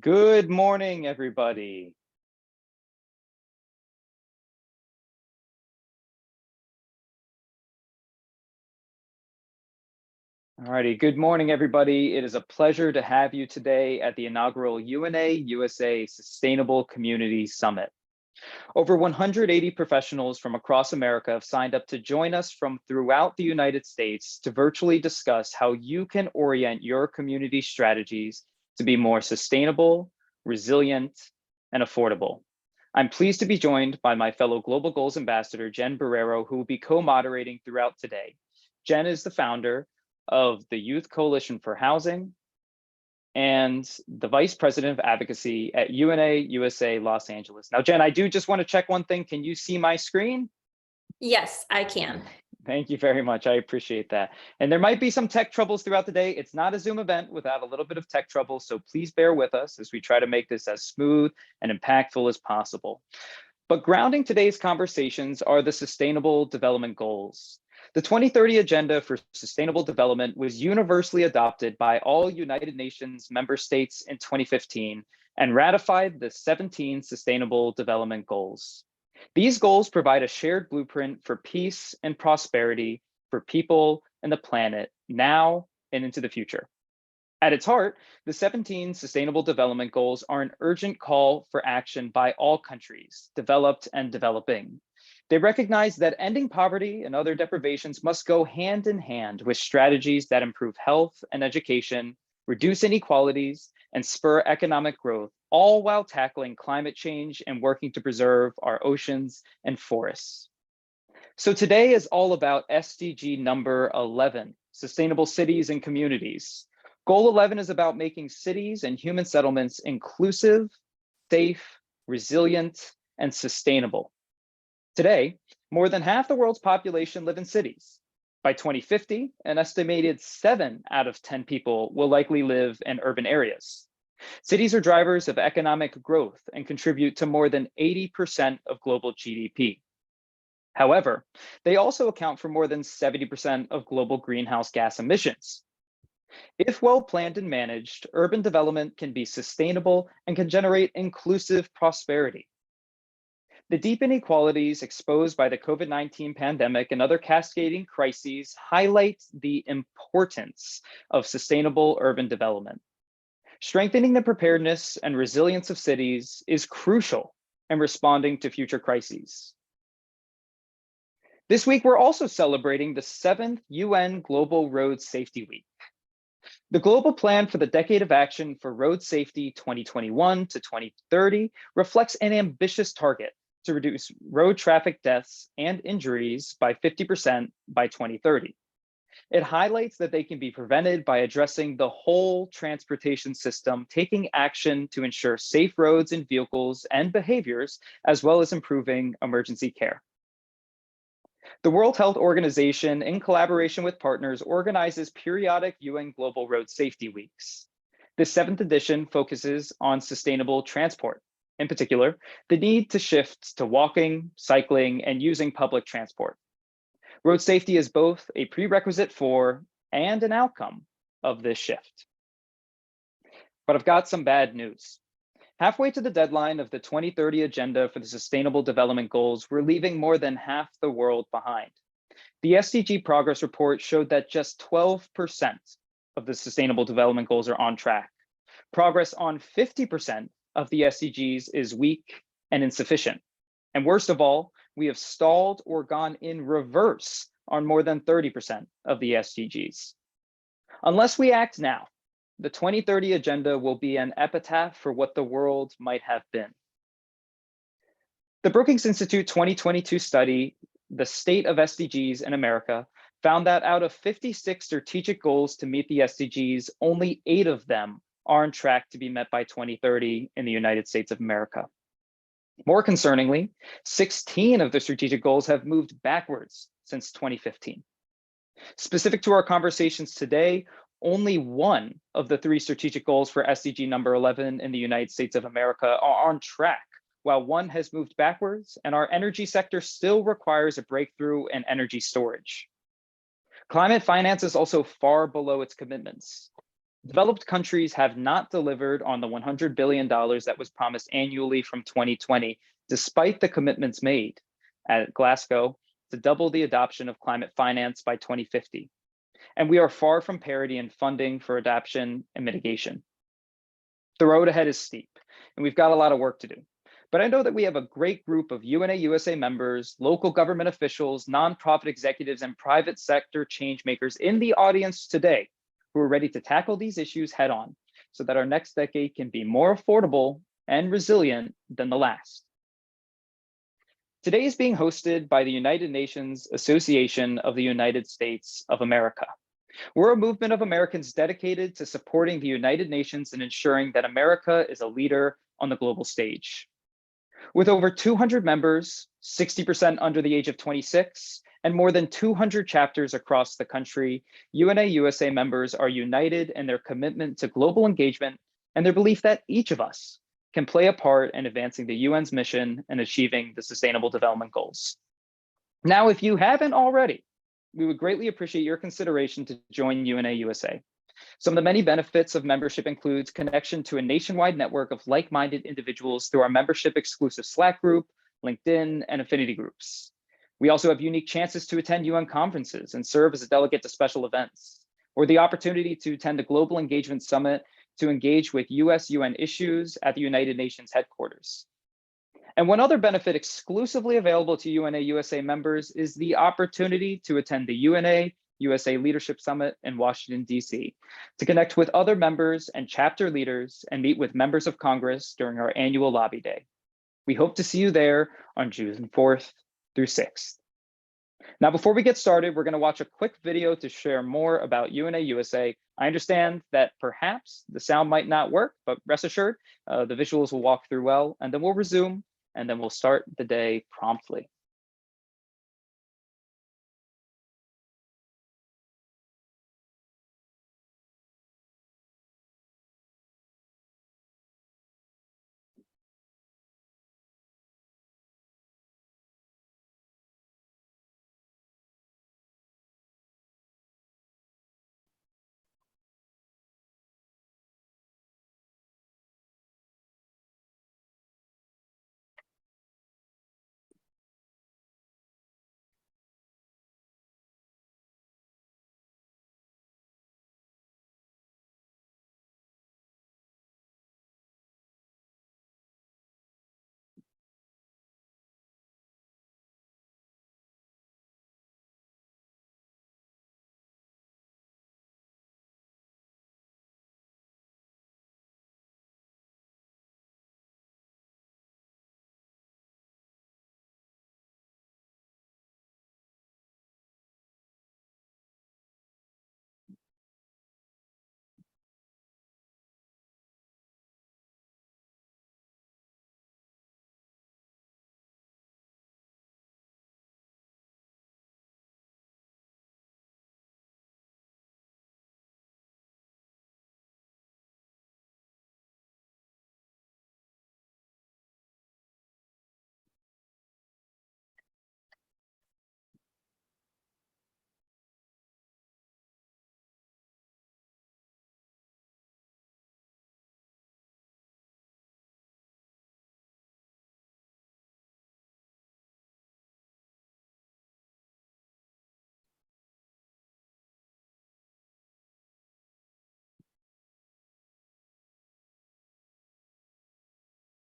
Good morning, everybody. All righty, good morning, everybody. It is a pleasure to have you today at the inaugural UNA USA Sustainable Community Summit. Over 180 professionals from across America have signed up to join us from throughout the United States to virtually discuss how you can orient your community strategies to be more sustainable, resilient, and affordable. I'm pleased to be joined by my fellow Global Goals Ambassador, Jen Borrero, who will be co-moderating throughout today. Jen is the founder of the Youth Coalition for Housing and the Vice President of Advocacy at UNA USA Los Angeles. Now, Jen, I do just want to check one thing. Can you see my screen? Yes, I can. Thank you very much. I appreciate that. And there might be some tech troubles throughout the day. It's not a Zoom event without a little bit of tech trouble. So please bear with us as we try to make this as smooth and impactful as possible. But grounding today's conversations are the Sustainable Development Goals. The 2030 Agenda for Sustainable Development was universally adopted by all United Nations member states in 2015 and ratified the 17 Sustainable Development Goals. These goals provide a shared blueprint for peace and prosperity for people and the planet now and into the future. At its heart, the 17 Sustainable Development Goals are an urgent call for action by all countries, developed and developing. They recognize that ending poverty and other deprivations must go hand in hand with strategies that improve health and education, reduce inequalities, and spur economic growth, all while tackling climate change and working to preserve our oceans and forests. So today is all about SDG number 11, Sustainable Cities and Communities. Goal 11 is about making cities and human settlements inclusive, safe, resilient, and sustainable. Today, more than half the world's population live in cities. By 2050, an estimated 7 out of 10 people will likely live in urban areas. Cities are drivers of economic growth and contribute to more than 80% of global GDP. However, they also account for more than 70% of global greenhouse gas emissions. If well planned and managed, urban development can be sustainable and can generate inclusive prosperity. The deep inequalities exposed by the COVID-19 pandemic and other cascading crises highlight the importance of sustainable urban development. Strengthening the preparedness and resilience of cities is crucial in responding to future crises. This week, we're also celebrating the 7th UN Global Road Safety Week. The Global Plan for the Decade of Action for Road Safety 2021 to 2030 reflects an ambitious target to reduce road traffic deaths and injuries by 50% by 2030. It highlights that they can be prevented by addressing the whole transportation system, taking action to ensure safe roads and vehicles and behaviors, as well as improving emergency care. The World Health Organization, in collaboration with partners, organizes periodic UN Global Road Safety Weeks. This 7th edition focuses on sustainable transport. In particular, the need to shift to walking, cycling, and using public transport. Road safety is both a prerequisite for and an outcome of this shift. But I've got some bad news. Halfway to the deadline of the 2030 Agenda for the Sustainable Development Goals, we're leaving more than half the world behind. The SDG Progress Report showed that just 12% of the Sustainable Development Goals are on track. Progress on 50% of the SDGs is weak and insufficient. And worst of all, we have stalled or gone in reverse on more than 30% of the SDGs. Unless we act now, the 2030 Agenda will be an epitaph for what the world might have been. The Brookings Institute 2022 study, The State of SDGs in America, found that out of 56 strategic goals to meet the SDGs, only 8 of them are on track to be met by 2030 in the United States of America. More concerningly, 16 of the strategic goals have moved backwards since 2015. Specific to our conversations today, only 1 of the 3 strategic goals for SDG number 11 in the United States of America are on track, while 1 has moved backwards, and our energy sector still requires a breakthrough in energy storage. Climate finance is also far below its commitments. Developed countries have not delivered on the $100 billion that was promised annually from 2020, despite the commitments made at Glasgow to double the adoption of climate finance by 2050. And we are far from parity in funding for adaptation and mitigation. The road ahead is steep, and we've got a lot of work to do. But I know that we have a great group of UNA USA members, local government officials, nonprofit executives, and private sector change makers in the audience today who are ready to tackle these issues head on so that our next decade can be more affordable and resilient than the last. Today is being hosted by the United Nations Association of the United States of America. We're a movement of Americans dedicated to supporting the United Nations and ensuring that America is a leader on the global stage. With over 200 members, 60% under the age of 26, and more than 200 chapters across the country, UNA USA members are united in their commitment to global engagement and their belief that each of us can play a part in advancing the UN's mission and achieving the Sustainable Development Goals. Now, if you haven't already, we would greatly appreciate your consideration to join UNA USA. Some of the many benefits of membership includes connection to a nationwide network of like-minded individuals through our membership exclusive Slack group, LinkedIn, and affinity groups. We also have unique chances to attend UN conferences and serve as a delegate to special events, or the opportunity to attend the Global Engagement Summit to engage with US-UN issues at the United Nations headquarters. And one other benefit exclusively available to UNA USA members is the opportunity to attend the UNA USA Leadership Summit in Washington, D.C., to connect with other members and chapter leaders and meet with members of Congress during our annual lobby day. We hope to see you there on June 4th through 6th. Now, before we get started, we're going to watch a quick video to share more about UNA USA. I understand that perhaps the sound might not work, but rest assured, the visuals will walk through well, and then we'll resume, and then we'll start the day promptly.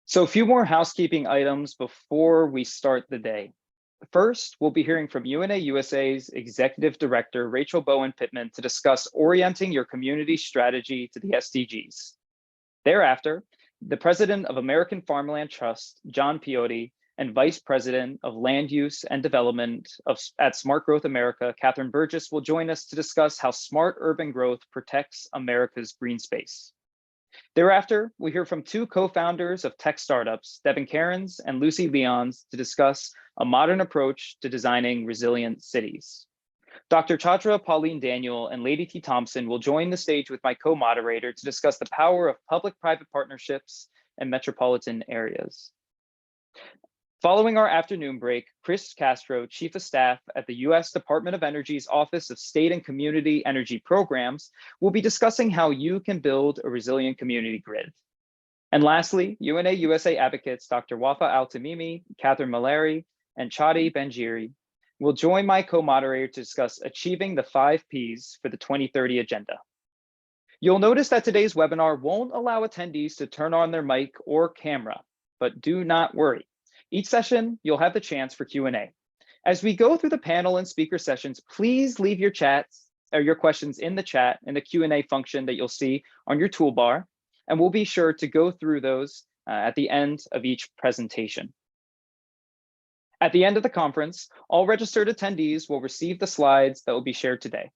So a few more housekeeping items before we start the day. First, we'll be hearing from UNA USA's Executive Director, Rachel Bowen Pittman, to discuss orienting your community strategy to the SDGs. Thereafter, the President of American Farmland Trust, John Piotti, and Vice President of Land Use and Development at Smart Growth America, Catherine Burgess, will join us to discuss how smart urban growth protects America's green space. Thereafter, we hear from two co-founders of tech startups, Devin Cairns and Lucy Leons, to discuss a modern approach to designing resilient cities. Dr. Chadra Pauline Daniel and Lady T. Thompson will join the stage with my co-moderator to discuss the power of public-private partnerships in metropolitan areas. Following our afternoon break, Chris Castro, Chief of Staff at the U.S. Department of Energy's Office of State and Community Energy Programs, will be discussing how you can build a resilient community grid. And lastly, UNA USA advocates Dr. Wafa Al-Tamimi, Catherine Malari, and Chadi Benjiri will join my co-moderator to discuss achieving the 5 Ps for the 2030 agenda. You'll notice that today's webinar won't allow attendees to turn on their mic or camera, but do not worry. Each session, you'll have the chance for Q&A. As we go through the panel and speaker sessions, please leave your chats or your questions in the chat in the Q&A function that you'll see on your toolbar, and we'll be sure to go through those at the end of each presentation. At the end of the conference, all registered attendees will receive the slides that will be shared today.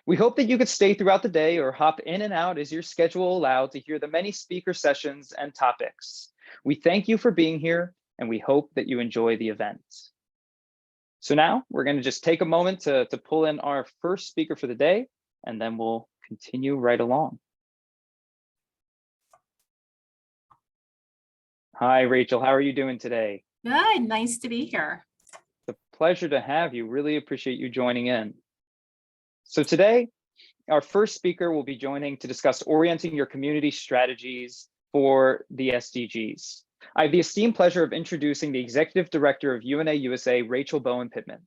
We hope that you could stay throughout the day or hop in and out as your schedule allows to hear the many speaker sessions and topics. We thank you for being here, and we hope that you enjoy the event. So now we're going to just take a moment to pull in our first speaker for the day, and then we'll continue right along. Hi, Rachel. How are you doing today? Good. Nice to be here. It's a pleasure to have you. Really appreciate you joining in. So today, our first speaker will be joining to discuss orienting your community strategies for the SDGs. I have the esteemed pleasure of introducing the Executive Director of UNA USA, Rachel Bowen-Pittman.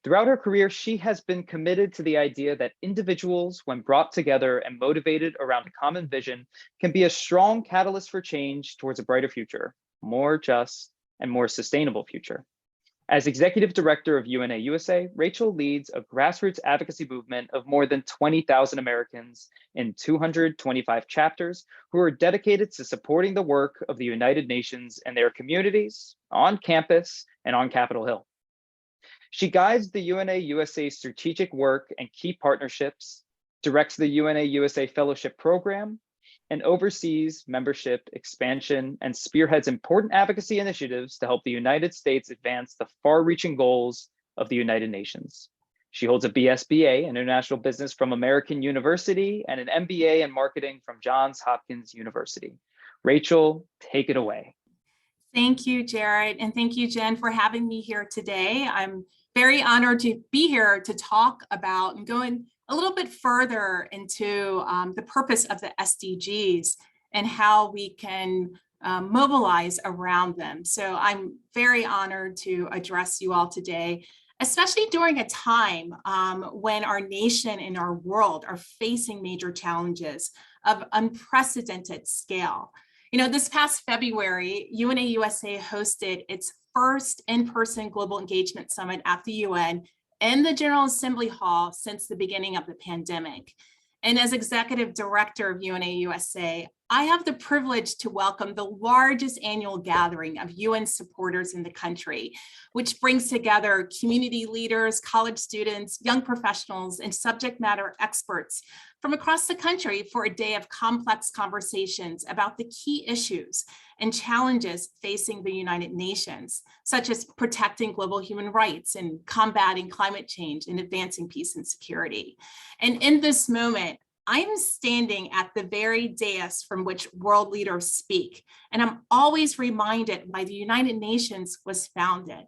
Throughout her career, she has been committed to the idea that individuals, when brought together and motivated around a common vision, can be a strong catalyst for change towards a brighter future, more just and more sustainable future. As Executive Director of UNA USA, Rachel leads a grassroots advocacy movement of more than 20,000 Americans in 225 chapters who are dedicated to supporting the work of the United Nations and their communities on campus and on Capitol Hill. She guides the UNA USA strategic work and key partnerships, directs the UNA USA Fellowship Program, and oversees membership expansion and spearheads important advocacy initiatives to help the United States advance the far-reaching goals of the United Nations. She holds a BSBA in International Business from American University and an MBA in Marketing from Johns Hopkins University. Rachel, take it away. Thank you, Jarret, and thank you, Jen, for having me here today. I'm very honored to be here to talk about and going a little bit further into the purpose of the SDGs and how we can mobilize around them. So I'm very honored to address you all today, especially during a time when our nation and our world are facing major challenges of unprecedented scale. You know, this past February, UNA USA hosted its first in-person global engagement summit at the UN in the General Assembly Hall since the beginning of the pandemic. And as Executive Director of UNA USA, I have the privilege to welcome the largest annual gathering of UN supporters in the country, which brings together community leaders, college students, young professionals, and subject matter experts from across the country for a day of complex conversations about the key issues and challenges facing the United Nations, such as protecting global human rights and combating climate change and advancing peace and security. And in this moment, I'm standing at the very dais from which world leaders speak, and I'm always reminded why the United Nations was founded.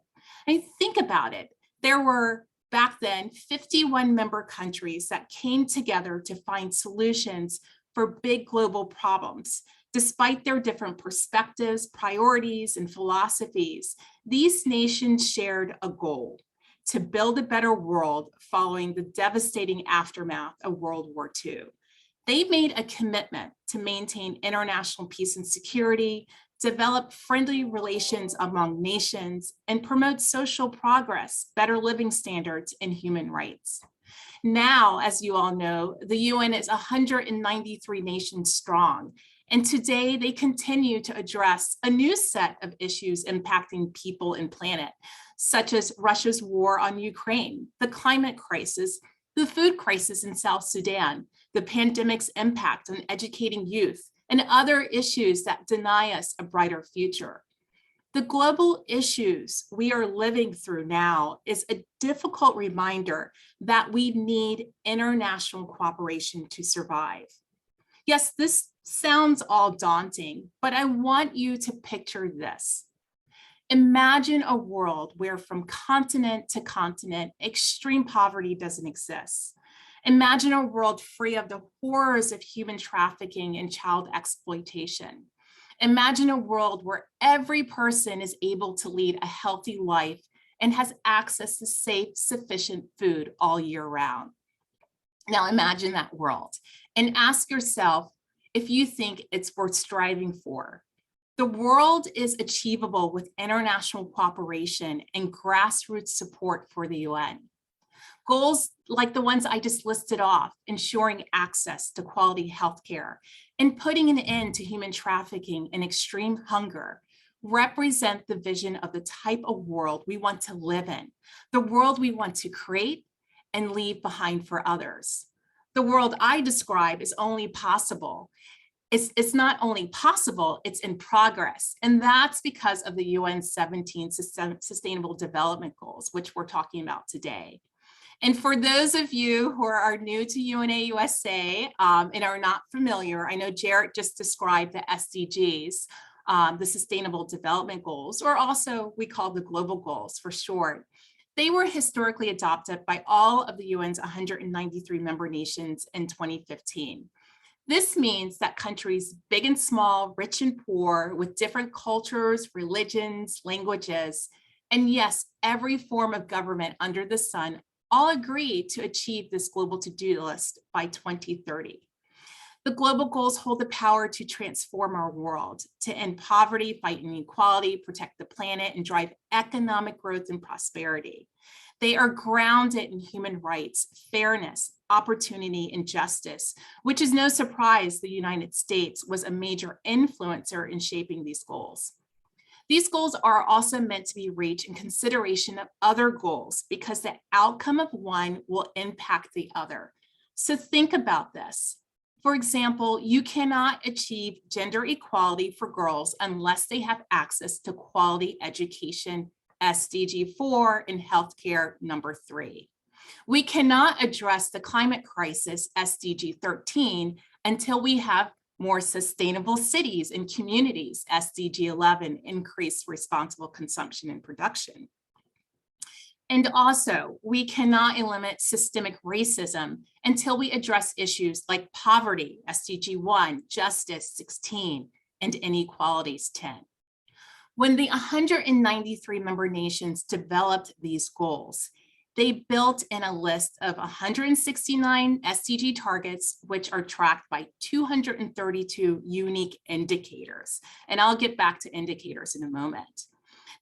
I mean, think about it. There were back then 51 member countries that came together to find solutions for big global problems. Despite their different perspectives, priorities, and philosophies, these nations shared a goal: to build a better world following the devastating aftermath of World War II. They made a commitment to maintain international peace and security, develop friendly relations among nations, and promote social progress, better living standards, and human rights. Now, as you all know, the UN is 193 nations strong, and today they continue to address a new set of issues impacting people and planet, such as Russia's war on Ukraine, the climate crisis, the food crisis in South Sudan, the pandemic's impact on educating youth, and other issues that deny us a brighter future. The global issues we are living through now is a difficult reminder that we need international cooperation to survive. Yes, this sounds all daunting, but I want you to picture this. Imagine a world where from continent to continent, extreme poverty doesn't exist. Imagine a world free of the horrors of human trafficking and child exploitation. Imagine a world where every person is able to lead a healthy life and has access to safe, sufficient food all year round. Now imagine that world and ask yourself if you think it's worth striving for. The world is achievable with international cooperation and grassroots support for the UN. Goals like the ones I just listed off, ensuring access to quality healthcare and putting an end to human trafficking and extreme hunger, represent the vision of the type of world we want to live in, the world we want to create and leave behind for others. The world I describe is only possible. It's not only possible, it's in progress. And that's because of the UN's 17 Sustainable Development Goals, which we're talking about today. And for those of you who are new to UNA USA and are not familiar, I know Jarret just described the SDGs, the Sustainable Development Goals, or also we call the Global Goals for short. They were historically adopted by all of the UN's 193 member nations in 2015. This means that countries big and small, rich and poor, with different cultures, religions, languages, and yes, every form of government under the sun all agree to achieve this global to-do list by 2030. The global goals hold the power to transform our world, to end poverty, fight inequality, protect the planet, and drive economic growth and prosperity. They are grounded in human rights, fairness, opportunity, and justice, which is no surprise the United States was a major influencer in shaping these goals. These goals are also meant to be reached in consideration of other goals because the outcome of one will impact the other. So think about this. For example, you cannot achieve gender equality for girls unless they have access to quality education, SDG 4, and healthcare number 3. We cannot address the climate crisis, SDG 13, until we have more sustainable cities and communities, SDG 11, increased responsible consumption and production. And also, we cannot eliminate systemic racism until we address issues like poverty, SDG 1, justice, 16, and inequalities, 10. When the 193 member nations developed these goals, they built in a list of 169 SDG targets, which are tracked by 232 unique indicators. And I'll get back to indicators in a moment.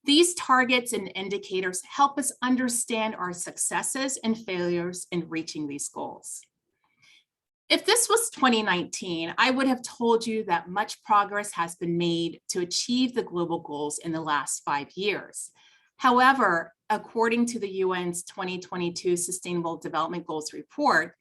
These targets and indicators help us understand our successes and failures in reaching these goals. If this was 2019, I would have told you that much progress has been made to achieve the global goals in the last 5 years. However, according to the UN's 2022 Sustainable Development Goals report,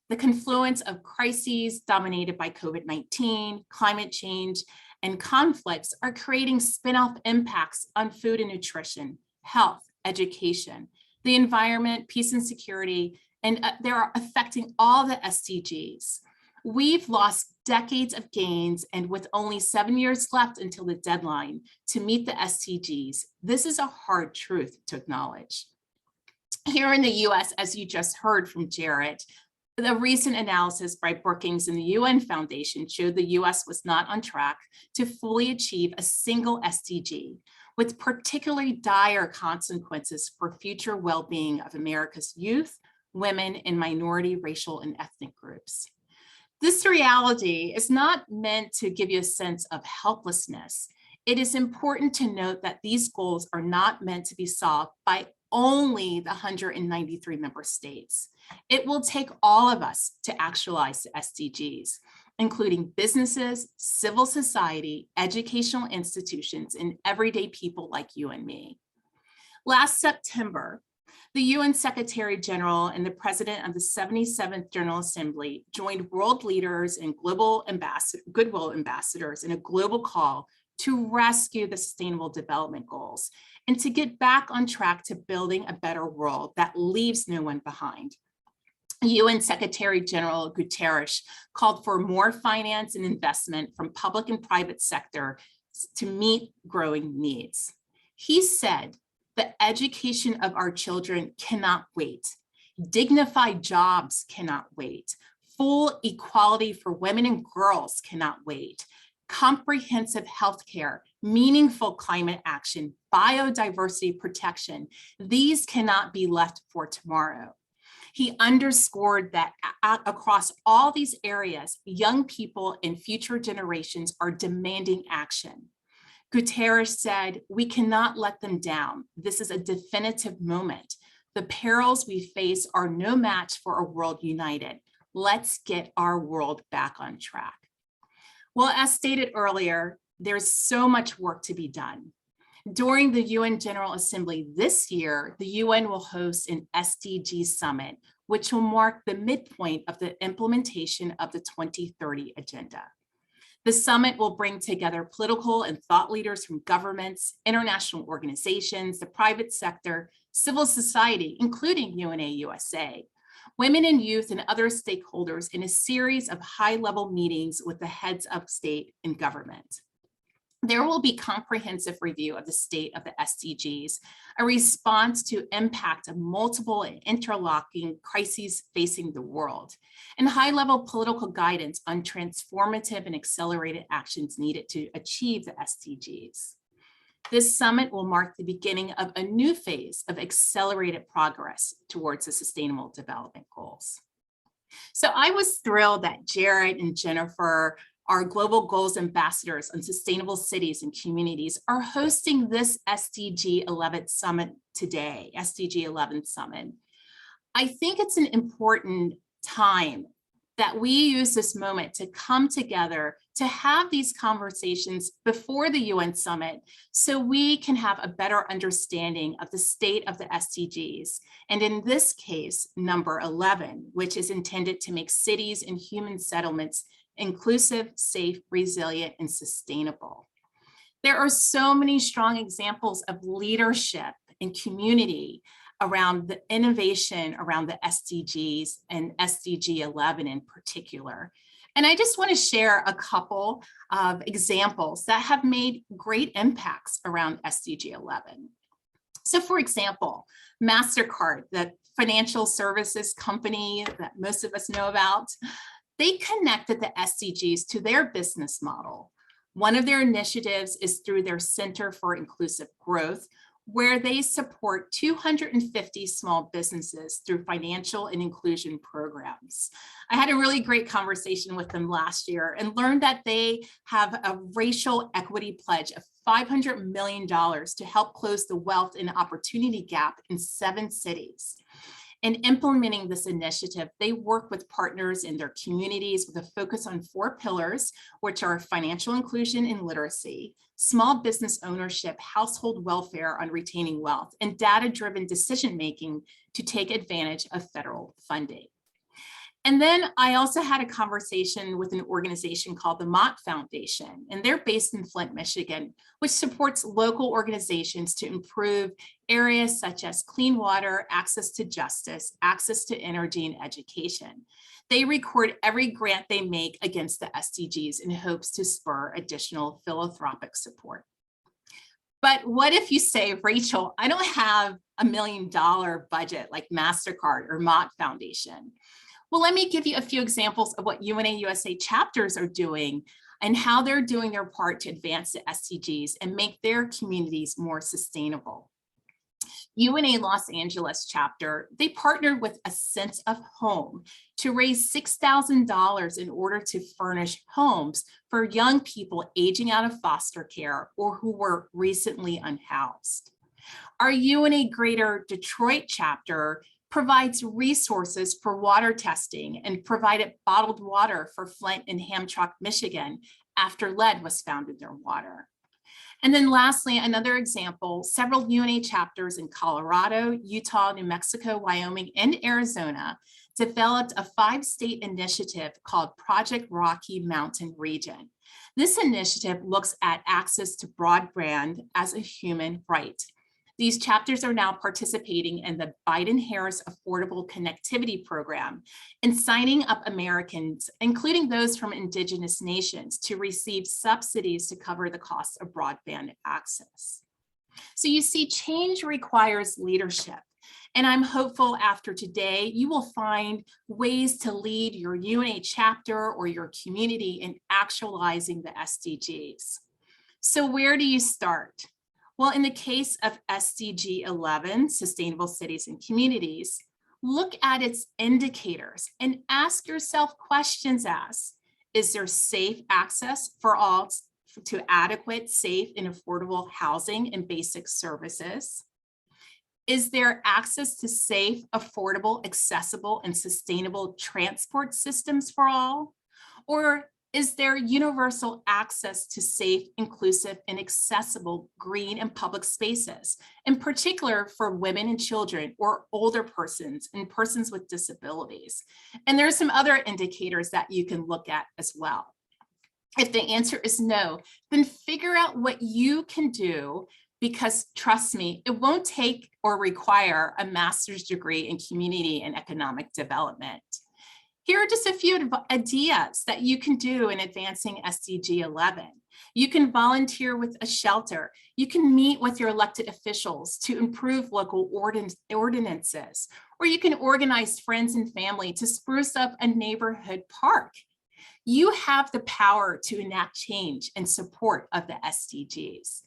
the confluence of crises dominated by COVID-19, climate change, and conflicts are creating spin-off impacts on food and nutrition, health, education, the environment, peace and security, and they are affecting all the SDGs. We've lost decades of gains, and with only 7 years left until the deadline to meet the SDGs, this is a hard truth to acknowledge. Here in the US, as you just heard from Jarret, the recent analysis by Brookings and the UN Foundation showed the US was not on track to fully achieve a single SDG, with particularly dire consequences for future well-being of America's youth, women, and minority racial and ethnic groups. This reality is not meant to give you a sense of helplessness. It is important to note that these goals are not meant to be solved by only the 193 member states. It will take all of us to actualize the SDGs, including businesses, civil society, educational institutions, and everyday people like you and me. Last September, the UN Secretary General and the President of the 77th General Assembly joined world leaders and goodwill ambassadors in a global call to rescue the Sustainable Development Goals and to get back on track to building a better world that leaves no one behind. UN Secretary General Guterres called for more finance and investment from public and private sector to meet growing needs. He said, the education of our children cannot wait. Dignified jobs cannot wait. Full equality for women and girls cannot wait. Comprehensive healthcare, meaningful climate action, biodiversity protection, these cannot be left for tomorrow. He underscored that across all these areas, young people and future generations are demanding action. Guterres said, we cannot let them down. This is a definitive moment. The perils we face are no match for a world united. Let's get our world back on track. Well, as stated earlier, there's so much work to be done. During the UN General Assembly this year, the UN will host an SDG summit, which will mark the midpoint of the implementation of the 2030 agenda. The summit will bring together political and thought leaders from governments, international organizations, the private sector, civil society, including UNA USA, women and youth and other stakeholders in a series of high-level meetings with the heads of state and government. There will be comprehensive review of the state of the SDGs, a response to impact of multiple and interlocking crises facing the world, and high-level political guidance on transformative and accelerated actions needed to achieve the SDGs. This summit will mark the beginning of a new phase of accelerated progress towards the Sustainable Development Goals. So I was thrilled that Jarret and Jennifer, our Global Goals Ambassadors on Sustainable Cities and Communities, are hosting this SDG 11 Summit today, SDG 11 Summit. I think it's an important time that we use this moment to come together to have these conversations before the UN Summit so we can have a better understanding of the state of the SDGs. And in this case, number 11, which is intended to make cities and human settlements inclusive, safe, resilient, and sustainable. There are so many strong examples of leadership and community around the innovation around the SDGs and SDG 11 in particular. And I just want to share a couple of examples that have made great impacts around SDG 11. So for example, MasterCard, the financial services company that most of us know about, they connected the SDGs to their business model. One of their initiatives is through their Center for Inclusive Growth, where they support 250 small businesses through financial and inclusion programs. I had a really great conversation with them last year and learned that they have a racial equity pledge of $500 million to help close the wealth and opportunity gap in 7 cities. In implementing this initiative, they work with partners in their communities with a focus on 4 pillars, which are financial inclusion and literacy, small business ownership, household welfare on retaining wealth, and data-driven decision-making to take advantage of federal funding. And then I also had a conversation with an organization called the Mott Foundation, and they're based in Flint, Michigan, which supports local organizations to improve areas such as clean water, access to justice, access to energy, and education. They record every grant they make against the SDGs in hopes to spur additional philanthropic support. But what if you say, Rachel, I don't have $1 million budget like MasterCard or Mott Foundation? Well, let me give you a few examples of what UNA USA chapters are doing and how they're doing their part to advance the SDGs and make their communities more sustainable. UNA Los Angeles chapter, they partnered with A Sense of Home to raise $6,000 in order to furnish homes for young people aging out of foster care or who were recently unhoused. Our UNA Greater Detroit chapter provides resources for water testing and provided bottled water for Flint and Hamtramck, Michigan, after lead was found in their water. And then lastly, another example, several UNA chapters in Colorado, Utah, New Mexico, Wyoming, and Arizona developed a 5-state initiative called Project Rocky Mountain Region. This initiative looks at access to broadband as a human right. These chapters are now participating in the Biden-Harris Affordable Connectivity Program and signing up Americans, including those from indigenous nations, to receive subsidies to cover the cost of broadband access. So you see, change requires leadership. And I'm hopeful after today, you will find ways to lead your UNA chapter or your community in actualizing the SDGs. So where do you start? Well, in the case of SDG 11, Sustainable Cities and Communities, look at its indicators and ask yourself questions as, is there safe access for all to adequate, safe, and affordable housing and basic services? Is there access to safe, affordable, accessible, and sustainable transport systems for all? Or is there universal access to safe, inclusive, and accessible green and public spaces, in particular for women and children or older persons and persons with disabilities? And there are some other indicators that you can look at as well. If the answer is no, then figure out what you can do, because trust me, it won't take or require a master's degree in community and economic development. Here are just a few ideas that you can do in advancing SDG 11. You can volunteer with a shelter. You can meet with your elected officials to improve local ordinances, or you can organize friends and family to spruce up a neighborhood park. You have the power to enact change in support of the SDGs.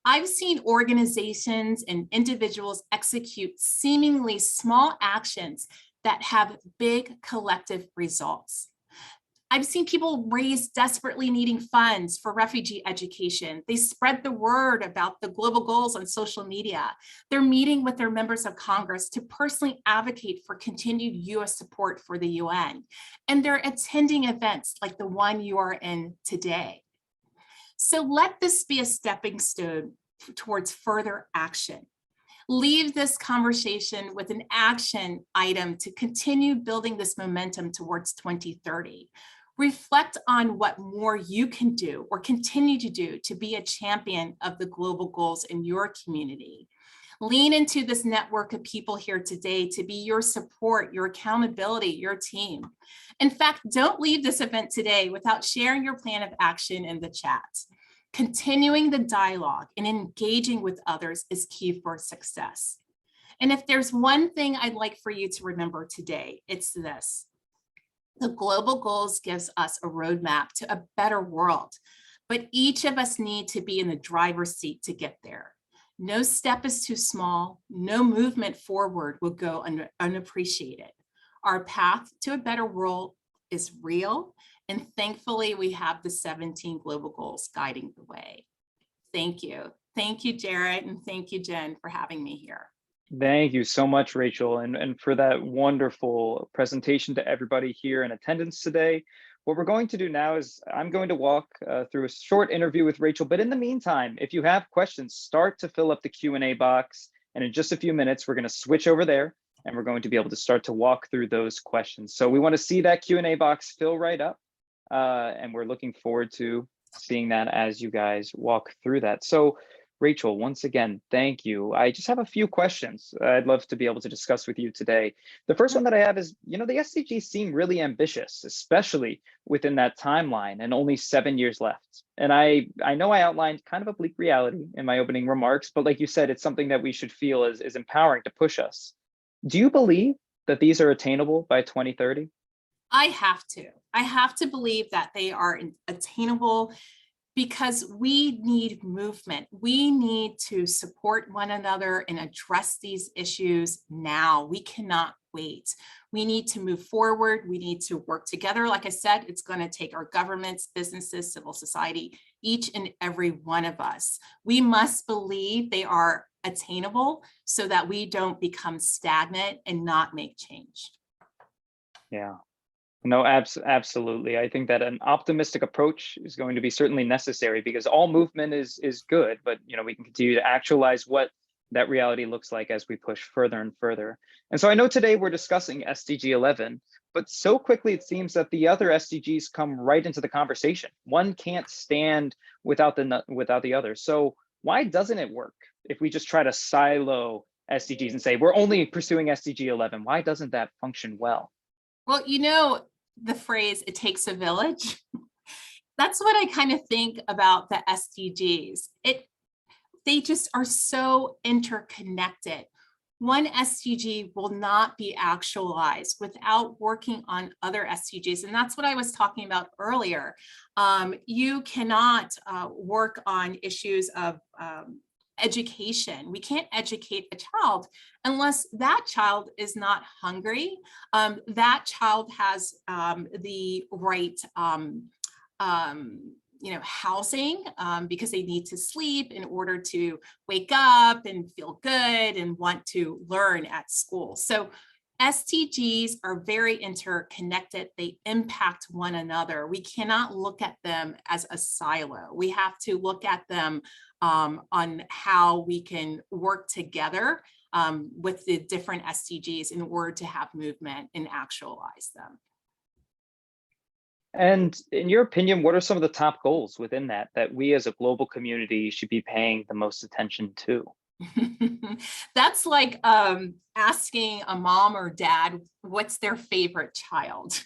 I've seen organizations and individuals execute seemingly small actions that have big collective results. I've seen people raise desperately needing funds for refugee education. They spread the word about the global goals on social media. They're meeting with their members of Congress to personally advocate for continued US support for the UN. And they're attending events like the one you are in today. So let this be a stepping stone towards further action. Leave this conversation with an action item to continue building this momentum towards 2030. Reflect on what more you can do or continue to do to be a champion of the global goals in your community. Lean into this network of people here today to be your support, your accountability, your team. In fact, don't leave this event today without sharing your plan of action in the chat. Continuing the dialogue and engaging with others is key for success. And if there's one thing I'd like for you to remember today, it's this. The global goals gives us a roadmap to a better world, but each of us need to be in the driver's seat to get there. No step is too small. No movement forward will go unappreciated. Our path to a better world is real, and thankfully we have the 17 global goals guiding the way. Thank you. Thank you, Jarret, and thank you, Jen, for having me here. Thank you so much, Rachel, and for that wonderful presentation to everybody here in attendance today. What we're going to do now is I'm going to walk through a short interview with Rachel, but in the meantime, if you have questions, start to fill up the Q&A box, and in just a few minutes, we're going to switch over there, and we're going to be able to start to walk through those questions. So we want to see that Q&A box fill right up, and we're looking forward to seeing that as you guys walk through that. So Rachel, once again, thank you. I just have a few questions I'd love to be able to discuss with you today. The first one that I have is, the SDGs seem really ambitious, especially within that timeline and only 7 years left. And I know I outlined kind of a bleak reality in my opening remarks, but like you said, it's something that we should feel is empowering to push us. Do you believe that these are attainable by 2030? I have to believe that they are attainable, because we need movement. We need to support one another and address these issues now. We cannot wait. We need to move forward. We need to work together. Like I said, it's going to take our governments, businesses, civil society, each and every one of us. We must believe they are attainable so that we don't become stagnant and not make change. Yeah. No, absolutely. I think that an optimistic approach is going to be certainly necessary, because all movement is good, but we can continue to actualize what that reality looks like as we push further and further. And so I know today we're discussing SDG 11, but so quickly it seems that the other SDGs come right into the conversation. One can't stand without the other. So why doesn't it work if we just try to silo SDGs and say we're only pursuing SDG 11? Why doesn't that function well? Well, the phrase, it takes a village. That's what I kind of think about the SDGs. they just are so interconnected. One SDG will not be actualized without working on other SDGs. And that's what I was talking about earlier. You cannot work on issues of education. We can't educate a child unless that child is not hungry. That child has the right housing because they need to sleep in order to wake up and feel good and want to learn at school. So SDGs are very interconnected. They impact one another. We cannot look at them as a silo. We have to look at them on how we can work together with the different SDGs in order to have movement and actualize them. And in your opinion, what are some of the top goals within that we as a global community should be paying the most attention to? That's like asking a mom or dad what's their favorite child,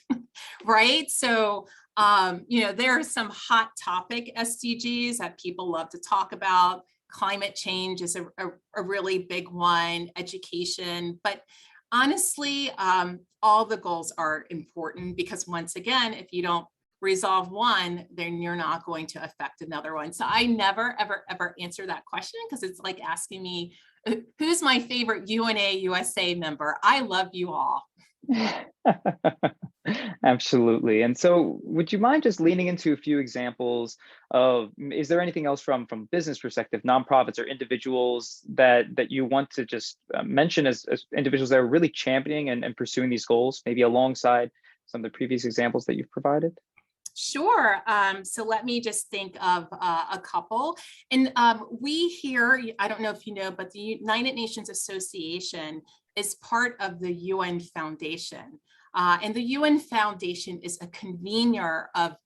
right? So, there are some hot topic SDGs that people love to talk about. Climate change is a really big one, education, but honestly, all the goals are important because once again, if you don't resolve one, then you're not going to affect another one. So I never, ever, ever answer that question because it's like asking me, who's my favorite UNA USA member? I love you all. Absolutely. And so would you mind just leaning into a few examples of, is there anything else from business perspective, nonprofits or individuals that you want to just mention as individuals that are really championing and pursuing these goals, maybe alongside some of the previous examples that you've provided? Sure. So let me just think of a couple. And we here, I don't know if you know, but the United Nations Association is part of the UN Foundation. And the UN Foundation is a convener of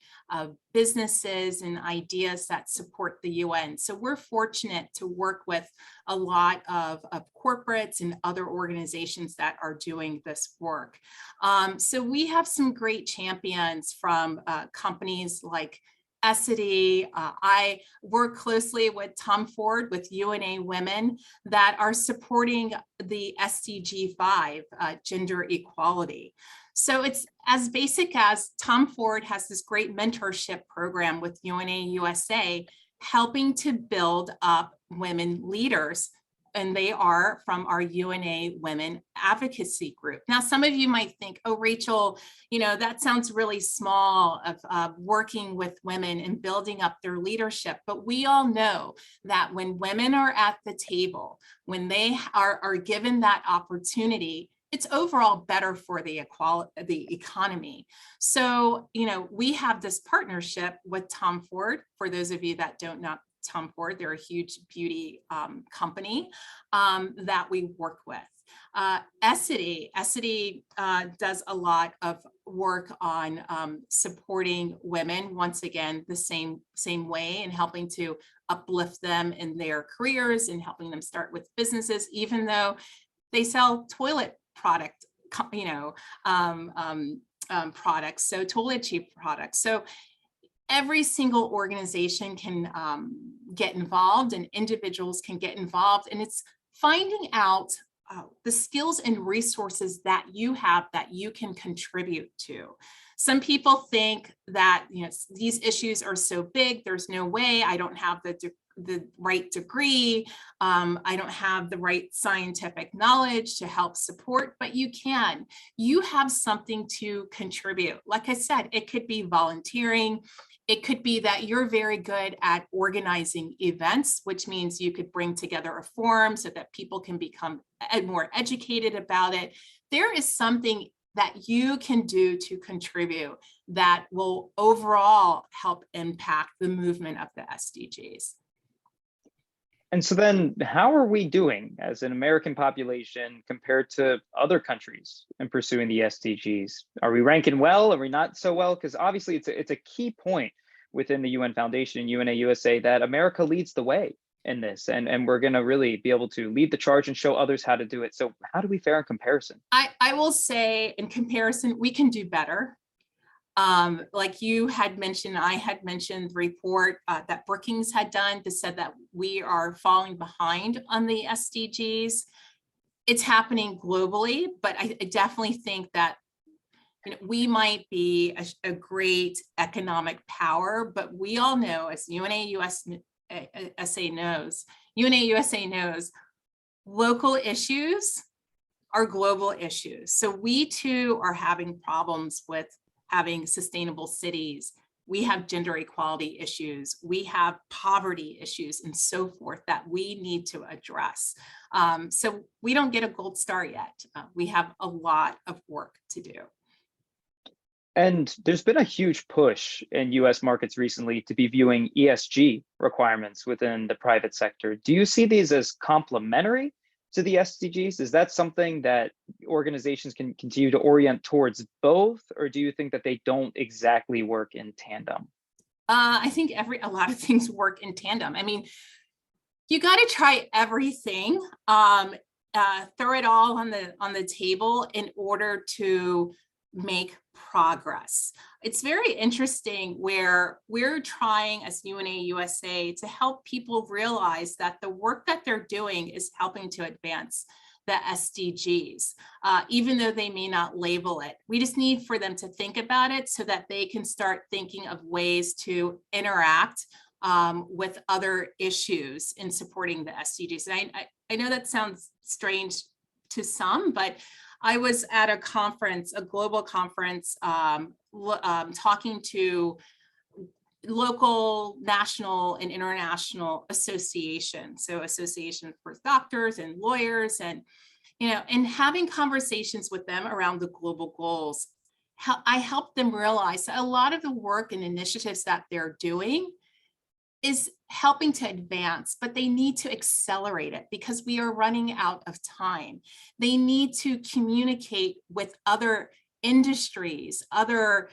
businesses and ideas that support the UN. So we're fortunate to work with a lot of corporates and other organizations that are doing this work. So we have some great champions from companies like Essity. I work closely with Tom Ford with UNA Women that are supporting the SDG 5, gender equality. So it's as basic as Tom Ford has this great mentorship program with UNA USA, helping to build up women leaders. And they are from our UNA Women Advocacy Group. Now, some of you might think, oh, Rachel, that sounds really small of working with women and building up their leadership. But we all know that when women are at the table, when they are given that opportunity, it's overall better for the economy. So, we have this partnership with Tom Ford. For those of you that don't know Tom Ford, they're a huge beauty company that we work with. Essity does a lot of work on supporting women, once again, the same way, and helping to uplift them in their careers and helping them start with businesses, even though they sell toilet product, products, so toiletry products. So every single organization can get involved and individuals can get involved, and it's finding out the skills and resources that you have that you can contribute to. Some people think that these issues are so big, there's no way, I don't have the right degree, I don't have the right scientific knowledge to help support, but you can. You have something to contribute. Like I said, it could be volunteering. It could be that you're very good at organizing events, which means you could bring together a forum so that people can become more educated about it. There is something that you can do to contribute that will overall help impact the movement of the SDGs. And so then how are we doing as an American population compared to other countries in pursuing the SDGs? Are we ranking well? Are we not so well? Because obviously it's a key point within the UN Foundation and UNA USA that America leads the way in this. And we're going to really be able to lead the charge and show others how to do it. So how do we fare in comparison? I will say in comparison, we can do better. Like you had mentioned, I had mentioned the report that Brookings had done that said that we are falling behind on the SDGs. It's happening globally, but I definitely think that we might be a great economic power, but we all know, as UNA USA knows, local issues are global issues. So we too are having problems with having sustainable cities. We have gender equality issues. We have poverty issues and so forth that we need to address. So we don't get a gold star yet. We have a lot of work to do. And there's been a huge push in US markets recently to be viewing ESG requirements within the private sector. Do you see these as complementary to the SDGs? Is that something that organizations can continue to orient towards both, or do you think that they don't exactly work in tandem? I think a lot of things work in tandem. I mean, you got to try everything, throw it all on the table in order to make progress. It's very interesting where we're trying as UNA USA to help people realize that the work that they're doing is helping to advance the SDGs, even though they may not label it. We just need for them to think about it so that they can start thinking of ways to interact with other issues in supporting the SDGs. And I know that sounds strange to some, but I was at a conference, a global conference, talking to local, national, and international associations. So association for doctors and lawyers, and and having conversations with them around the global goals. I helped them realize that a lot of the work and initiatives that they're doing is helping to advance, but they need to accelerate it because we are running out of time. They need to communicate with other industries, other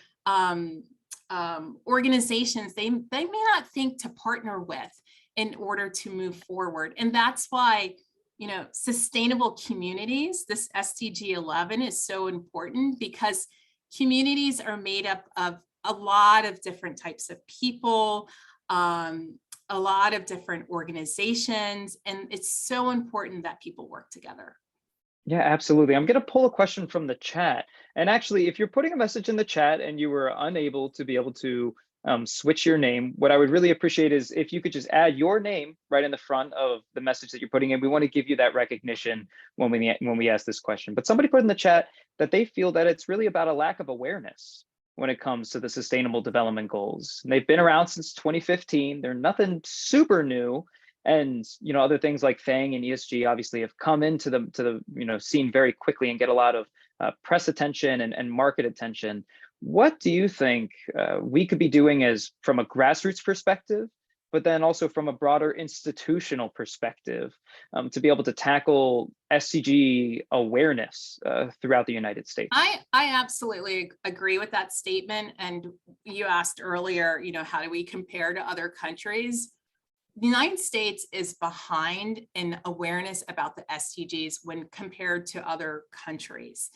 organizations they may not think to partner with in order to move forward. And that's why, sustainable communities, this SDG 11 is so important, because communities are made up of a lot of different types of people, a lot of different organizations, and it's so important that people work together. Yeah, absolutely. I'm going to pull a question from the chat. And actually, if you're putting a message in the chat and you were unable to be able to switch your name, what I would really appreciate is if you could just add your name right in the front of the message that you're putting in. We want to give you that recognition when we ask this question. But somebody put in the chat that they feel that it's really about a lack of awareness when it comes to the Sustainable Development Goals. And they've been around since 2015. They're nothing super new. And other things like FANG and ESG obviously have come into the scene very quickly and get a lot of press attention and market attention. What do you think we could be doing as from a grassroots perspective, but then also from a broader institutional perspective, to be able to tackle SDG awareness throughout the United States? I absolutely agree with that statement. And you asked earlier, how do we compare to other countries? The United States is behind in awareness about the SDGs when compared to other countries.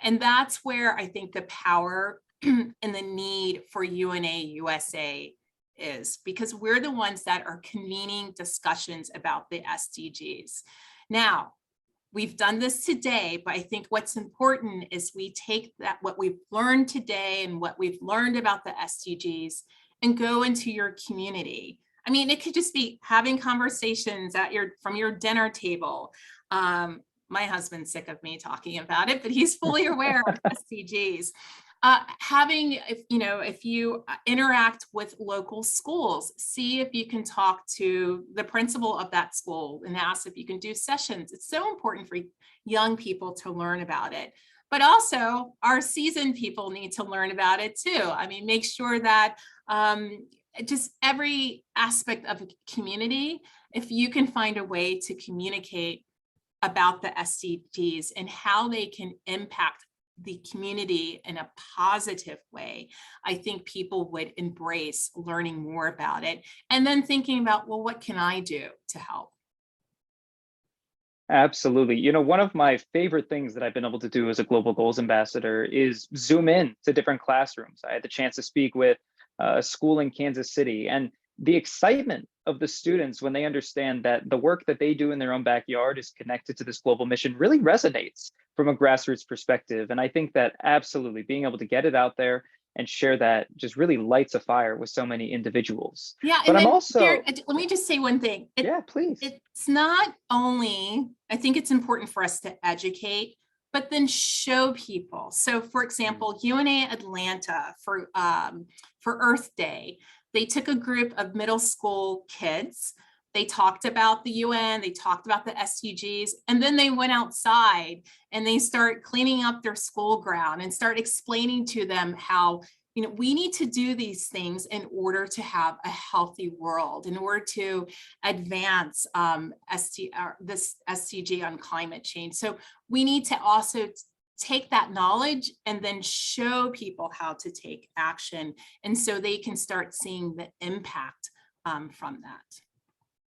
And that's where I think the power and the need for UNA USA is, because we're the ones that are convening discussions about the SDGs. Now, we've done this today, but I think what's important is we take what we've learned today and what we've learned about the SDGs and go into your community. I mean, it could just be having conversations from your dinner table. My husband's sick of me talking about it, but he's fully aware of SDGs. If you interact with local schools, see if you can talk to the principal of that school and ask if you can do sessions. It's so important for young people to learn about it. But also our seasoned people need to learn about it too. I mean, make sure that just every aspect of a community, if you can find a way to communicate about the SDGs and how they can impact the community in a positive way, I think people would embrace learning more about it and then thinking about, well, what can I do to help? Absolutely. One of my favorite things that I've been able to do as a global goals ambassador is zoom in to different classrooms. I had the chance to speak with a school in Kansas City, and the excitement of the students when they understand that the work that they do in their own backyard is connected to this global mission really resonates from a grassroots perspective. And I think that absolutely being able to get it out there and share that just really lights a fire with so many individuals. Yeah, But and I'm then Jared, also, let me just say one thing. yeah, please. It's not only, I think it's important for us to educate, but then show people. So for example, UNA Atlanta for Earth Day, they took a group of middle school kids. They talked about the UN, they talked about the SDGs, and then they went outside and they start cleaning up their school ground and start explaining to them how we need to do these things in order to have a healthy world, in order to advance this SDG on climate change. So we need to also take that knowledge and then show people how to take action. And so they can start seeing the impact from that.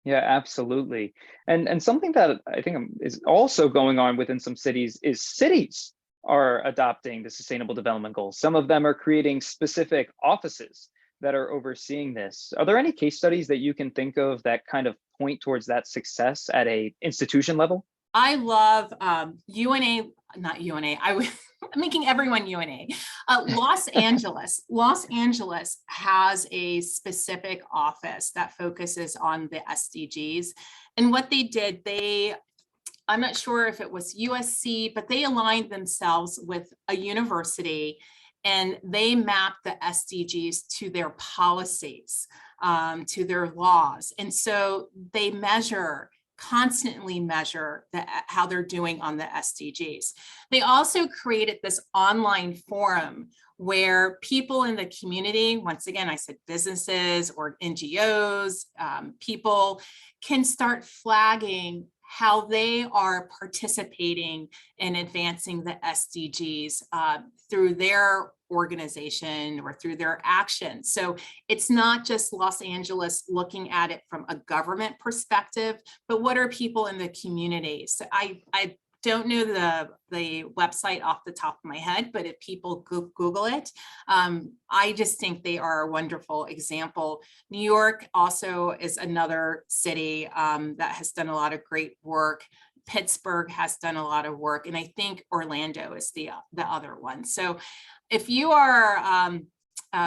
Yeah, absolutely. And something that I think is also going on within some cities is cities are adopting the Sustainable Development Goals. Some of them are creating specific offices that are overseeing this. Are there any case studies that you can think of that kind of point towards that success at a institution level? I love UNA, not UNA, I'm making everyone UNA. Los Angeles. Los Angeles has a specific office that focuses on the SDGs. And what they did, I'm not sure if it was USC, but they aligned themselves with a university and they mapped the SDGs to their policies, to their laws. And so they constantly measure how they're doing on the SDGs. They also created this online forum where people in the community, once again, I said businesses or NGOs, people can start flagging how they are participating in advancing the SDGs through their organization or through their actions. So it's not just Los Angeles looking at it from a government perspective, but what are people in the community? So I don't know the website off the top of my head, but if people Google it, I just think they are a wonderful example. New York also is another city that has done a lot of great work. Pittsburgh has done a lot of work, and I think Orlando is the other one. So if you are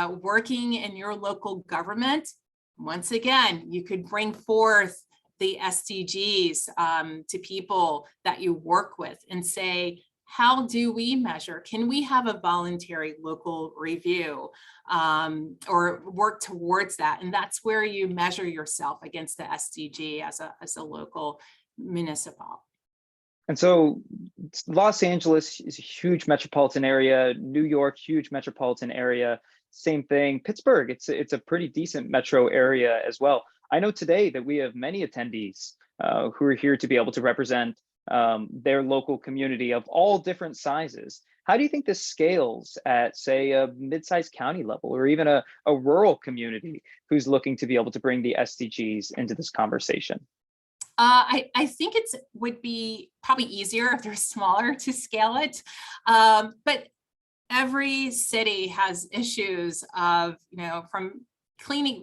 working in your local government, once again, you could bring forth the SDGs to people that you work with and say, how do we measure? Can we have a voluntary local review or work towards that? And that's where you measure yourself against the SDG as a local municipal. And so Los Angeles is a huge metropolitan area, New York, huge metropolitan area, same thing. Pittsburgh, it's a pretty decent metro area as well. I know today that we have many attendees who are here to be able to represent their local community of all different sizes. How do you think this scales at, say, a mid-sized county level or even a rural community who's looking to be able to bring the SDGs into this conversation? I think it would be probably easier if they're smaller to scale it. But every city has issues of, from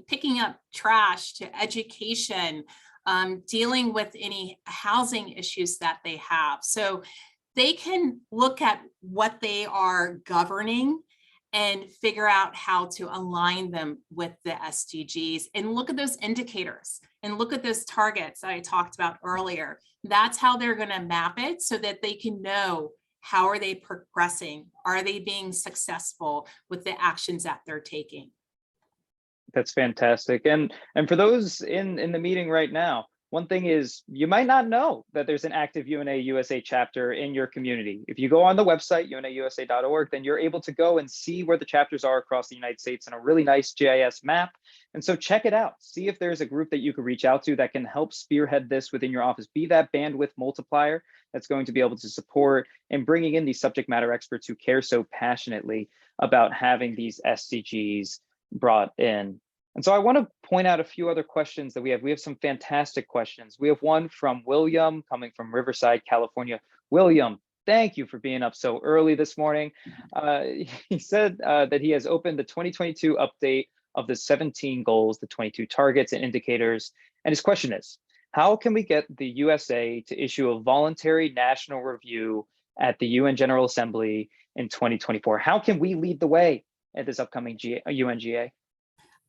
picking up trash to education, dealing with any housing issues that they have. So they can look at what they are governing and figure out how to align them with the SDGs and look at those indicators and look at those targets that I talked about earlier. That's how they're going to map it so that they can know how are they progressing? Are they being successful with the actions that they're taking? That's fantastic. And for those in the meeting right now, one thing is you might not know that there's an active UNA USA chapter in your community. If you go on the website, unausa.org, then you're able to go and see where the chapters are across the United States in a really nice GIS map. And so check it out. See if there's a group that you could reach out to that can help spearhead this within your office. Be that bandwidth multiplier that's going to be able to support and bringing in these subject matter experts who care so passionately about having these SDGs brought in. And so I want to point out a few other questions that we have. We have some fantastic questions. We have one from William coming from Riverside, California. William, thank you for being up so early this morning. He said that he has opened the 2022 update of the 17 goals, the 22 targets and indicators. And his question is, how can we get the USA to issue a voluntary national review at the UN General Assembly in 2024? How can we lead the way at this upcoming UNGA?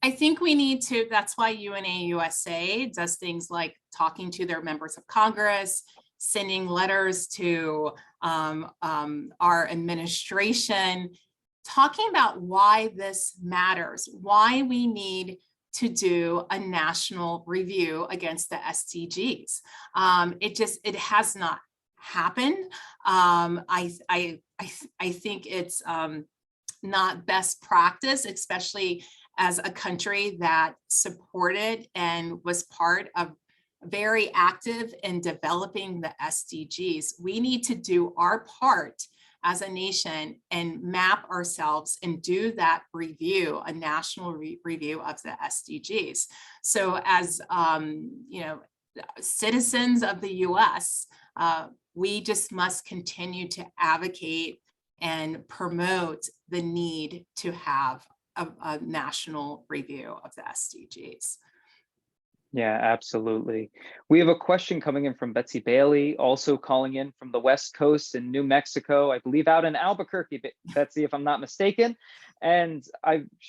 I think we need to, that's why UNA USA does things like talking to their members of Congress, sending letters to our administration, talking about why this matters, why we need to do a national review against the SDGs. It has not happened. I think it's not best practice, especially as a country that supported and was part of very active in developing the SDGs. We need to do our part as a nation and map ourselves and do that review, a national review of the SDGs. So as citizens of the US, we just must continue to advocate and promote the need to have a national review of the SDGs. Yeah, absolutely. We have a question coming in from Betsy Bailey, also calling in from the West Coast in New Mexico, I believe out in Albuquerque, Betsy, if I'm not mistaken. And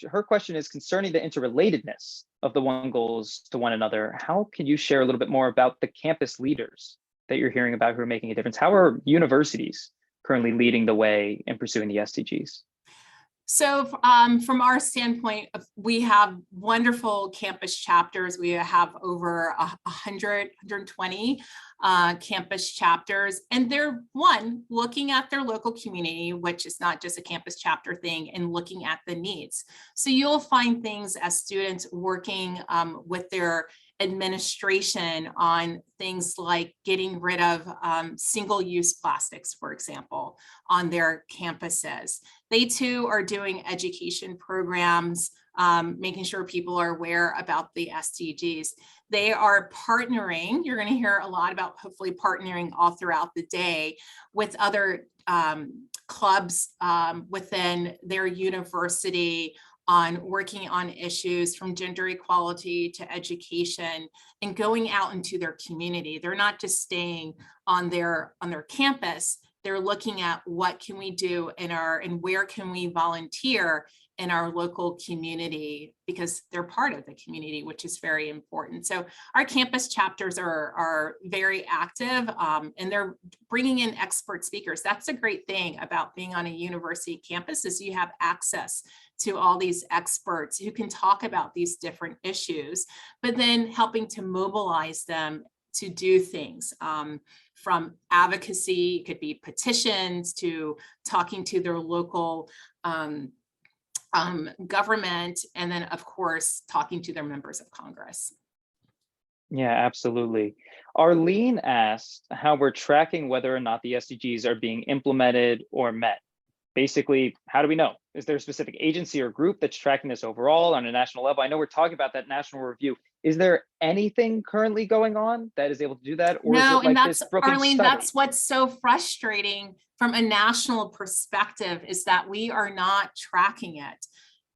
her question is concerning the interrelatedness of the one goals to one another. How can you share a little bit more about the campus leaders that you're hearing about who are making a difference? How are universities currently leading the way in pursuing the SDGs? So from our standpoint, we have wonderful campus chapters. We have over 120 campus chapters, and they're looking at their local community, which is not just a campus chapter thing, and looking at the needs. So you'll find things as students working with their administration on things like getting rid of single-use plastics, for example, on their campuses. They too are doing education programs, making sure people are aware about the SDGs. They are partnering, you're going to hear a lot about hopefully partnering all throughout the day with other clubs within their university on working on issues from gender equality to education and going out into their community. They're not just staying on their campus. They're looking at what can we do and where can we volunteer in our local community, because they're part of the community, which is very important. So our campus chapters are very active and they're bringing in expert speakers. That's a great thing about being on a university campus, is you have access to all these experts who can talk about these different issues, but then helping to mobilize them to do things from advocacy, it could be petitions, to talking to their local government, and then of course talking to their members of Congress. Yeah, absolutely. Arlene asked how we're tracking whether or not the SDGs are being implemented or met. Basically, how do we know? Is there a specific agency or group that's tracking this overall on a national level? I know we're talking about that national review. Is there anything currently going on that is able to do that? Or No, is it like and this that's, Brookings Arlene, study? that's what's so frustrating from a national perspective, is that we are not tracking it.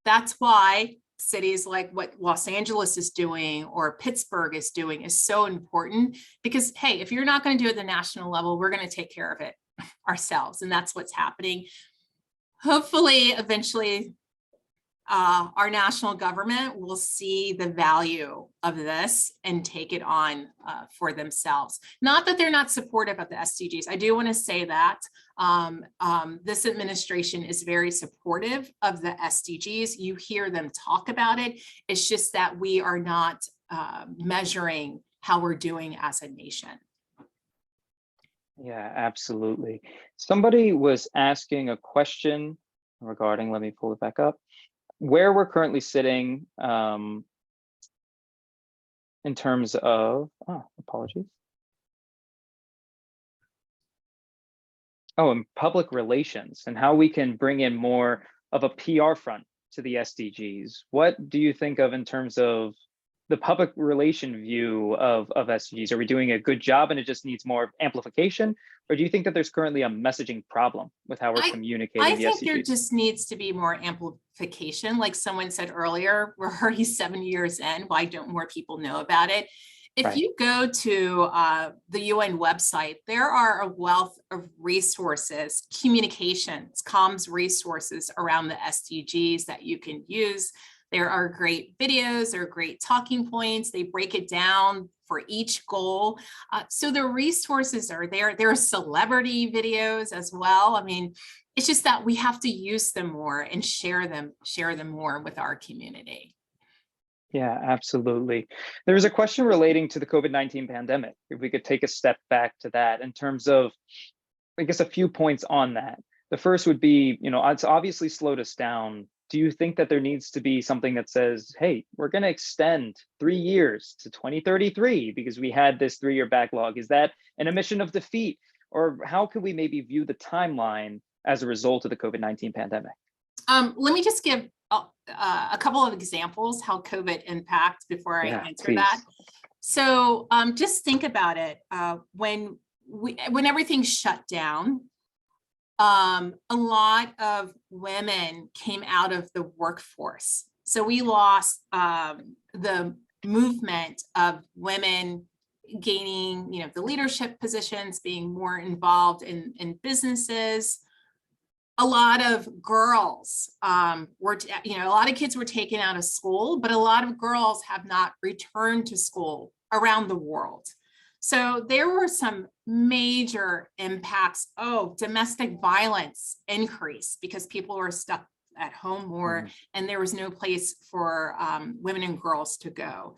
That's why cities like what Los Angeles is doing or Pittsburgh is doing is so important, because hey, if you're not going to do it at the national level, we're going to take care of it ourselves. And that's what's happening. Hopefully, eventually, our national government will see the value of this and take it on for themselves. Not that they're not supportive of the SDGs. I do want to say that this administration is very supportive of the SDGs. You hear them talk about it. It's just that we are not measuring how we're doing as a nation. Yeah, absolutely. Somebody was asking a question regarding, let me pull it back up, where we're currently sitting in terms of, apologies. Oh, and public relations and how we can bring in more of a PR front to the SDGs, what do you think of in terms of the public relation view of SDGs? Are we doing a good job and it just needs more amplification? Or do you think that there's currently a messaging problem with how we're communicating I the think SDGs? there just needs to be more amplification. Like someone said earlier, we're already 7 years in. Why don't more people know about it? If Right. you go to the UN website, there are a wealth of resources, communications, comms resources around the SDGs that you can use. There are great videos, there are great talking points. They break it down for each goal. So the resources are there. There are celebrity videos as well. I mean, it's just that we have to use them more and share them more with our community. Yeah, absolutely. There was a question relating to the COVID-19 pandemic. If we could take a step back to that in terms of, I guess, a few points on that. The first would be, it's obviously slowed us down. Do you think that there needs to be something that says, hey, we're going to extend 3 years to 2033 because we had this 3-year backlog? Is that an admission of defeat? Or how could we maybe view the timeline as a result of the COVID-19 pandemic? Let me just give a couple of examples how COVID impacts before I answer please. that. So just think about it. When everything shut down, a lot of women came out of the workforce. So we lost the movement of women gaining, the leadership positions, being more involved in businesses. A lot of girls were, a lot of kids were taken out of school, but a lot of girls have not returned to school around the world. So there were some major impacts. Oh, domestic violence increased because people were stuck at home more and there was no place for women and girls to go.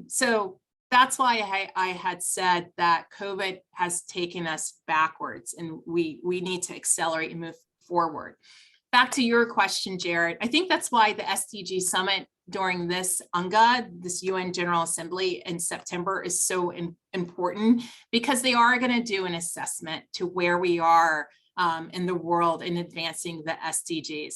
So that's why I had said that COVID has taken us backwards and we need to accelerate and move forward. Back to your question, Jarret, I think that's why the SDG Summit during this UNGA, this UN General Assembly in September is so important, because they are going to do an assessment to where we are in the world in advancing the SDGs.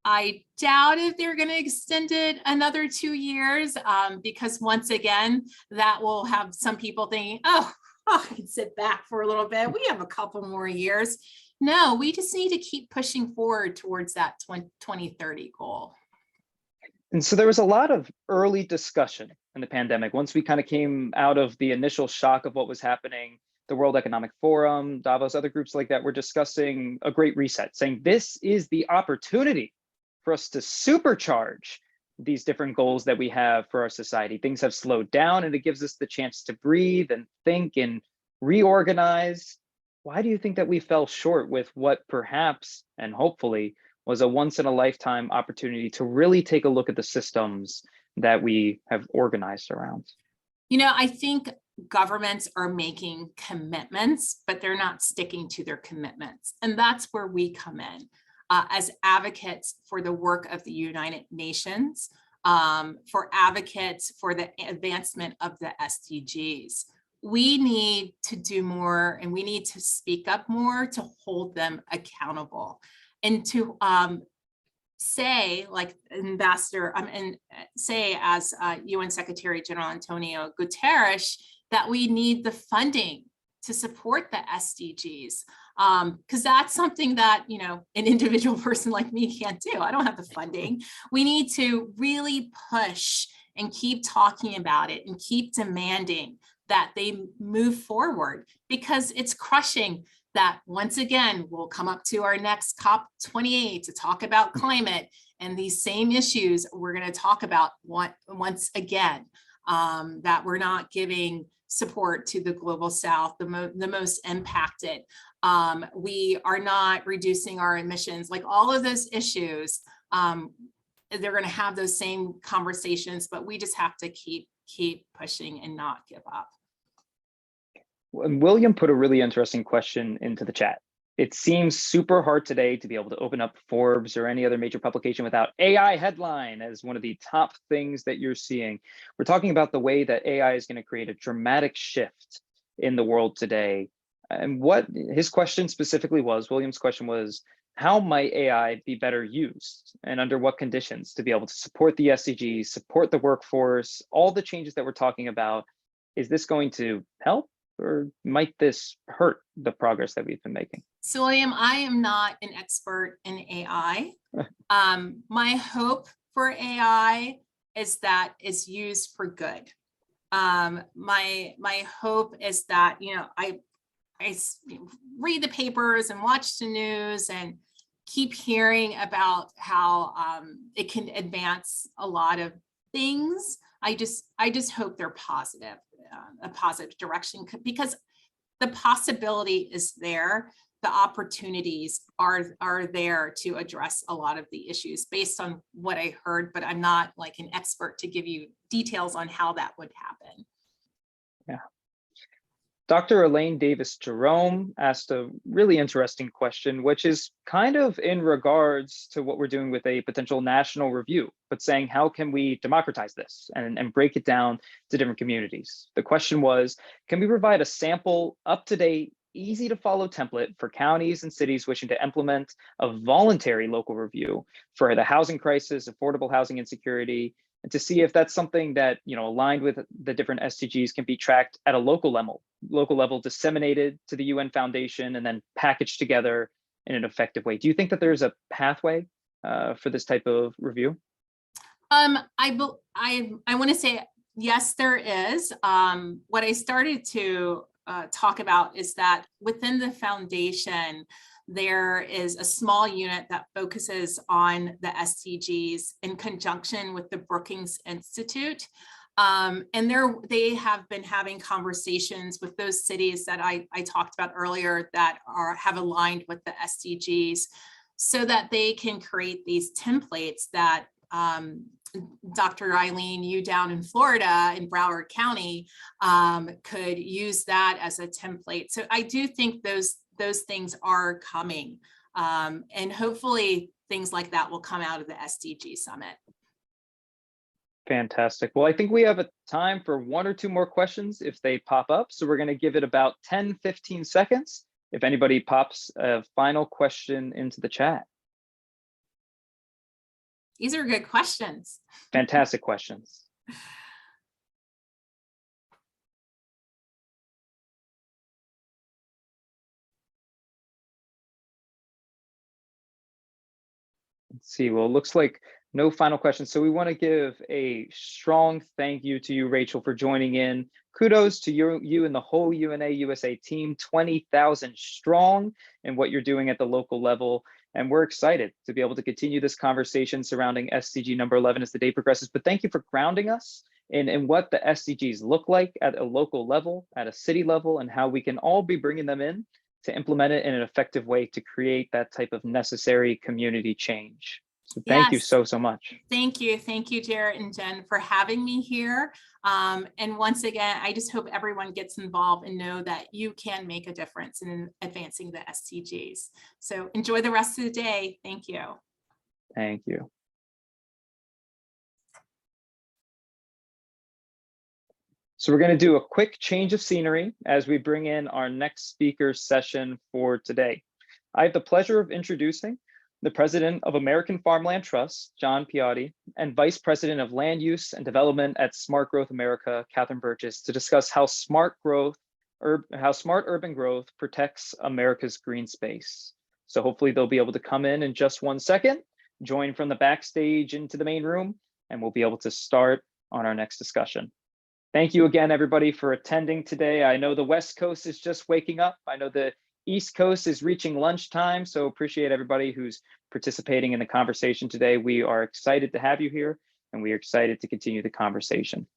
I doubt if they're going to extend it another 2 years, because once again, that will have some people thinking, oh, I can sit back for a little bit. We have a couple more years. No, we just need to keep pushing forward towards that 2030 goal. And so there was a lot of early discussion in the pandemic. Once we kind of came out of the initial shock of what was happening, the World Economic Forum, Davos, other groups like that were discussing a great reset, saying this is the opportunity for us to supercharge these different goals that we have for our society. Things have slowed down and it gives us the chance to breathe and think and reorganize. Why do you think that we fell short with what perhaps and hopefully was a once-in-a-lifetime opportunity to really take a look at the systems that we have organized around? I think governments are making commitments, but they're not sticking to their commitments. And that's where we come in as advocates for the work of the United Nations, for advocates for the advancement of the SDGs. We need to do more and we need to speak up more to hold them accountable and to say, like Ambassador, and say as UN Secretary General Antonio Guterres, that we need the funding to support the SDGs, because that's something that an individual person like me can't do. I don't have the funding. We need to really push and keep talking about it and keep demanding that they move forward, because it's crushing that once again, we'll come up to our next COP28 to talk about climate, and these same issues we're going to talk about once again, that we're not giving support to the global south, the most impacted. We are not reducing our emissions, like all of those issues. They're going to have those same conversations, but we just have to keep pushing and not give up. William put a really interesting question into the chat. It seems super hard today to be able to open up Forbes or any other major publication without AI headline as one of the top things that you're seeing. We're talking about the way that AI is going to create a dramatic shift in the world today. And what his question specifically was, William's question was, how might AI be better used and under what conditions to be able to support the SDGs, support the workforce, all the changes that we're talking about? Is this going to help, or might this hurt the progress that we've been making? So William, I am not an expert in AI. My hope for AI is that it's used for good. My hope is that, I read the papers and watch the news and keep hearing about how it can advance a lot of things. I just hope they're positive, a positive direction, because the possibility is there. The opportunities are there to address a lot of the issues based on what I heard, but I'm not like an expert to give you details on how that would happen. Yeah. Dr. Elaine Davis Jerome asked a really interesting question, which is kind of in regards to what we're doing with a potential national review, but saying, how can we democratize this and break it down to different communities? The question was, can we provide a sample, up-to-date, easy to follow template for counties and cities wishing to implement a voluntary local review for the housing crisis, affordable housing insecurity, and to see if that's something that, aligned with the different SDGs, can be tracked at a local level, disseminated to the UN Foundation, and then packaged together in an effective way. Do you think that there's a pathway for this type of review? I want to say yes, there is. What I started to talk about is that within the foundation, there is a small unit that focuses on the SDGs in conjunction with the Brookings Institute. And they have been having conversations with those cities that I talked about earlier that have aligned with the SDGs, so that they can create these templates that Dr. Eileen, you down in Florida in Broward County, could use that as a template. So I do think those things are coming, and hopefully things like that will come out of the SDG Summit. Fantastic. Well, I think we have a time for one or two more questions if they pop up. So we're going to give it about 10, 15 seconds if anybody pops a final question into the chat. These are good questions. Fantastic questions. Let's see. Well, it looks like no final questions. So we want to give a strong thank you to you, Rachel, for joining in. Kudos to you and the whole UNA USA team, 20,000 strong, and what you're doing at the local level. And we're excited to be able to continue this conversation surrounding SDG number 11 as the day progresses. But thank you for grounding us in what the SDGs look like at a local level, at a city level, and how we can all be bringing them in to implement it in an effective way to create that type of necessary community change. So thank you so much. Thank you, Jarret and Jen, for having me here. And once again, I just hope everyone gets involved and know that you can make a difference in advancing the SDGs. So enjoy the rest of the day. Thank you. Thank you. So we're going to do a quick change of scenery as we bring in our next speaker session for today. I have the pleasure of introducing the President of American Farmland Trust, John Piotti, and Vice President of Land Use and Development at Smart Growth America, Catherine Burgess, to discuss how smart urban growth protects America's green space. So hopefully they'll be able to come in just 1 second, join from the backstage into the main room, and we'll be able to start on our next discussion. Thank you again, everybody, for attending today. I know the West Coast is just waking up. I know the East Coast is reaching lunchtime, so appreciate everybody who's participating in the conversation today. We are excited to have you here, and we are excited to continue the conversation.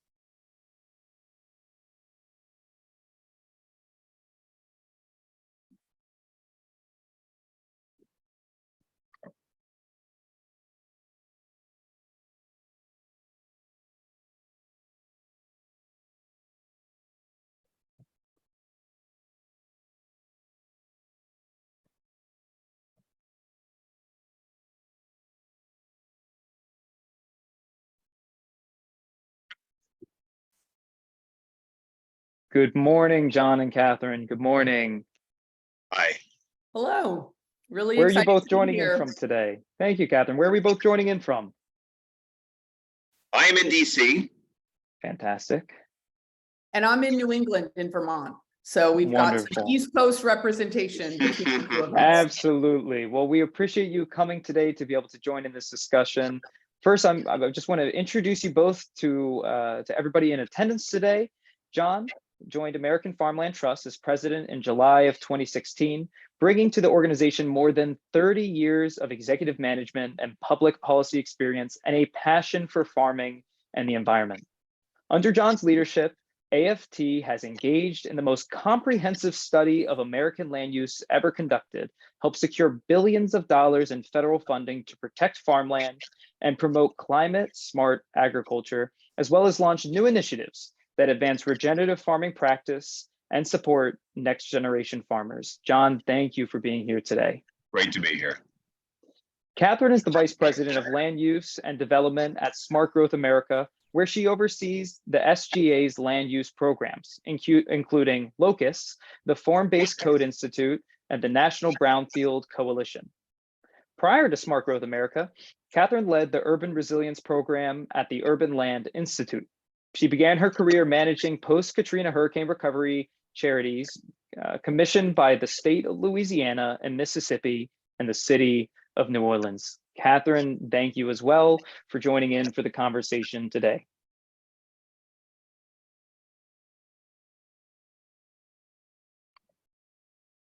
Good morning, John and Catherine. Good morning. Hi. Hello. Really Where are you excited both to be joining in here. from today? Thank you, Catherine. Where are we both joining in from? I am in DC. Fantastic. And I'm in New England in Vermont. So we've got some Wonderful. East Coast representation between the two of us. Absolutely. Well, we appreciate you coming today to be able to join in this discussion. First, I just want to introduce you both to everybody in attendance today. John joined American Farmland Trust as president in July of 2016, bringing to the organization more than 30 years of executive management and public policy experience and a passion for farming and the environment. Under John's leadership, AFT has engaged in the most comprehensive study of American land use ever conducted, helped secure billions of dollars in federal funding to protect farmland and promote climate-smart agriculture, as well as launch new initiatives that advance regenerative farming practice and support next-generation farmers. John, thank you for being here today. Great to be here. Catherine is the Vice President of Land Use and Development at Smart Growth America, where she oversees the SGA's land use programs, including LOCUS, the Form-Based Code Institute, and the National Brownfield Coalition. Prior to Smart Growth America, Catherine led the Urban Resilience Program at the Urban Land Institute. She began her career managing post-Katrina hurricane recovery charities commissioned by the state of Louisiana and Mississippi and the city of New Orleans. Catherine, thank you as well for joining in for the conversation today.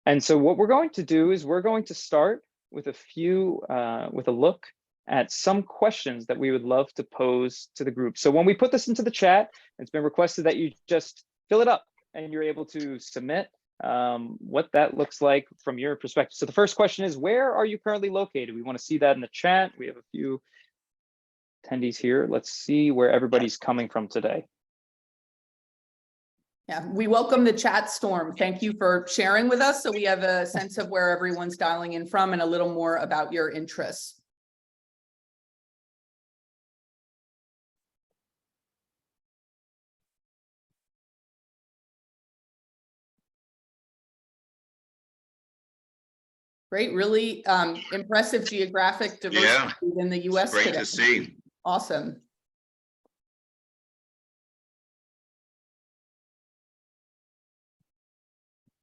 And so what we're going to do is we're going to start with a look at some questions that we would love to pose to the group. So when we put this into the chat, it's been requested that you just fill it up and you're able to submit what that looks like from your perspective. So the first question is, where are you currently located? We want to see that in the chat. We have a few attendees here. Let's see where everybody's coming from today. Yeah, we welcome the chat storm. Thank you for sharing with us so we have a sense of where everyone's dialing in from and a little more about your interests. Great, really impressive geographic diversity in the US Great today. to see. Awesome.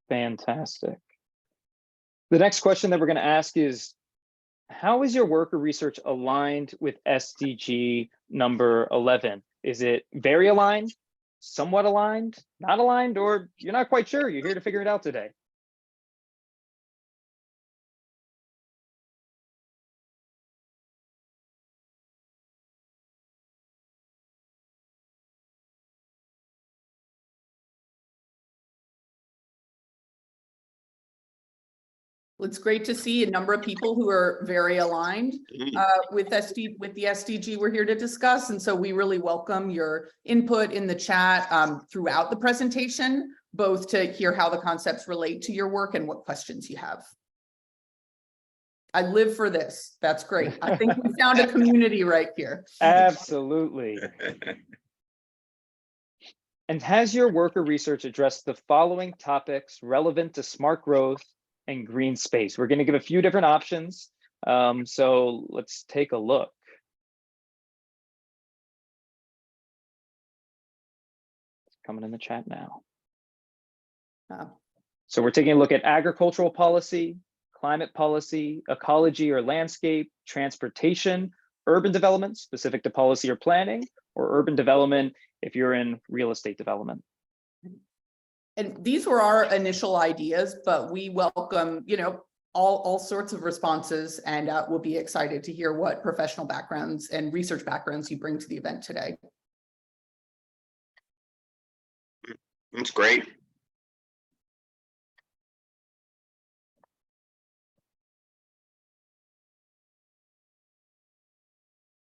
Fantastic. The next question that we're going to ask is, how is your work or research aligned with SDG number 11? Is it very aligned, somewhat aligned, not aligned, or you're not quite sure? You're here to figure it out today. It's great to see a number of people who are very aligned with the SDG we're here to discuss. And so we really welcome your input in the chat throughout the presentation, both to hear how the concepts relate to your work and what questions you have. I live for this. That's great. I think we found a community right here. Absolutely. And has your work or research addressed the following topics relevant to smart growth and green space? We're going to give a few different options. So let's take a look. It's coming in the chat now. So we're taking a look at agricultural policy, climate policy, ecology or landscape, transportation, urban development specific to policy or planning, or urban development if you're in real estate development. And these were our initial ideas, but we welcome, all sorts of responses, and we'll be excited to hear what professional backgrounds and research backgrounds you bring to the event today. That's great.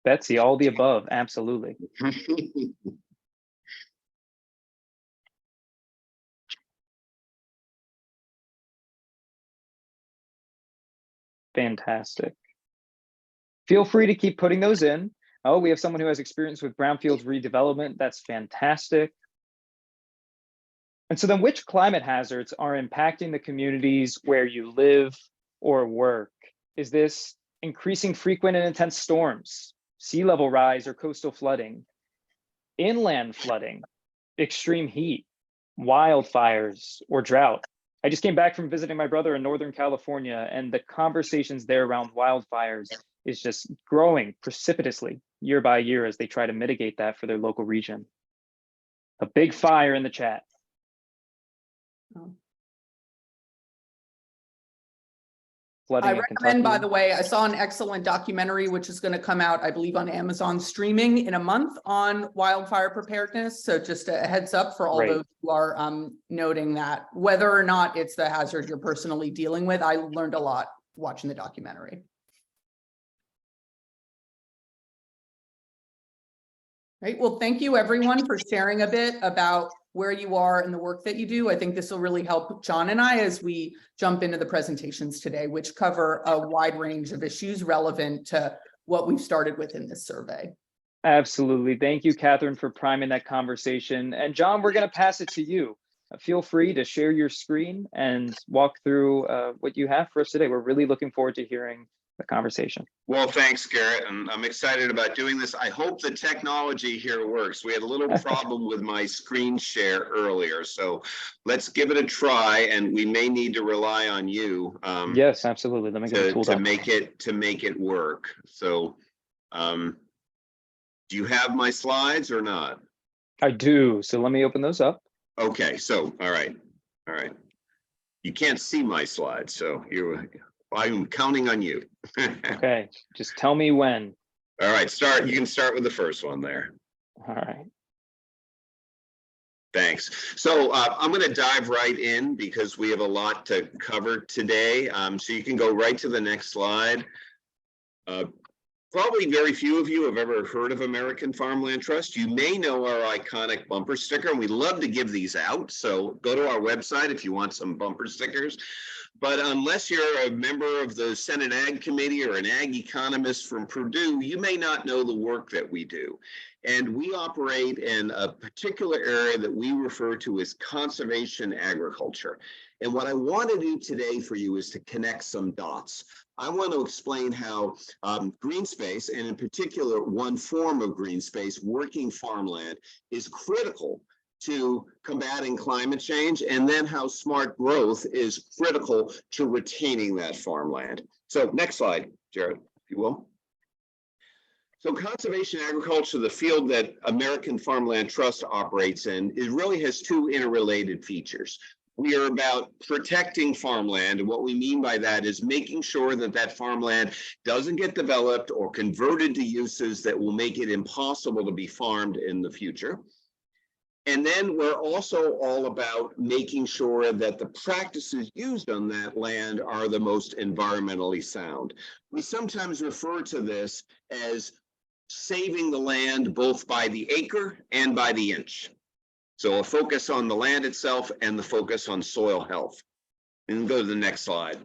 Betsy, all the above, absolutely. Fantastic. Feel free to keep putting those in. Oh, we have someone who has experience with brownfields redevelopment. That's fantastic. And so then which climate hazards are impacting the communities where you live or work? Is this increasing frequent and intense storms, sea level rise or coastal flooding, inland flooding, extreme heat, wildfires, or drought? I just came back from visiting my brother in Northern California, and the conversations there around wildfires is just growing precipitously year by year as they try to mitigate that for their local region. A big fire in the chat. Flooding I in recommend, by Kentucky. the way, I saw an excellent documentary, which is going to come out, I believe, on Amazon streaming in a month on wildfire preparedness. So just a heads up for all Great. those who are noting that, whether or not it's the hazard you're personally dealing with. I learned a lot watching the documentary. Right. Well, thank you everyone for sharing a bit about where you are and the work that you do. I think this will really help John and I as we jump into the presentations today, which cover a wide range of issues relevant to what we've started with in this survey. Absolutely. Thank you, Catherine, for priming that conversation. And John, we're going to pass it to you. Feel free to share your screen and walk through what you have for us today. We're really looking forward to hearing the conversation. Well, thanks, Garrett, and I'm excited about doing this. I hope the technology here works. We had a little problem with my screen share earlier, so let's give it a try, and we may need to rely on you. Yes, absolutely. Let me get the tool to make it work. So, do you have my slides or not? I do. So let me open those up. Okay, so all right. You can't see my slides, so I'm counting on you. Okay, just tell me when. All right, you can start with the first one there. All right. Thanks. So I'm going to dive right in because we have a lot to cover today. So you can go right to the next slide. Probably very few of you have ever heard of American Farmland Trust. You may know our iconic bumper sticker, and we love to give these out. So go to our website if you want some bumper stickers. But unless you're a member of the Senate Ag Committee or an ag economist from Purdue, you may not know the work that we do. And we operate in a particular area that we refer to as conservation agriculture. And what I want to do today for you is to connect some dots. I want to explain how green space, and in particular, one form of green space, working farmland, is critical to combating climate change, and then how smart growth is critical to retaining that farmland. So next slide, Jarret, if you will. So conservation agriculture, the field that American Farmland Trust operates in, it really has two interrelated features. We are about protecting farmland, and what we mean by that is making sure that that farmland doesn't get developed or converted to uses that will make it impossible to be farmed in the future. And then we're also all about making sure that the practices used on that land are the most environmentally sound. We sometimes refer to this as saving the land both by the acre and by the inch. So a focus on the land itself and the focus on soil health. And go to the next slide.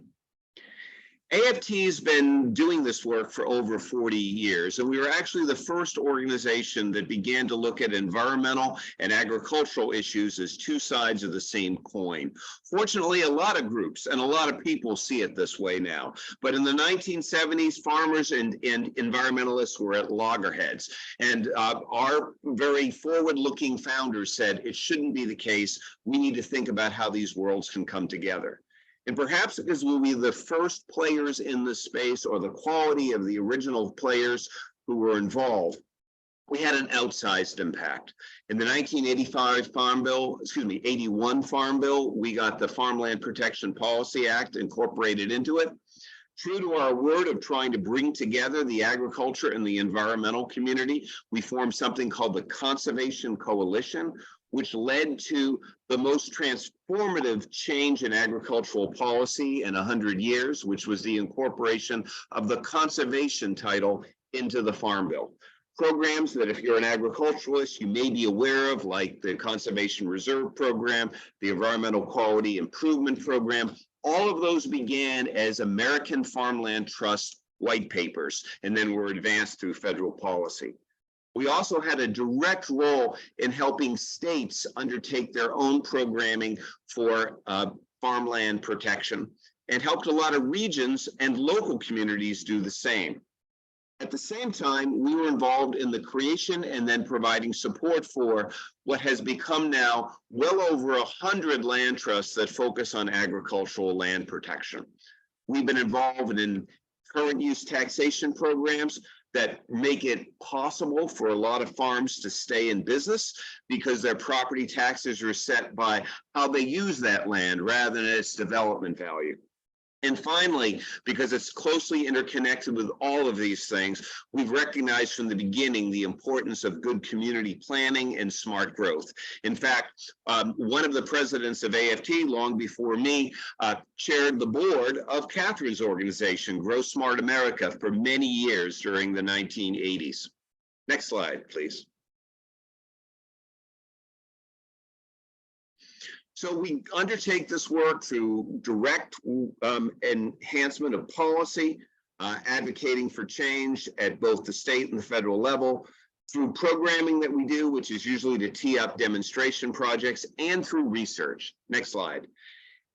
AFT's been doing this work for over 40 years, and we were actually the first organization that began to look at environmental and agricultural issues as two sides of the same coin. Fortunately, a lot of groups and a lot of people see it this way now. But in the 1970s, farmers and environmentalists were at loggerheads. And our very forward-looking founders said it shouldn't be the case. We need to think about how these worlds can come together. And perhaps because we'll be the first players in this space, or the quality of the original players who were involved, we had an outsized impact. In the 81 Farm Bill, we got the Farmland Protection Policy Act incorporated into it. True to our word of trying to bring together the agriculture and the environmental community, we formed something called the Conservation Coalition, which led to the most transformative change in agricultural policy in 100 years, which was the incorporation of the conservation title into the Farm Bill. Programs that, if you're an agriculturalist, you may be aware of, like the Conservation Reserve Program, the Environmental Quality Improvement Program. All of those began as American Farmland Trust white papers, and then were advanced through federal policy. We also had a direct role in helping states undertake their own programming for farmland protection. and helped a lot of regions and local communities do the same. At the same time, we were involved in the creation and then providing support for what has become now well over 100 land trusts that focus on agricultural land protection. We've been involved in current use taxation programs that make it possible for a lot of farms to stay in business because their property taxes are set by how they use that land rather than its development value. And finally, because it's closely interconnected with all of these things, we've recognized from the beginning the importance of good community planning and smart growth. In fact, one of the presidents of AFT, long before me, chaired the board of Catherine's organization, Grow Smart America, for many years during the 1980s. Next slide, please. So we undertake this work through direct enhancement of policy, advocating for change at both the state and the federal level, through programming that we do, which is usually to tee up demonstration projects, and through research. Next slide.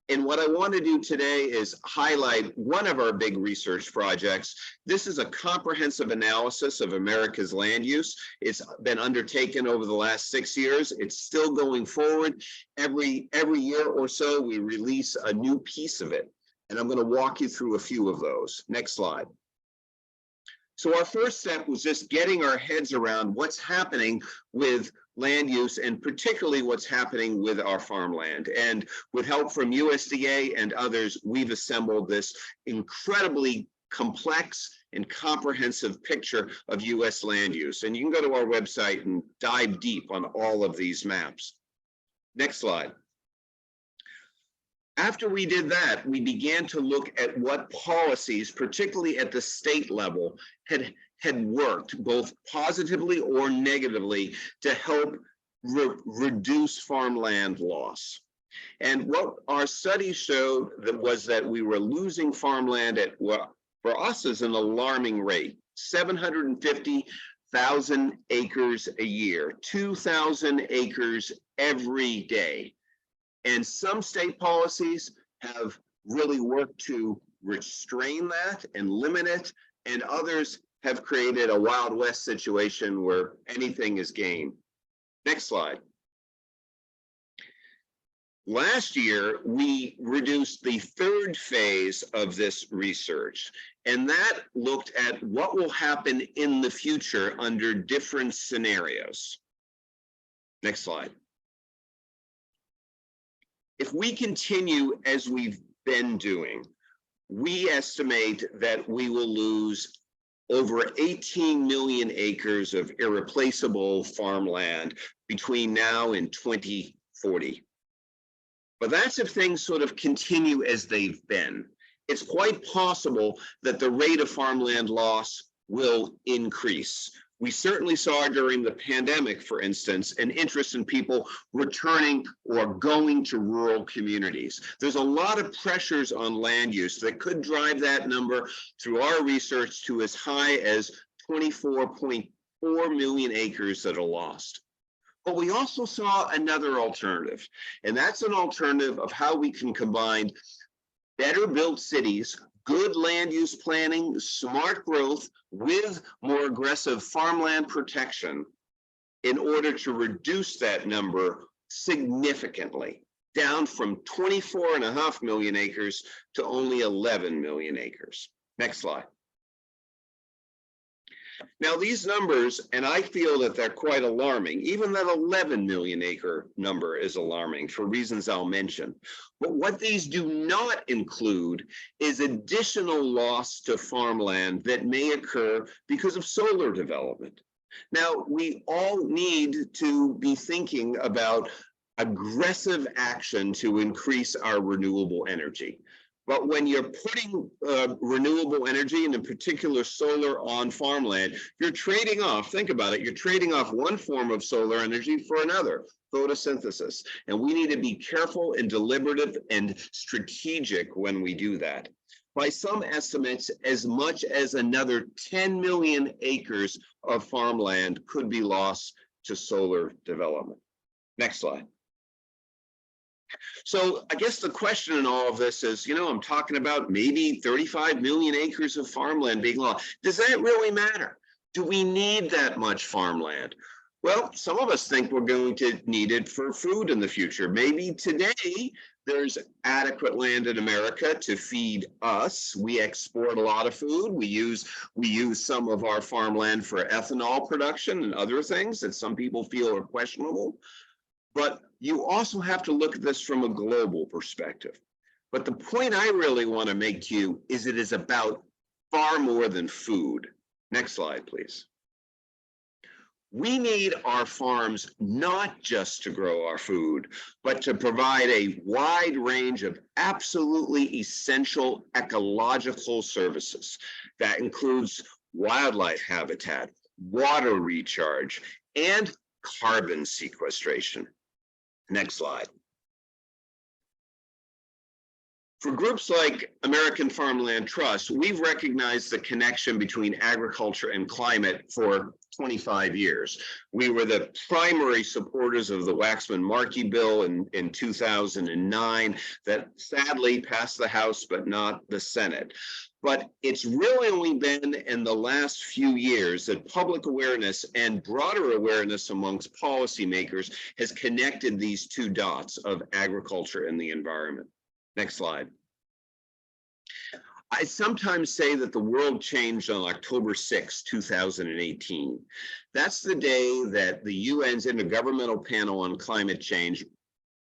And what I want to do today is highlight one of our big research projects. This is a comprehensive analysis of America's land use. It's been undertaken over the last 6 years. It's still going forward. Every year or so, we release a new piece of it. And I'm going to walk you through a few of those. Next slide. So our first step was just getting our heads around what's happening with land use and particularly what's happening with our farmland. And with help from USDA and others, we've assembled this incredibly complex and comprehensive picture of US land use. And you can go to our website and dive deep on all of these maps. Next slide. After we did that, we began to look at what policies, particularly at the state level, had worked both positively or negatively to help reduce farmland loss. And what our studies showed was that we were losing farmland at what for us is an alarming rate, 750,000 acres a year, 2,000 acres every day. And some state policies have really worked to restrain that and limit it, and others have created a Wild West situation where anything is gained. Next slide. Last year, we reduced the third phase of this research, and that looked at what will happen in the future under different scenarios. Next slide. If we continue as we've been doing, we estimate that we will lose over 18 million acres of irreplaceable farmland between now and 2040. But that's if things sort of continue as they've been. It's quite possible that the rate of farmland loss will increase. We certainly saw during the pandemic, for instance, an interest in people returning or going to rural communities. There's a lot of pressures on land use that could drive that number through our research to as high as 24.4 million acres that are lost. But we also saw another alternative, and that's an alternative of how we can combine better built cities, good land use planning, smart growth with more aggressive farmland protection in order to reduce that number significantly, down from 24.5 million acres to only 11 million acres. Next slide. Now these numbers, and I feel that they're quite alarming, even that 11 million acre number is alarming for reasons I'll mention. But what these do not include is additional loss to farmland that may occur because of solar development. Now, we all need to be thinking about aggressive action to increase our renewable energy. But when you're putting renewable energy, and in particular solar, on farmland, you're trading off, think about it, you're trading off one form of solar energy for another, photosynthesis. And we need to be careful and deliberative and strategic when we do that. By some estimates, as much as another 10 million acres of farmland could be lost to solar development. Next slide. So I guess the question in all of this is, I'm talking about maybe 35 million acres of farmland being lost. Does that really matter? Do we need that much farmland? Well, some of us think we're going to need it for food in the future. Maybe today there's adequate land in America to feed us. We export a lot of food. We use some of our farmland for ethanol production and other things that some people feel are questionable. But you also have to look at this from a global perspective. But the point I really want to make to you is it is about far more than food. Next slide, please. We need our farms not just to grow our food, but to provide a wide range of absolutely essential ecological services. That includes wildlife habitat, water recharge, and carbon sequestration. Next slide. For groups like American Farmland Trust, we've recognized the connection between agriculture and climate for 25 years. We were the primary supporters of the Waxman-Markey bill in 2009 that sadly passed the House but not the Senate. But it's really only been in the last few years that public awareness and broader awareness amongst policymakers has connected these two dots of agriculture and the environment. Next slide. I sometimes say that the world changed on October 6, 2018. That's the day that the UN's Intergovernmental Panel on Climate Change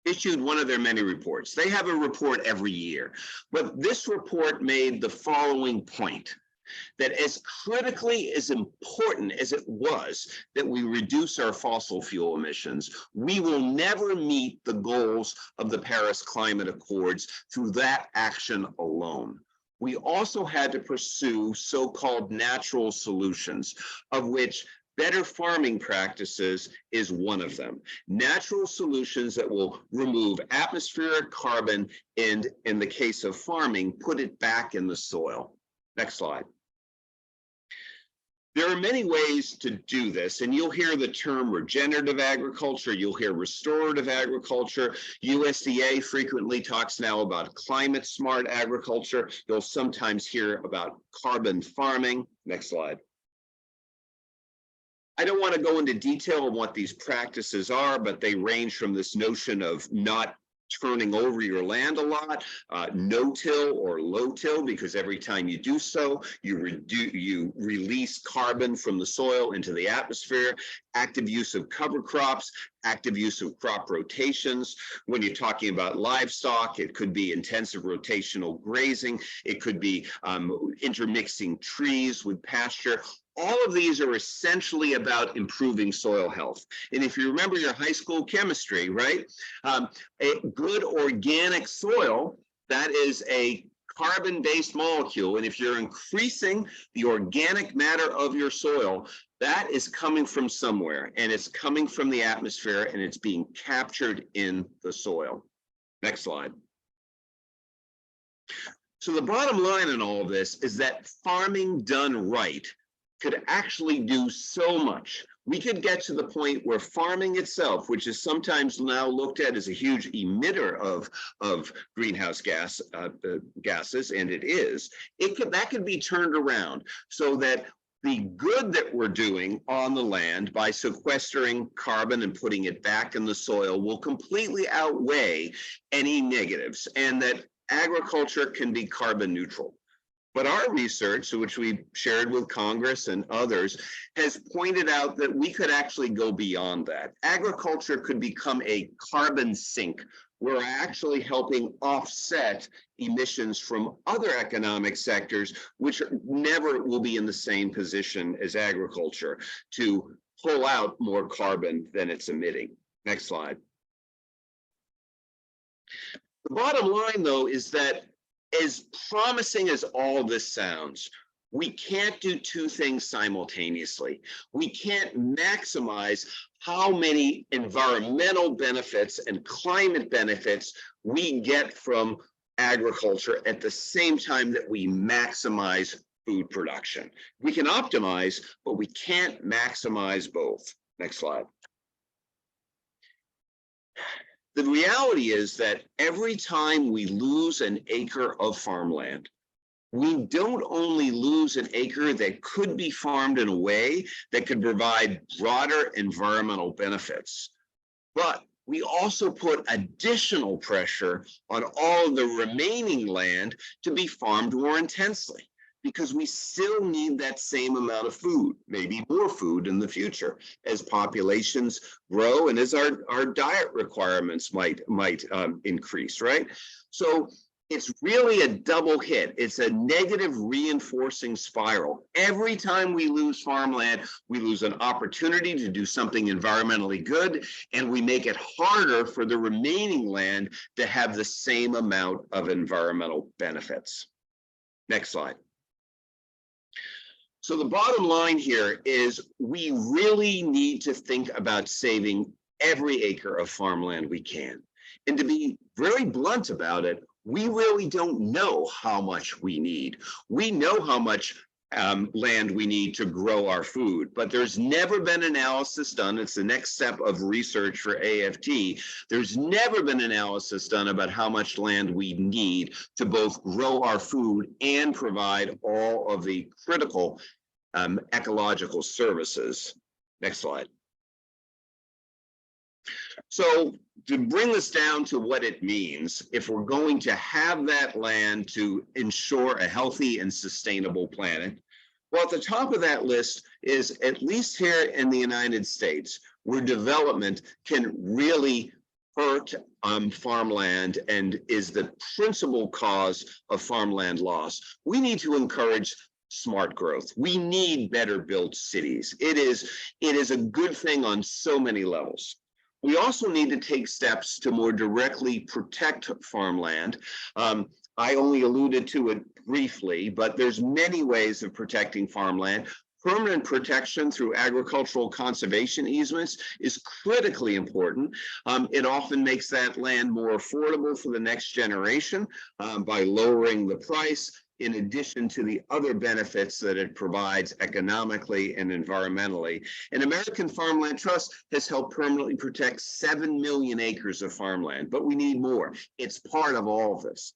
issued one of their many reports. They have a report every year, but this report made the following point, that as critically as important as it was that we reduce our fossil fuel emissions, we will never meet the goals of the Paris Climate Accords through that action alone. We also had to pursue so-called natural solutions, of which better farming practices is one of them. Natural solutions that will remove atmospheric carbon and, in the case of farming, put it back in the soil. Next slide. There are many ways to do this, and you'll hear the term regenerative agriculture, you'll hear restorative agriculture. USDA frequently talks now about climate smart agriculture. You'll sometimes hear about carbon farming. Next slide. I don't want to go into detail on what these practices are, but they range from this notion of not turning over your land a lot, no-till or low-till, because every time you do so, you release carbon from the soil into the atmosphere, active use of cover crops, active use of crop rotations. When you're talking about livestock, it could be intensive rotational grazing, it could be intermixing trees with pasture. All of these are essentially about improving soil health. And if you remember your high school chemistry, right? A good organic soil, that is a carbon-based molecule. And if you're increasing the organic matter of your soil, that is coming from somewhere, and it's coming from the atmosphere, and it's being captured in the soil. Next slide. So the bottom line in all of this is that farming done right could actually do so much. We could get to the point where farming itself, which is sometimes now looked at as a huge emitter of greenhouse gases, and it is, that could be turned around so that the good that we're doing on the land by sequestering carbon and putting it back in the soil will completely outweigh any negatives, and that agriculture can be carbon neutral. But our research, which we shared with Congress and others, has pointed out that we could actually go beyond that. Agriculture could become a carbon sink. We're actually helping offset emissions from other economic sectors, which never will be in the same position as agriculture to pull out more carbon than it's emitting. Next slide. The bottom line, though, is that as promising as all this sounds, we can't do two things simultaneously. We can't maximize how many environmental benefits and climate benefits we get from agriculture at the same time that we maximize food production. We can optimize, but we can't maximize both. Next slide. The reality is that every time we lose an acre of farmland, we don't only lose an acre that could be farmed in a way that could provide broader environmental benefits, but we also put additional pressure on all the remaining land to be farmed more intensely, because we still need that same amount of food, maybe more food in the future as populations grow and as our diet requirements might increase, right? So it's really a double hit. It's a negative reinforcing spiral. Every time we lose farmland, we lose an opportunity to do something environmentally good, and we make it harder for the remaining land to have the same amount of environmental benefits. Next slide. So the bottom line here is we really need to think about saving every acre of farmland we can. And to be very blunt about it, we really don't know how much we need. We know how much land we need to grow our food, but there's never been analysis done. It's the next step of research for AFT. There's never been analysis done about how much land we need to both grow our food and provide all of the critical ecological services. Next slide. So to bring this down to what it means, if we're going to have that land to ensure a healthy and sustainable planet, well, at the top of that list is, at least here in the United States, where development can really hurt farmland and is the principal cause of farmland loss, we need to encourage smart growth. We need better built cities. It is a good thing on so many levels. We also need to take steps to more directly protect farmland. I only alluded to it briefly, but there's many ways of protecting farmland. Permanent protection through agricultural conservation easements is critically important. It often makes that land more affordable for the next generation by lowering the price, in addition to the other benefits that it provides economically and environmentally. And American Farmland Trust has helped permanently protect 7 million acres of farmland, but we need more. It's part of all of this.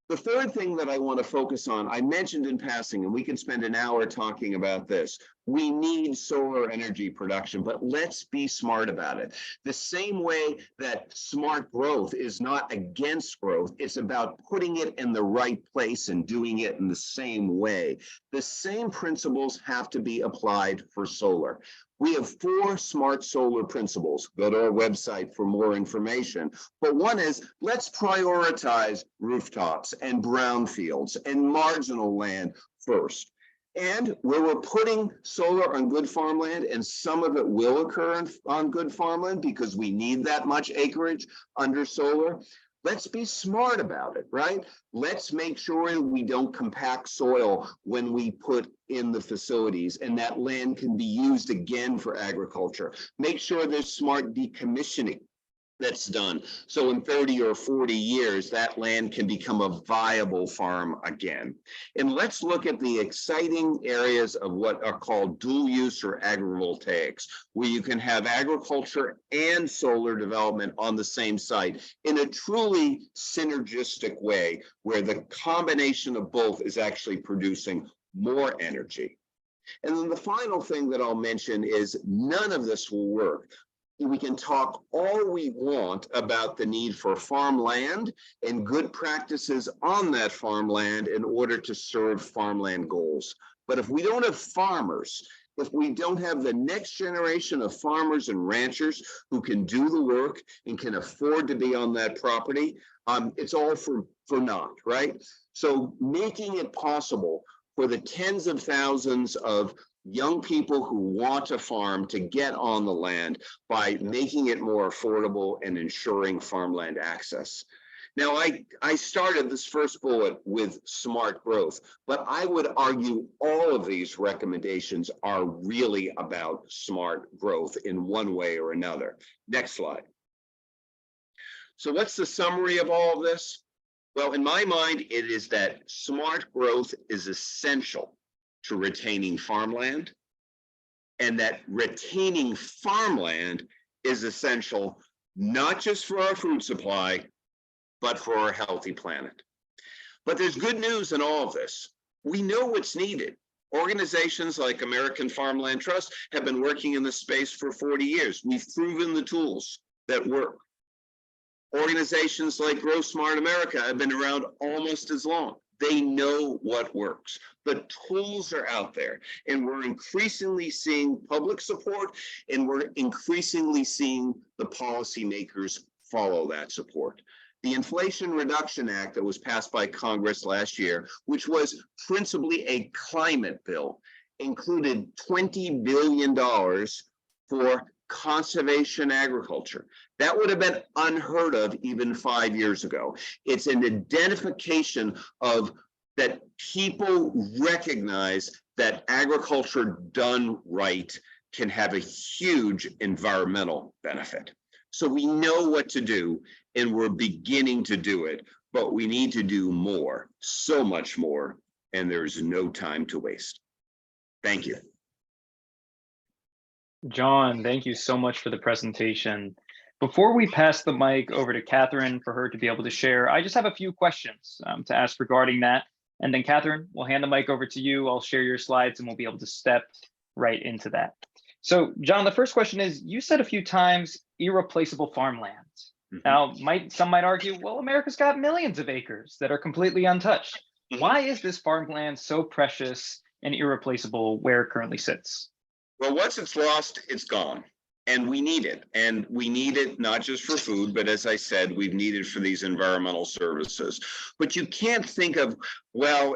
The third thing that I want to focus on, I mentioned in passing, and we can spend an hour talking about this. We need solar energy production, but let's be smart about it. The same way that smart growth is not against growth, it's about putting it in the right place and doing it in the same way. The same principles have to be applied for solar. We have 4 smart solar principles. Go to our website for more information. But one is, let's prioritize rooftops and brownfields and marginal land first. And where we're putting solar on good farmland, and some of it will occur on good farmland because we need that much acreage under solar, let's be smart about it, right? Let's make sure we don't compact soil when we put in the facilities, and that land can be used again for agriculture. Make sure there's smart decommissioning that's done. So in 30 or 40 years, that land can become a viable farm again. And let's look at the exciting areas of what are called dual use or agrivoltaics, where you can have agriculture and solar development on the same site in a truly synergistic way, where the combination of both is actually producing more energy. And then the final thing that I'll mention is none of this will work. We can talk all we want about the need for farmland and good practices on that farmland in order to serve farmland goals. But if we don't have farmers, if we don't have the next generation of farmers and ranchers who can do the work and can afford to be on that property, it's all for naught, right? So making it possible for the tens of thousands of young people who want to farm to get on the land by making it more affordable and ensuring farmland access. Now, I started this first bullet with smart growth, but I would argue all of these recommendations are really about smart growth in one way or another. Next slide. So what's the summary of all of this? Well, in my mind, it is that smart growth is essential to retaining farmland, and that retaining farmland is essential not just for our food supply, but for our healthy planet. But there's good news in all of this. We know what's needed. Organizations like American Farmland Trust have been working in this space for 40 years. We've proven the tools that work. Organizations like Grow Smart America have been around almost as long. They know what works. The tools are out there, and we're increasingly seeing public support, and we're increasingly seeing the policymakers follow that support. The Inflation Reduction Act that was passed by Congress last year, which was principally a climate bill, included $20 billion for conservation agriculture. That would have been unheard of even 5 years ago. It's an identification of that people recognize that agriculture done right can have a huge environmental benefit. So we know what to do, and we're beginning to do it, but we need to do more, so much more, and there's no time to waste. Thank you. John, thank you so much for the presentation. Before we pass the mic over to Catherine for her to be able to share, I just have a few questions to ask regarding that. And then Catherine, we'll hand the mic over to you. I'll share your slides and we'll be able to step right into that. So John, the first question is, you said a few times, irreplaceable farmlands. Now, some might argue, well, America's got millions of acres that are completely untouched. Why is this farmland so precious and irreplaceable where it currently sits? Well, once it's lost, it's gone. And we need it. And we need it not just for food, but as I said, we need it for these environmental services. But you can't think of, well,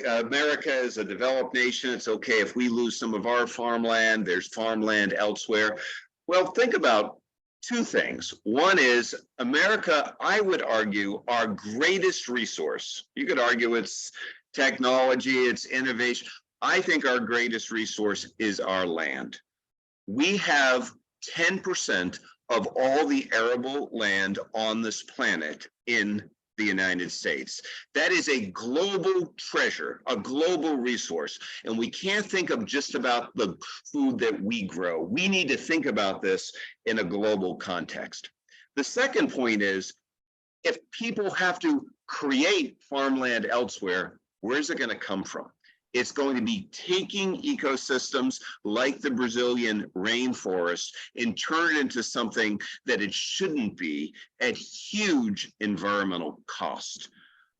America is a developed nation. It's okay if we lose some of our farmland, there's farmland elsewhere. Well, think about two things. One is America, I would argue, our greatest resource. You could argue it's technology, it's innovation. I think our greatest resource is our land. We have 10% of all the arable land on this planet in the United States. That is a global treasure, a global resource. And we can't think of just about the food that we grow. We need to think about this in a global context. The second point is, if people have to create farmland elsewhere, where's it going to come from? It's going to be taking ecosystems like the Brazilian rainforest and turn it into something that it shouldn't be at huge environmental cost.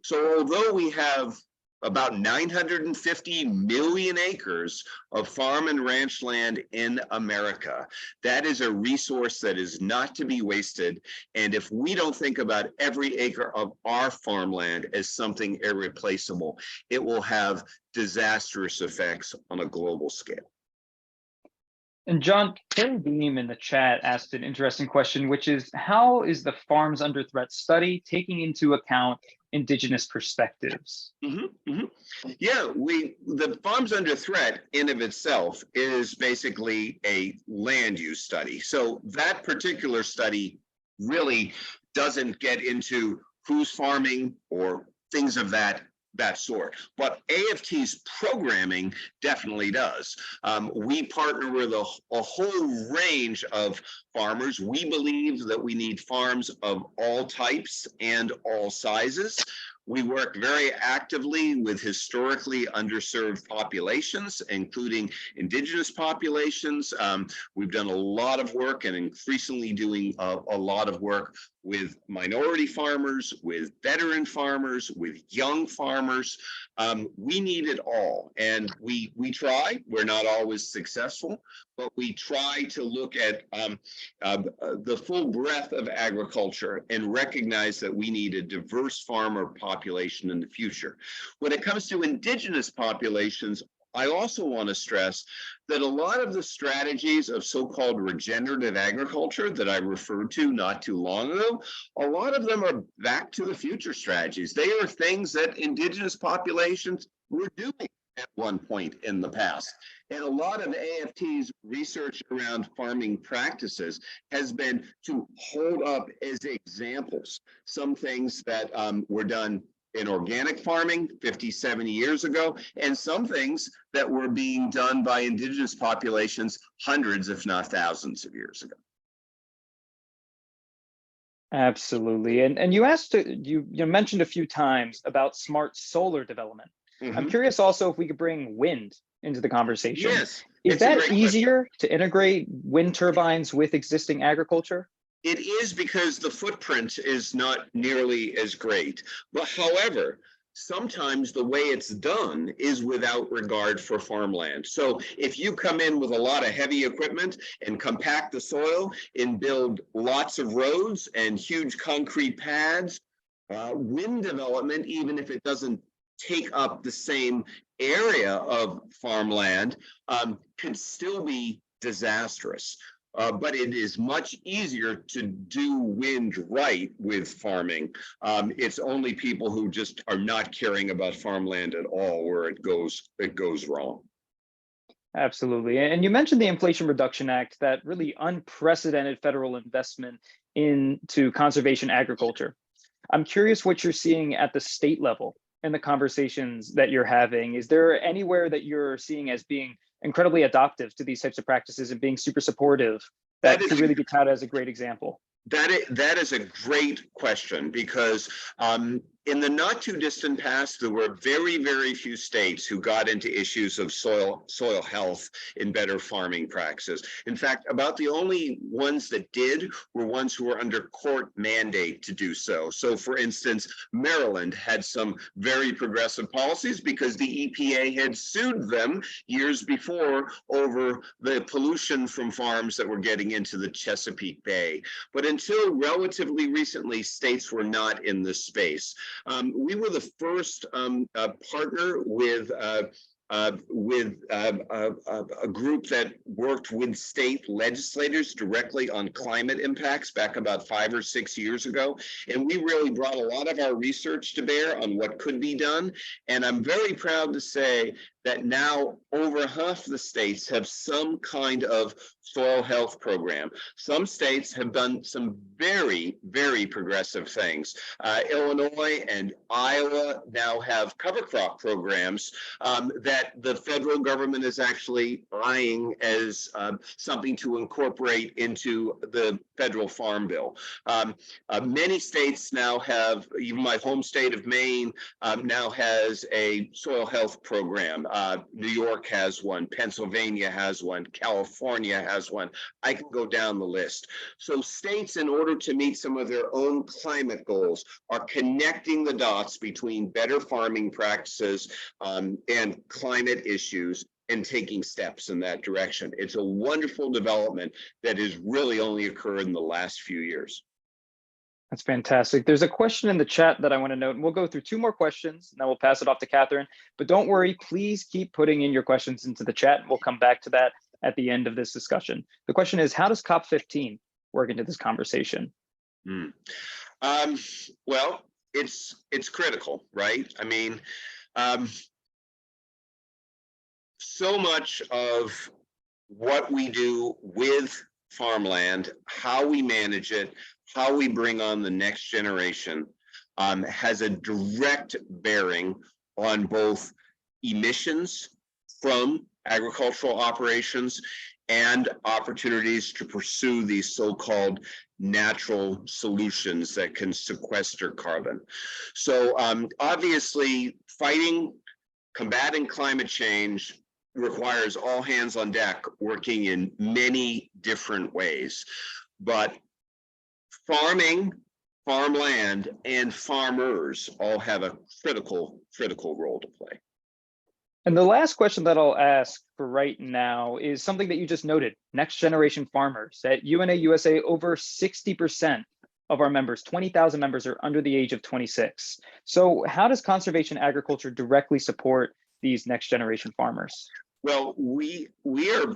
So although we have about 950 million acres of farm and ranch land in America, that is a resource that is not to be wasted. And if we don't think about every acre of our farmland as something irreplaceable, it will have disastrous effects on a global scale. And John, Terry Beam in the chat asked an interesting question, which is, how is the Farms Under Threat study taking into account Indigenous perspectives? Yeah, the Farms Under Threat in of itself is basically a land use study. So that particular study really doesn't get into who's farming or things of that sort. But AFT's programming definitely does. We partner with a whole range of farmers. We believe that we need farms of all types and all sizes. We work very actively with historically underserved populations, including Indigenous populations. We've done a lot of work and increasingly doing a lot of work with minority farmers, with veteran farmers, with young farmers. We need it all. And we try. We're not always successful, but we try to look at the full breadth of agriculture and recognize that we need a diverse farmer population in the future. When it comes to Indigenous populations, I also want to stress that a lot of the strategies of so-called regenerative agriculture that I referred to not too long ago, a lot of them are back to the future strategies. They are things that Indigenous populations were doing at one point in the past. And a lot of AFT's research around farming practices has been to hold up as examples some things that were done in organic farming 50, 70 years ago, and some things that were being done by Indigenous populations hundreds, if not thousands of years ago. Absolutely. And you mentioned a few times about smart solar development. I'm Mhm. curious also if we could bring wind into the conversation. Yes, Is it's a that great question. easier to integrate wind turbines with existing agriculture? It is because the footprint is not nearly as great. But however, sometimes the way it's done is without regard for farmland. So if you come in with a lot of heavy equipment and compact the soil and build lots of roads and huge concrete pads, wind development, even if it doesn't take up the same area of farmland, could still be disastrous. But it is much easier to do wind right with farming. It's only people who just are not caring about farmland at all where it goes wrong. Absolutely. And you mentioned the Inflation Reduction Act, that really unprecedented federal investment into conservation agriculture. I'm curious what you're seeing at the state level in the conversations that you're having. Is there anywhere that you're seeing as being incredibly adoptive to these types of practices and being super supportive That that is could really be touted as a great example? that is a great question because in the not too distant past, there were very few states who got into issues of soil health in better farming practices. In fact, about the only ones that did were ones who were under court mandate to do so. So for instance, Maryland had some very progressive policies because the EPA had sued them years before over the pollution from farms that were getting into the Chesapeake Bay. But until relatively recently, states were not in this space. We were the first partner with a group that worked with state legislators directly on climate impacts back about 5 or 6 years ago. And we really brought a lot of our research to bear on what could be done. And I'm very proud to say that now over half the states have some kind of soil health program. Some states have done some very progressive things. Illinois and Iowa now have cover crop programs that the federal government is actually eyeing as something to incorporate into the federal farm bill. Many states now have, even my home state of Maine now has a soil health program. New York has one, Pennsylvania has one, California has one. I can go down the list. So states, in order to meet some of their own climate goals, are connecting the dots between better farming practices and climate issues and taking steps in that direction. It's a wonderful development that has really only occurred in the last few years. That's fantastic. There's a question in the chat that I want to note, and we'll go through two more questions, and then we'll pass it off to Catherine. But don't worry, please keep putting in your questions into the chat. We'll come back to that at the end of this discussion. The question is, how does COP15 work into this conversation? Well, it's critical, right? I mean, so much of what we do with farmland, how we manage it, how we bring on the next generation, has a direct bearing on both emissions from agricultural operations and opportunities to pursue these so-called natural solutions that can sequester carbon. So obviously, combating climate change requires all hands on deck working in many different ways. But farming, farmland, and farmers all have a critical role to play. And the last question that I'll ask for right now is something that you just noted: next generation farmers. At UNA USA, over 60% of our members, 20,000 members, are under the age of 26. So how does conservation agriculture directly support these next generation farmers? Well, we are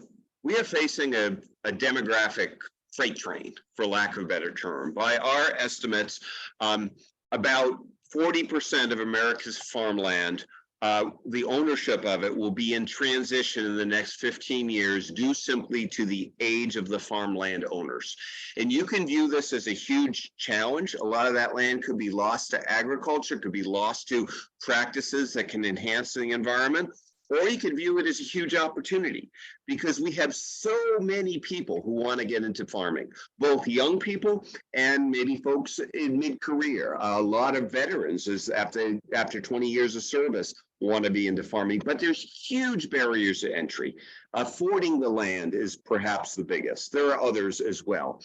facing a demographic freight train, for lack of a better term. By our estimates, about 40% of America's farmland, the ownership of it will be in transition in the next 15 years due simply to the age of the farmland owners. And you can view this as a huge challenge. A lot of that land could be lost to agriculture, could be lost to practices that can enhance the environment. Or you can view it as a huge opportunity because we have so many people who want to get into farming, both young people and maybe folks in mid-career. A lot of veterans is after 20 years of service want to be into farming, but there's huge barriers to entry. Affording the land is perhaps the biggest. There are others as well.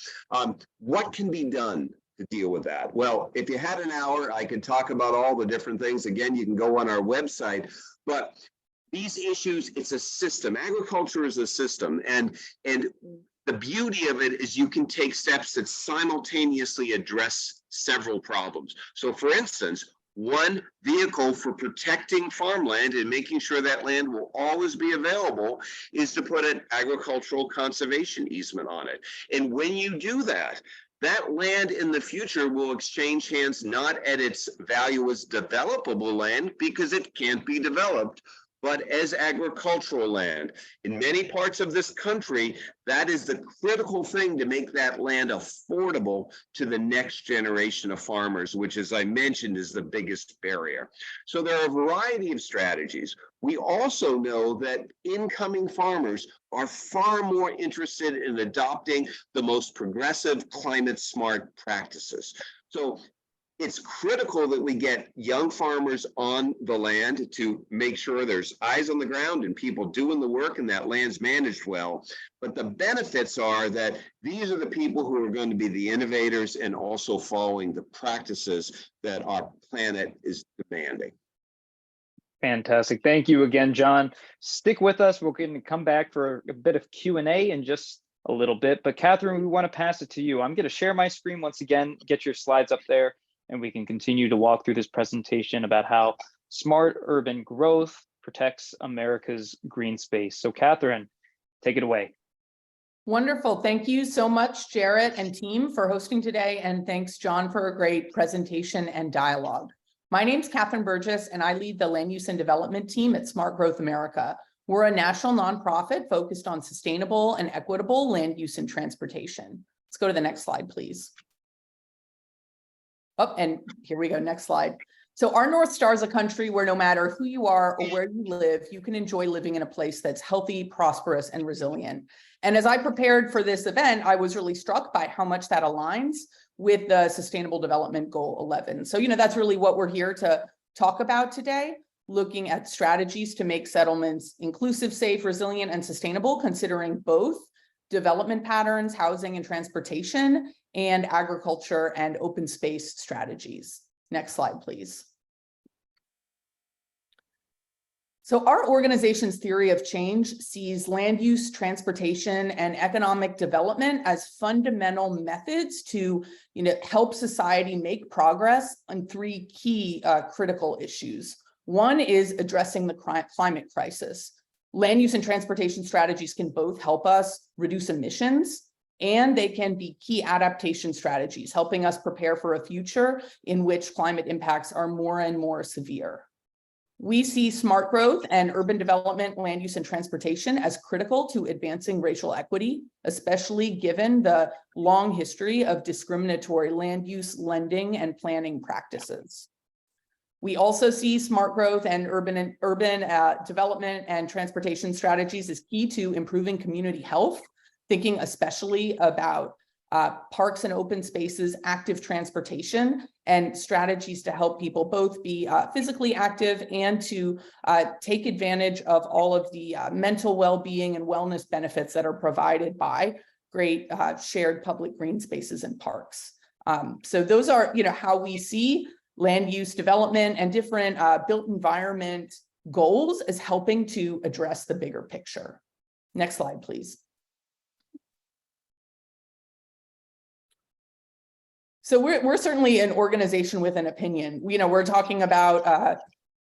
What can be done to deal with that? Well, if you had an hour, I could talk about all the different things. Again, you can go on our website, but these issues, it's a system. Agriculture is a system, and the beauty of it is you can take steps that simultaneously address several problems. So for instance, one vehicle for protecting farmland and making sure that land will always be available is to put an agricultural conservation easement on it. And when you do that, that land in the future will exchange hands not at its value as developable land because it can't be developed, but as agricultural land. In many parts of this country, that is the critical thing to make that land affordable to the next generation of farmers, which, as I mentioned, is the biggest barrier. So there are a variety of strategies. We also know that incoming farmers are far more interested in adopting the most progressive, climate-smart practices. So it's critical that we get young farmers on the land to make sure there's eyes on the ground and people doing the work and that land's managed well. But the benefits are that these are the people who are going to be the innovators and also following the practices that our planet is demanding. Fantastic. Thank you again, John. Stick with us. We're going to come back for a bit of Q&A in just a little bit. But Catherine, we want to pass it to you. I'm going to share my screen once again, get your slides up there, and we can continue to walk through this presentation about how smart urban growth protects America's green space. So Catherine, take it away. Wonderful. Thank you so much, Jarret and team, for hosting today. And thanks, John, for a great presentation and dialogue. My name's Catherine Burgess, and I lead the Land Use and Development team at Smart Growth America. We're a national nonprofit focused on sustainable and equitable land use and transportation. Let's go to the next slide, please. Oh, and here we go, next slide. So our North Star is a country where no matter who you are or where you live, you can enjoy living in a place that's healthy, prosperous, and resilient. And as I prepared for this event, I was really struck by how much that aligns with the Sustainable Development Goal 11. So, that's really what we're here to talk about today, looking at strategies to make settlements inclusive, safe, resilient, and sustainable, considering both development patterns, housing and transportation, and agriculture and open space strategies. Next slide, please. So our organization's theory of change sees land use, transportation, and economic development as fundamental methods to help society make progress on three key critical issues. One is addressing the climate crisis. Land use and transportation strategies can both help us reduce emissions, and they can be key adaptation strategies, helping us prepare for a future in which climate impacts are more and more severe. We see smart growth and urban development, land use and transportation as critical to advancing racial equity, especially given the long history of discriminatory land use, lending, and planning practices. We also see smart growth and urban development and transportation strategies as key to improving community health, thinking especially about parks and open spaces, active transportation, and strategies to help people both be physically active and to take advantage of all of the mental well-being and wellness benefits that are provided by great shared public green spaces and parks. So those are how we see land use development and different built environment goals as helping to address the bigger picture. Next slide, please. So we're certainly an organization with an opinion. We're talking about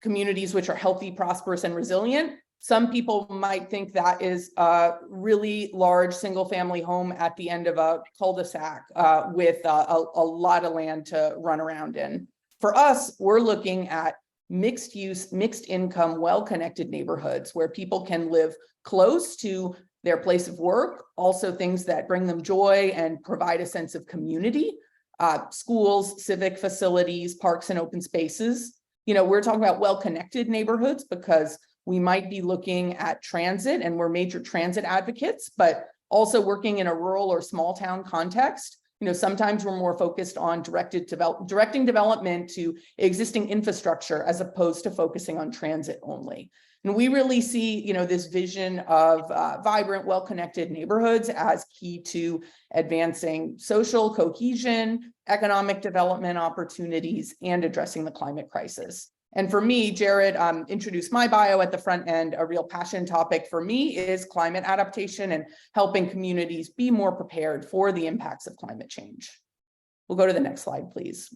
communities which are healthy, prosperous, and resilient. Some people might think that is a really large single-family home at the end of a cul-de-sac with a lot of land to run around in. For us, we're looking at mixed use, mixed income, well-connected neighborhoods where people can live close to their place of work, also things that bring them joy and provide a sense of community. Schools, civic facilities, parks, and open spaces. We're talking about well-connected neighborhoods because we might be looking at transit, and we're major transit advocates, but also working in a rural or small town context. Sometimes we're more focused on directing development to existing infrastructure as opposed to focusing on transit only. And we really see, this vision of vibrant, well-connected neighborhoods as key to advancing social cohesion, economic development opportunities, and addressing the climate crisis. And for me, Jarret introduced my bio at the front end. A real passion topic for me is climate adaptation and helping communities be more prepared for the impacts of climate change. We'll go to the next slide, please.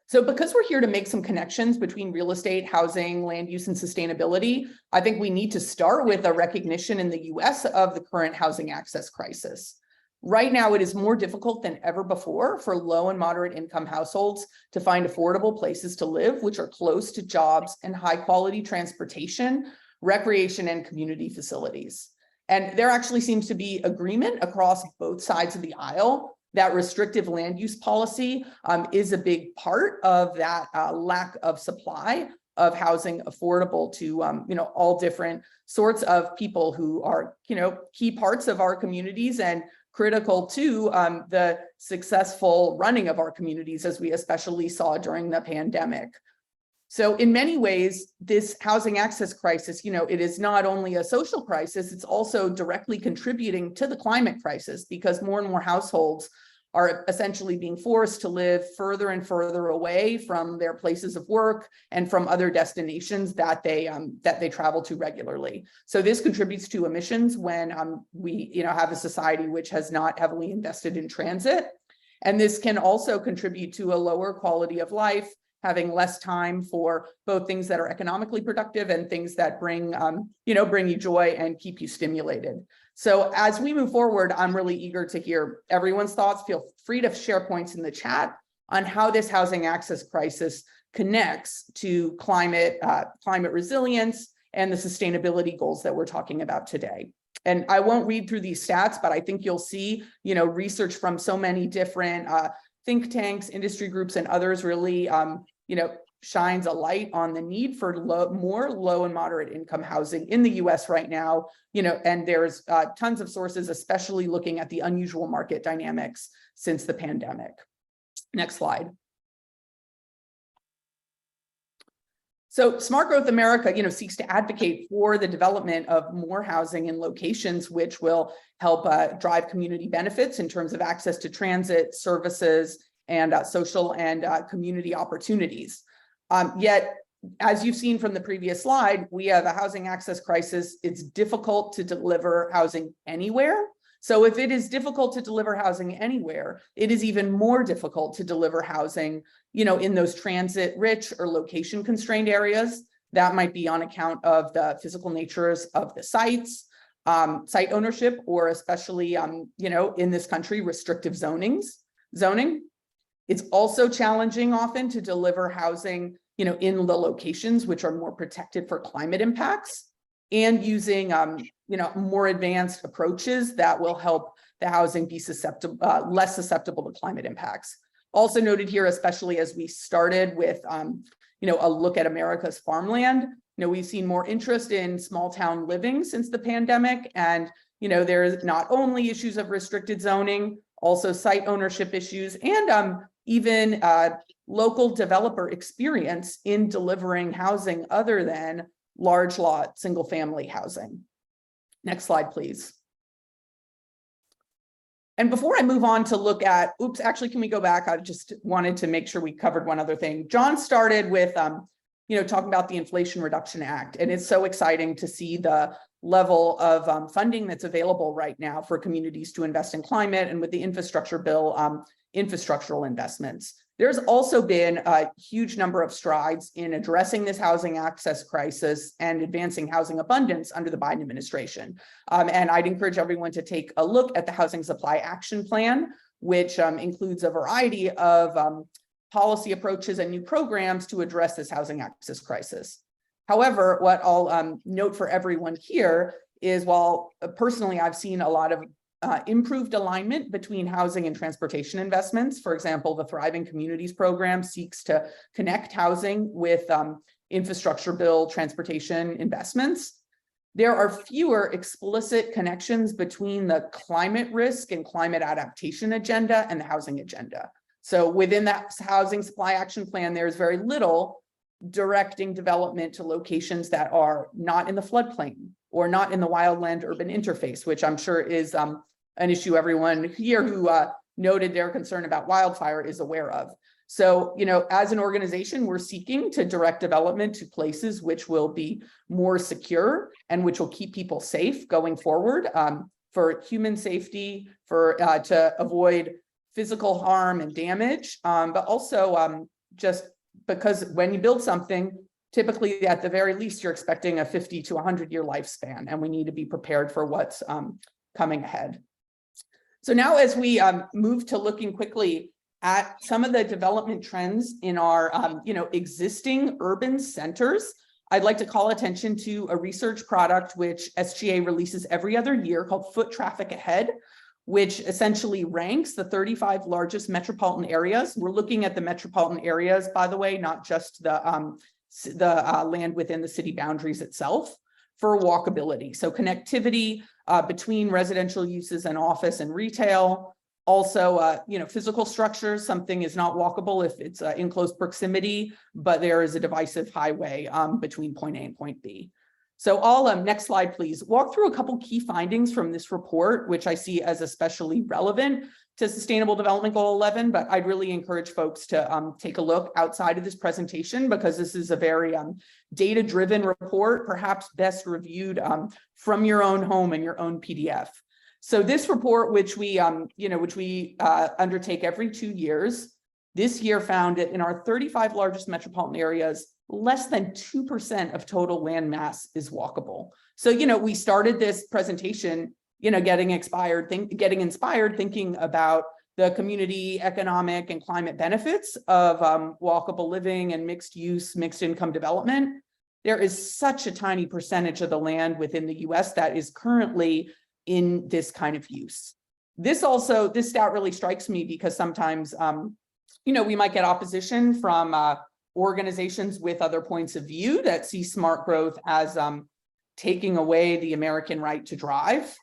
So because we're here to make some connections between real estate, housing, land use, and sustainability, I think we need to start with a recognition in the US of the current housing access crisis. Right now, it is more difficult than ever before for low and moderate income households to find affordable places to live, which are close to jobs and high quality transportation, recreation, and community facilities. And there actually seems to be agreement across both sides of the aisle that restrictive land use policy is a big part of that lack of supply of housing affordable to all different sorts of people who are key parts of our communities and critical to the successful running of our communities, as we especially saw during the pandemic. So in many ways, this housing access crisis, it is not only a social crisis, it's also directly contributing to the climate crisis, because more and more households are essentially being forced to live further and further away from their places of work and from other destinations that they travel to regularly. So this contributes to emissions when we have a society which has not heavily invested in transit. And this can also contribute to a lower quality of life, having less time for both things that are economically productive and things that bring you joy and keep you stimulated. So as we move forward, I'm really eager to hear everyone's thoughts. Feel free to share points in the chat on how this housing access crisis connects to climate resilience and the sustainability goals that we're talking about today. And I won't read through these stats, but I think you'll see, research from so many different think tanks, industry groups, and others really, shines a light on the need for more low and moderate income housing in the US right now, and there's tons of sources, especially looking at the unusual market dynamics since the pandemic. Next slide. So Smart Growth America, seeks to advocate for the development of more housing in locations which will help drive community benefits in terms of access to transit, services, and social and community opportunities. Yet, as you've seen from the previous slide, we have a housing access crisis. It's difficult to deliver housing anywhere. So if it is difficult to deliver housing anywhere, it is even more difficult to deliver housing, in those transit-rich or location-constrained areas. That might be on account of the physical natures of the sites, site ownership, or especially, in this country, restrictive zoning. It's also challenging often to deliver housing, in the locations which are more protected for climate impacts, and using, more advanced approaches that will help the housing be less susceptible to climate impacts. Also noted here, especially as we started with, a look at America's farmland, we've seen more interest in small town living since the pandemic. And, there's not only issues of restricted zoning, also site ownership issues, and even local developer experience in delivering housing other than large lot, single family housing. Next slide, please. And before I move on to look at, actually, can we go back? I just wanted to make sure we covered one other thing. John started with, talking about the Inflation Reduction Act, and it's so exciting to see the level of funding that's available right now for communities to invest in climate, and with the infrastructure bill, infrastructural investments. There's also been a huge number of strides in addressing this housing access crisis and advancing housing abundance under the Biden administration. And I'd encourage everyone to take a look at the Housing Supply Action Plan, which includes a variety of policy approaches and new programs to address this housing access crisis. However, what I'll note for everyone here is, while personally I've seen a lot of improved alignment between housing and transportation investments. For example, the Thriving Communities program seeks to connect housing with infrastructure bill, transportation investments. There are fewer explicit connections between the climate risk and climate adaptation agenda and the housing agenda. So within that housing supply action plan, there's very little directing development to locations that are not in the floodplain or not in the wildland urban interface, which I'm sure is an issue everyone here who noted their concern about wildfire is aware of. So, as an organization, we're seeking to direct development to places which will be more secure and which will keep people safe going forward, for human safety, for to avoid physical harm and damage, but also just because when you build something, typically at the very least, you're expecting a 50 to 100-year lifespan, and we need to be prepared for what's coming ahead. So now as we move to looking quickly at some of the development trends in our existing urban centers, I'd like to call attention to a research product which SGA releases every other year called Foot Traffic Ahead, which essentially ranks the 35 largest metropolitan areas. We're looking at the metropolitan areas, by the way, not just the land within the city boundaries itself, for walkability. So connectivity between residential uses and office and retail. Also, physical structures, something is not walkable if it's in close proximity, but there is a divisive highway between point A and point B. So I'll, next slide, please, walk through a couple key findings from this report, which I see as especially relevant to Sustainable Development Goal 11, but I'd really encourage folks to take a look outside of this presentation because this is a very data-driven report, perhaps best reviewed from your own home and your own PDF. So this report, which we undertake every 2 years, this year found it in our 35 largest metropolitan areas, less than 2% of total land mass is walkable. So, we started this presentation, getting inspired thinking about the community, economic, and climate benefits of walkable living and mixed use, mixed income development. There is such a tiny percentage of the land within the US that is currently in this kind of use. This stat really strikes me because sometimes, we might get opposition from organizations with other points of view that see smart growth as taking away the American right to drive.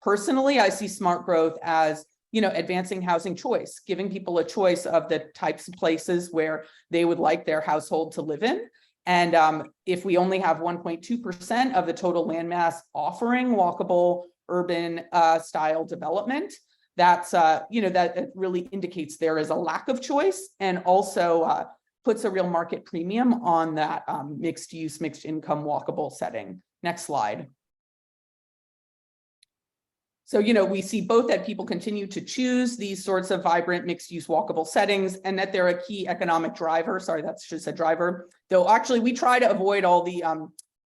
Personally, I see smart growth as, advancing housing choice, giving people a choice of the types of places where they would like their household to live in. And if we only have 1.2% of the total land mass offering walkable urban style development, that's that really indicates there is a lack of choice, and also puts a real market premium on that mixed use, mixed income walkable setting. Next slide. So, we see both that people continue to choose these sorts of vibrant mixed use walkable settings and that they're a key economic driver. Sorry, that's just a driver. Though actually we try to avoid all the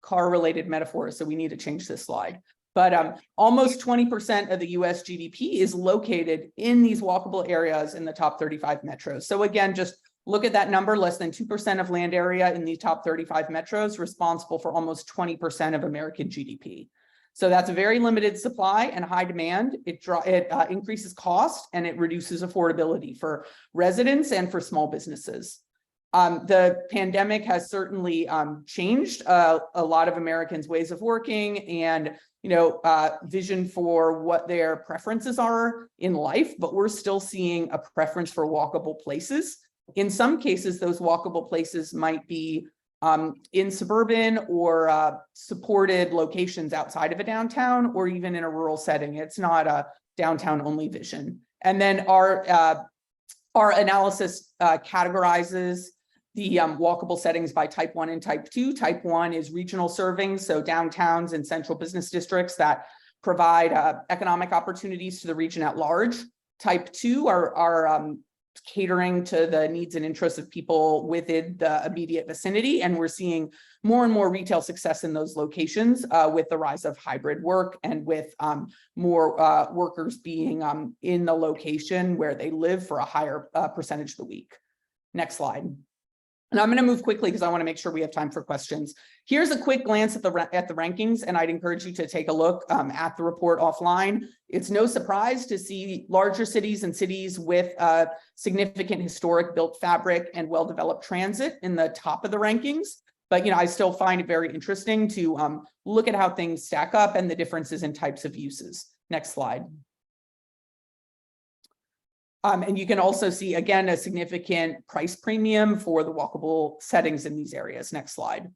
car related metaphors. So we need to change this slide. But almost 20% of the US GDP is located in these walkable areas in the top 35 metros. So again, just look at that number, less than 2% of land area in the top 35 metros, responsible for almost 20% of American GDP. So that's a very limited supply and high demand. It increases cost and it reduces affordability for residents and for small businesses. The pandemic has certainly changed a lot of Americans' ways of working and vision for what their preferences are in life, but we're still seeing a preference for walkable places. In some cases, those walkable places might be in suburban or supported locations outside of a downtown or even in a rural setting. It's not a downtown only vision. And then our analysis categorizes the walkable settings by type 1 and type 2. Type 1 is regional serving, so downtowns and central business districts that provide economic opportunities to the region at large. Type 2 are catering to the needs and interests of people within the immediate vicinity. And we're seeing more and more retail success in those locations with the rise of hybrid work and with more workers being in the location where they live for a higher percentage of the week. Next slide. And I'm going to move quickly because I want to make sure we have time for questions. Here's a quick glance at the rankings, and I'd encourage you to take a look at the report offline. It's no surprise to see larger cities and cities with significant historic built fabric and well-developed transit in the top of the rankings. But I still find it very interesting to look at how things stack up and the differences in types of uses. Next slide. And you can also see, again, a significant price premium for the walkable settings in these areas. Next slide.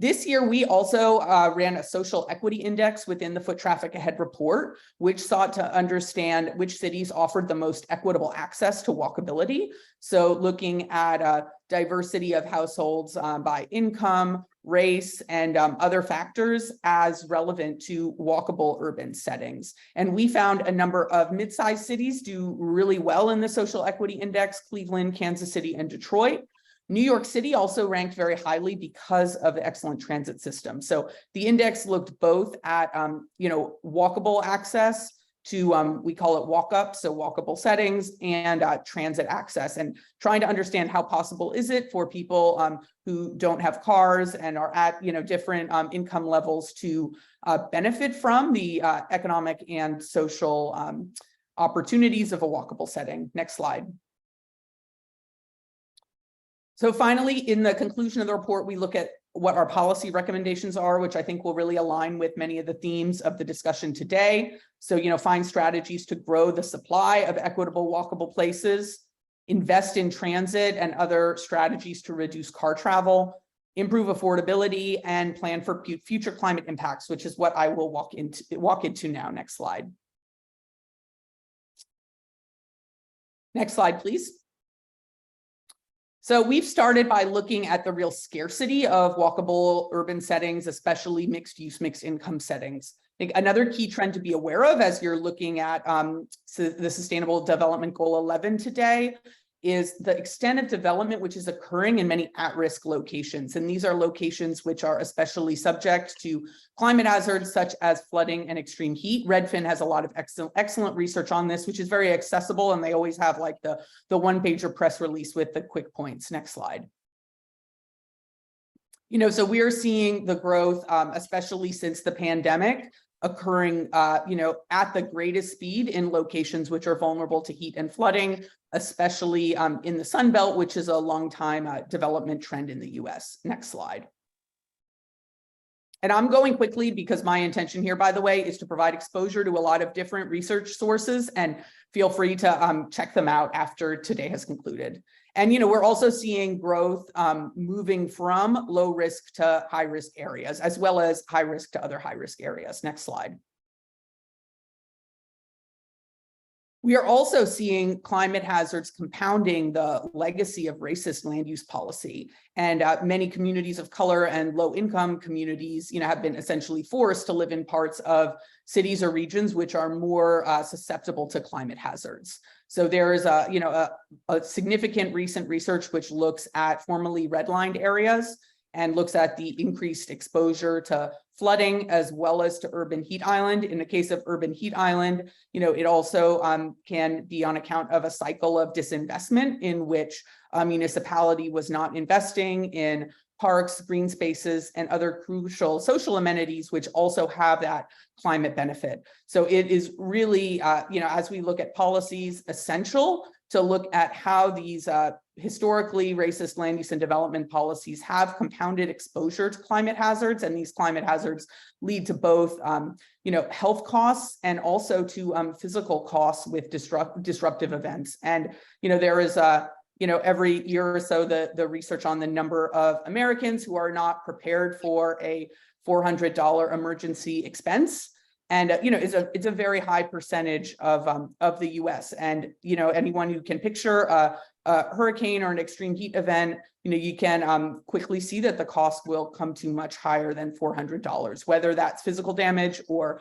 This year, we also ran a social equity index within the Foot Traffic Ahead report, which sought to understand which cities offered the most equitable access to walkability. So looking at diversity of households by income, race, and other factors as relevant to walkable urban settings. And we found a number of mid-sized cities do really well in the social equity index: Cleveland, Kansas City, and Detroit. New York City also ranked very highly because of the excellent transit system. So the index looked both at, walkable access to, we call it walk up, so walkable settings, and transit access, and trying to understand how possible is it for people who don't have cars and are at, different income levels to benefit from the economic and social opportunities of a walkable setting. Next slide. So finally, in the conclusion of the report, we look at what our policy recommendations are, which I think will really align with many of the themes of the discussion today. So, find strategies to grow the supply of equitable walkable places, invest in transit and other strategies to reduce car travel, improve affordability, and plan for future climate impacts, which is what I will walk into now. Next slide. Next slide, please. So we've started by looking at the real scarcity of walkable urban settings, especially mixed use, mixed income settings. I think another key trend to be aware of as you're looking at the Sustainable Development Goal 11 today is the extent of development which is occurring in many at-risk locations. And these are locations which are especially subject to climate hazards such as flooding and extreme heat. Redfin has a lot of excellent research on this, which is very accessible, and they always have like the one-pager press release with the quick points. Next slide. So we are seeing the growth, especially since the pandemic, occurring, at the greatest speed in locations which are vulnerable to heat and flooding, especially in the Sun Belt, which is a long time development trend in the US. Next slide. And I'm going quickly because my intention here, by the way, is to provide exposure to a lot of different research sources, and feel free to check them out after today has concluded. And, we're also seeing growth moving from low risk to high risk areas, as well as high risk to other high risk areas. Next slide. We are also seeing climate hazards compounding the legacy of racist land use policy. And many communities of color and low income communities, have been essentially forced to live in parts of cities or regions which are more susceptible to climate hazards. So there is a significant recent research which looks at formerly redlined areas and looks at the increased exposure to flooding as well as to urban heat island. In the case of urban heat island, it also can be on account of a cycle of disinvestment in which a municipality was not investing in parks, green spaces, and other crucial social amenities, which also have that climate benefit. So it is really, as we look at policies, essential to look at how these historically racist land use and development policies have compounded exposure to climate hazards. And these climate hazards lead to both, health costs and also to physical costs with disruptive events. And, there is every year or so, the research on the number of Americans who are not prepared for a $400 emergency expense. And, it's a very high percentage of the US. And, anyone who can picture a hurricane or an extreme heat event, you can quickly see that the cost will come to much higher than $400, whether that's physical damage or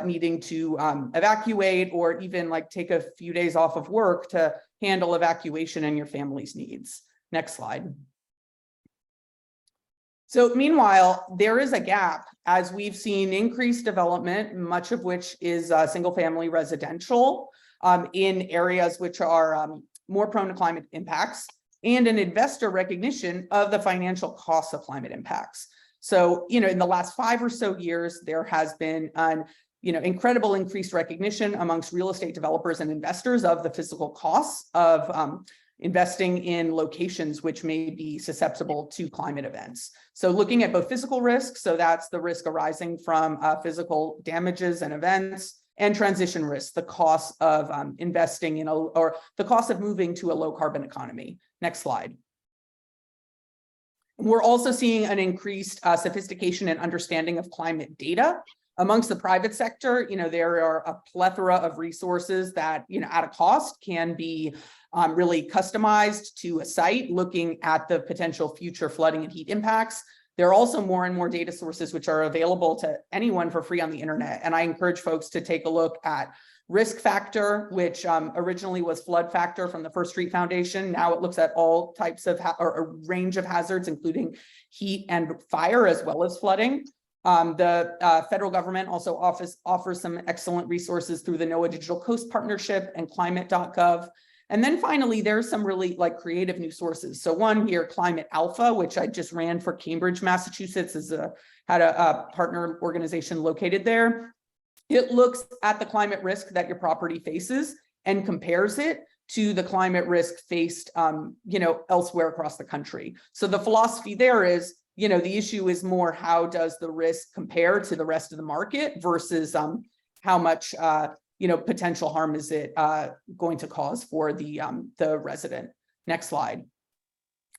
needing to evacuate, or even like take a few days off of work to handle evacuation and your family's needs. Next slide. So meanwhile, there is a gap as we've seen increased development, much of which is single family residential in areas which are more prone to climate impacts, and an investor recognition of the financial costs of climate impacts. So, in the last 5 or so years, there has been an incredible increased recognition amongst real estate developers and investors of the physical costs of investing in locations which may be susceptible to climate events. So looking at both physical risk, so that's the risk arising from physical damages and events, and transition risk, the cost of investing in or the cost of moving to a low carbon economy. Next slide. We're also seeing an increased sophistication and understanding of climate data. Amongst the private sector, there are a plethora of resources that, at a cost can be really customized to a site looking at the potential future flooding and heat impacts. There are also more and more data sources which are available to anyone for free on the internet. And I encourage folks to take a look at Risk Factor, which originally was Flood Factor from the First Street Foundation. Now it looks at all types of or a range of hazards, including heat and fire, as well as flooding. The federal government also offers some excellent resources through the NOAA Digital Coast Partnership and climate.gov. And then finally, there's some really creative new sources. So one here, Climate Alpha, which I just ran for Cambridge, Massachusetts, had a partner organization located there. It looks at the climate risk that your property faces and compares it to the climate risk faced, elsewhere across the country. So the philosophy there is, the issue is more how does the risk compare to the rest of the market versus how much potential harm is it going to cause for the resident. Next slide.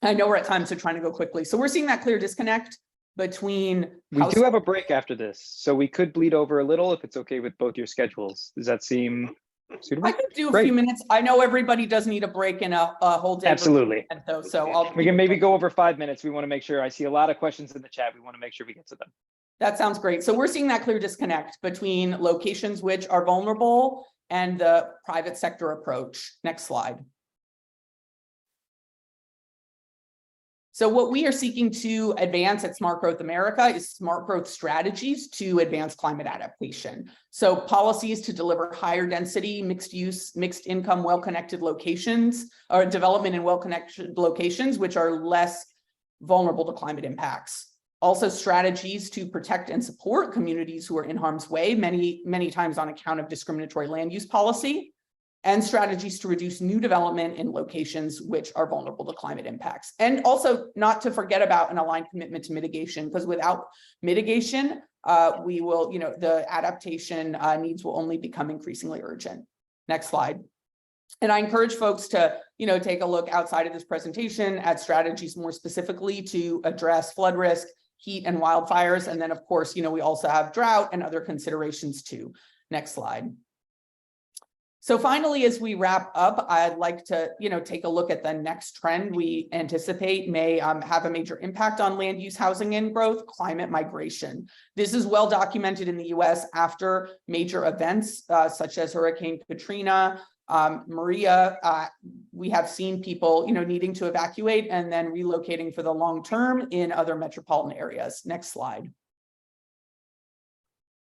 I know we're at time, so trying to go quickly. So we're seeing that clear disconnect between. We do have a break after this, so we could bleed over a little if it's okay with both your schedules. Does that seem suitable? I could do a few minutes. I know everybody does need a break in a whole day. Absolutely. Though, so we can maybe go over 5 minutes. We want to make sure. I see a lot of questions in the chat. We want to make sure we get to them. That sounds great. So we're seeing that clear disconnect between locations which are vulnerable and the private sector approach. Next slide. So what we are seeking to advance at Smart Growth America is smart growth strategies to advance climate adaptation. So policies to deliver higher density, mixed use, mixed income, well-connected locations, or development in well-connected locations, which are less vulnerable to climate impacts. Also strategies to protect and support communities who are in harm's way, many times on account of discriminatory land use policy, and strategies to reduce new development in locations which are vulnerable to climate impacts. And also not to forget about an aligned commitment to mitigation, because without mitigation, we will, the adaptation needs will only become increasingly urgent. Next slide. And I encourage folks to, take a look outside of this presentation at strategies more specifically to address flood risk, heat and wildfires. And then of course, we also have drought and other considerations too. Next slide. So finally, as we wrap up, I'd like to, take a look at the next trend we anticipate may have a major impact on land use, housing, and growth: climate migration. This is well documented in the US after major events such as Hurricane Katrina, Maria. We have seen people, needing to evacuate and then relocating for the long term in other metropolitan areas. Next slide.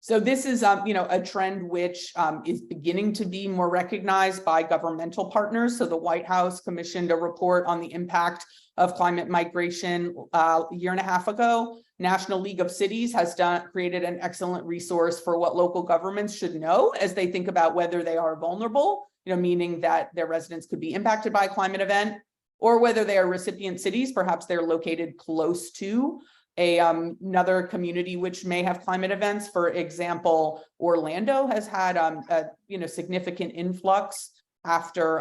So this is, a trend which is beginning to be more recognized by governmental partners. So the White House commissioned a report on the impact of climate migration a year and a half ago. National League of Cities has created an excellent resource for what local governments should know as they think about whether they are vulnerable, meaning that their residents could be impacted by a climate event, or whether they are recipient cities, perhaps they're located close to another community which may have climate events. For example, Orlando has had a significant influx after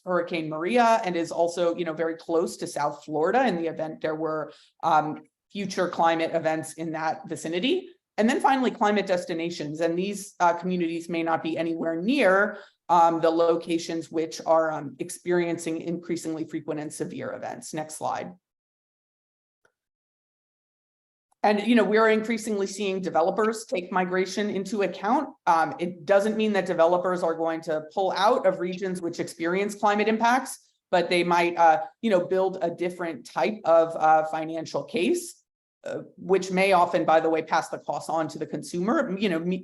Hurricane Maria, and is also very close to South Florida in the event there were future climate events in that vicinity. And then finally, climate destinations, and these communities may not be anywhere near the locations which are experiencing increasingly frequent and severe events. Next slide. And, we are increasingly seeing developers take migration into account. It doesn't mean that developers are going to pull out of regions which experience climate impacts, but they might, build a different type of financial case, which may often, by the way, pass the cost on to the consumer,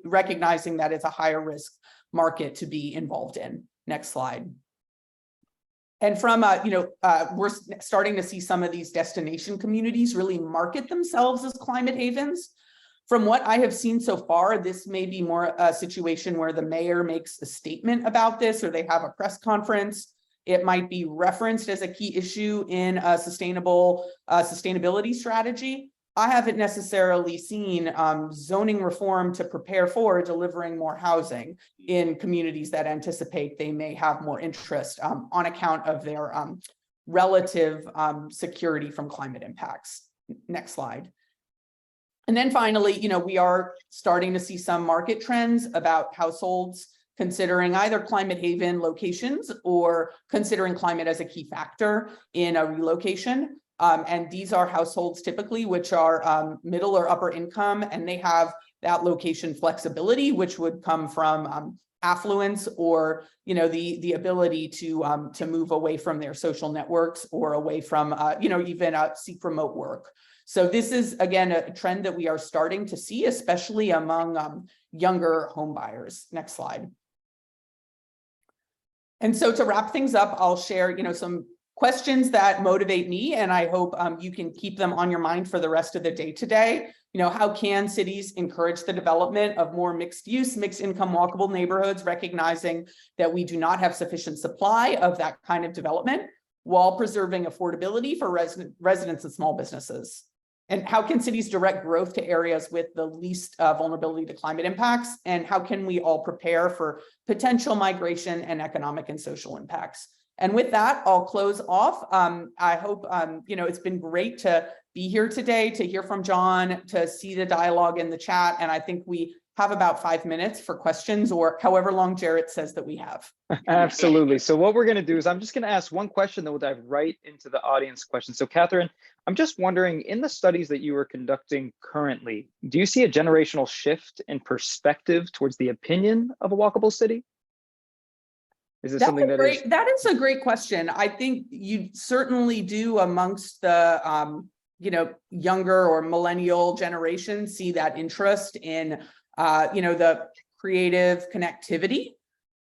recognizing that it's a higher risk market to be involved in. Next slide. And from, we're starting to see some of these destination communities really market themselves as climate havens. From what I have seen so far, this may be more a situation where the mayor makes a statement about this, or they have a press conference. It might be referenced as a key issue in a sustainability strategy. I haven't necessarily seen zoning reform to prepare for delivering more housing in communities that anticipate they may have more interest on account of their relative security from climate impacts. Next slide. And then finally, we are starting to see some market trends about households considering either climate haven locations or considering climate as a key factor in a relocation. And these are households typically which are middle or upper income, and they have that location flexibility, which would come from affluence or the ability to move away from their social networks or away from even seek remote work. So this is again a trend that we are starting to see, especially among younger home buyers. Next slide. And so to wrap things up, I'll share some questions that motivate me, and I hope you can keep them on your mind for the rest of the day today. How can cities encourage the development of more mixed use, mixed income walkable neighborhoods, recognizing that we do not have sufficient supply of that kind of development while preserving affordability for residents and small businesses? And how can cities direct growth to areas with the least vulnerability to climate impacts? And how can we all prepare for potential migration and economic and social impacts? And with that, I'll close off. I hope, it's been great to be here today, to hear from John, to see the dialogue in the chat. And I think we have about 5 minutes for questions, or however long Jarret says that we have. Absolutely. So what we're going to do is I'm just going to ask one question that will dive right into the audience question. So Catherine, I'm just wondering, in the studies that you are conducting currently, do you see a generational shift in perspective towards the opinion of a walkable city? Is it something that is? That is a great question. I think you certainly do amongst the younger or millennial generation see that interest in the creative connectivity.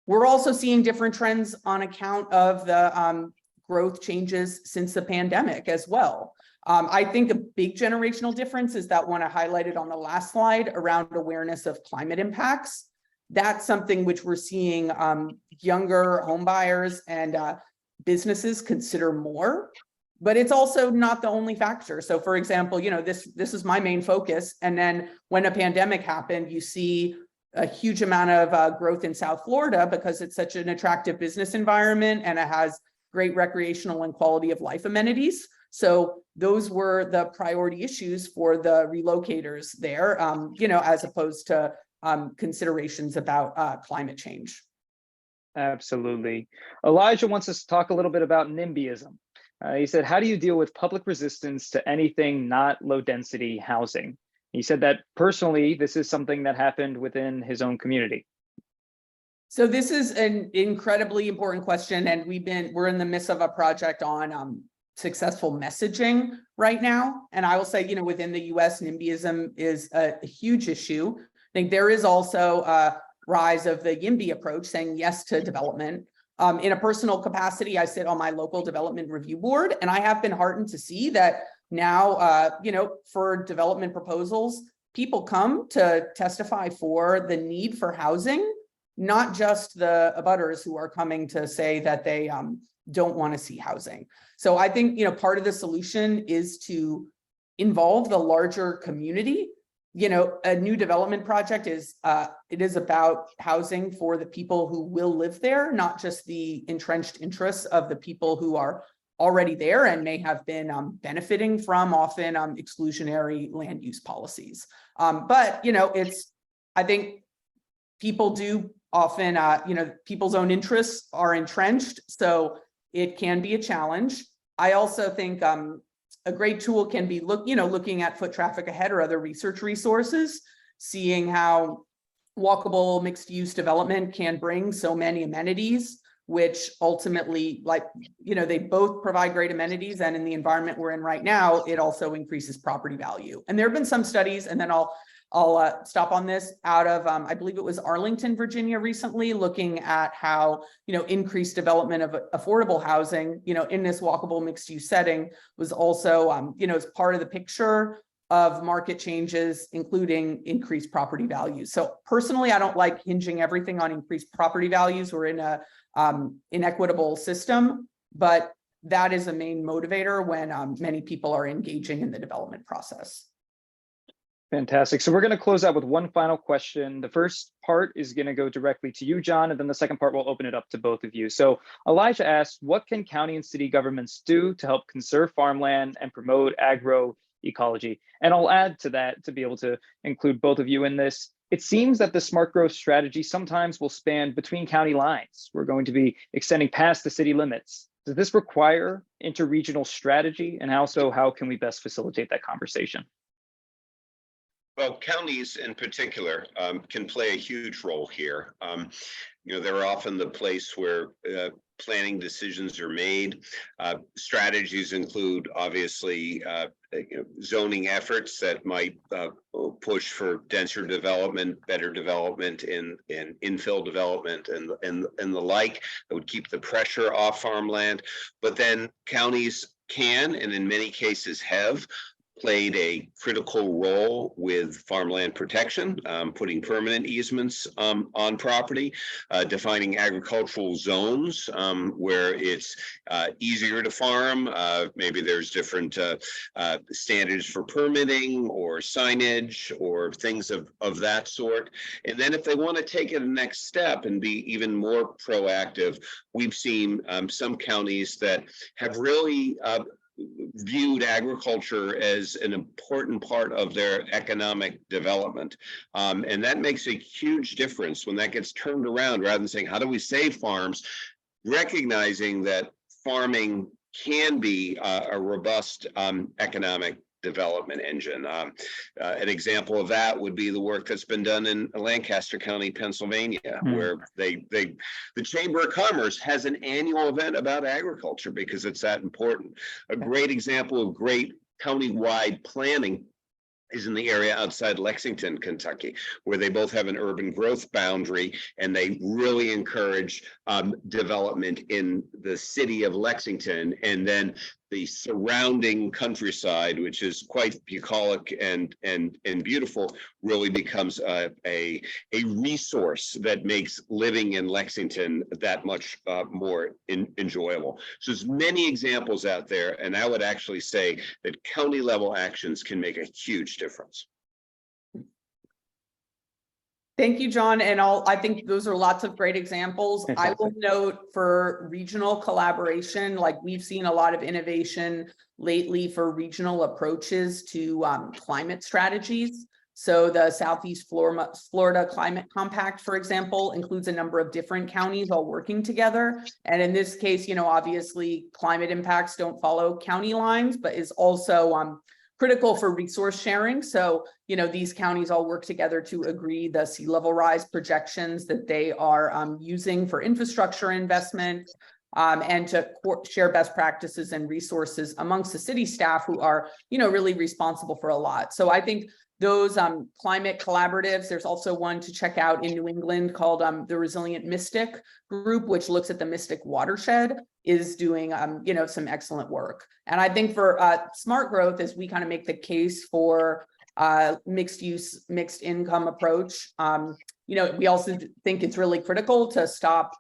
We're also seeing different trends on account of the growth changes since the pandemic as well. I think a big generational difference is that one I highlighted on the last slide around awareness of climate impacts. That's something which we're seeing younger home buyers and businesses consider more, but it's also not the only factor. So for example, this is my main focus. And then when a pandemic happened, you see a huge amount of growth in South Florida because it's such an attractive business environment and it has great recreational and quality of life amenities. So those were the priority issues for the relocators there, as opposed to considerations about climate change. Absolutely. Elijah wants us to talk a little bit about NIMBYism. He said, how do you deal with public resistance to anything not low density housing? He said that personally, this is something that happened within his own community. So this is an incredibly important question, and we're in the midst of a project on successful messaging right now. And I will say, within the US, NIMBYism is a huge issue. I think there is also a rise of the YIMBY approach, saying yes to development. In a personal capacity, I sit on my local development review board, and I have been heartened to see that now, for development proposals, people come to testify for the need for housing, not just the abutters who are coming to say that they don't want to see housing. So I think, part of the solution is to involve the larger community. A new development project is about housing for the people who will live there, not just the entrenched interests of the people who are already there and may have been benefiting from often exclusionary land use policies. But I think people do often, people's own interests are entrenched, so it can be a challenge. I also think a great tool can be looking at foot traffic ahead or other research resources, seeing how walkable mixed use development can bring so many amenities, which ultimately, they both provide great amenities, and in the environment we're in right now, it also increases property value. And there have been some studies, and then I'll stop on this, out of, I believe it was Arlington, Virginia recently, looking at how, increased development of affordable housing, in this walkable mixed use setting was also, as part of the picture of market changes, including increased property values. So personally, I don't like hinging everything on increased property values. We're in a inequitable system, but that is a main motivator when many people are engaging in the development process. Fantastic. So we're going to close out with one final question. The first part is going to go directly to you, John, and then the second part will open it up to both of you. So Elijah asked, what can county and city governments do to help conserve farmland and promote agroecology? And I'll add to that to be able to include both of you in this. It seems that the smart growth strategy sometimes will span between county lines. We're going to be extending past the city limits. Does this require interregional strategy? And also, how can we best facilitate that conversation? Well, counties in particular can play a huge role here. They're often the place where planning decisions are made. Strategies include, obviously, zoning efforts that might push for denser development, better development in infill development, and the like, that would keep the pressure off farmland. But then counties can, and in many cases have, played a critical role with farmland protection, putting permanent easements on property, defining agricultural zones where it's easier to farm. Maybe there's different standards for permitting or signage or things of that sort. And then if they want to take it a next step and be even more proactive, we've seen some counties that have really viewed agriculture as an important part of their economic development. And that makes a huge difference when that gets turned around, rather than saying, how do we save farms? Recognizing that farming can be a robust economic development engine. An example of that would be the work that's been done in Lancaster County, Pennsylvania, where the Chamber of Commerce has an annual event about agriculture because it's that important. A great example of great county-wide planning is in the area outside Lexington, Kentucky, where they both have an urban growth boundary, and they really encourage development in the city of Lexington, and then the surrounding countryside, which is quite bucolic and beautiful, really becomes a resource that makes living in Lexington that much more enjoyable. So there's many examples out there, and I would actually say that county level actions can make a huge difference. Thank you, John. And I think those are lots of great examples. Fantastic. I will note for regional collaboration, like we've seen a lot of innovation lately for regional approaches to climate strategies. So the Southeast Florida Climate Compact, for example, includes a number of different counties all working together. And in this case, obviously climate impacts don't follow county lines, but is also critical for resource sharing. So, these counties all work together to agree the sea level rise projections that they are using for infrastructure investment, and to share best practices and resources amongst the city staff who are, really responsible for a lot. So I think those climate collaboratives, there's also one to check out in New England called the Resilient Mystic Group, which looks at the Mystic watershed, is doing, some excellent work. And I think for smart growth, as we kind of make the case for mixed use, mixed income approach, we also think it's really critical to stop,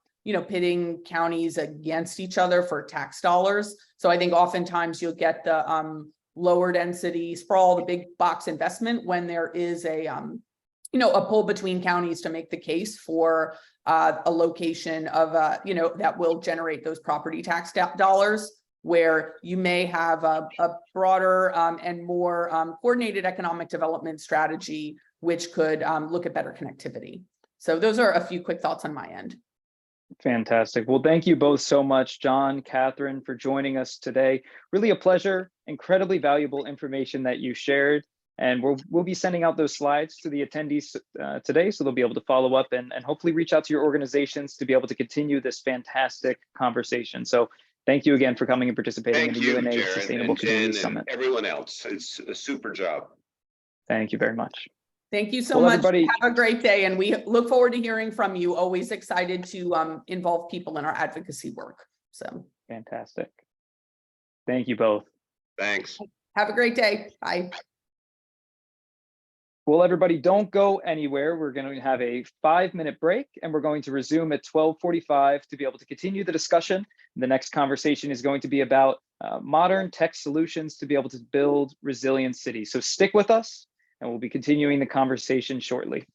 pitting counties against each other for tax dollars. So I think oftentimes you'll get the lower density sprawl, the big box investment, when there is a pull between counties to make the case for a location of that will generate those property tax dollars, where you may have a broader and more coordinated economic development strategy, which could look at better connectivity. So those are a few quick thoughts on my end. Fantastic. Well, thank you both so much, John, Catherine, for joining us today. Really a pleasure. Incredibly valuable information that you shared. And we'll be sending out those slides to the attendees today, so they'll be able to follow up and hopefully reach out to your organizations to be able to continue this fantastic conversation. So thank you again for coming and participating in the UNA Jarret, Sustainable Community Summit. Everyone else, it's a super job. Thank you very much. Thank you so much. Everybody, have a great day, and we look forward to hearing from you. Always excited to involve people in our advocacy work. So fantastic. Thank you both. Thanks. Have a great day. Bye. Well, everybody, don't go anywhere. We're going to have a 5-minute break and we're going to resume at 12:45 to be able to continue the discussion. The next conversation is going to be about modern tech solutions to be able to build resilient cities. So stick with us and we'll be continuing the conversation shortly.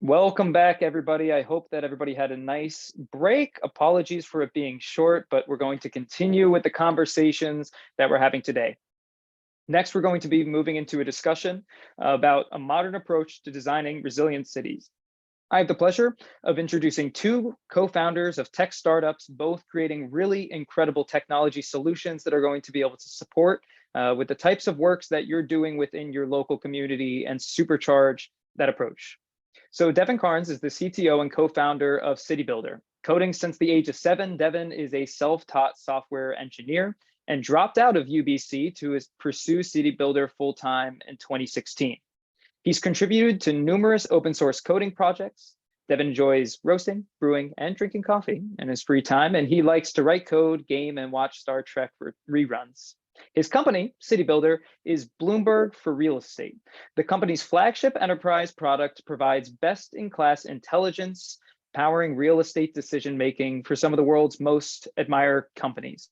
Welcome back, everybody. I hope that everybody had a nice break. Apologies for it being short, but we're going to continue with the conversations that we're having today. Next, we're going to be moving into a discussion about a modern approach to designing resilient cities. I have the pleasure of introducing two co-founders of tech startups, both creating really incredible technology solutions that are going to be able to support with the types of works that you're doing within your local community and supercharge that approach. So Devin Carnes is the CTO and co-founder of City Builder. Coding since the age of 7, Devin is a self-taught software engineer and dropped out of UBC to pursue City Builder full-time in 2016. He's contributed to numerous open source coding projects. Devin enjoys roasting, brewing, and drinking coffee in his free time, and he likes to write code, game, and watch Star Trek reruns. His company, City Builder, is Bloomberg for real estate. The company's flagship enterprise product provides best-in-class intelligence, powering real estate decision-making for some of the world's most admired companies.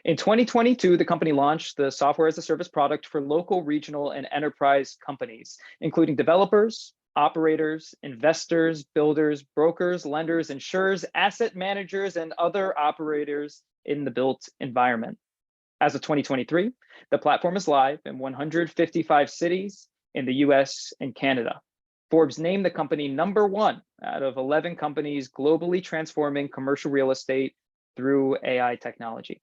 In 2022, the company launched the software as a service product for local, regional, and enterprise companies, including developers, operators, investors, builders, brokers, lenders, insurers, asset managers, and other operators in the built environment. As of 2023, the platform is live in 155 cities in the US and Canada. Forbes named the company #1 out of 11 companies globally transforming commercial real estate through AI technology.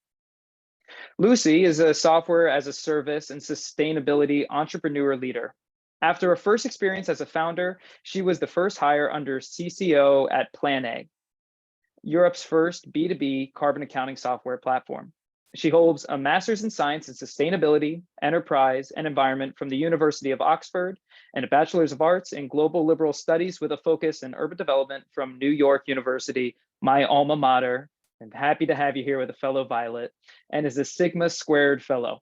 Lucy is a software as a service and sustainability entrepreneur leader. After a first experience as a founder, she was the first hire under CCO at Plan A, Europe's first B2B carbon accounting software platform. She holds a master's in science and sustainability, enterprise, and environment from the University of Oxford, and a bachelor's of arts in global liberal studies with a focus in urban development from New York University, my alma mater. I'm happy to have you here with a fellow Violet, and is a Sigma Squared fellow.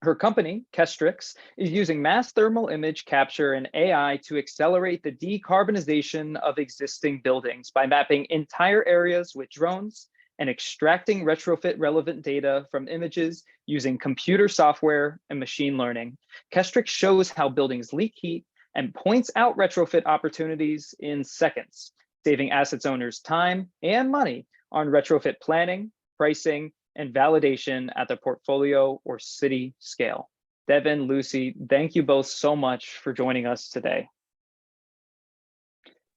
Her company, Kestrix, is using mass thermal image capture and AI to accelerate the decarbonization of existing buildings by mapping entire areas with drones and extracting retrofit relevant data from images using computer software and machine learning. Kestrix shows how buildings leak heat and points out retrofit opportunities in seconds, saving assets owners time and money on retrofit planning, pricing, and validation at the portfolio or city scale. Devin, Lucy, thank you both so much for joining us today.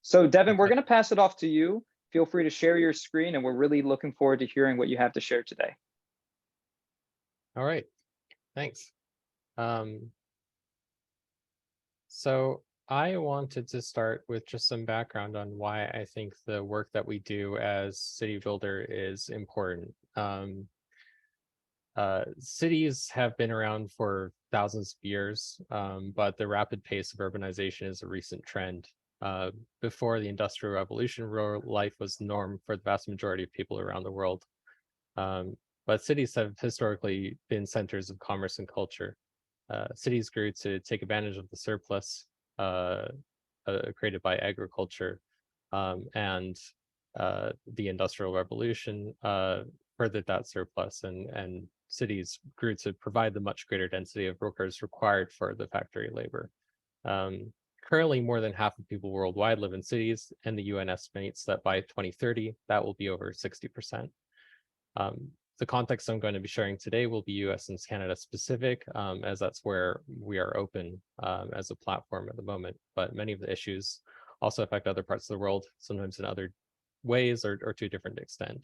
So Devin, we're going to pass it off to you. Feel free to share your screen, and we're really looking forward to hearing what you have to share today. All right, thanks. So I wanted to start with just some background on why I think the work that we do as City Builder is important. Cities have been around for thousands of years, but the rapid pace of urbanization is a recent trend. Before the Industrial Revolution, rural life was the norm for the vast majority of people around the world. But cities have historically been centers of commerce and culture. Cities grew to take advantage of the surplus created by agriculture, and the Industrial Revolution furthered that surplus, and cities grew to provide the much greater density of workers required for the factory labor. Currently, more than half of people worldwide live in cities, and the UN estimates that by 2030, that will be over 60%. The context I'm going to be sharing today will be US and Canada specific, as that's where we are open as a platform at the moment. But many of the issues also affect other parts of the world, sometimes in other ways or to a different extent.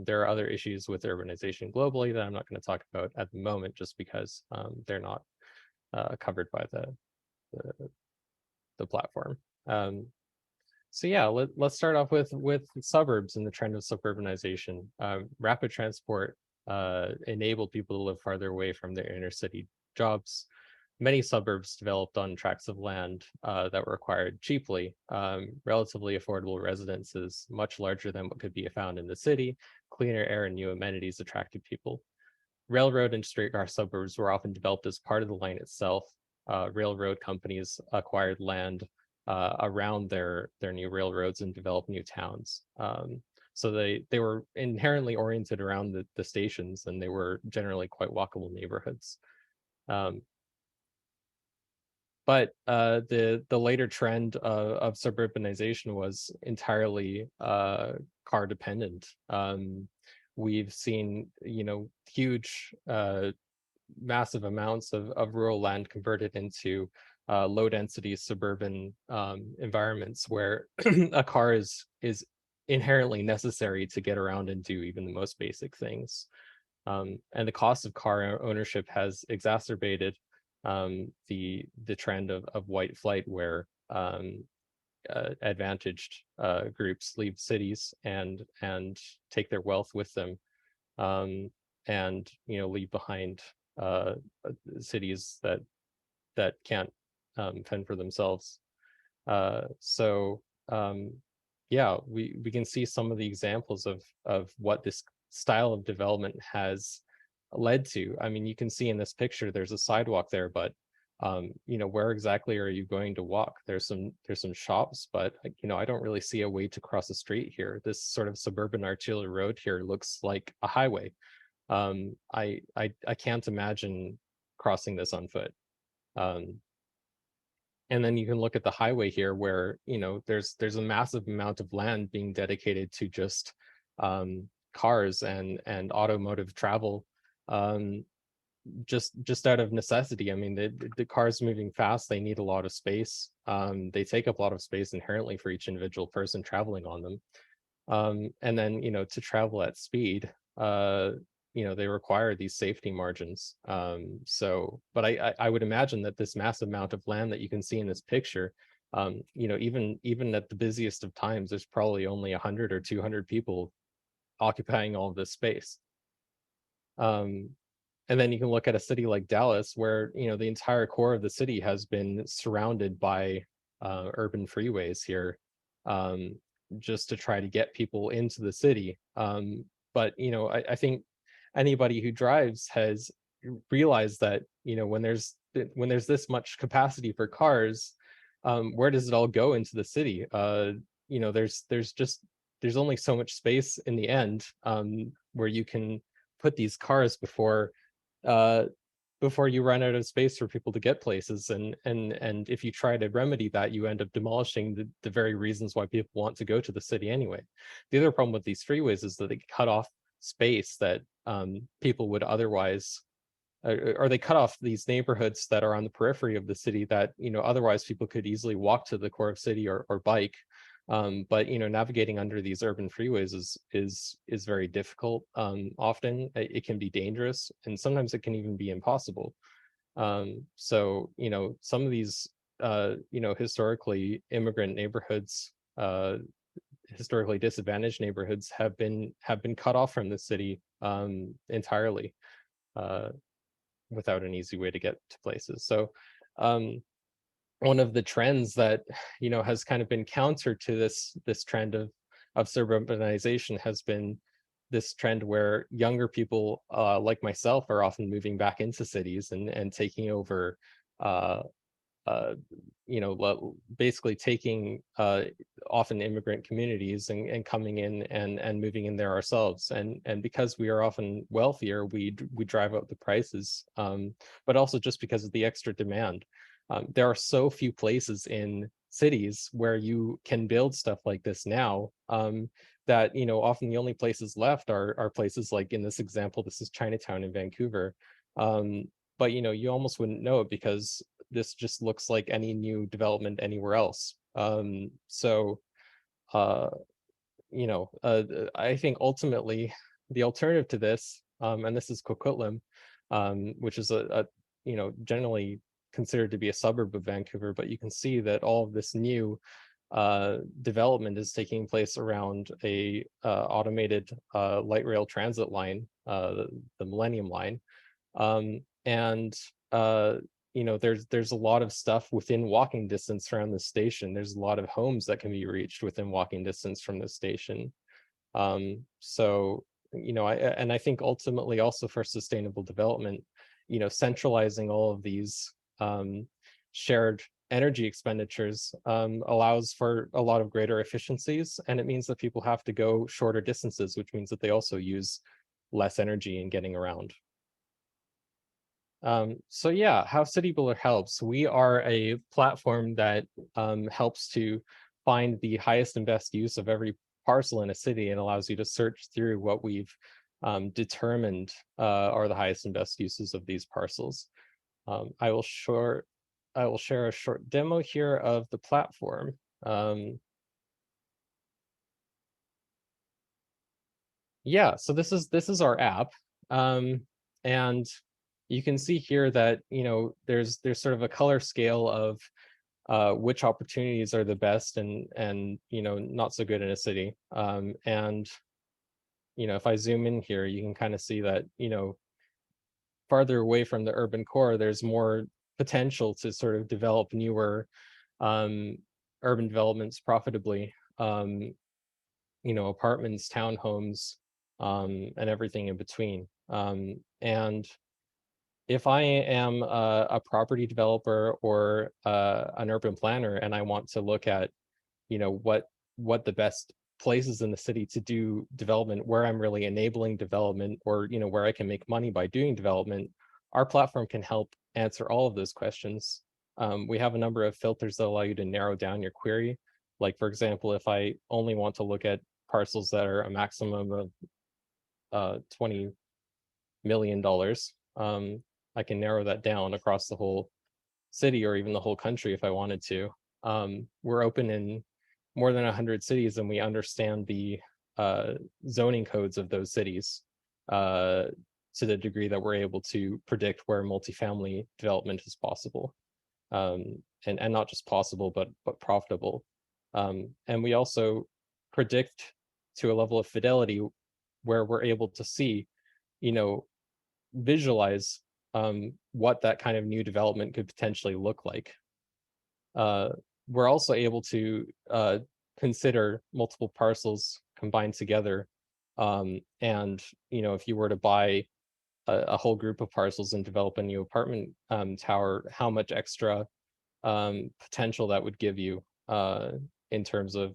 There are other issues with urbanization globally that I'm not going to talk about at the moment, just because they're not covered by the platform. So yeah, let's start off with suburbs and the trend of suburbanization. Rapid transport enabled people to live farther away from their inner city jobs. Many suburbs developed on tracts of land that were acquired cheaply. Relatively affordable residences, much larger than what could be found in the city. Cleaner air and new amenities attracted people. Railroad and streetcar suburbs were often developed as part of the line itself. Railroad companies acquired land around their new railroads and developed new towns. So they were inherently oriented around the stations, and they were generally quite walkable neighborhoods. But But the later trend of suburbanization was entirely car dependent. We've seen, huge, massive amounts of rural land converted into low density suburban environments where a car is inherently necessary to get around and do even the most basic things. And the cost of car ownership has exacerbated the trend of white flight, where advantaged groups leave cities and take their wealth with them, and leave behind cities that can't fend for themselves. So yeah, we can see some of the examples of what this style of development has led to. I mean, you can see in this picture there's a sidewalk there, but where exactly are you going to walk? There's some shops, but I don't really see a way to cross the street here. This sort of suburban arterial road here looks like a highway. I can't imagine crossing this on foot. And then you can look at the highway here where, there's a massive amount of land being dedicated to just cars and automotive travel, just out of necessity. I mean, the cars moving fast, they need a lot of space. They take up a lot of space inherently for each individual person traveling on them. And then, to travel at speed, they require these safety margins. But I would imagine that this massive amount of land that you can see in this picture, even at the busiest of times, there's probably only 100 or 200 people occupying all of this space. And then you can look at a city like Dallas, where the entire core of the city has been surrounded by urban freeways here, just to try to get people into the city. But I think anybody who drives has realized that when there's this much capacity for cars, where does it all go into the city? There's only so much space in the end, where you can put these cars before you run out of space for people to get places. And if you try to remedy that, you end up demolishing the very reasons why people want to go to the city anyway. The other problem with these freeways is that they cut off space that people would otherwise, or they cut off these neighborhoods that are on the periphery of the city that otherwise people could easily walk to the core of city or bike. But navigating under these urban freeways is very difficult. Often it can be dangerous, and sometimes it can even be impossible. So some of these historically immigrant neighborhoods, historically disadvantaged neighborhoods have been cut off from the city entirely, without an easy way to get to places. So one of the trends that has kind of been counter to this trend of suburbanization has been this trend where younger people like myself are often moving back into cities and taking over, basically taking often immigrant communities and coming in and moving in there ourselves. And because we are often wealthier, we drive up the prices, but also just because of the extra demand. There are so few places in cities where you can build stuff like this now, that often the only places left are places like, in this example, this is Chinatown in Vancouver. But you almost wouldn't know it because this just looks like any new development anywhere else. I think ultimately the alternative to this, and this is Coquitlam, which is a generally considered to be a suburb of Vancouver, but you can see that all of this new development is taking place around a automated light rail transit line, the Millennium Line. There's a lot of stuff within walking distance around the station. There's a lot of homes that can be reached within walking distance from the station. I think ultimately also for sustainable development, centralizing all of these shared energy expenditures allows for a lot of greater efficiencies, and it means that people have to go shorter distances, which means that they also use less energy in getting around. So yeah, how City Builder helps. We are a platform that helps to find the highest and best use of every parcel in a city and allows you to search through what we've determined are the highest and best uses of these parcels. I will share a short demo here of the platform. Yeah, so this is our app. And you can see here that, there's sort of a color scale of which opportunities are the best and not so good in a city. And if I zoom in here, you can kind of see that, farther away from the urban core, there's more potential to sort of develop newer urban developments profitably. Apartments, townhomes, and everything in between. And if I am a property developer or an urban planner, and I want to look at, what the best places in the city to do development, where I'm really enabling development, or where I can make money by doing development, our platform can help answer all of those questions. We have a number of filters that allow you to narrow down your query. Like, for example, if I only want to look at parcels that are a maximum of $20 million, I can narrow that down across the whole city or even the whole country if I wanted to. We're open in more than 100 cities, and we understand the zoning codes of those cities to the degree that we're able to predict where multifamily development is possible. And not just possible, but profitable. And we also predict to a level of fidelity where we're able to see, visualize what that kind of new development could potentially look like. We're also able to consider multiple parcels combined together. And, if you were to buy a whole group of parcels and develop a new apartment tower, how much extra potential that would give you in terms of,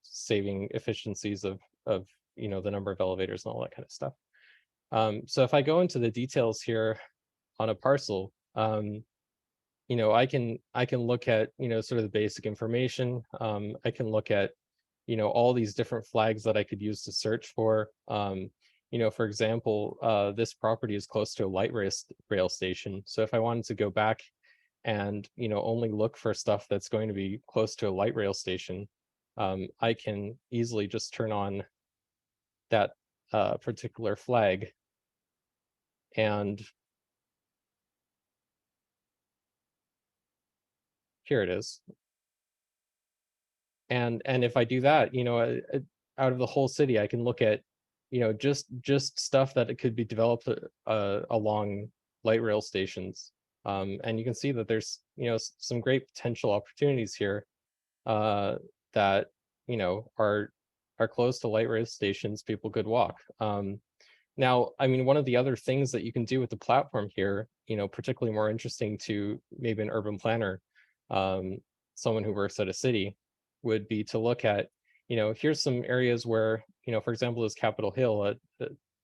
saving efficiencies of the number of elevators and all that kind of stuff. So if I go into the details here on a parcel, I can look at, sort of the basic information. I can look at, all these different flags that I could use to search for. For example, this property is close to a light rail station. So if I wanted to go back and, only look for stuff that's going to be close to a light rail station, I can easily just turn on that particular flag. And here it is. And if I do that, out of the whole city, I can look at, just stuff that it could be developed along light rail stations. And you can see that there's, some great potential opportunities here that, are close to light rail stations people could walk. Now, I mean, one of the other things that you can do with the platform here, particularly more interesting to maybe an urban planner, someone who works at a city, would be to look at, here's some areas where, for example, is Capitol Hill,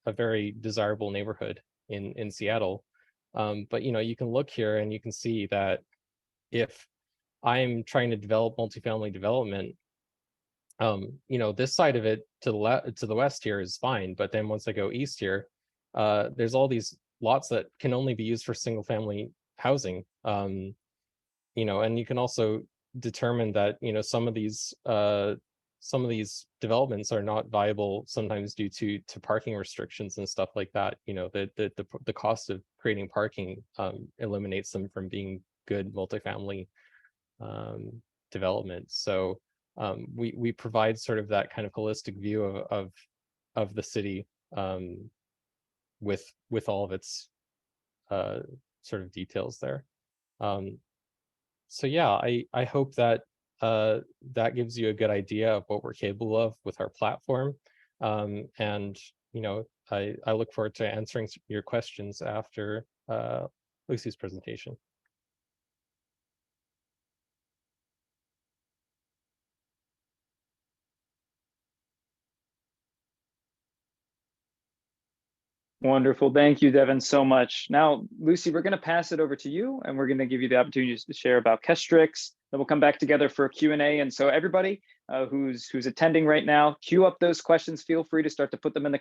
a very desirable neighborhood in Seattle. But, you can look here and you can see that if I'm trying to develop multifamily development, this side of it to the west here is fine. But then once I go east here, there's all these lots that can only be used for single family housing. And you can also determine that, some of these developments are not viable sometimes due to parking restrictions and stuff like that. The cost of creating parking eliminates them from being good multifamily development. So we provide sort of that kind of holistic view of the city with all of its sort of details there. So yeah, I hope that that gives you a good idea of what we're capable of with our platform. And I look forward to answering your questions after Lucy's presentation. Wonderful. Thank you, Devin, so much. Now, Lucy, we're going to pass it over to you, and we're going to give you the opportunity to share about Kestrix. Then we'll come back together for a Q&A. And so everybody who's attending right now, queue up those questions. Feel free to start to put them in the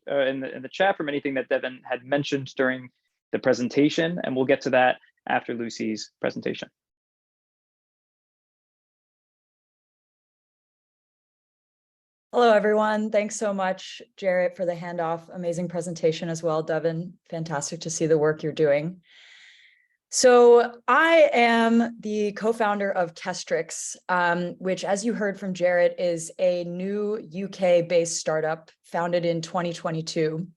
the chat from anything that Devin had mentioned during the presentation, and we'll get to that after Lucy's presentation. Hello, everyone. Thanks so much, Jarret, for the handoff. Amazing presentation as well, Devin. Fantastic to see the work you're doing. So I am the co-founder of Kestrix, which, as you heard from Jarret, is a new UK-based startup founded in 2022.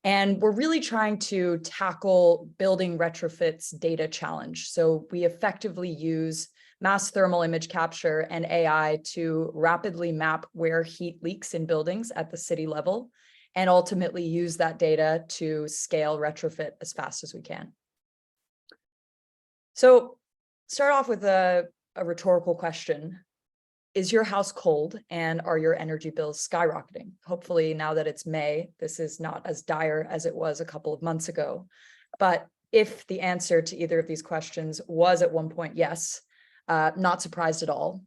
And we're really trying to tackle building retrofits data challenge. So we effectively use mass thermal image capture and AI to rapidly map where heat leaks in buildings at the city level, and ultimately use that data to scale retrofit as fast as we can. So start off with a rhetorical question. Is your house cold and are your energy bills skyrocketing? Hopefully now that it's May, this is not as dire as it was a couple of months ago. But if the answer to either of these questions was at one point yes, not surprised at all.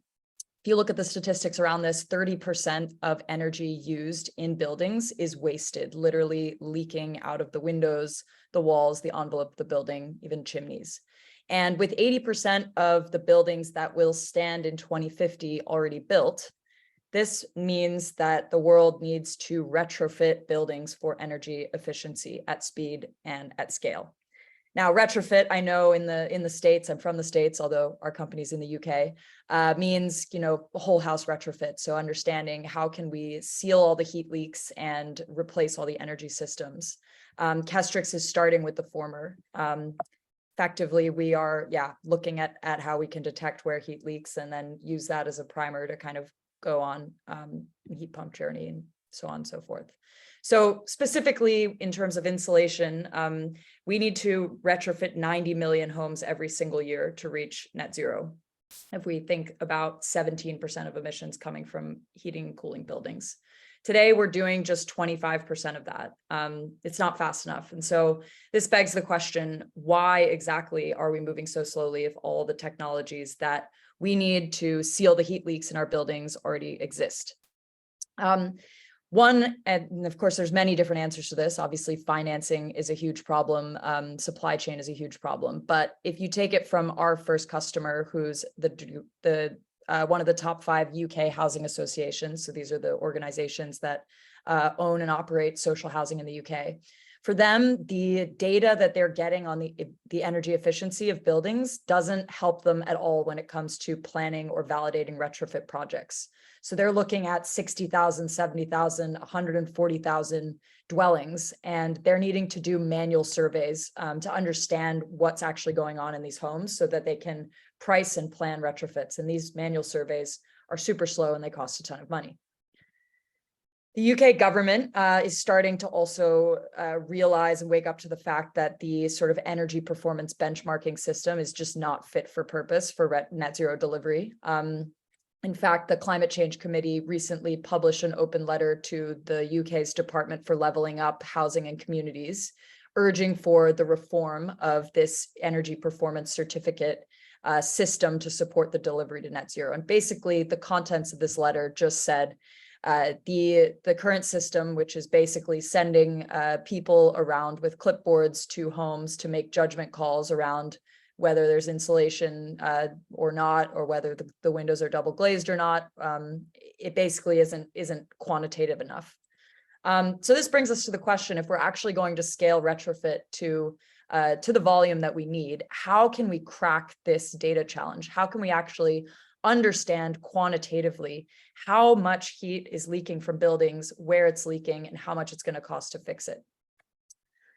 If you look at the statistics around this, 30% of energy used in buildings is wasted, literally leaking out of the windows, the walls, the envelope of the building, even chimneys. And with 80% of the buildings that will stand in 2050 already built, this means that the world needs to retrofit buildings for energy efficiency at speed and at scale. Now, retrofit, I know in the States, I'm from the States, although our company's in the UK, means, whole house retrofit. So understanding how can we seal all the heat leaks and replace all the energy systems. Kestrix is starting with the former. Effectively, we are, looking at how we can detect where heat leaks and then use that as a primer to kind of go on the heat pump journey and so on and so forth. So specifically in terms of insulation, we need to retrofit 90 million homes every single year to reach net zero. If we think about 17% of emissions coming from heating and cooling buildings. Today, we're doing just 25% of that. It's not fast enough. And so this begs the question, why exactly are we moving so slowly if all the technologies that we need to seal the heat leaks in our buildings already exist? One, and of course, there's many different answers to this. Obviously, financing is a huge problem. Supply chain is a huge problem. But if you take it from our first customer, who's one of the top 5 UK housing associations, so these are the organizations that own and operate social housing in the UK. For them, the data that they're getting on the energy efficiency of buildings doesn't help them at all when it comes to planning or validating retrofit projects. So they're looking at 60,000, 70,000, 140,000 dwellings, and they're needing to do manual surveys to understand what's actually going on in these homes so that they can price and plan retrofits. And these manual surveys are super slow and they cost a ton of money. The UK government is starting to also realize and wake up to the fact that the sort of energy performance benchmarking system is just not fit for purpose for net zero delivery. In fact, the Climate Change Committee recently published an open letter to the UK's Department for Levelling Up Housing and Communities, urging for the reform of this energy performance certificate system to support the delivery to net zero. And basically, the contents of this letter just said, the current system, which is basically sending people around with clipboards to homes to make judgment calls around whether there's insulation or not, or whether the windows are double glazed or not, it basically isn't quantitative enough. So this brings us to the question, if we're actually going to scale retrofit to the volume that we need, how can we crack this data challenge? How can we actually understand quantitatively how much heat is leaking from buildings, where it's leaking, and how much it's going to cost to fix it?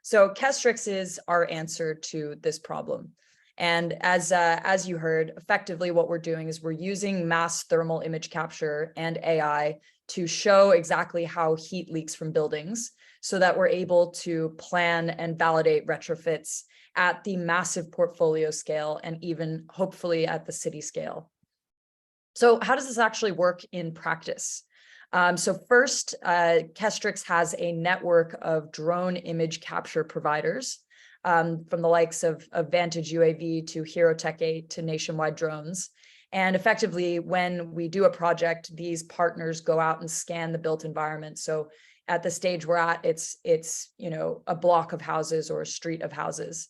So Kestrix is our answer to this problem. And as you heard, effectively what we're doing is we're using mass thermal image capture and AI to show exactly how heat leaks from buildings so that we're able to plan and validate retrofits at the massive portfolio scale and even hopefully at the city scale. So how does this actually work in practice? So first, Kestrix has a network of drone image capture providers, from the likes of Vantage UAV to Hero Tech 8 to Nationwide Drones. And effectively, when we do a project, these partners go out and scan the built environment. So at the stage we're at, it's a block of houses or a street of houses.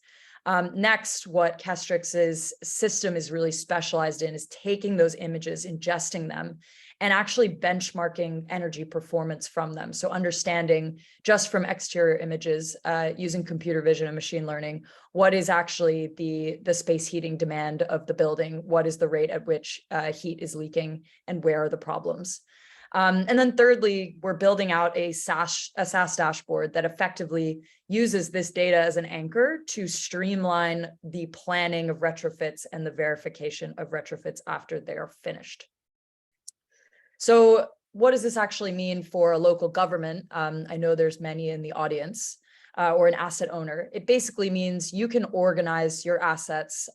Next, what Kestrix's system is really specialized in is taking those images, ingesting them, and actually benchmarking energy performance from them. So understanding just from exterior images, using computer vision and machine learning, what is actually the space heating demand of the building, what is the rate at which heat is leaking, and where are the problems. And then thirdly, we're building out a SaaS dashboard that effectively uses this data as an anchor to streamline the planning of retrofits and the verification of retrofits after they are finished. So what does this actually mean for a local government? I know there's many in the audience, or an asset owner. It basically means you can organize your assets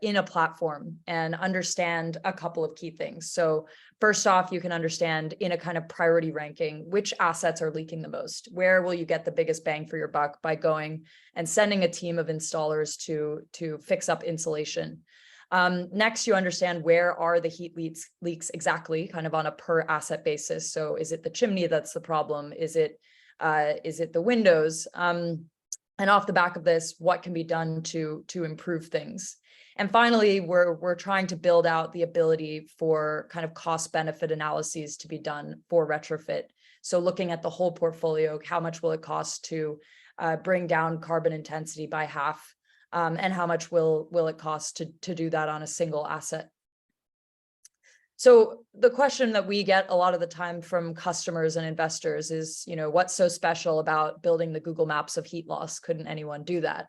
in a platform and understand a couple of key things. So first off, you can understand in a kind of priority ranking, which assets are leaking the most. Where will you get the biggest bang for your buck by going and sending a team of installers to fix up insulation? Next, you understand where are the heat leaks exactly, kind of on a per asset basis. So is it the chimney that's the problem? Is it the windows? And off the back of this, what can be done to improve things? And finally, we're trying to build out the ability for kind of cost benefit analyses to be done for retrofit. So looking at the whole portfolio, how much will it cost to bring down carbon intensity by half? And how much will it cost to do that on a single asset? So the question that we get a lot of the time from customers and investors is, what's so special about building the Google Maps of heat loss? Couldn't anyone do that?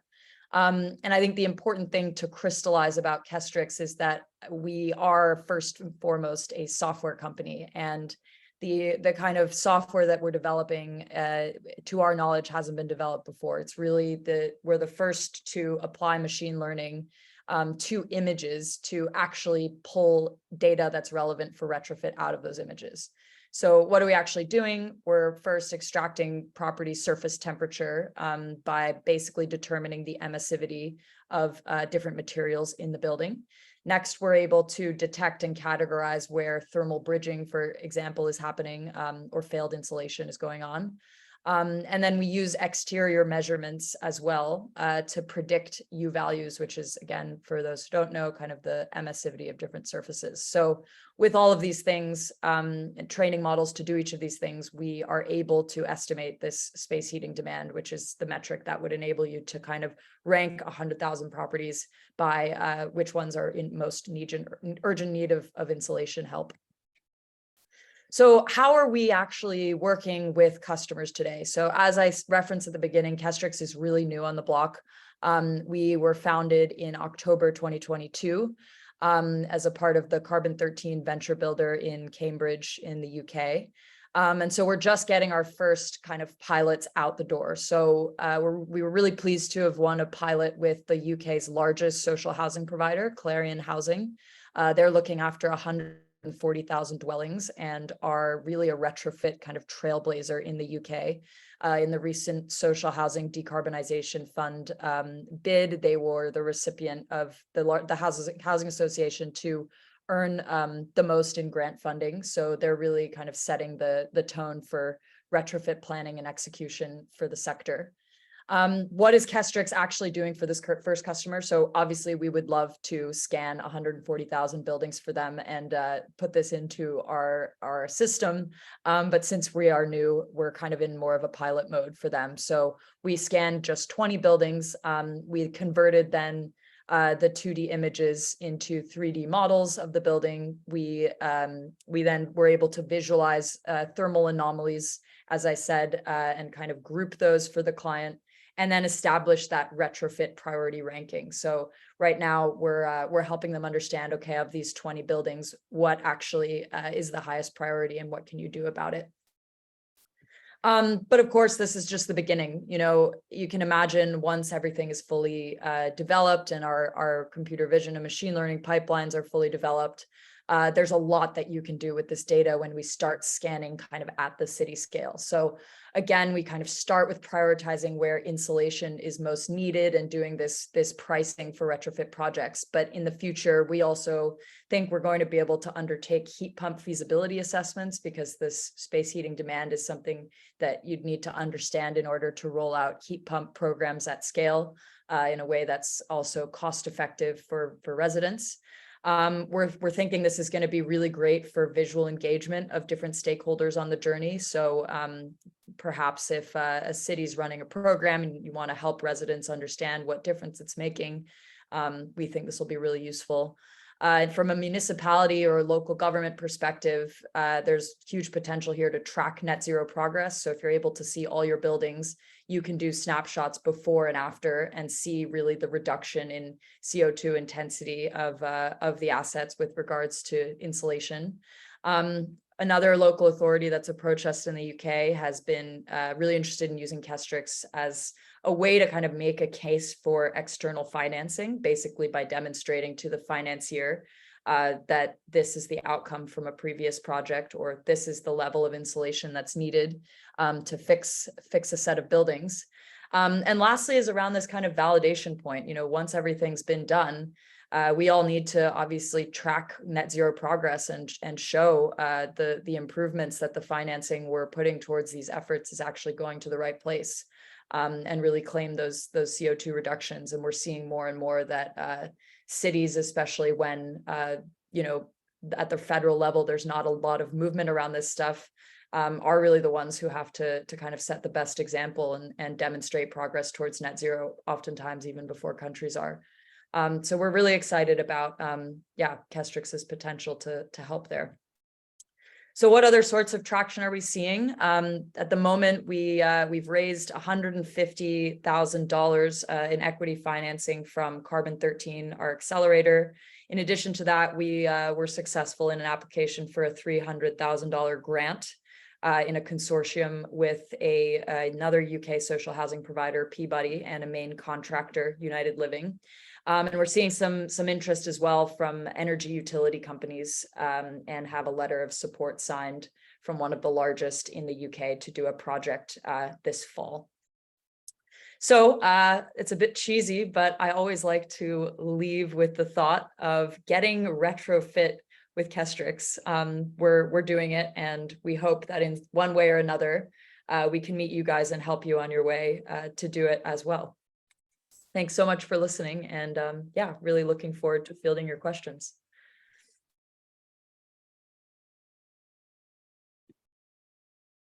And I think the important thing to crystallize about Kestrix is that we are first and foremost a software company, and the kind of software that we're developing, to our knowledge, hasn't been developed before. It's really we're the first to apply machine learning to images to actually pull data that's relevant for retrofit out of those images. So what are we actually doing? We're first extracting property surface temperature by basically determining the emissivity of different materials in the building. Next, we're able to detect and categorize where thermal bridging, for example, is happening, or failed insulation is going on. And then we use exterior measurements as well to predict U values, which is, again, for those who don't know, kind of the emissivity of different surfaces. So with all of these things, and training models to do each of these things, we are able to estimate this space heating demand, which is the metric that would enable you to kind of rank 100,000 properties by which ones are in most urgent need of insulation help. So how are we actually working with customers today? So as I referenced at the beginning, Kestrix is really new on the block. We were founded in October 2022 as a part of the Carbon 13 venture builder in Cambridge in the UK. And so we're just getting our first kind of pilots out the door. So we were really pleased to have won a pilot with the UK's largest social housing provider, Clarion Housing. They're looking after 140,000 dwellings and are really a retrofit kind of trailblazer in the UK. In the recent Social Housing Decarbonization Fund bid, they were the recipient of the Housing Association to earn the most in grant funding. So they're really kind of setting the tone for retrofit planning and execution for the sector. What is Kestrix actually doing for this first customer? So obviously we would love to scan 140,000 buildings for them and put this into our system. But since we are new, we're kind of in more of a pilot mode for them. So we scanned just 20 buildings. We converted then the 2D images into 3D models of the building. We then were able to visualize thermal anomalies, as I said, and kind of group those for the client, and then establish that retrofit priority ranking. So right now we're helping them understand, okay, of these 20 buildings, what actually is the highest priority and what can you do about it? But of course, this is just the beginning. You can imagine once everything is fully developed and our computer vision and machine learning pipelines are fully developed, there's a lot that you can do with this data when we start scanning kind of at the city scale. So again, we kind of start with prioritizing where insulation is most needed and doing this pricing for retrofit projects. But in the future, we also think we're going to be able to undertake heat pump feasibility assessments, because this space heating demand is something that you'd need to understand in order to roll out heat pump programs at scale in a way that's also cost effective for residents. We're thinking this is going to be really great for visual engagement of different stakeholders on the journey. So perhaps if a city's running a program and you want to help residents understand what difference it's making, we think this will be really useful. And from a municipality or local government perspective, there's huge potential here to track net zero progress. So if you're able to see all your buildings, you can do snapshots before and after and see really the reduction in CO2 intensity of the assets with regards to insulation. Another local authority that's approached us in the UK has been really interested in using Kestrix as a way to kind of make a case for external financing, basically by demonstrating to the financier that this is the outcome from a previous project, or this is the level of insulation that's needed to fix a set of buildings. And lastly is around this kind of validation point. You know, once everything's been done, we all need to obviously track net zero progress and show the improvements that the financing we're putting towards these efforts is actually going to the right place, and really claim those CO2 reductions. And we're seeing more and more that cities, especially when you know, at the federal level, there's not a lot of movement around this stuff, are really the ones who have to kind of set the best example and demonstrate progress towards net zero, oftentimes even before countries are. So we're really excited about, Kestrix's potential to help there. So what other sorts of traction are we seeing? At the moment, we've raised $150,000 in equity financing from Carbon 13, our accelerator. In addition to that, we were successful in an application for a $300,000 grant in a consortium with another UK social housing provider, Peabody, and a main contractor, United Living. And we're seeing some interest as well from energy utility companies, and have a letter of support signed from one of the largest in the UK to do a project this fall. So it's a bit cheesy, but I always like to leave with the thought of getting retrofit with Kestrix. We're doing it, and we hope that in one way or another, we can meet you guys and help you on your way to do it as well. Thanks so much for listening, and really looking forward to fielding your questions.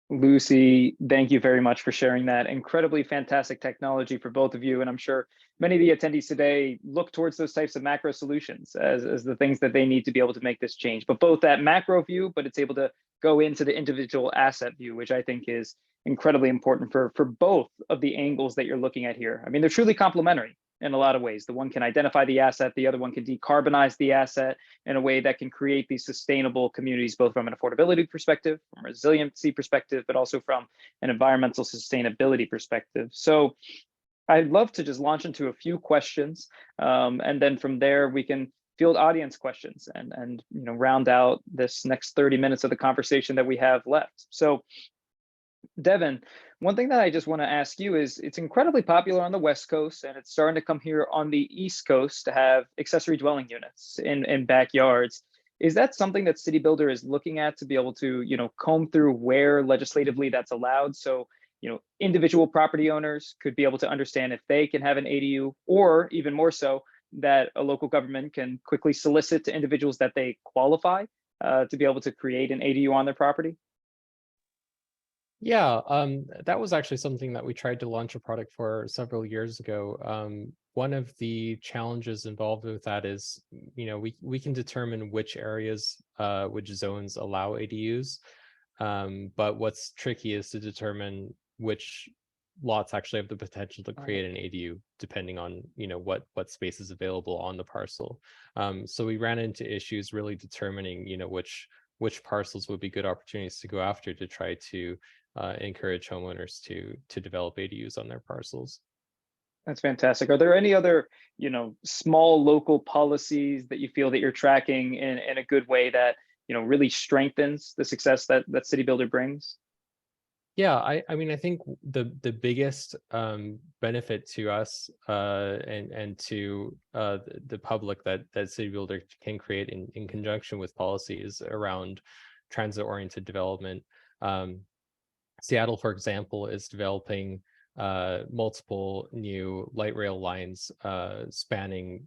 Lucy, thank you very much for sharing that incredibly fantastic technology for both of you. And I'm sure many of the attendees today look towards those types of macro solutions as the things that they need to be able to make this change, but both that macro view, but it's able to go into the individual asset view, which I think is incredibly important for both of the angles that you're looking at here. I mean, they're truly complementary in a lot of ways. The one can identify the asset, the other one can decarbonize the asset in a way that can create these sustainable communities, both from an affordability perspective, from a resiliency perspective, but also from an environmental sustainability perspective. So I'd love to just launch into a few questions, and then from there we can field audience questions and round out this next 30 minutes of the conversation that we have left. So Devin, one thing that I just want to ask you is, it's incredibly popular on the West Coast, and it's starting to come here on the East Coast to have accessory dwelling units in backyards. Is that something that City Builder is looking at to be able to, comb through where legislatively that's allowed? So, individual property owners could be able to understand if they can have an ADU, or even more so, that a local government can quickly solicit to individuals that they qualify to be able to create an ADU on their property? Yeah, that was actually something that we tried to launch a product for several years ago. One of the challenges involved with that is, we can determine which areas, which zones allow ADUs, but what's tricky is to determine which lots actually have the potential to create an ADU, depending on what space is available on the parcel. So we ran into issues really determining which parcels would be good opportunities to go after to try to encourage homeowners to develop ADUs on their parcels. That's fantastic. Are there any other, small local policies that you feel that you're tracking in a good way that, really strengthens the success that City Builder brings? Yeah, I mean, I think the biggest benefit to us and to the public that City Builder can create in conjunction with policies around transit-oriented development. Seattle, for example, is developing multiple new light rail lines spanning,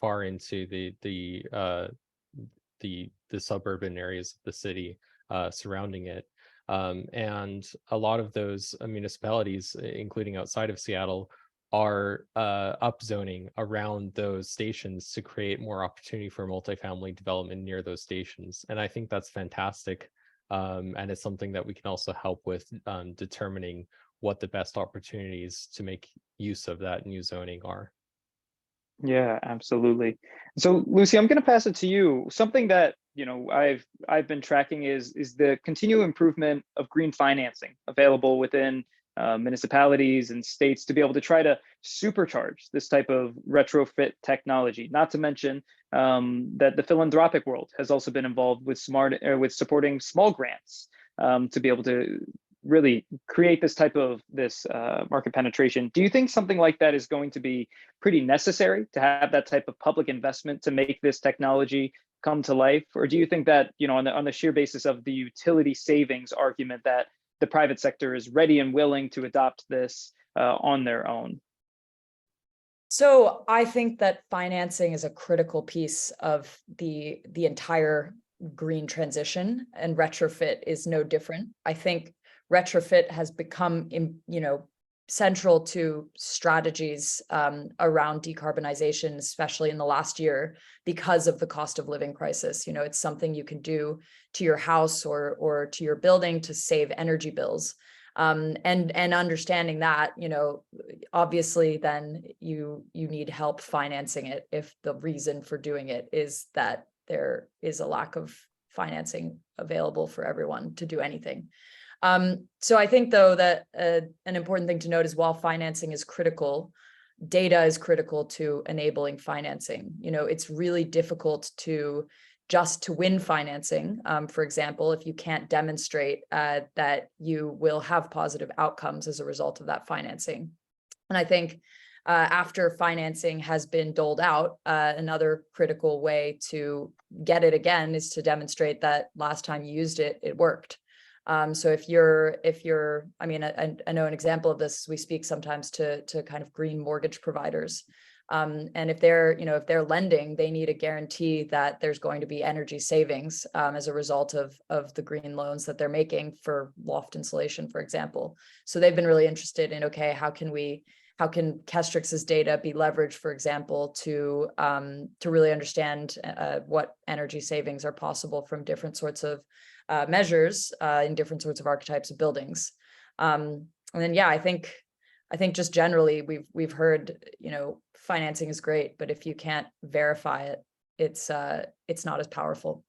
far into the suburban areas of the city surrounding it. And a lot of those municipalities, including outside of Seattle, are upzoning around those stations to create more opportunity for multifamily development near those stations. And I think that's fantastic. And it's something that we can also help with determining what the best opportunities to make use of that new zoning are. Yeah, absolutely. So Lucy, I'm going to pass it to you. Something that, I've been tracking is the continued improvement of green financing available within municipalities and states to be able to try to supercharge this type of retrofit technology. Not to mention that the philanthropic world has also been involved with with supporting small grants to be able to really create this type of market penetration. Do you think something like that is going to be pretty necessary to have that type of public investment to make this technology come to life? Or do you think that, on the sheer basis of the utility savings argument, that the private sector is ready and willing to adopt this on their own? So I think that financing is a critical piece of the entire green transition, and retrofit is no different. I think retrofit has become, central to strategies around decarbonization, especially in the last year, because of the cost of living crisis. It's something you can do to your house or to your building to save energy bills. And understanding that, obviously then you need help financing it if the reason for doing it is that there is a lack of financing available for everyone to do anything. So I think, though, that an important thing to note is while financing is critical, data is critical to enabling financing. It's really difficult to win financing. For example, if you can't demonstrate that you will have positive outcomes as a result of that financing. And I think after financing has been doled out, another critical way to get it again is to demonstrate that last time you used it, it worked. So if you're, I mean, I know an example of this, we speak sometimes to kind of green mortgage providers. And if they're lending, they need a guarantee that there's going to be energy savings as a result of the green loans that they're making for loft insulation, for example. So they've been really interested in, okay, how can Kestrix's data be leveraged, for example, to really understand what energy savings are possible from different sorts of measures in different sorts of archetypes of buildings. And then, yeah, I think just generally we've heard, financing is great, but if you can't verify it, it's not as powerful.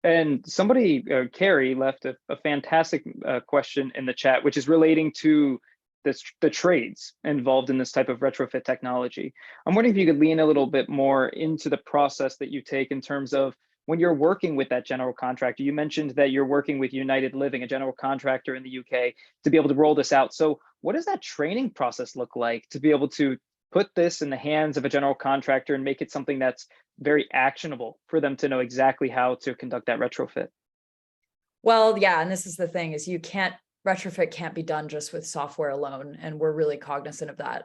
And somebody, Carrie, left a fantastic question in the chat, which is relating to the trades involved in this type of retrofit technology. I'm wondering if you could lean a little bit more into the process that you take in terms of when you're working with that general contractor. You mentioned that you're working with United Living, a general contractor in the UK, to be able to roll this out. So what does that training process look like to be able to put this in the hands of a general contractor and make it something that's very actionable for them to know exactly how to conduct that retrofit? Well, yeah, and this is the thing, is retrofit can't be done just with software alone. And we're really cognizant of that.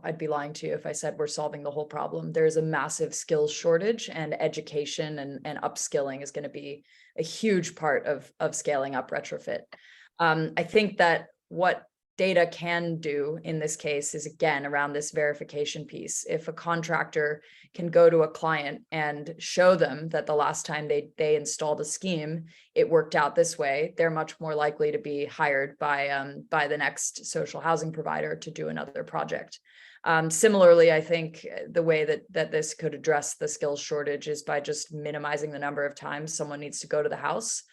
I'd be lying to you if I said we're solving the whole problem. There's a massive skills shortage, and education and upskilling is going to be a huge part of scaling up retrofit. I think that what data can do in this case is, again, around this verification piece. If a contractor can go to a client and show them that the last time they installed a scheme, it worked out this way, they're much more likely to be hired by the next social housing provider to do another project. Similarly, I think the way that this could address the skills shortage is by just minimizing the number of times someone needs to go to the house.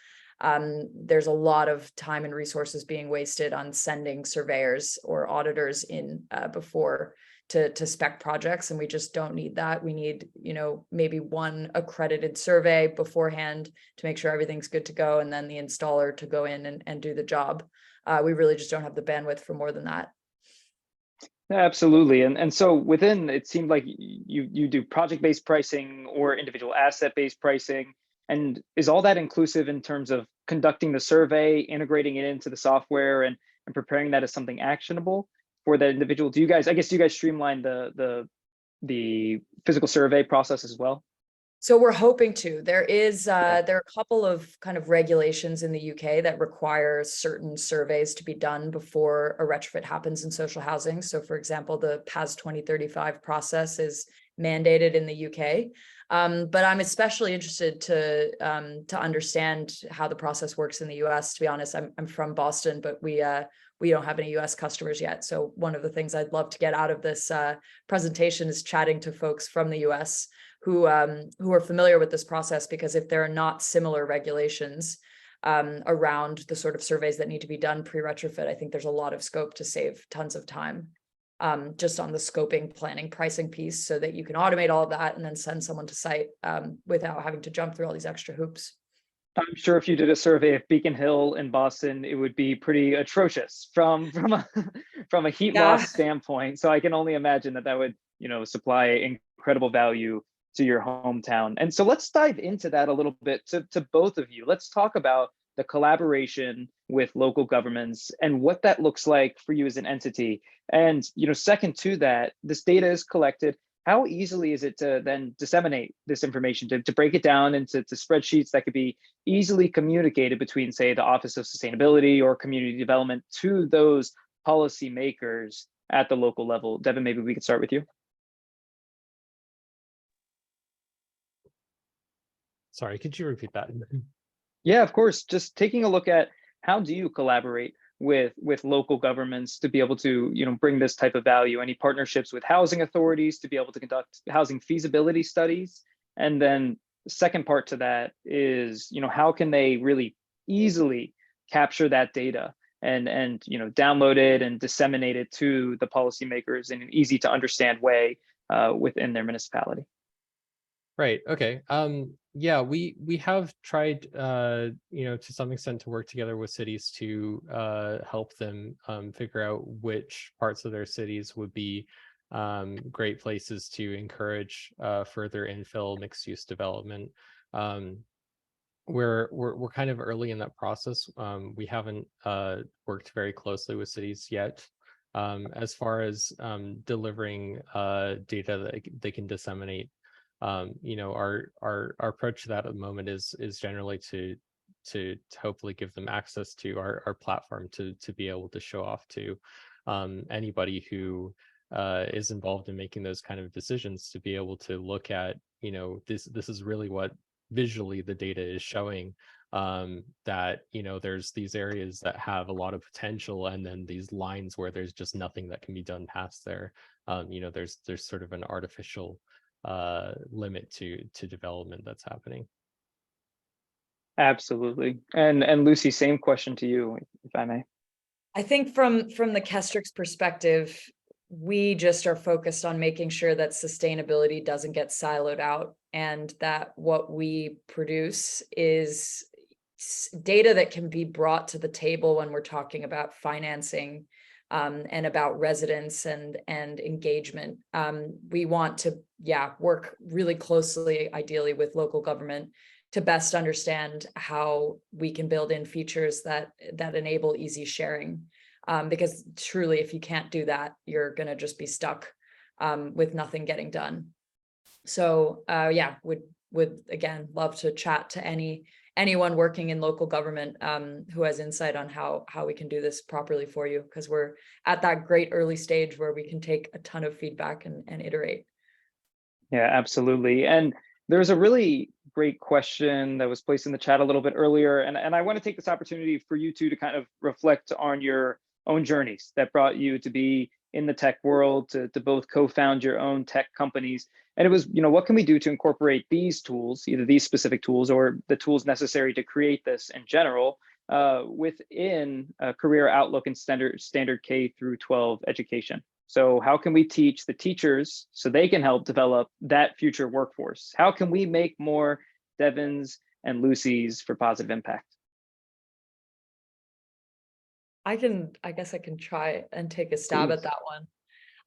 There's a lot of time and resources being wasted on sending surveyors or auditors in before to spec projects, and we just don't need that. We need, maybe one accredited survey beforehand to make sure everything's good to go, and then the installer to go in and do the job. We really just don't have the bandwidth for more than that. Absolutely. And so within, it seemed like you do project-based pricing or individual asset-based pricing. And is all that inclusive in terms of conducting the survey, integrating it into the software, and preparing that as something actionable for that individual? Do you guys streamline the physical survey process as well? So we're hoping to. There are a couple of kind of regulations in the UK that require certain surveys to be done before a retrofit happens in social housing. So for example, the PAS 2035 process is mandated in the UK. But I'm especially interested to understand how the process works in the US. To be honest, I'm from Boston, but we don't have any US customers yet. So one of the things I'd love to get out of this presentation is chatting to folks from the US who are familiar with this process, because if there are not similar regulations around the sort of surveys that need to be done pre-retrofit, I think there's a lot of scope to save tons of time just on the scoping, planning, pricing piece, so that you can automate all of that and then send someone to site without having to jump through all these extra hoops. I'm sure if you did a survey of Beacon Hill in Boston, it would be pretty atrocious from a heat loss standpoint. So I can only imagine that would, supply incredible value to your hometown. And so let's dive into that a little bit to both of you. Let's talk about the collaboration with local governments and what that looks like for you as an entity. And, second to that, this data is collected. How easily is it to then disseminate this information, to break it down into spreadsheets that could be easily communicated between, say, the Office of Sustainability or Community Development to those policymakers at the local level? Devin, maybe we could start with you. Sorry, could you repeat that? Yeah, of course. Just taking a look at how do you collaborate with local governments to be able to, bring this type of value? Any partnerships with housing authorities to be able to conduct housing feasibility studies? And then the second part to that is, how can they really easily capture that data and download it and disseminate it to the policymakers in an easy to understand way within their municipality? Right. Okay. Yeah, we have tried, to some extent to work together with cities to help them figure out which parts of their cities would be great places to encourage further infill mixed use development. We're kind of early in that process. We haven't worked very closely with cities yet. As far as delivering data that they can disseminate. Our approach to that at the moment is generally to hopefully give them access to our platform to be able to show off to anybody who is involved in making those kind of decisions, to be able to look at, this is really what visually the data is showing, that there's these areas that have a lot of potential, and then these lines where there's just nothing that can be done past there. There's sort of an artificial limit to development that's happening. Absolutely. And Lucy, same question to you, if I may. I think from the Kestric's perspective, we just are focused on making sure that sustainability doesn't get siloed out, and that what we produce is data that can be brought to the table when we're talking about financing and about residents and engagement. We want to, work really closely, ideally with local government, to best understand how we can build in features that enable easy sharing. Because truly, if you can't do that, you're going to just be stuck with nothing getting done. So would again love to chat to anyone working in local government who has insight on how we can do this properly for you, because we're at that great early stage where we can take a ton of feedback and iterate. Yeah, absolutely. And there's a really great question that was placed in the chat a little bit earlier. And I want to take this opportunity for you two to kind of reflect on your own journeys that brought you to be in the tech world to both co-found your own tech companies. And it was, what can we do to incorporate these tools, either these specific tools or the tools necessary to create this in general, within a career outlook and standard K through 12 education? So how can we teach the teachers so they can help develop that future workforce? How can we make more Devins and Lucys for positive impact? I guess I can try and take a stab at Please. that one.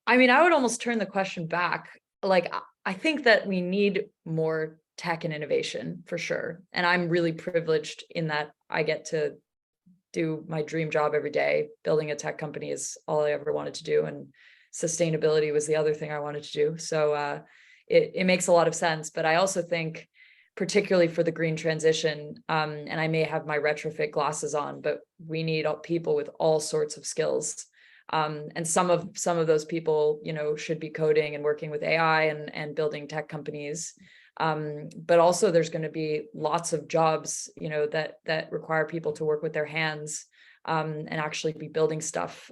I mean, I would almost turn the question back. Like, I think that we need more tech and innovation for sure. And I'm really privileged in that I get to do my dream job every day. Building a tech company is all I ever wanted to do. And sustainability was the other thing I wanted to do. So it makes a lot of sense. But I also think, particularly for the green transition, and I may have my retrofit glasses on, but we need people with all sorts of skills. And some of those people, should be coding and working with AI and building tech companies. But also there's going to be lots of jobs, that require people to work with their hands, and actually be building stuff,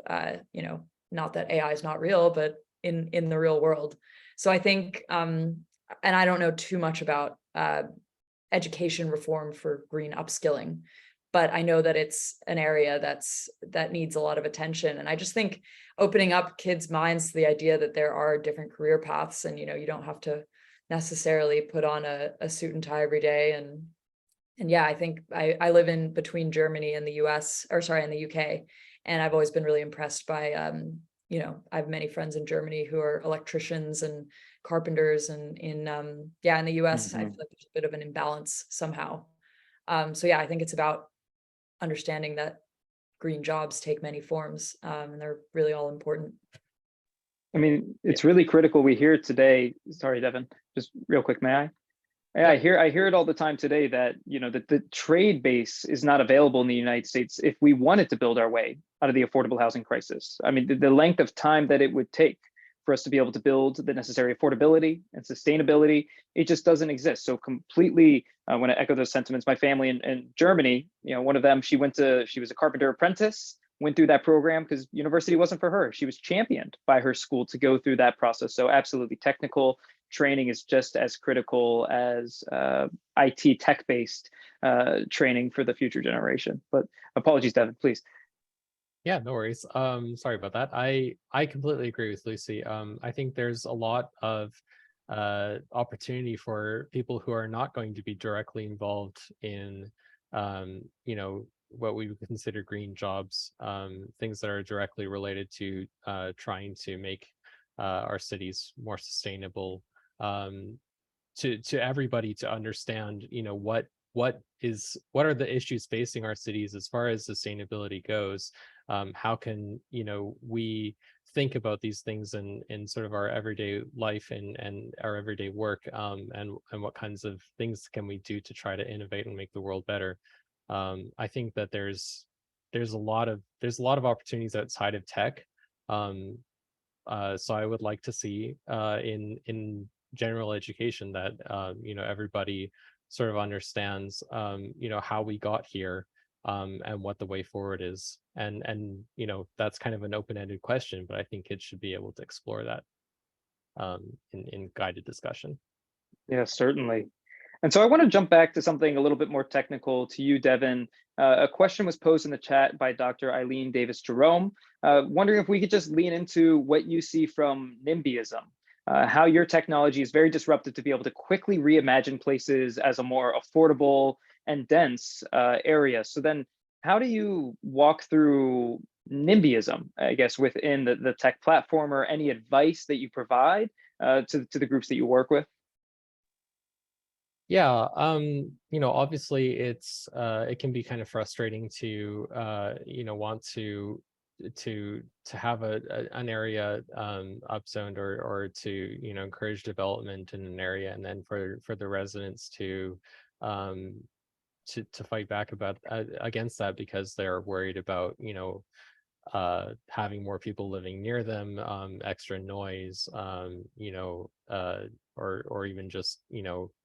not that AI is not real, but in the real world. So I think, and I don't know too much about education reform for green upskilling, but I know that it's an area that needs a lot of attention. And I just think opening up kids' minds to the idea that there are different career paths, and you don't have to necessarily put on a suit and tie every day. And yeah, I think I live in between Germany and the US, or sorry, in the UK, and I've always been really impressed by I have many friends in Germany who are electricians and carpenters, and in the US, I feel like there's a bit of an imbalance somehow. So yeah, I think it's about understanding that green jobs take many forms, and they're really all important. I mean, it's really critical. We hear today, sorry, Devin, just real quick, may I? Yeah, I hear it all the time today that, that the trade base is not available in the United States if we wanted to build our way out of the affordable housing crisis. I mean, the length of time that it would take for us to be able to build the necessary affordability and sustainability, it just doesn't exist. So completely, I want to echo those sentiments. My family in Germany, one of them, she was a carpenter apprentice, went through that program because university wasn't for her. She was championed by her school to go through that process. So absolutely, technical training is just as critical as IT tech-based training for the future generation. But apologies, Devin, please. Yeah, no worries. Sorry about that. I completely agree with Lucy. I think there's a lot of opportunity for people who are not going to be directly involved in what we would consider green jobs, things that are directly related to trying to make our cities more sustainable, to everybody to understand, what are the issues facing our cities as far as sustainability goes. How can we think about these things in sort of our everyday life and our everyday work, and what kinds of things can we do to try to innovate and make the world better. I think that there's a lot of opportunities outside of tech. So I would like to see in general education that everybody sort of understands how we got here, and what the way forward is. And that's kind of an open-ended question, but I think kids should be able to explore that in guided discussion. Yeah, certainly. And so I want to jump back to something a little bit more technical to you, Devin. A question was posed in the chat by Dr. Eileen Davis-Jerome, wondering if we could just lean into what you see from NIMBYism, how your technology is very disruptive to be able to quickly reimagine places as a more affordable and dense area. So then how do you walk through NIMBYism, I guess, within the tech platform, or any advice that you provide to the groups that you work with? Yeah, obviously it can be kind of frustrating to want to have an area upzoned, or to encourage development in an area, and then for the residents to fight back against that because they're worried about having more people living near them, extra noise, or even just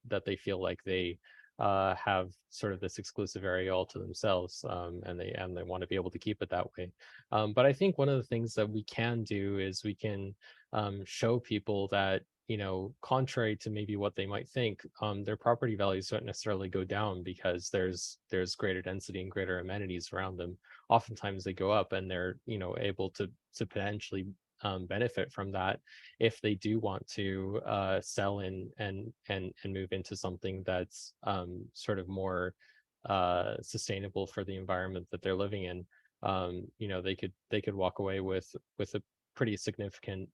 that they feel like they have sort of this exclusive area all to themselves, and they want to be able to keep it that way. But I think one of the things that we can do is we can show people that, you know, contrary to maybe what they might think, their property values don't necessarily go down because there's greater density and greater amenities around them. Oftentimes they go up, and they're, you know, able to potentially benefit from that if they do want to sell in and move into something that's sort of more sustainable for the environment that they're living in. You know, they could walk away with a pretty significant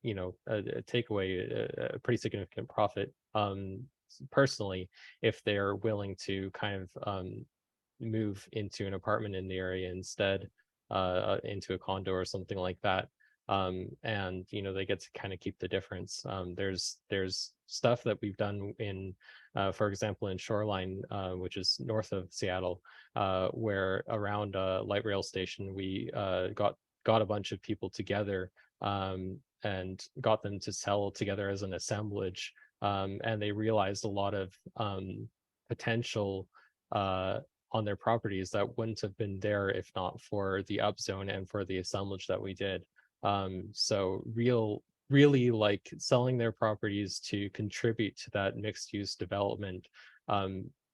you know, a takeaway, a pretty significant profit personally, if they're willing to kind of move into an apartment in the area instead, into a condo or something like that. And you know, they get to kind of keep the difference. There's stuff that we've done in, for example, in Shoreline, which is north of Seattle, where around a light rail station, we got a bunch of people together, and got them to sell together as an assemblage, and they realized a lot of potential on their properties that wouldn't have been there if not for the upzone and for the assemblage that we did. So really like selling their properties to contribute to that mixed use development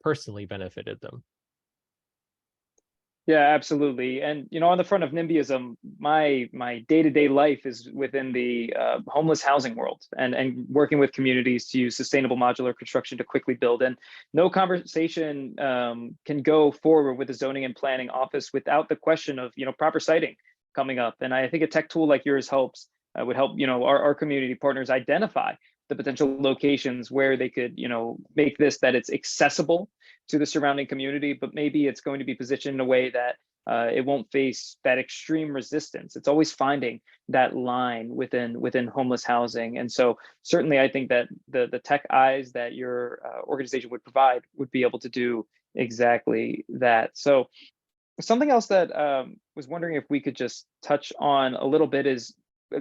personally benefited them. Yeah, absolutely. And you know, on the front of NIMBYism, my day-to-day life is within the homeless housing world, and working with communities to use sustainable modular construction to quickly build. And no conversation can go forward with the zoning and planning office without the question of, you know, proper siting coming up. And I think a tech tool like yours would help, you know, our community partners identify the potential locations where they could, you know, make this, that it's accessible to the surrounding community, but maybe it's going to be positioned in a way that it won't face that extreme resistance. It's always finding that line within homeless housing. And so certainly I think that the tech eyes that your organization would provide would be able to do exactly that. So something else that was wondering if we could just touch on a little bit is,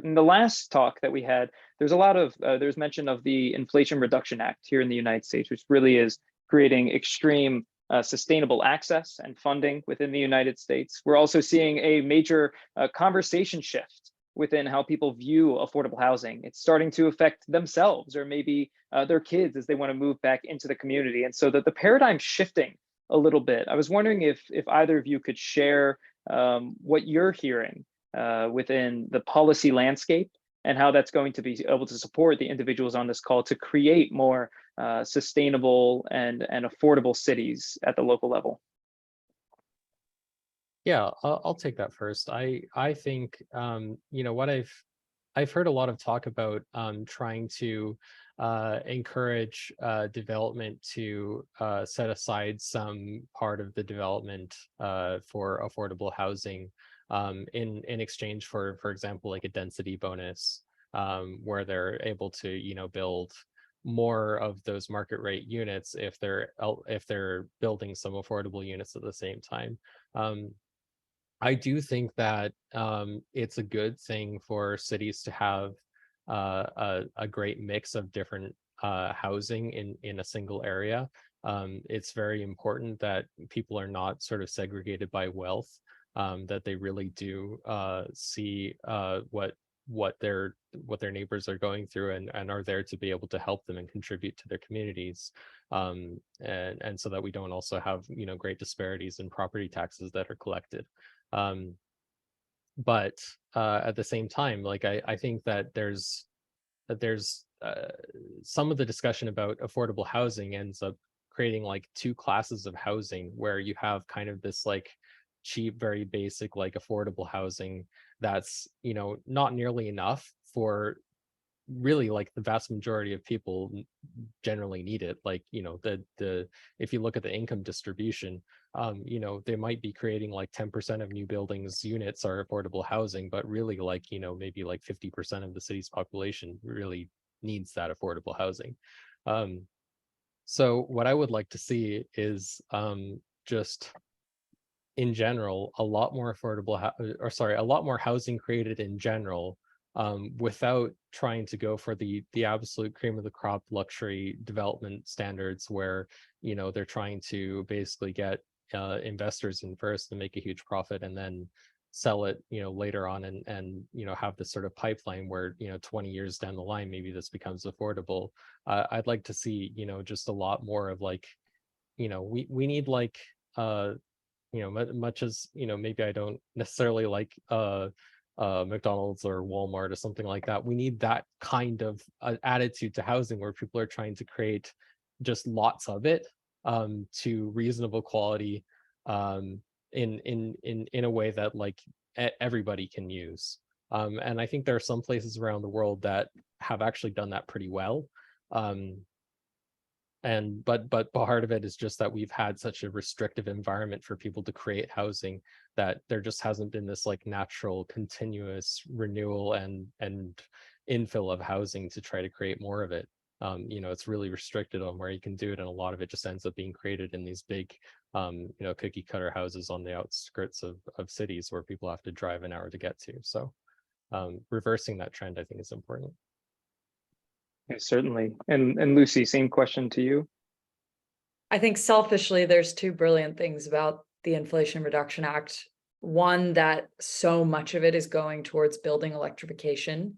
in the last talk that we had, there's a lot of there's mention of the Inflation Reduction Act here in the United States, which really is creating extreme sustainable access and funding within the United States. We're also seeing a major conversation shift within how people view affordable housing. It's starting to affect themselves or maybe their kids as they want to move back into the community. And so that the paradigm's shifting a little bit. I was wondering if either of you could share what you're hearing within the policy landscape and how that's going to be able to support the individuals on this call to create more sustainable and affordable cities at the local level. Yeah, I'll take that first. I think you know what, I've heard a lot of talk about trying to encourage development to set aside some part of the development for affordable housing in exchange for example, like a density bonus, where they're able to, you know, build more of those market rate units if they're building some affordable units at the same time. I do think that it's a good thing for cities to have a great mix of different housing in a single area. It's very important that people are not sort of segregated by wealth, that they really do see what their neighbors are going through and are there to be able to help them and contribute to their communities, and so that we don't also have, you know, great disparities in property taxes that are collected. But at the same time, like I think that there's some of the discussion about affordable housing ends up creating like two classes of housing, where you have kind of this like cheap, very basic, like affordable housing that's, you know, not nearly enough for really like the vast majority of people generally need it. Like, you know, the if you look at the income distribution, you know, they might be creating like 10% of new buildings units are affordable housing, but really like, you know, maybe like 50% of the city's population really needs that affordable housing. So what I would like to see is just in general a lot more a lot more housing created in general without trying to go for the absolute cream of the crop luxury development standards where, you know, they're trying to basically get investors in first and make a huge profit and then sell it, you know, later on, and you know, have this sort of pipeline where, you know, 20 years down the line maybe this becomes affordable. I'd like to see, you know, just a lot more of like, you know, we need like you know, much as, you know, maybe I don't necessarily like McDonald's or Walmart or something like that, we need that kind of attitude to housing where people are trying to create just lots of it to reasonable quality in a way that like everybody can use. And I think there are some places around the world that have actually done that pretty well. And but part of it is just that we've had such a restrictive environment for people to create housing that there just hasn't been this like natural continuous renewal and infill of housing to try to create more of it. You know, it's really restricted on where you can do it, and a lot of it just ends up being created in these big you know, cookie cutter houses on the outskirts of cities where people have to drive an hour to get to. So reversing that trend, I think, is important. Yeah, certainly. And Lucy, same question to you. I think selfishly, there's two brilliant things about the Inflation Reduction Act. One, that so much of it is going towards building electrification.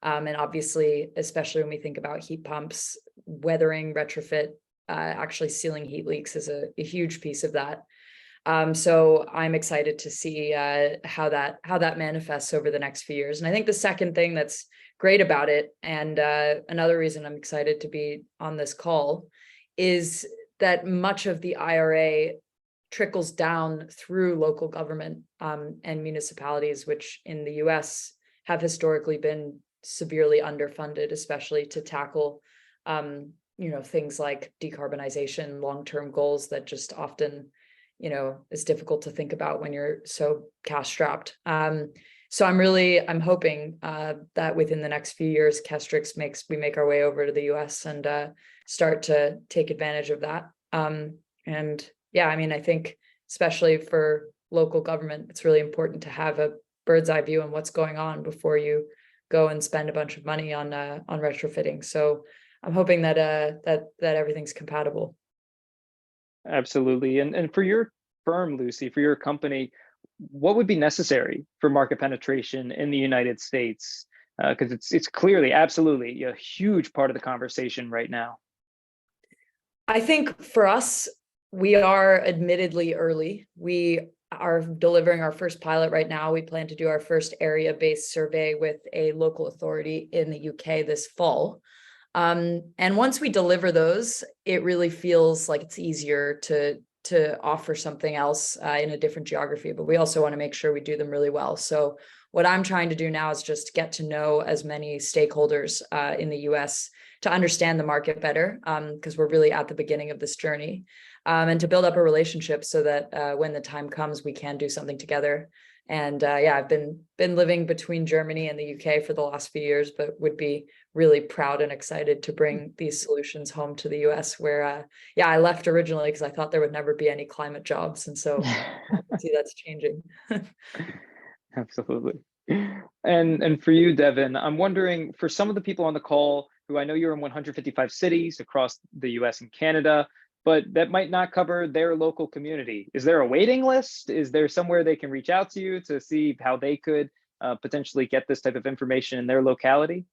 And obviously, especially when we think about heat pumps, weathering, retrofit, actually sealing heat leaks is a huge piece of that. So I'm excited to see how that manifests over the next few years. And I think the second thing that's great about it, and another reason I'm excited to be on this call, is that much of the IRA trickles down through local government and municipalities, which in the US have historically been severely underfunded, especially to tackle you know, things like decarbonization, long-term goals that just often, you know, is difficult to think about when you're so cash strapped. So I'm hoping that within the next few years, Kestrix we make our way over to the US and start to take advantage of that. And yeah, I mean, I think especially for local government, it's really important to have a bird's eye view on what's going on before you go and spend a bunch of money on retrofitting. So I'm hoping that that everything's compatible. Absolutely. And for your firm, Lucy, for your company, what would be necessary for market penetration in the United States? Because it's clearly, absolutely a huge part of the conversation right now. I think for us, we are admittedly early. We are delivering our first pilot right now. We plan to do our first area-based survey with a local authority in the UK this fall. And once we deliver those, it really feels like it's easier to offer something else in a different geography, but we also want to make sure we do them really well. So what I'm trying to do now is just get to know as many stakeholders in the US to understand the market better, because we're really at the beginning of this journey, and to build up a relationship so that when the time comes, we can do something together. And yeah, I've been living between Germany and the UK for the last few years, but would be really proud and excited to bring these solutions home to the US, where yeah, I left originally because I thought there would never be any climate jobs, and so I see that's changing. Absolutely. And for you, Devin, I'm wondering, for some of the people on the call who I know you're in 155 cities across the US and Canada, but that might not cover their local community. Is there a waiting list? Is there somewhere they can reach out to you to see how they could potentially get this type of information in their locality?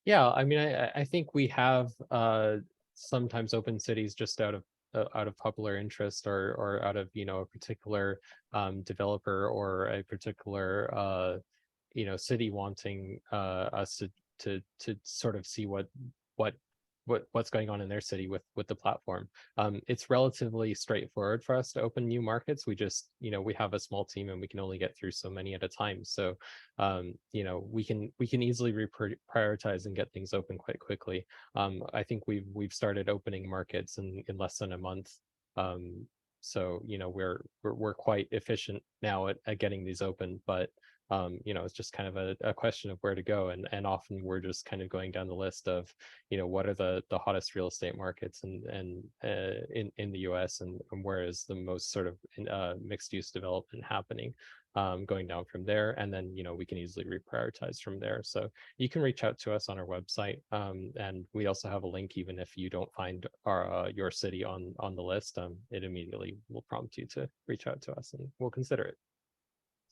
Yeah, I mean, I think we have sometimes open cities just out of popular interest or out of, you know, a particular developer or a particular you know, city wanting us to sort of see what's going on in their city with the platform. It's relatively straightforward for us to open new markets. We just, you know, we have a small team and we can only get through so many at a time. So, you know, we can easily prioritize and get things open quite quickly. I think we've started opening markets in less than a month. So, you know, we're quite efficient now at getting these open, but it's just kind of a question of where to go. And often we're just kind of going down the list of, what are the hottest real estate markets and in the US, and where is the most sort of mixed use development happening, going down from there. And then, we can easily reprioritize from there. So you can reach out to us on our website. And we also have a link, even if you don't find your city on the list, it immediately will prompt you to reach out to us and we'll consider it.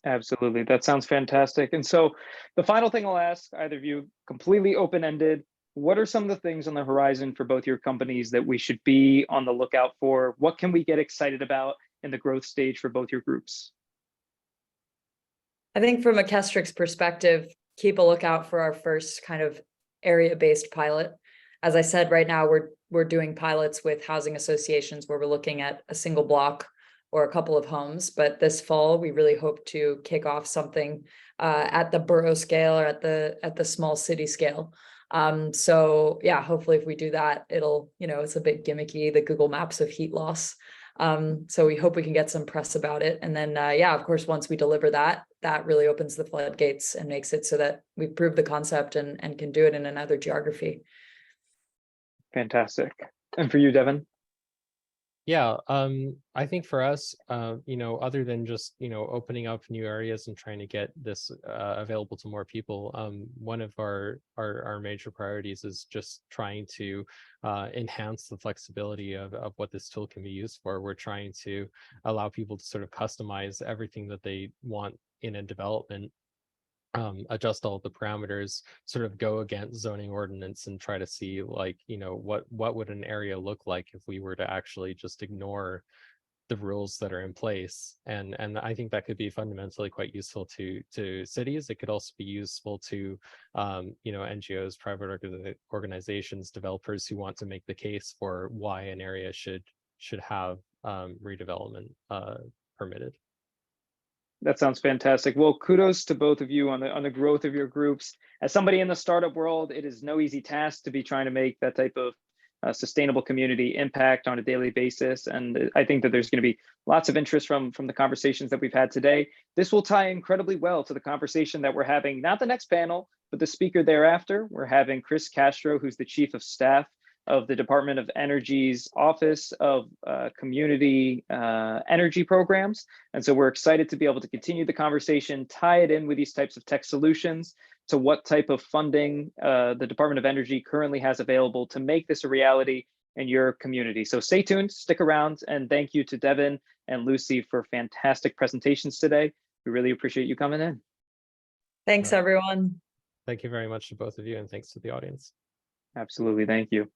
Absolutely. That sounds fantastic. And so the final thing I'll ask either of you, completely open-ended, what are some of the things on the horizon for both your companies that we should be on the lookout for? What can we get excited about in the growth stage for both your groups? I think from a Kestric's perspective, keep a lookout for our first kind of area-based pilot. As I said, right now we're doing pilots with housing associations where we're looking at a single block or a couple of homes, but this fall we really hope to kick off something at the borough scale or at the small city scale. So yeah, hopefully if we do that, it'll, it's a bit gimmicky, the Google Maps of heat loss. So we hope we can get some press about it. And then, yeah, of course, once we deliver that really opens the floodgates and makes it so that we've proved the concept and can do it in another geography. Fantastic. And for you, Devin? Yeah, I think for us, other than just, opening up new areas and trying to get this available to more people, one of our major priorities is just trying to enhance the flexibility of what this tool can be used for. We're trying to allow people to sort of customize everything that they want in a development, adjust all the parameters, sort of go against zoning ordinance and try to see, like, what would an area look like if we were to actually just ignore the rules that are in place. And I think that could be fundamentally quite useful to cities. It could also be useful to NGOs, private organizations, developers who want to make the case for why an area should have redevelopment permitted. That sounds fantastic. Well, kudos to both of you on the growth of your groups. As somebody in the startup world, it is no easy task to be trying to make that type of sustainable community impact on a daily basis. And I think that there's going to be lots of interest from the conversations that we've had today. This will tie incredibly well to the conversation that we're having, not the next panel, but the speaker thereafter. We're having Chris Castro, who's the Chief of Staff of the Department of Energy's Office of Community Energy Programs. And so we're excited to be able to continue the conversation, tie it in with these types of tech solutions to what type of funding the Department of Energy currently has available to make this a reality in your community. So stay tuned, stick around, and thank you to Devin and Lucy for fantastic presentations today. We really appreciate you coming in. Thanks, everyone. Thank you very much to both of you, and thanks to the audience. Absolutely, thank you.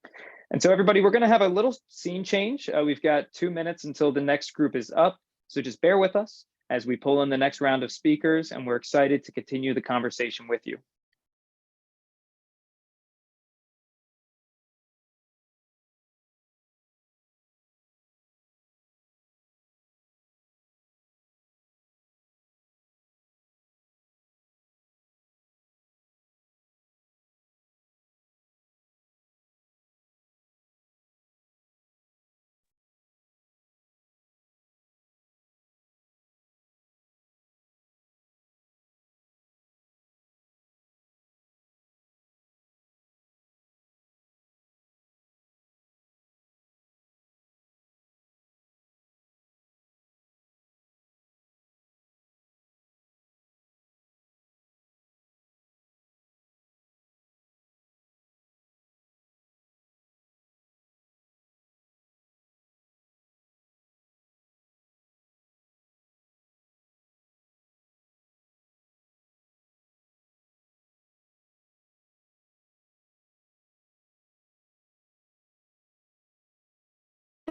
And so everybody, we're going to have a little scene change. We've got 2 minutes until the next group is up. So just bear with us as we pull in the next round of speakers, and we're excited to continue the conversation with you.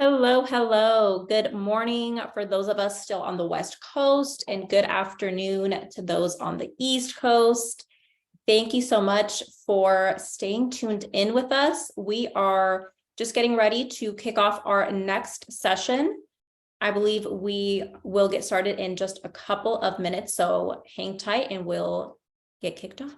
Hello, hello. Good morning for those of us still on the West Coast, and good afternoon to those on the East Coast. Thank you so much for staying tuned in with us. We are just getting ready to kick off our next session. I believe we will get started in just a couple of minutes, so hang tight and we'll get kicked off.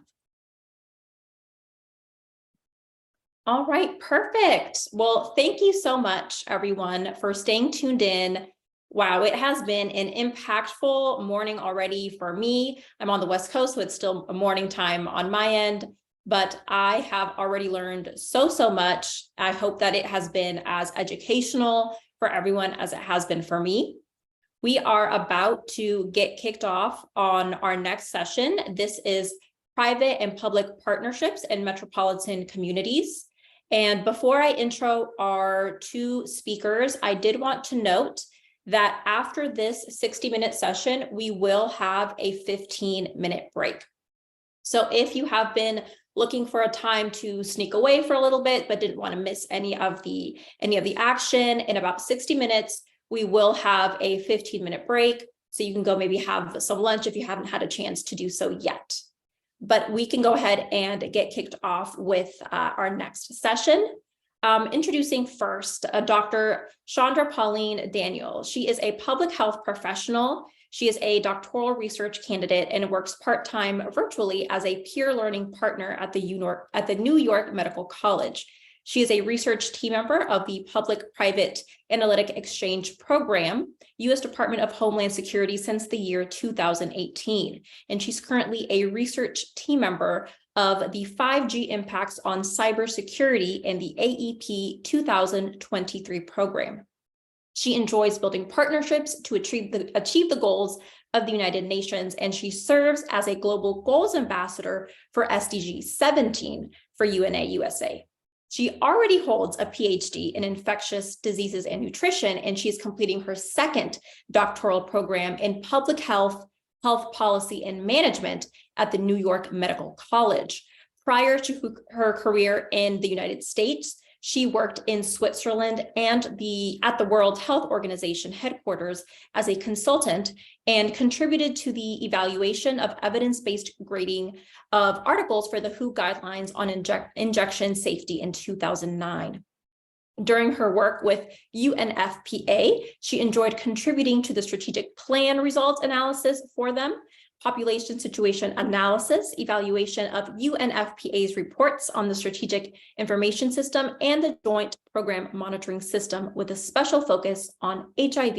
All right, perfect. Well, thank you so much, everyone, for staying tuned in. Wow, it has been an impactful morning already for me. I'm on the West Coast, so it's still a morning time on my end, but I have already learned so much. I hope that it has been as educational for everyone as it has been for me. We are about to get kicked off on our next session. This is private and public partnerships in metropolitan communities. And before I intro our two speakers, I did want to note that after this 60-minute session, we will have a 15-minute break. So if you have been looking for a time to sneak away for a little bit, but didn't want to miss any of the action, in about 60 minutes, we will have a 15-minute break. So you can go maybe have some lunch if you haven't had a chance to do so yet. But we can go ahead and get kicked off with our next session. Introducing first, Dr. Chandra Pauline Daniel. She is a public health professional. She is a doctoral research candidate and works part-time virtually as a peer learning partner at the New York Medical College. She is a research team member of the Public-Private Analytic Exchange Program, U.S. Department of Homeland Security since the year 2018. And she's currently a research team member of the 5G impacts on cybersecurity in the AEP 2023 program. She enjoys building partnerships to achieve the goals of the United Nations, and she serves as a global goals ambassador for SDG 17 for UNA USA. She already holds a PhD in infectious diseases and nutrition, and she's completing her second doctoral program in public health, health policy, and management at the New York Medical College. Prior to her career in the United States, she worked in Switzerland and at the World Health Organization headquarters as a consultant and contributed to the evaluation of evidence-based grading of articles for the WHO guidelines on injection safety in 2009. During her work with UNFPA, she enjoyed contributing to the strategic plan results analysis for them, population situation analysis, evaluation of UNFPA's reports on the strategic information system, and the joint program monitoring system with a special focus on HIV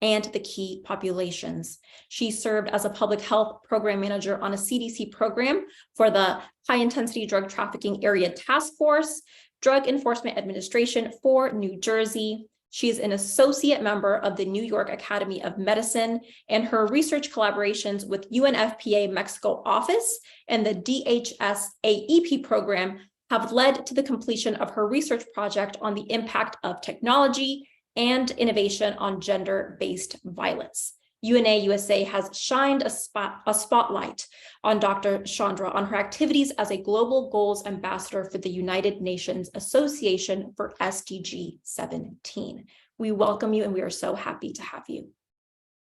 and the key populations. She served as a public health program manager on a CDC program for the High Intensity Drug Trafficking Area Task Force, Drug Enforcement Administration for New Jersey. She is an associate member of the New York Academy of Medicine, and her research collaborations with UNFPA Mexico office and the DHS AEP program have led to the completion of her research project on the impact of technology and innovation on gender-based violence. UNA USA has shined a spotlight on Dr. Chandra on her activities as a global goals ambassador for the United Nations Association for SDG 17. We welcome you and we are so happy to have you.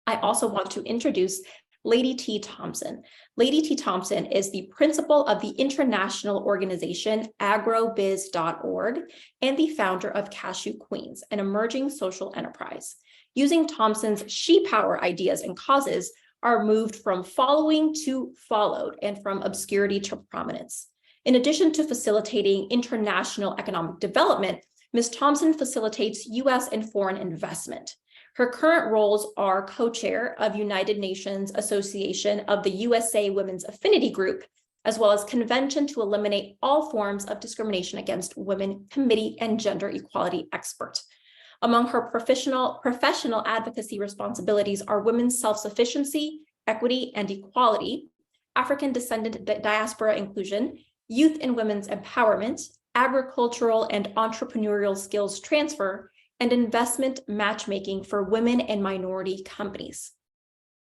I also want to introduce Lady T. Thompson. Lady T. Thompson is the principal of the international organization agrobiz.org and the founder of Cashew Queens, an emerging social enterprise. Using Thompson's She Power ideas and causes are moved from following to followed and from obscurity to prominence. In addition to facilitating international economic development, Ms. Thompson facilitates U.S. and foreign investment. Her current roles are co-chair of United Nations Association of the USA Women's Affinity Group, as well as Convention to Eliminate All Forms of Discrimination Against Women Committee and Gender Equality Expert. Among her professional advocacy responsibilities are women's self-sufficiency, equity and equality, African descendant diaspora inclusion, youth and women's empowerment, agricultural and entrepreneurial skills transfer, and investment matchmaking for women and minority companies.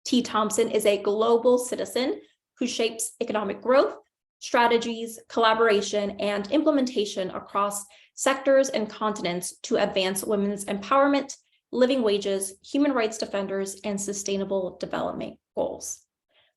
T. Thompson is a global citizen who shapes economic growth, strategies, collaboration, and implementation across sectors and continents to advance women's empowerment, living wages, human rights defenders, and sustainable development goals.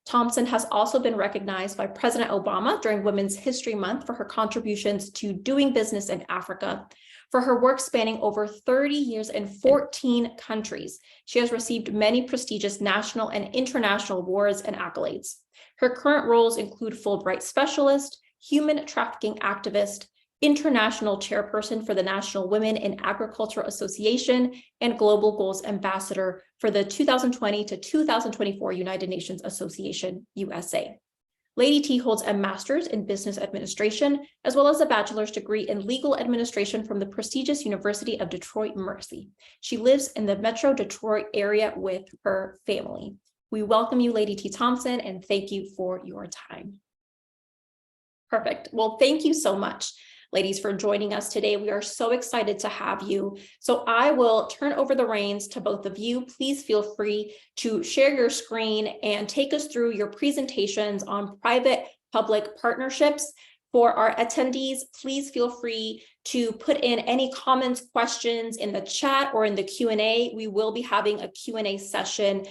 Thompson has also been recognized by President Obama during Women's History Month for her contributions to doing business in Africa. For her work spanning over 30 years in 14 countries, she has received many prestigious national and international awards and accolades. Her current roles include Fulbright Specialist, Human Trafficking Activist, International Chairperson for the National Women in Agriculture Association, and Global Goals Ambassador for the 2020 to 2024 United Nations Association, USA. Lady T holds a master's in business administration, as well as a bachelor's degree in legal administration from the prestigious University of Detroit Mercy. She lives in the Metro Detroit area with her family. We welcome you, Lady T Thompson, and thank you for your time. Perfect. Well, thank you so much, ladies, for joining us today. We are so excited to have you. So I will turn over the reins to both of you. Please feel free to share your screen and take us through your presentations on private-public partnerships. For our attendees, please feel free to put in any comments, questions in the chat or in the Q&A. We will be having a Q&A session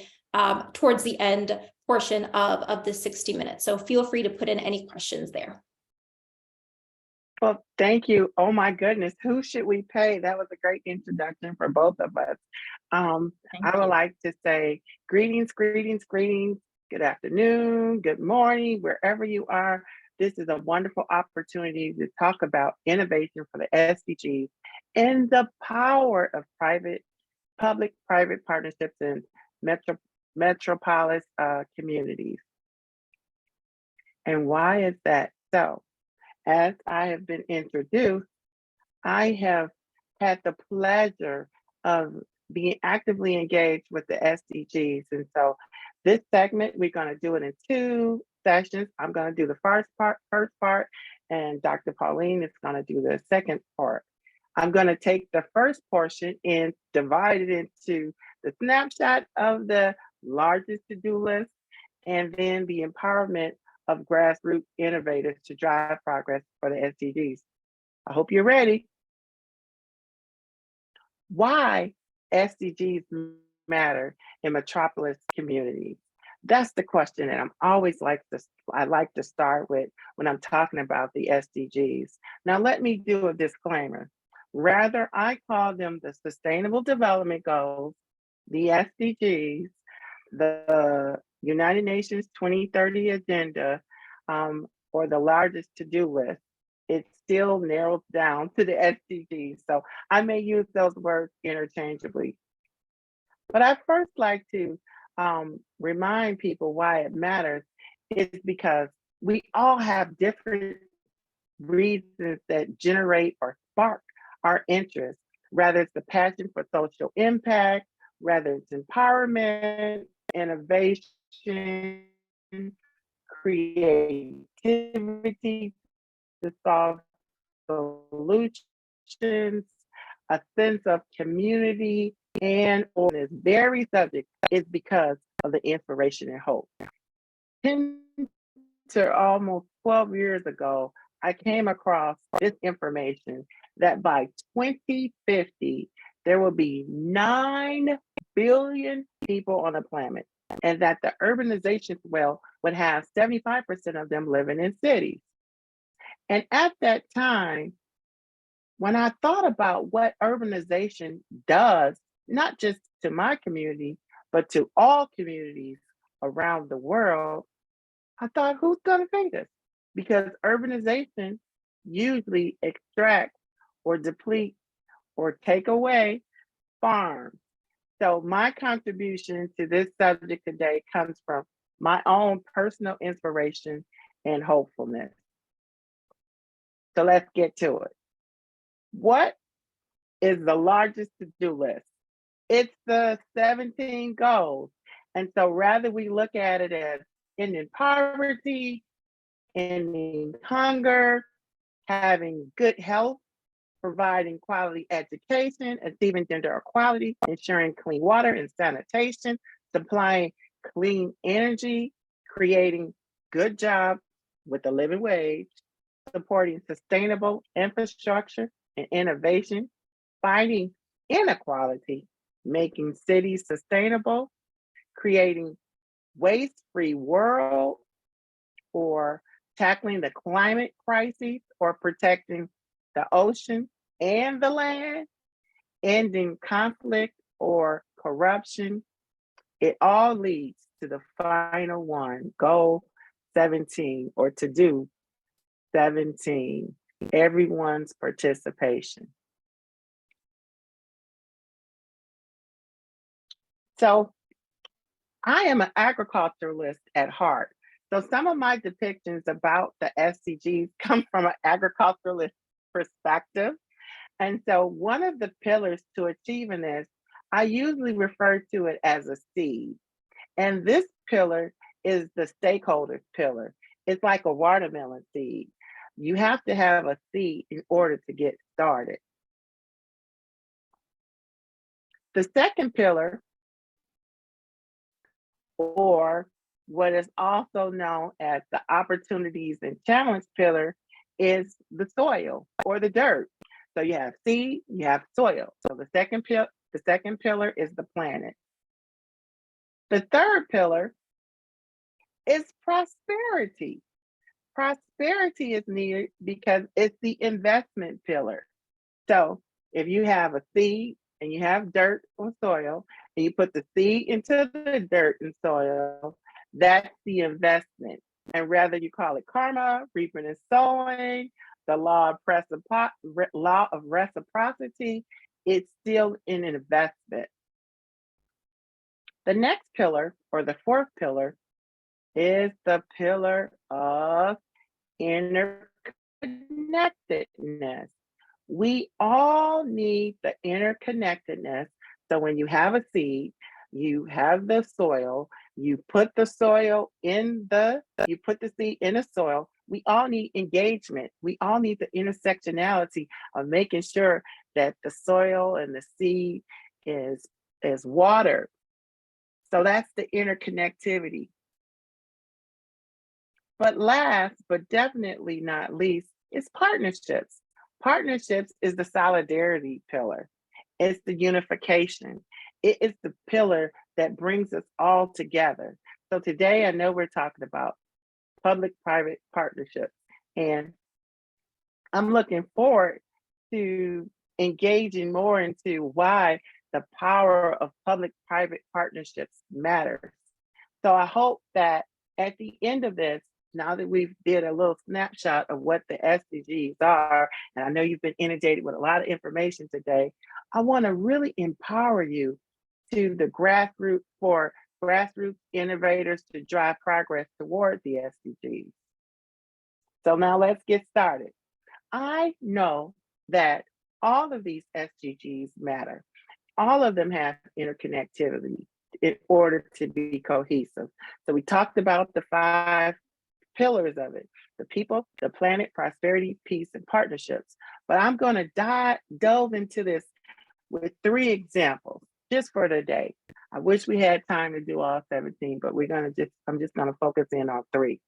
towards the end portion of the 60 minutes. So feel free to put in any questions there. Well, thank you. Oh my goodness, who should we pay? That was a great introduction for both of us. I would like to say greetings, greetings, greetings. Good afternoon, good morning, wherever you are. This is a wonderful opportunity to talk about innovation for the SDGs and the power of public-private partnerships in metropolis communities. And why is that so? As I have been introduced, I have had the pleasure of being actively engaged with the SDGs. And so this segment, we're going to do it in 2 sessions. I'm going to do the first part, and Dr. Pauline is going to do the second part. I'm going to take the first portion and divide it into the snapshot of the largest to-do list, and then the empowerment of grassroots innovators to drive progress for the SDGs. I hope you're ready. Why SDGs matter in metropolis communities? That's the question that I like to start with when I'm talking about the SDGs. Now let me do a disclaimer. Rather, I call them the Sustainable Development Goals, the SDGs, the United Nations 2030 Agenda, or the largest to-do list. It still narrows down to the SDGs. So I may use those words interchangeably. But I first like to remind people why it matters is because we all have different reasons that generate or spark our interest, whether it's the passion for social impact, whether it's empowerment, innovation, creativity to solve solutions, a sense of community, and on this very subject is because of the inspiration and hope. 10 to almost 12 years ago, I came across this information that by 2050, there will be 9 billion people on the planet, and that the urbanization would have 75% of them living in cities. And at that time, when I thought about what urbanization does, not just to my community, but to all communities around the world, I thought, who's gonna pay this? Because urbanization usually extracts or depletes or take away farms. So my contribution to this subject today comes from my own personal inspiration and hopefulness. So let's get to it. What is the largest to-do list? It's the 17 goals. And so rather we look at it as ending poverty, ending hunger, having good health, providing quality education, achieving gender equality, ensuring clean water and sanitation, supplying clean energy, creating good jobs with a living wage, supporting sustainable infrastructure and innovation, fighting inequality, making cities sustainable, creating waste-free world, or tackling the climate crisis, or protecting the ocean and the land, ending conflict or corruption. It all leads to the final one, goal 17, or to do 17. everyone's participation. So I am an agriculturalist at heart. So some of my depictions about the SDGs come from an agriculturalist perspective. And so one of the pillars to achieving this, I usually refer to it as a seed. And this pillar is the stakeholders pillar. It's like a watermelon seed. You have to have a seed in order to get started. The second pillar, or what is also known as the opportunities and challenge pillar, is the soil or the dirt. So you have seed, you have soil. So the second pillar is the planet. The third pillar is prosperity. Prosperity is needed because it's the investment pillar. So if you have a seed and you have dirt or soil, and you put the seed into the dirt and soil, that's the investment. And whether you call it karma, reaping and sowing, the law of reciprocity, it's still an investment. The next pillar, or the fourth pillar, is the pillar of interconnectedness. We all need the interconnectedness. So when you have a seed, you have the soil, you put the seed in the soil. We all need engagement. We all need the intersectionality of making sure that the soil and the seed is watered. So that's the interconnectivity. But last, but definitely not least, is partnerships. Partnerships is the solidarity pillar. It's the unification. It is the pillar that brings us all together. So today, I know we're talking about public-private partnerships, and I'm looking forward to engaging more into why the power of public-private partnerships matters. So I hope that at the end of this, now that we've did a little snapshot of what the SDGs are, and I know you've been inundated with a lot of information today, I want to really empower you to the grassroots innovators to drive progress toward the SDGs. So now let's get started. I know that all of these SDGs matter. All of them have interconnectivity in order to be cohesive. So we talked about the 5 pillars of it: the people, the planet, prosperity, peace, and partnerships. But I'm going to delve into this with 3 examples just for today. I wish we had time to do all 17, but I'm just going to focus in on 3.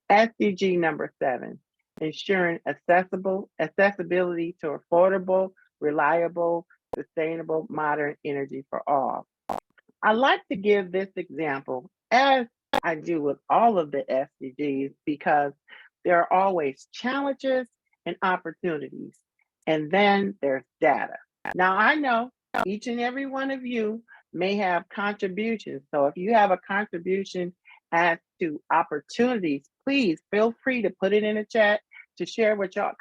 SDG number 7, ensuring accessibility to affordable, reliable, sustainable, modern energy for all. I like to give this example, as I do with all of the SDGs, because there are always challenges and opportunities, and then there's data. Now, I know each and every one of you may have contributions. So if you have a contribution as to opportunities, please feel free to put it in the chat to share what your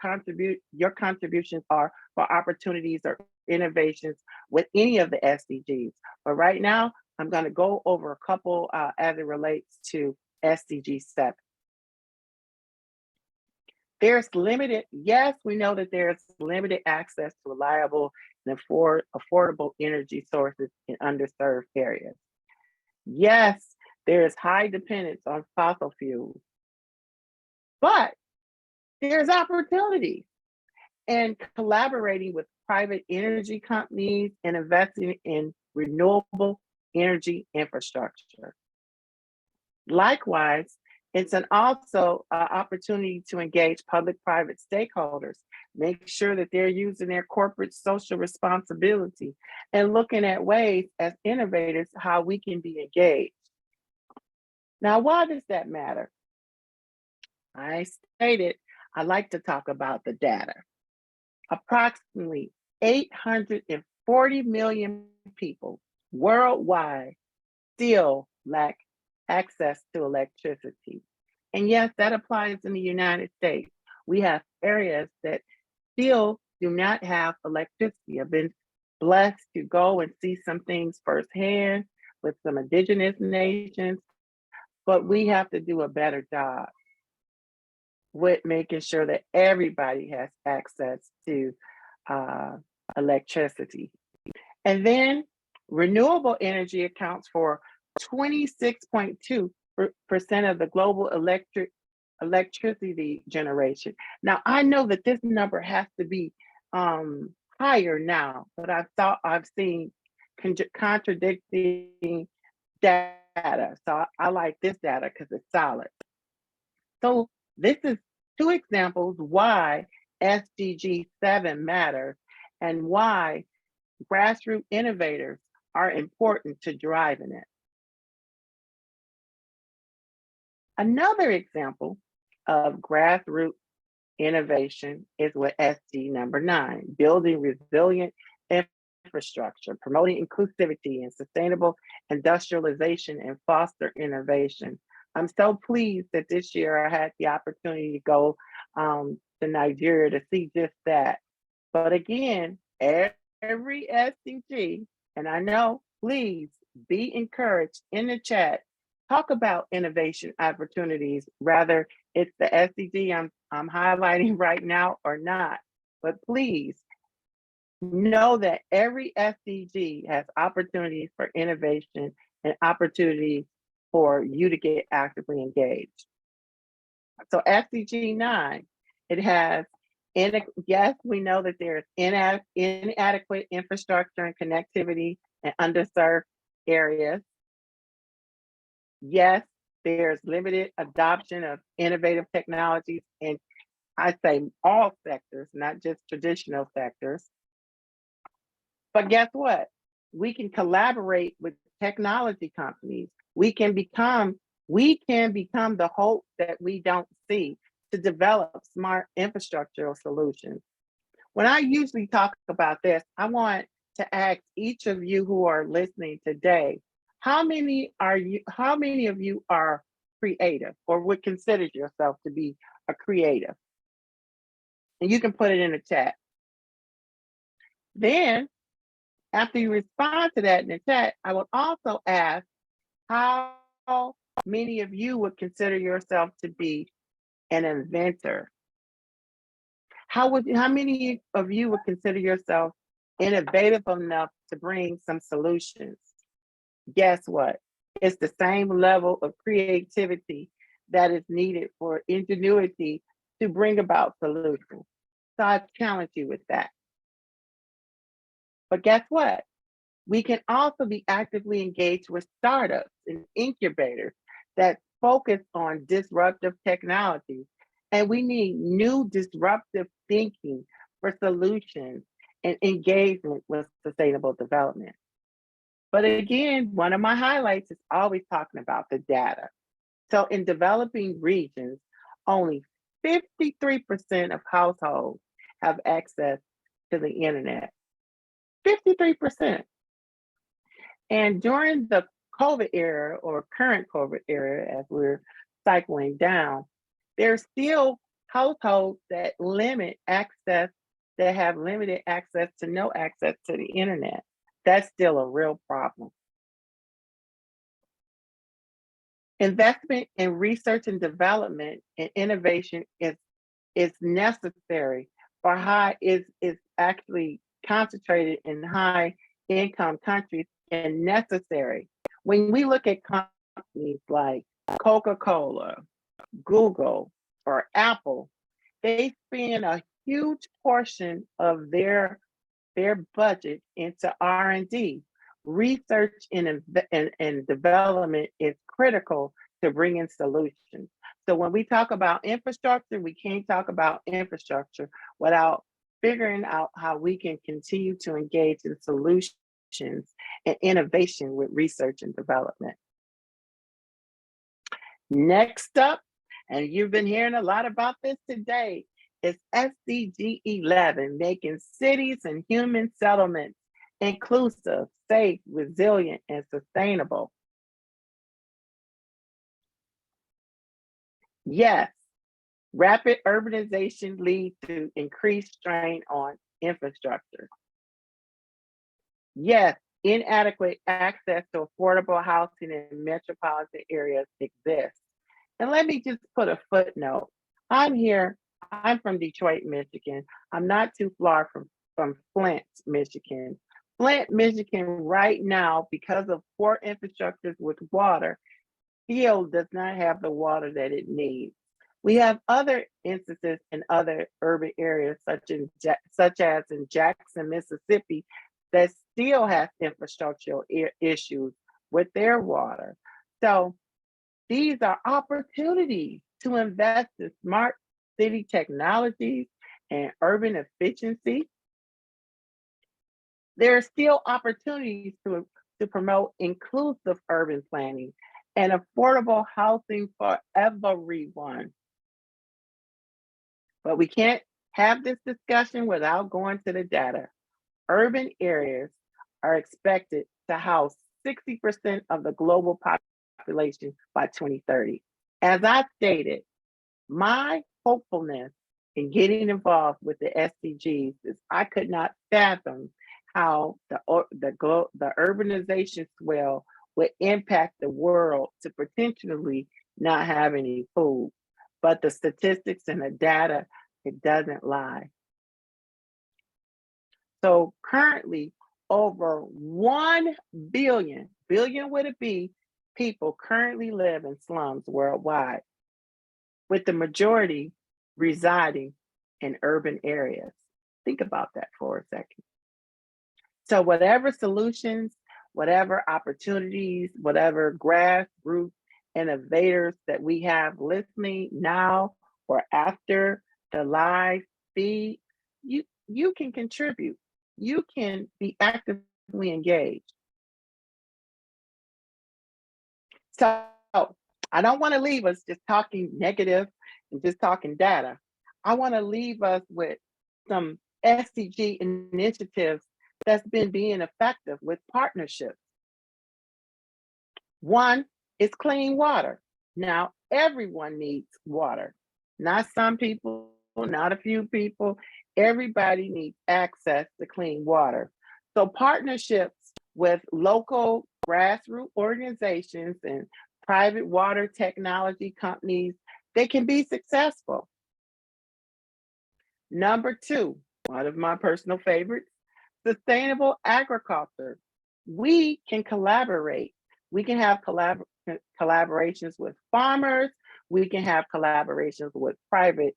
contributions are for opportunities or innovations with any of the SDGs. But right now, I'm going to go over a couple as it relates to SDG 7. We know that there's limited access to reliable and affordable energy sources in underserved areas. Yes, there is high dependence on fossil fuels, but there's opportunity in collaborating with private energy companies and investing in renewable energy infrastructure. Likewise, it's also an opportunity to engage public-private stakeholders, make sure that they're using their corporate social responsibility and looking at ways as innovators how we can be engaged. Now, why does that matter? I stated I like to talk about the data. Approximately 840 million people worldwide still lack access to electricity. And yes, that applies in the United States. We have areas that still do not have electricity. I've been blessed to go and see some things firsthand with some indigenous nations, but we have to do a better job with making sure that everybody has access to electricity. And then renewable energy accounts for 26.2% of the global electricity generation. Now, I know that this number has to be higher now, but I've seen contradicting data. So I like this data because it's solid. So this is two examples why SDG 7 matters and why grassroots innovators are important to driving it. Another example of grassroots innovation is with SD number 9, building resilient infrastructure, promoting inclusivity and sustainable industrialization and foster innovation. I'm so pleased that this year I had the opportunity to go to Nigeria to see just that. But again, every SDG, and I know, please be encouraged in the chat, talk about innovation opportunities, rather it's the SDG I'm highlighting right now or not. But please know that every SDG has opportunities for innovation and opportunities for you to get actively engaged. So SDG 9, it has, yes, we know that there's inadequate infrastructure and connectivity in underserved areas. Yes, there's limited adoption of innovative technologies in, I say, all sectors, not just traditional sectors. But guess what? We can collaborate with technology companies. We can become the hope that we don't see to develop smart infrastructural solutions. When I usually talk about this, I want to ask each of you who are listening today, how many of you are creative or would consider yourself to be a creative? And you can put it in the chat. Then, after you respond to that in the chat, I will also ask how many of you would consider yourself to be an inventor? How many of you would consider yourself innovative enough to bring some solutions? Guess what? It's the same level of creativity that is needed for ingenuity to bring about solutions. So I challenge you with that. But guess what? We can also be actively engaged with startups and incubators that focus on disruptive technologies. And we need new disruptive thinking for solutions and engagement with sustainable development. But again, one of my highlights is always talking about the data. So in developing regions, only 53% of households have access to the internet. 53%. And during the COVID era or current COVID era, as we're cycling down, there's still households that have limited access to no access to the internet. That's still a real problem. Investment in research and development and innovation is necessary for is actually concentrated in high income countries and necessary. When we look at companies like Coca-Cola, Google, or Apple, they spend a huge portion of their budget into R&D. Research and development is critical to bringing solutions. So when we talk about infrastructure, we can't talk about infrastructure without figuring out how we can continue to engage in solutions and innovation with research and development. Next up, and you've been hearing a lot about this today, is SDG 11, making cities and human settlements inclusive, safe, resilient, and sustainable. Yes, Rapid urbanization leads to increased strain on infrastructure. Yes, inadequate access to affordable housing in metropolitan areas exists. And let me just put a footnote. I'm from Detroit, Michigan. I'm not too far from Flint, Michigan. Flint, Michigan right now, because of poor infrastructures with water, still does not have the water that it needs. We have other instances in other urban areas, such as in Jackson, Mississippi, that still has infrastructural issues with their water. So these are opportunities to invest in smart city technologies and urban efficiency. There are still opportunities to promote inclusive urban planning and affordable housing for everyone. But we can't have this discussion without going to the data. Urban areas are expected to house 60% of the global population by 2030. As I stated, my hopefulness in getting involved with the SDGs is I could not fathom how the urbanization swell would impact the world to potentially not have any food. But the statistics and the data, it doesn't lie. So currently, over 1 billion with a B, people currently live in slums worldwide, with the majority residing in urban areas. Think about that for a second. So whatever solutions, whatever opportunities, whatever grassroots innovators that we have listening now or after the live feed, you can contribute. You can be actively engaged. So I don't want to leave us just talking negative and just talking data. I want to leave us with some SDG initiatives that's been being effective with partnerships. One is clean water. Now, everyone needs water, not some people, not a few people. Everybody needs access to clean water. So partnerships with local grassroots organizations and private water technology companies, they can be successful. Number two, one of my personal favorites, sustainable agriculture. We can collaborate. We can have collaborations with farmers. We can have collaborations with private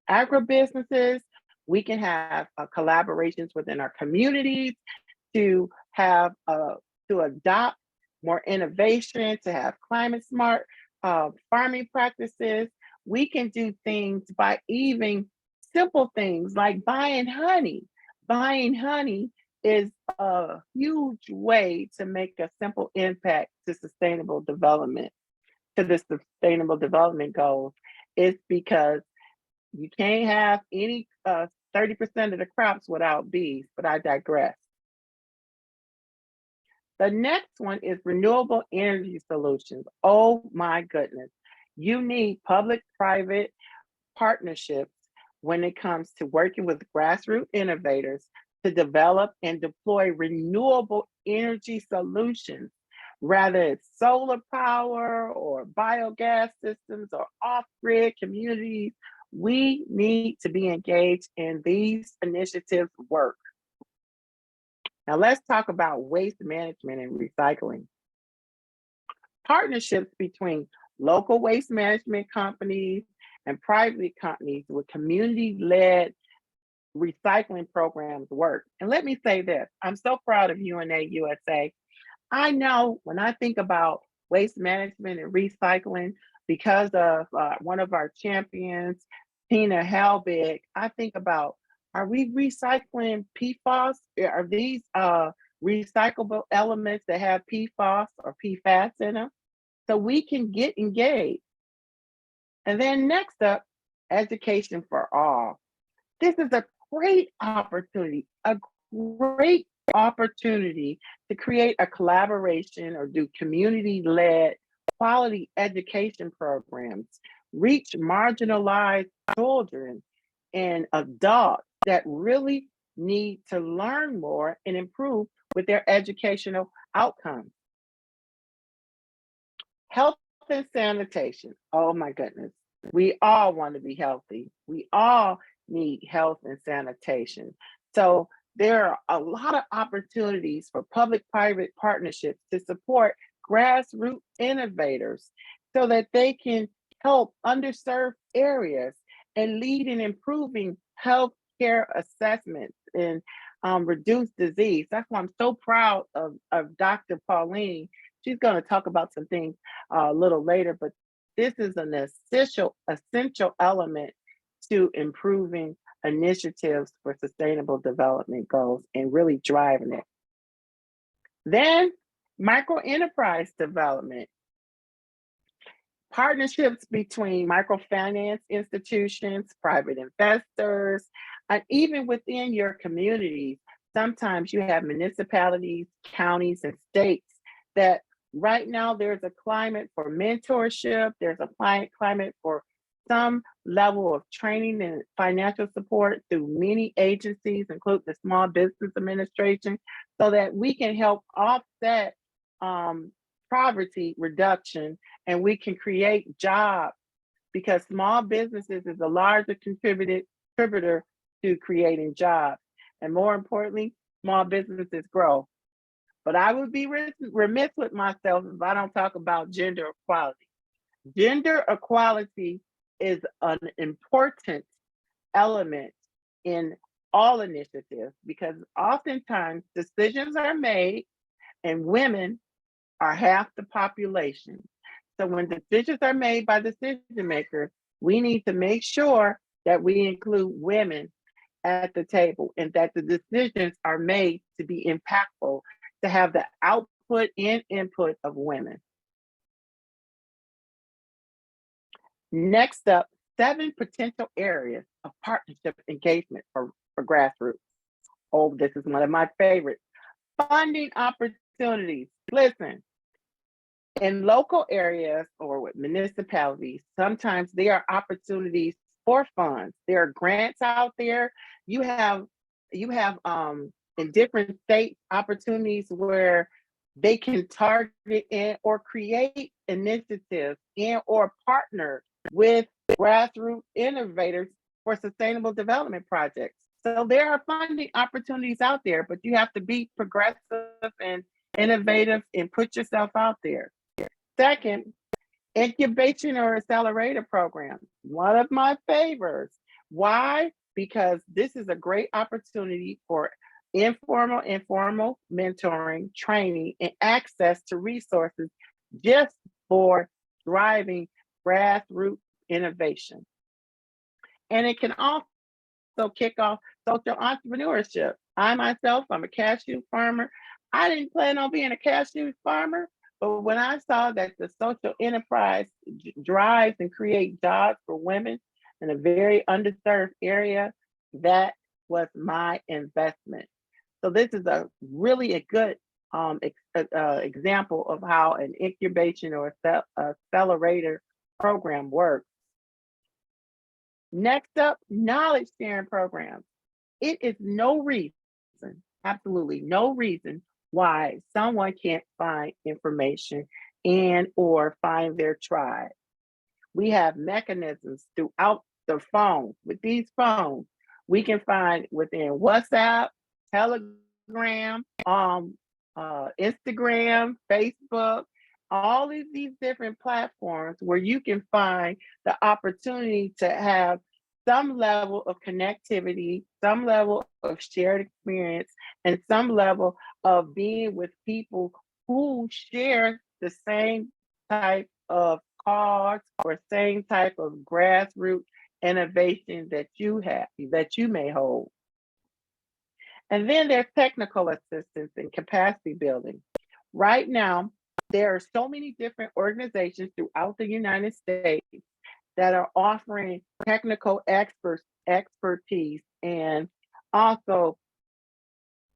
agribusinesses. We can have collaborations within our communities to have to adopt more innovation, to have climate smart farming practices. We can do things by even simple things like buying honey. Buying honey is a huge way to make a simple impact to sustainable development, to the sustainable development goals. It's because you can't have any 30% of the crops without bees, but I digress. The next one is renewable energy solutions. Oh my goodness. You need public-private partnerships when it comes to working with grassroots innovators to develop and deploy renewable energy solutions, whether it's solar power or biogas systems or off-grid communities. We need to be engaged in these initiatives' work. Now let's talk about waste management and recycling. Partnerships between local waste management companies and private companies with community-led recycling programs work. And let me say this, I'm so proud of UNA USA. I know when I think about waste management and recycling, because of one of our champions, Tina Helbig, I think about, are we recycling PFAS? Are these recyclable elements that have PFAS or PFAS in them? So we can get engaged. And then next up, education for all. This is a great opportunity to create a collaboration or do community-led quality education programs. reach marginalized children and adults that really need to learn more and improve with their educational outcomes. Health and sanitation. Oh my goodness. We all want to be healthy. We all need health and sanitation. So there are a lot of opportunities for public-private partnerships to support grassroots innovators so that they can help underserved areas and lead in improving healthcare assessments and reduce disease. That's why I'm so proud of Dr. Pauline. She's going to talk about some things a little later, but this is an essential element to improving initiatives for sustainable development goals and really driving it. Then micro enterprise development. Partnerships between microfinance institutions, private investors, and even within your communities. Sometimes you have municipalities, counties, and states that right now there's a climate for mentorship, there's a climate for some level of training and financial support through many agencies, including the Small Business Administration, so that we can help offset poverty reduction and we can create jobs, because small businesses is a larger contributor to creating jobs. And more importantly, small businesses grow. But I would be remiss with myself if I don't talk about gender equality. Gender equality is an important element in all initiatives because oftentimes decisions are made and women are half the population. So when decisions are made by decision makers, we need to make sure that we include women at the table and that the decisions are made to be impactful, to have the output and input of women. Next up, 7 potential areas of partnership engagement for grassroots. Oh, this is one of my favorites. Funding opportunities. Listen, in local areas or with municipalities, sometimes there are opportunities for funds. There are grants out there. You have in different states opportunities where they can target and or create initiatives and or partner with grassroots innovators for sustainable development projects. So there are funding opportunities out there, but you have to be progressive and innovative and put yourself out there. Second, incubation or accelerator programs. One of my favorites. Why? Because this is a great opportunity for informal mentoring, training, and access to resources just for driving grassroots innovation. And it can also kick off social entrepreneurship. I'm a cashew farmer. I didn't plan on being a cashew farmer, but when I saw that the social enterprise drives and creates jobs for women in a very underserved area, that was my investment. So this is a good example of how an incubation or accelerator program works. Next up, knowledge sharing programs. It is no reason, absolutely no reason why someone can't find information and or find their tribe. We have mechanisms throughout the phone. With these phones, we can find within WhatsApp, Telegram, Instagram, Facebook, all of these different platforms where you can find the opportunity to have some level of connectivity, some level of shared experience, and some level of being with people who share the same type of cause or same type of grassroots innovation that you have, that you may hold. And then there's technical assistance and capacity building. Right now, there are so many different organizations throughout the United States that are offering technical expertise and also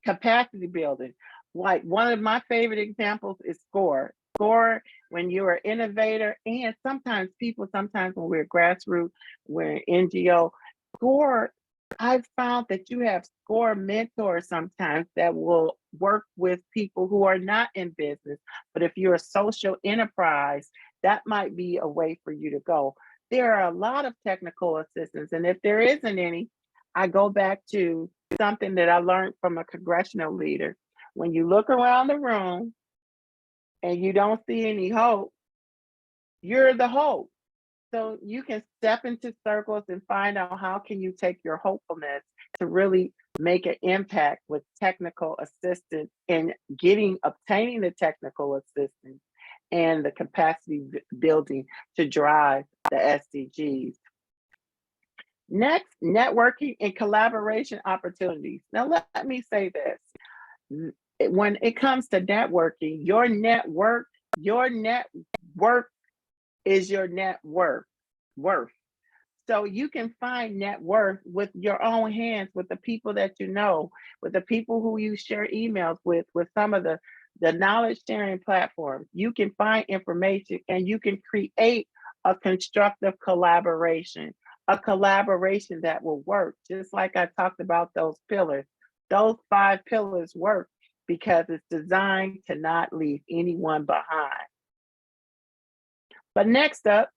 capacity building. Like one of my favorite examples is SCORE. SCORE when you're an innovator, and sometimes when we're grassroots, we're an NGO, SCORE, I've found that you have SCORE mentors sometimes that will work with people who are not in business. But if you're a social enterprise, that might be a way for you to go. There are a lot of technical assistance, and if there isn't any, I go back to something that I learned from a congressional leader. When you look around the room and you don't see any hope, you're the hope. So you can step into circles and find out how can you take your hopefulness to really make an impact with technical assistance and obtaining the technical assistance and the capacity building to drive the SDGs. Next, networking and collaboration opportunities. Now, let me say this. When it comes to networking, your network is your net worth. So you can find net worth with your own hands, with the people that you know, with the people who you share emails with some of the knowledge sharing platforms. You can find information and you can create a constructive collaboration, a collaboration that will work. Just like I talked about those pillars, those 5 pillars work because it's designed to not leave anyone behind. But next up,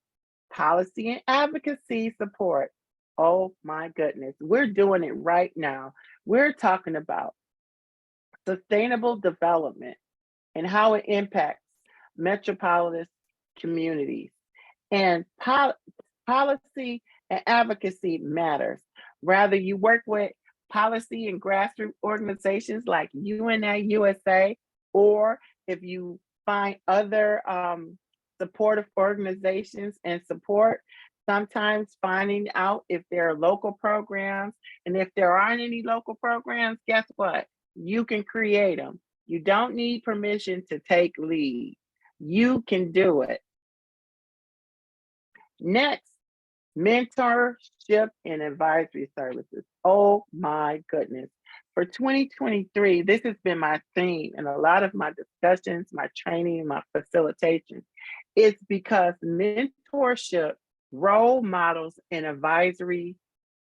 policy and advocacy support. Oh my goodness, we're doing it right now. We're talking about sustainable development and how it impacts metropolitan communities. And policy and advocacy matters. Rather you work with policy and grassroots organizations like UNA USA, or if you find other supportive organizations and support, sometimes finding out if there are local programs, and if there aren't any local programs, guess what? You can create them. You don't need permission to take lead. You can do it. Next, mentorship and advisory services. Oh my goodness. For 2023, this has been my theme in a lot of my discussions, my training, my facilitation. It's because mentorship, role models, and advisory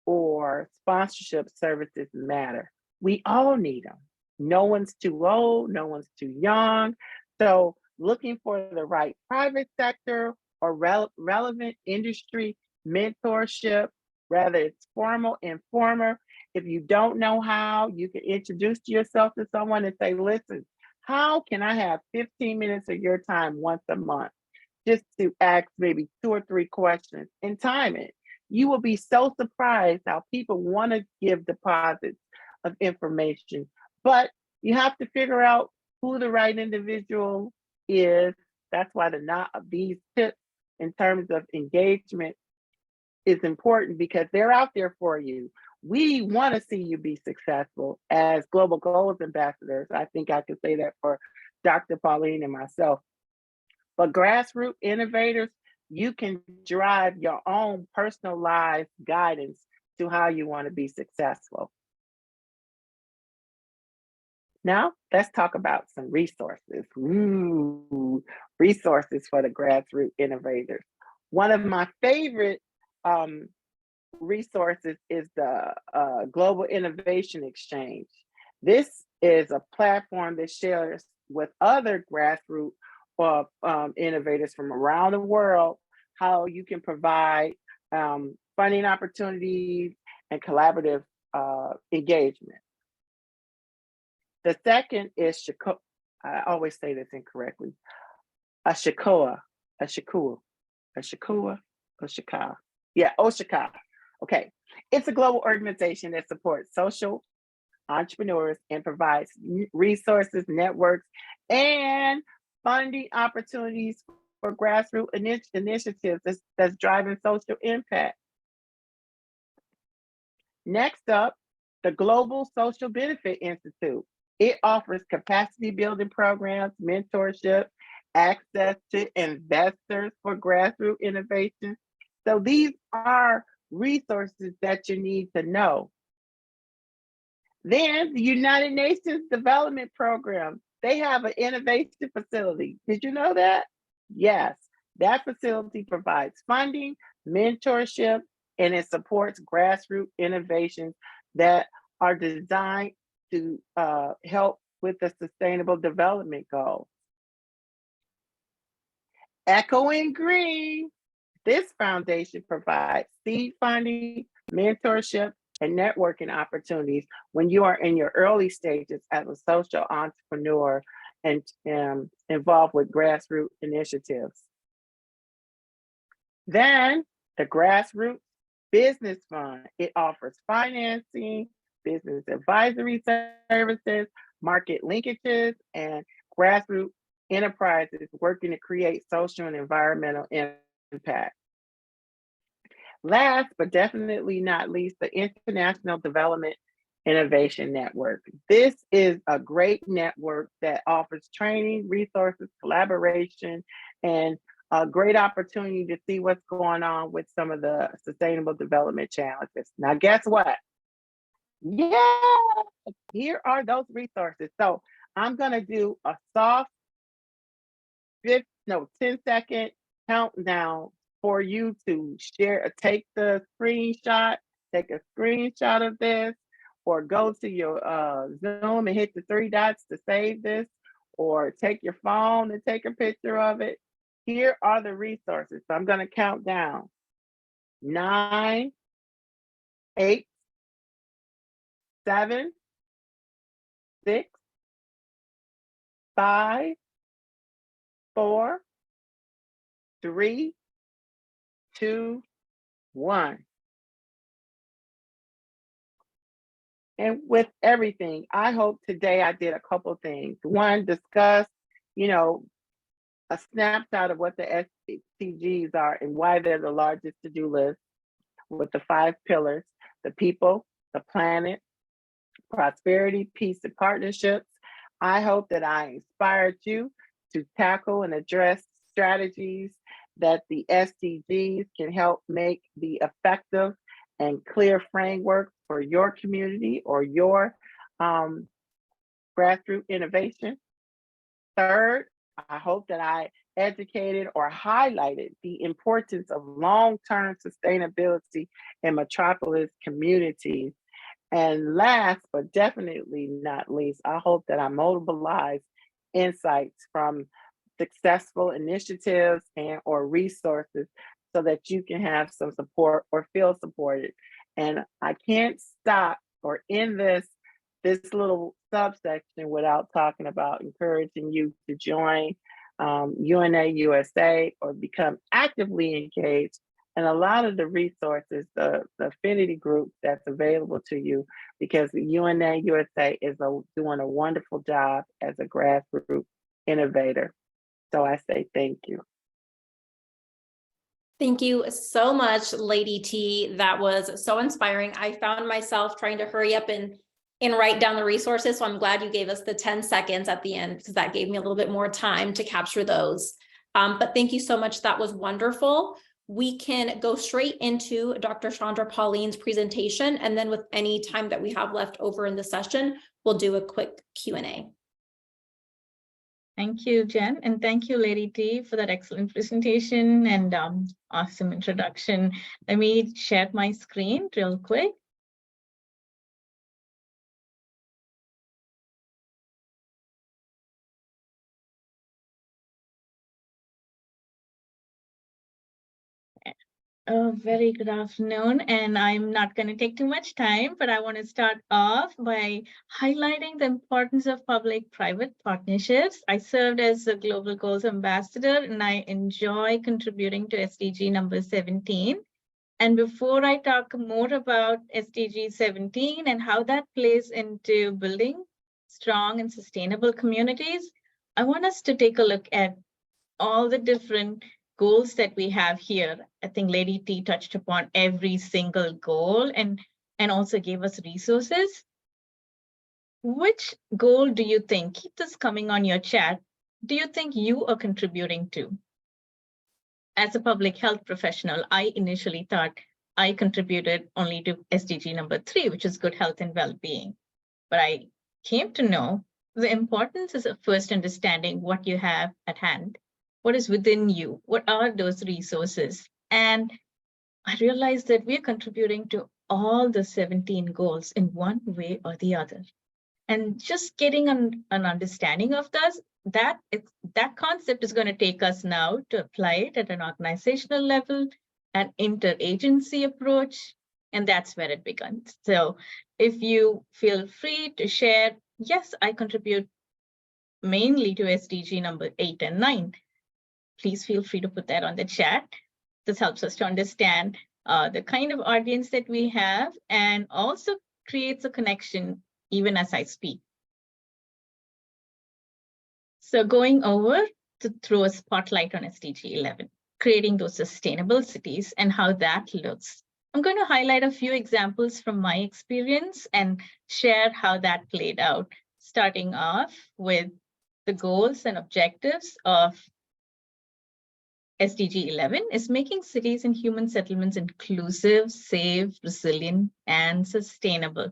or sponsorship services matter. We all need them. No one's too old, no one's too young. So looking for the right private sector or relevant industry mentorship, whether it's formal, informal. If you don't know how, you can introduce yourself to someone and say, listen, how can I have 15 minutes of your time once a month? Just to ask maybe 2 or 3 questions and time it. You will be so surprised how people want to give deposits of information, but you have to figure out who the right individual is. That's why these tips in terms of engagement is important, because they're out there for you. We want to see you be successful as Global Goals ambassadors. I think I can say that for Dr. Pauline and myself. But grassroots innovators, you can drive your own personalized guidance to how you want to be successful. Now, let's talk about some resources. Ooh, resources for the grassroots innovators. One of my favorite resources is the Global Innovation Exchange. This is a platform that shares with other grassroots innovators from around the world how you can provide funding opportunities and collaborative engagement. The second is I always say this incorrectly. Oshika. Yeah, Oshika. Okay, it's a global organization that supports social entrepreneurs and provides resources, networks, and funding opportunities for grassroots initiatives that's driving social impact. Next up, the Global Social Benefit Institute. It offers capacity building programs, mentorship, access to investors for grassroots innovation. So these are resources that you need to know. Then the United Nations Development Program, they have an innovation facility. Did you know that? Yes, that facility provides funding, mentorship, and it supports grassroots innovations that are designed to help with the sustainable development goals. Echoing green, this foundation provides seed funding, mentorship, and networking opportunities when you are in your early stages as a social entrepreneur and involved with grassroots initiatives. Then the Grassroots Business Fund, it offers financing, business advisory services, market linkages, and grassroots enterprises working to create social and environmental impact. Last but definitely not least, the International Development Innovation Network. This is a great network that offers training, resources, collaboration, and a great opportunity to see what's going on with some of the sustainable development challenges. Now, guess what? Yeah, here are those resources. So I'm gonna do a soft 10-second countdown for you to share, take a screenshot of this, or go to your Zoom and hit the 3 dots to save this, or take your phone and take a picture of it. Here are the resources. So I'm gonna count down. 9, 8, 7, 6, 5, 4, 3, 2, 1. And with everything, I hope today I did a couple things. One, discuss, a snapshot of what the SDGs are and why they're the largest to-do list with the 5 pillars: the people, the planet, prosperity, peace, and partnerships. I hope that I inspired you to tackle and address strategies that the SDGs can help make the effective and clear framework for your community or your grassroots innovation. Third, I hope that I educated or highlighted the importance of long-term sustainability in metropolis communities. And last, but definitely not least, I hope that I mobilize insights from successful initiatives and or resources so that you can have some support or feel supported. And I can't stop or end this little subsection without talking about encouraging you to join UNA USA or become actively engaged in a lot of the resources, the affinity group that's available to you, because the UNA USA is doing a wonderful job as a grassroots innovator. So I say thank you. Thank you so much, Lady T. That was so inspiring. I found myself trying to hurry up and write down the resources. So I'm glad you gave us the 10 seconds at the end, because that gave me a little bit more time to capture those. But thank you so much. That was wonderful. We can go straight into Dr. Chandra Pauline's presentation, and then with any time that we have left over in the session, we'll do a quick Q&A. Thank you, Jen, and thank you, Lady T, for that excellent presentation and awesome introduction. Let me share my screen real quick. Very good afternoon, and I'm not going to take too much time, but I want to start off by highlighting the importance of public-private partnerships. I served as a Global Goals Ambassador, and I enjoy contributing to SDG number 17. And before I talk more about SDG 17 and how that plays into building strong and sustainable communities, I want us to take a look at all the different goals that we have here. I think Lady T touched upon every single goal and also gave us resources. Which goal do you think, keep this coming on your chat, do you think you are contributing to? As a public health professional, I initially thought I contributed only to SDG number 3, which is good health and well-being. But I came to know the importance is of first understanding what you have at hand What is within you? What are those resources? And I realized that we're contributing to all the 17 goals in one way or the other. And just getting an understanding of that concept is going to take us now to apply it at an organizational level, an interagency approach, and that's where it begins. So if you feel free to share, yes, I contribute mainly to SDG number 8 and 9. Please feel free to put that on the chat. This helps us to understand the kind of audience that we have and also creates a connection even as I speak. So going over to throw a spotlight on SDG 11, creating those sustainable cities and how that looks. I'm going to highlight a few examples from my experience and share how that played out, starting off with the goals and objectives of SDG 11 is making cities and human settlements inclusive, safe, resilient, and sustainable.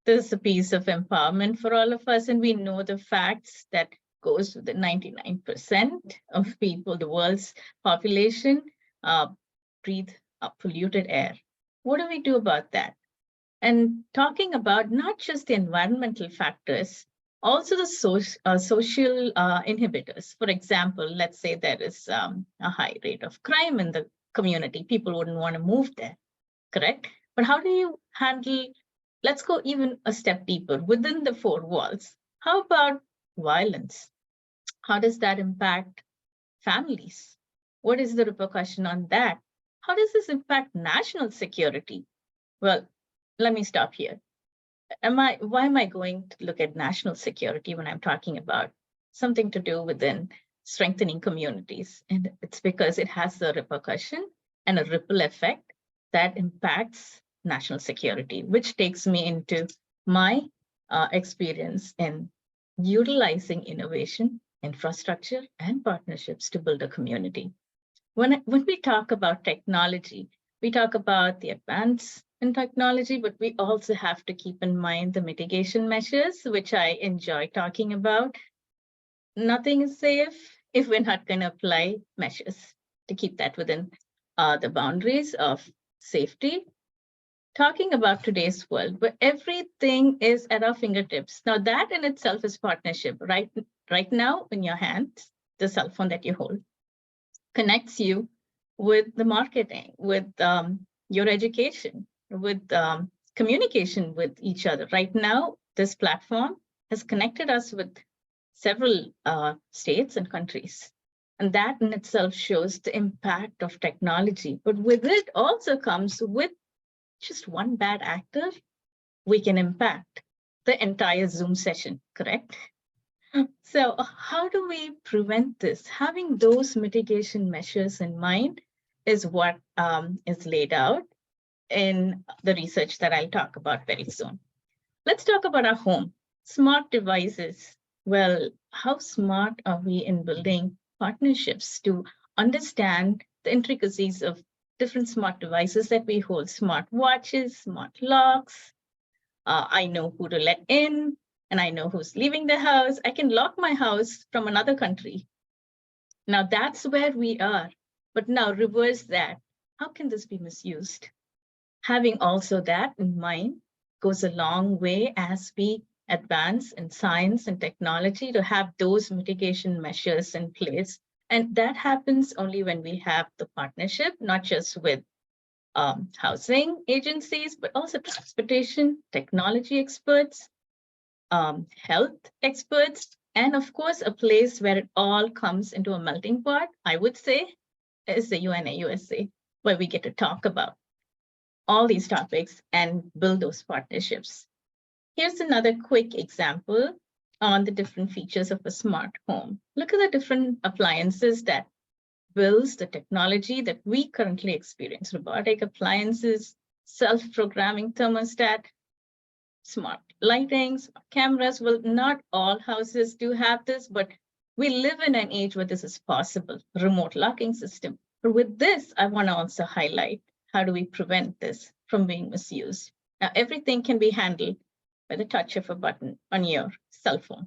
This is a piece of empowerment for all of us, and we know the facts that goes with the 99% of people, the world's population, breathe polluted air. What do we do about that? And talking about not just the environmental factors, also the social inhibitors. For example, let's say there is a high rate of crime in the community. People wouldn't want to move there, correct? But how do you handle, let's go even a step deeper within the four walls. How about violence? How does that impact families? What is the repercussion on that? How does this impact national security? Well, let me stop here. Why am I going to look at national security when I'm talking about something to do within strengthening communities? And it's because it has a repercussion and a ripple effect that impacts national security, which takes me into my experience in utilizing innovation, infrastructure, and partnerships to build a community. When we talk about technology, we talk about the advance in technology, but we also have to keep in mind the mitigation measures, which I enjoy talking about. Nothing is safe if we're not going to apply measures to keep that within the boundaries of safety. Talking about today's world, where everything is at our fingertips. Now that in itself is partnership. Right now in your hands, the cell phone that you hold connects you with the marketing, with your education, with communication with each other. Right now, this platform has connected us with several states and countries. And that in itself shows the impact of technology. But with it also comes with just one bad actor, we can impact the entire Zoom session, correct? So how do we prevent this? Having those mitigation measures in mind is what is laid out in the research that I'll talk about very soon. Let's talk about our home. Smart devices. Well, how smart are we in building partnerships to understand the intricacies of different smart devices that we hold? Smart watches, smart locks. I know who to let in, and I know who's leaving the house. I can lock my house from another country. Now that's where we are. But now reverse that. How can this be misused? Having also that in mind goes a long way as we advance in science and technology to have those mitigation measures in place. And that happens only when we have the partnership, not just with housing agencies, but also transportation, technology experts, health experts, and of course, a place where it all comes into a melting pot, I would say, is the UNA USA, where we get to talk about all these topics and build those partnerships. Here's another quick example on the different features of a smart home. Look at the different appliances that builds the technology that we currently experience. Robotic appliances, self-programming thermostat, smart lighting, smart cameras. Well, not all houses do have this, but we live in an age where this is possible. Remote locking system. But with this, I want to also highlight, how do we prevent this from being misused? Now, everything can be handled by the touch of a button on your cell phone.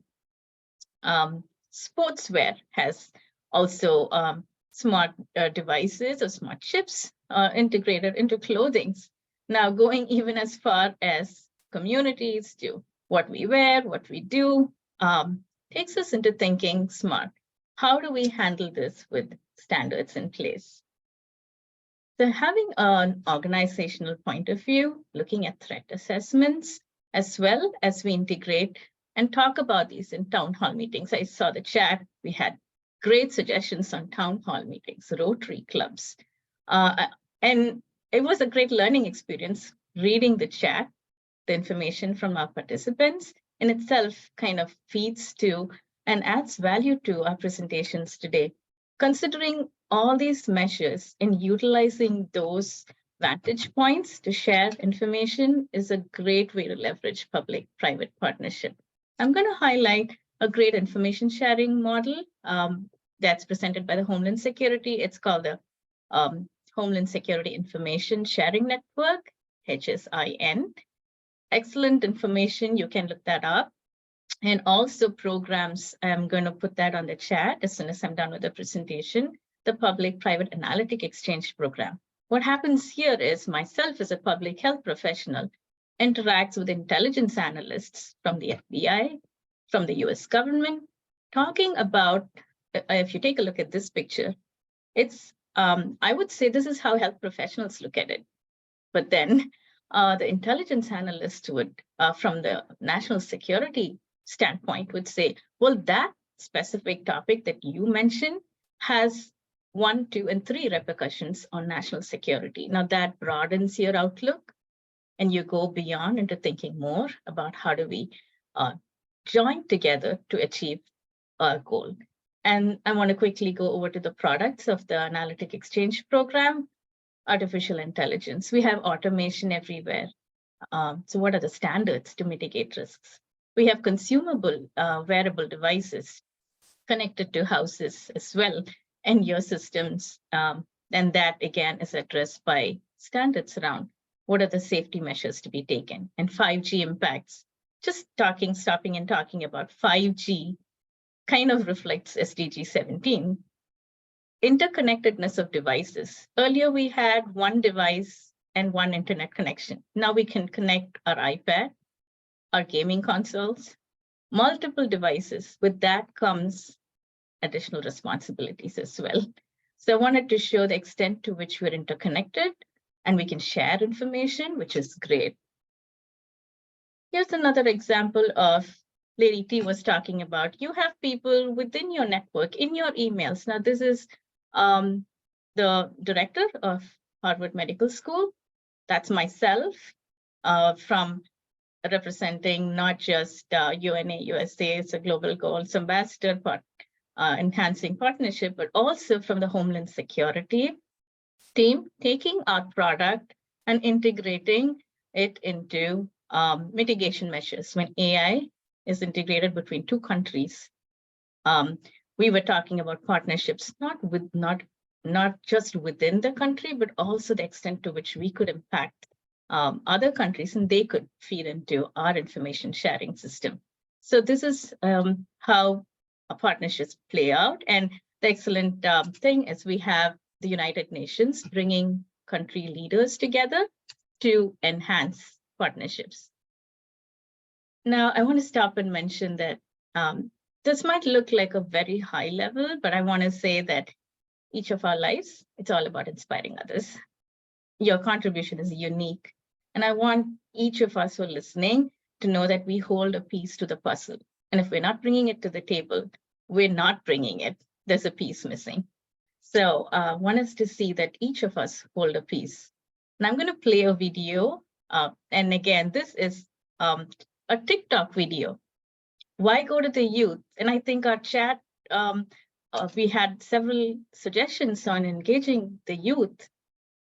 Sportswear has also smart devices or smart chips integrated into clothing. Now going even as far as communities to what we wear, what we do, takes us into thinking smart. How do we handle this with standards in place? So having an organizational point of view, looking at threat assessments, as well as we integrate and talk about these in town hall meetings. I saw the chat, we had great suggestions on town hall meetings, Rotary clubs. And it was a great learning experience reading the chat, the information from our participants in itself kind of feeds to and adds value to our presentations today. Considering all these measures and utilizing those vantage points to share information is a great way to leverage public-private partnership. I'm going to highlight a great information sharing model that's presented by the Homeland Security. It's called the Homeland Security Information Sharing Network, HSIN. Excellent information, you can look that up. And also programs, I'm going to put that on the chat as soon as I'm done with the presentation, the Public-Private Analytic Exchange Program. What happens here is myself as a public health professional interacts with intelligence analysts from the FBI, from the US government, talking about, if you take a look at this picture, it's, I would say this is how health professionals look at it. But then the intelligence analyst would, from the national security standpoint, would say, well, that specific topic that you mentioned has 1, 2, and 3 repercussions on national security. Now that broadens your outlook and you go beyond into thinking more about how do we join together to achieve our goal. And I want to quickly go over to the products of the Analytic Exchange Program. Artificial intelligence. We have automation everywhere. So what are the standards to mitigate risks? We have consumable wearable devices connected to houses as well and your systems. And that again is addressed by standards around what are the safety measures to be taken and 5G impacts. Just stopping and talking about 5G kind of reflects SDG 17. Interconnectedness of devices. Earlier, we had one device and one internet connection. Now we can connect our iPad, our gaming consoles, multiple devices. With that comes additional responsibilities as well. So I wanted to show the extent to which we're interconnected and we can share information, which is great. Here's another example of Lady T was talking about. You have people within your network, in your emails. Now this is the director of Harvard Medical School. That's myself from representing not just UNA USA, it's a global goals ambassador, but enhancing partnership, but also from the Homeland Security team, taking our product and integrating it into mitigation measures. When AI is integrated between 2 countries, we were talking about partnerships, not just within the country, but also the extent to which we could impact other countries and they could feed into our information sharing system. So this is how partnerships play out. And the excellent thing is we have the United Nations bringing country leaders together to enhance partnerships. Now, I want to stop and mention that this might look like a very high level, but I want to say that each of our lives, it's all about inspiring others. Your contribution is unique. And I want each of us who are listening to know that we hold a piece to the puzzle. And if we're not bringing it to the table, we're not bringing it. There's a piece missing. So I want us to see that each of us hold a piece. And I'm going to play a video. And again, this is a TikTok video. Why go to the youth? And I think our chat, we had several suggestions on engaging the youth.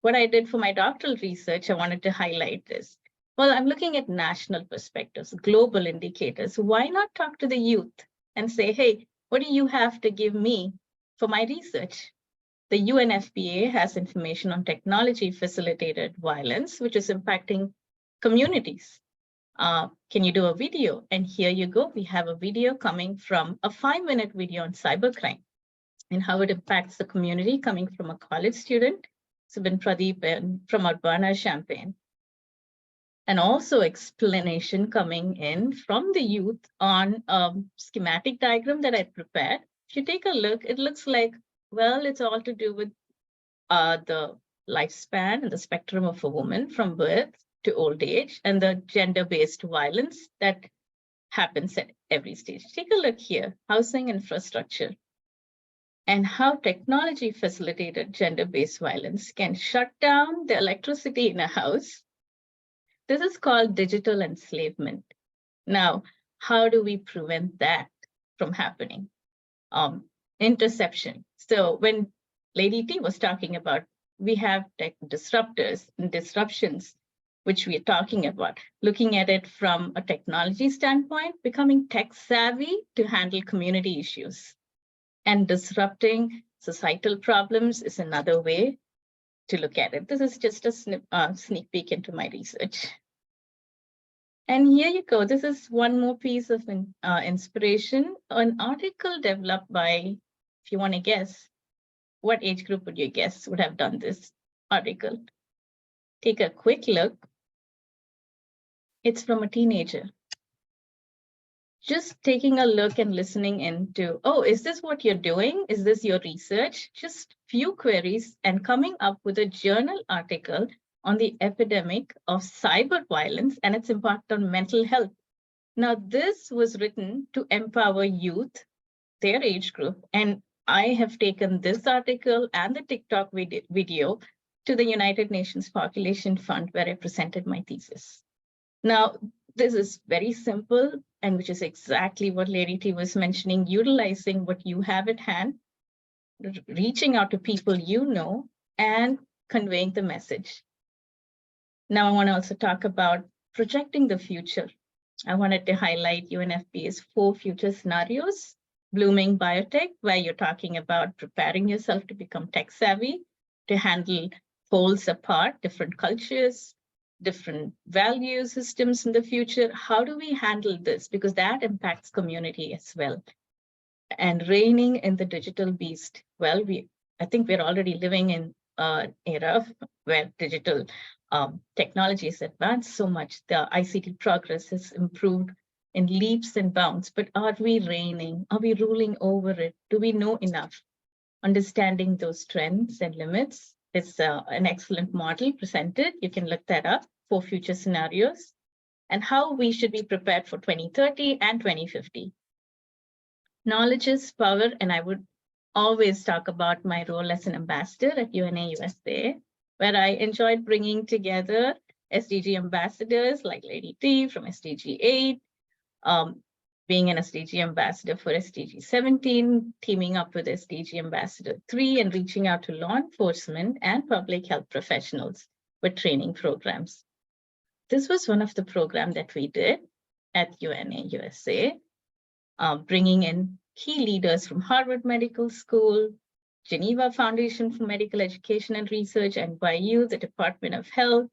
What I did for my doctoral research, I wanted to highlight this. Well, I'm looking at national perspectives, global indicators. Why not talk to the youth and say, hey, what do you have to give me for my research? The UNFPA has information on technology facilitated violence, which is impacting communities. Can you do a video? And here you go. We have a video coming from a 5-minute video on cybercrime. and how it impacts the community coming from a college student, Subin Pradeep, and from Urbana, Champaign. And also explanation coming in from the youth on a schematic diagram that I prepared. If you take a look, it looks like, well, it's all to do with the lifespan and the spectrum of a woman from birth to old age and the gender-based violence that happens at every stage. Take a look here, housing infrastructure, and how technology facilitated gender-based violence can shut down the electricity in a house. This is called digital enslavement. Now, how do we prevent that from happening? Interception. So when Lady T was talking about, we have tech disruptors and disruptions, which we are talking about, looking at it from a technology standpoint, becoming tech savvy to handle community issues. And disrupting societal problems is another way to look at it. This is just a sneak peek into my research. And here you go. This is one more piece of inspiration, an article developed by, if you want to guess, what age group would you guess would have done this article? Take a quick look. It's from a teenager. Just taking a look and listening into, oh, is this what you're doing? Is this your research? Just few queries and coming up with a journal article on the epidemic of cyber violence and its impact on mental health. Now, this was written to empower youth, their age group, and I have taken this article and the TikTok video to the United Nations Population Fund, where I presented my thesis. Now, this is very simple, and which is exactly what Lady T was mentioning, utilizing what you have at hand, reaching out to people you know, and conveying the message. Now, I want to also talk about projecting the future. I wanted to highlight UNFPA's 4 future scenarios. Blooming biotech, where you're talking about preparing yourself to become tech savvy, to handle poles apart, different cultures, different value systems in the future. How do we handle this? Because that impacts community as well. And reigning in the digital beast. Well, I think we're already living in an era where digital technology has advanced so much. The ICT progress has improved in leaps and bounds, but are we reigning? Are we ruling over it? Do we know enough? Understanding those trends and limits is an excellent model presented. You can look that up for future scenarios and how we should be prepared for 2030 and 2050. Knowledge is power, and I would always talk about my role as an ambassador at UNA USA, where I enjoyed bringing together SDG ambassadors like Lady T from SDG 8, being an SDG ambassador for SDG 17, teaming up with SDG ambassador 3, and reaching out to law enforcement and public health professionals with training programs. This was one of the programs that we did at UNA USA, bringing in key leaders from Harvard Medical School, Geneva Foundation for Medical Education and Research, and NYU, the Department of Health.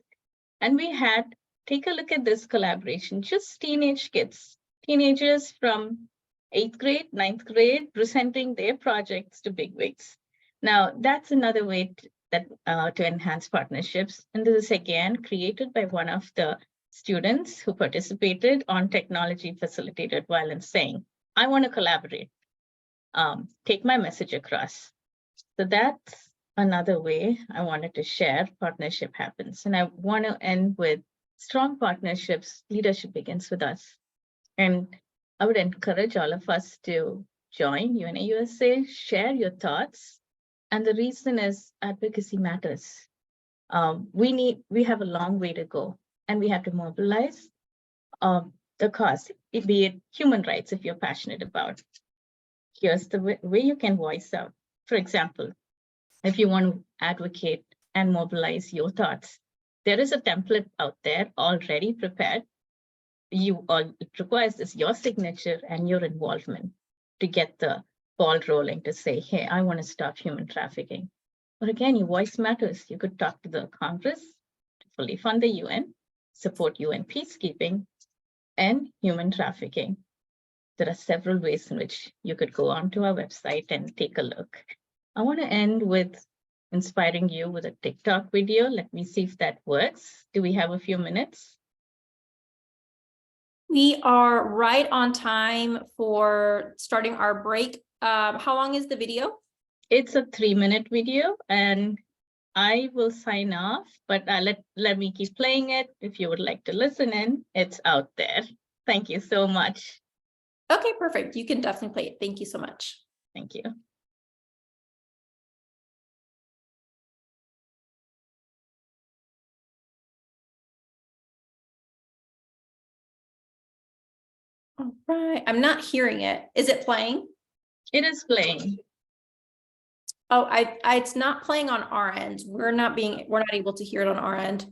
And we had, take a look at this collaboration, just teenage kids, teenagers from 8th grade, 9th grade, presenting their projects to bigwigs. Now, that's another way to enhance partnerships. And this is again created by one of the students who participated on technology facilitated violence, saying, I want to collaborate, take my message across. So that's another way I wanted to share partnership happens. And I want to end with strong partnerships. Leadership begins with us. And I would encourage all of us to join UNA USA, share your thoughts. And the reason is advocacy matters. We have a long way to go, and we have to mobilize the cause, be it human rights, if you're passionate about. Here's the way you can voice out. For example, if you want to advocate and mobilize your thoughts, there is a template out there already prepared. It requires your signature and your involvement to get the ball rolling to say, hey, I want to stop human trafficking. But again, your voice matters. You could talk to the Congress to fully fund the UN, support UN peacekeeping, and human trafficking. there are several ways in which you could go onto our website and take a look. I want to end with inspiring you with a TikTok video. Let me see if that works. Do we have a few minutes? We are right on time for starting our break. How long is the video? It's a 3-minute video, and I will sign off, but let me keep playing it. If you would like to listen in, it's out there. Thank you so much. Okay, perfect. You can definitely play it. Thank you so much. Thank you. All right, I'm not hearing it. Is it playing? It is playing. Oh, it's not playing on our end. We're not able to hear it on our end.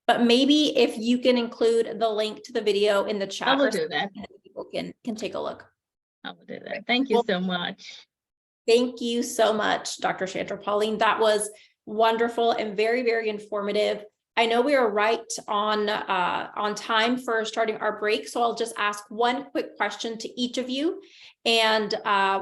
But maybe if you can include the link to the video in the chat. I will do that. People can take a look. I will do that. Thank you so much. Thank you so much, Dr. Chandra Pauline. That was wonderful and very, very informative. I know we are right on time for starting our break, so I'll just ask one quick question to each of you, and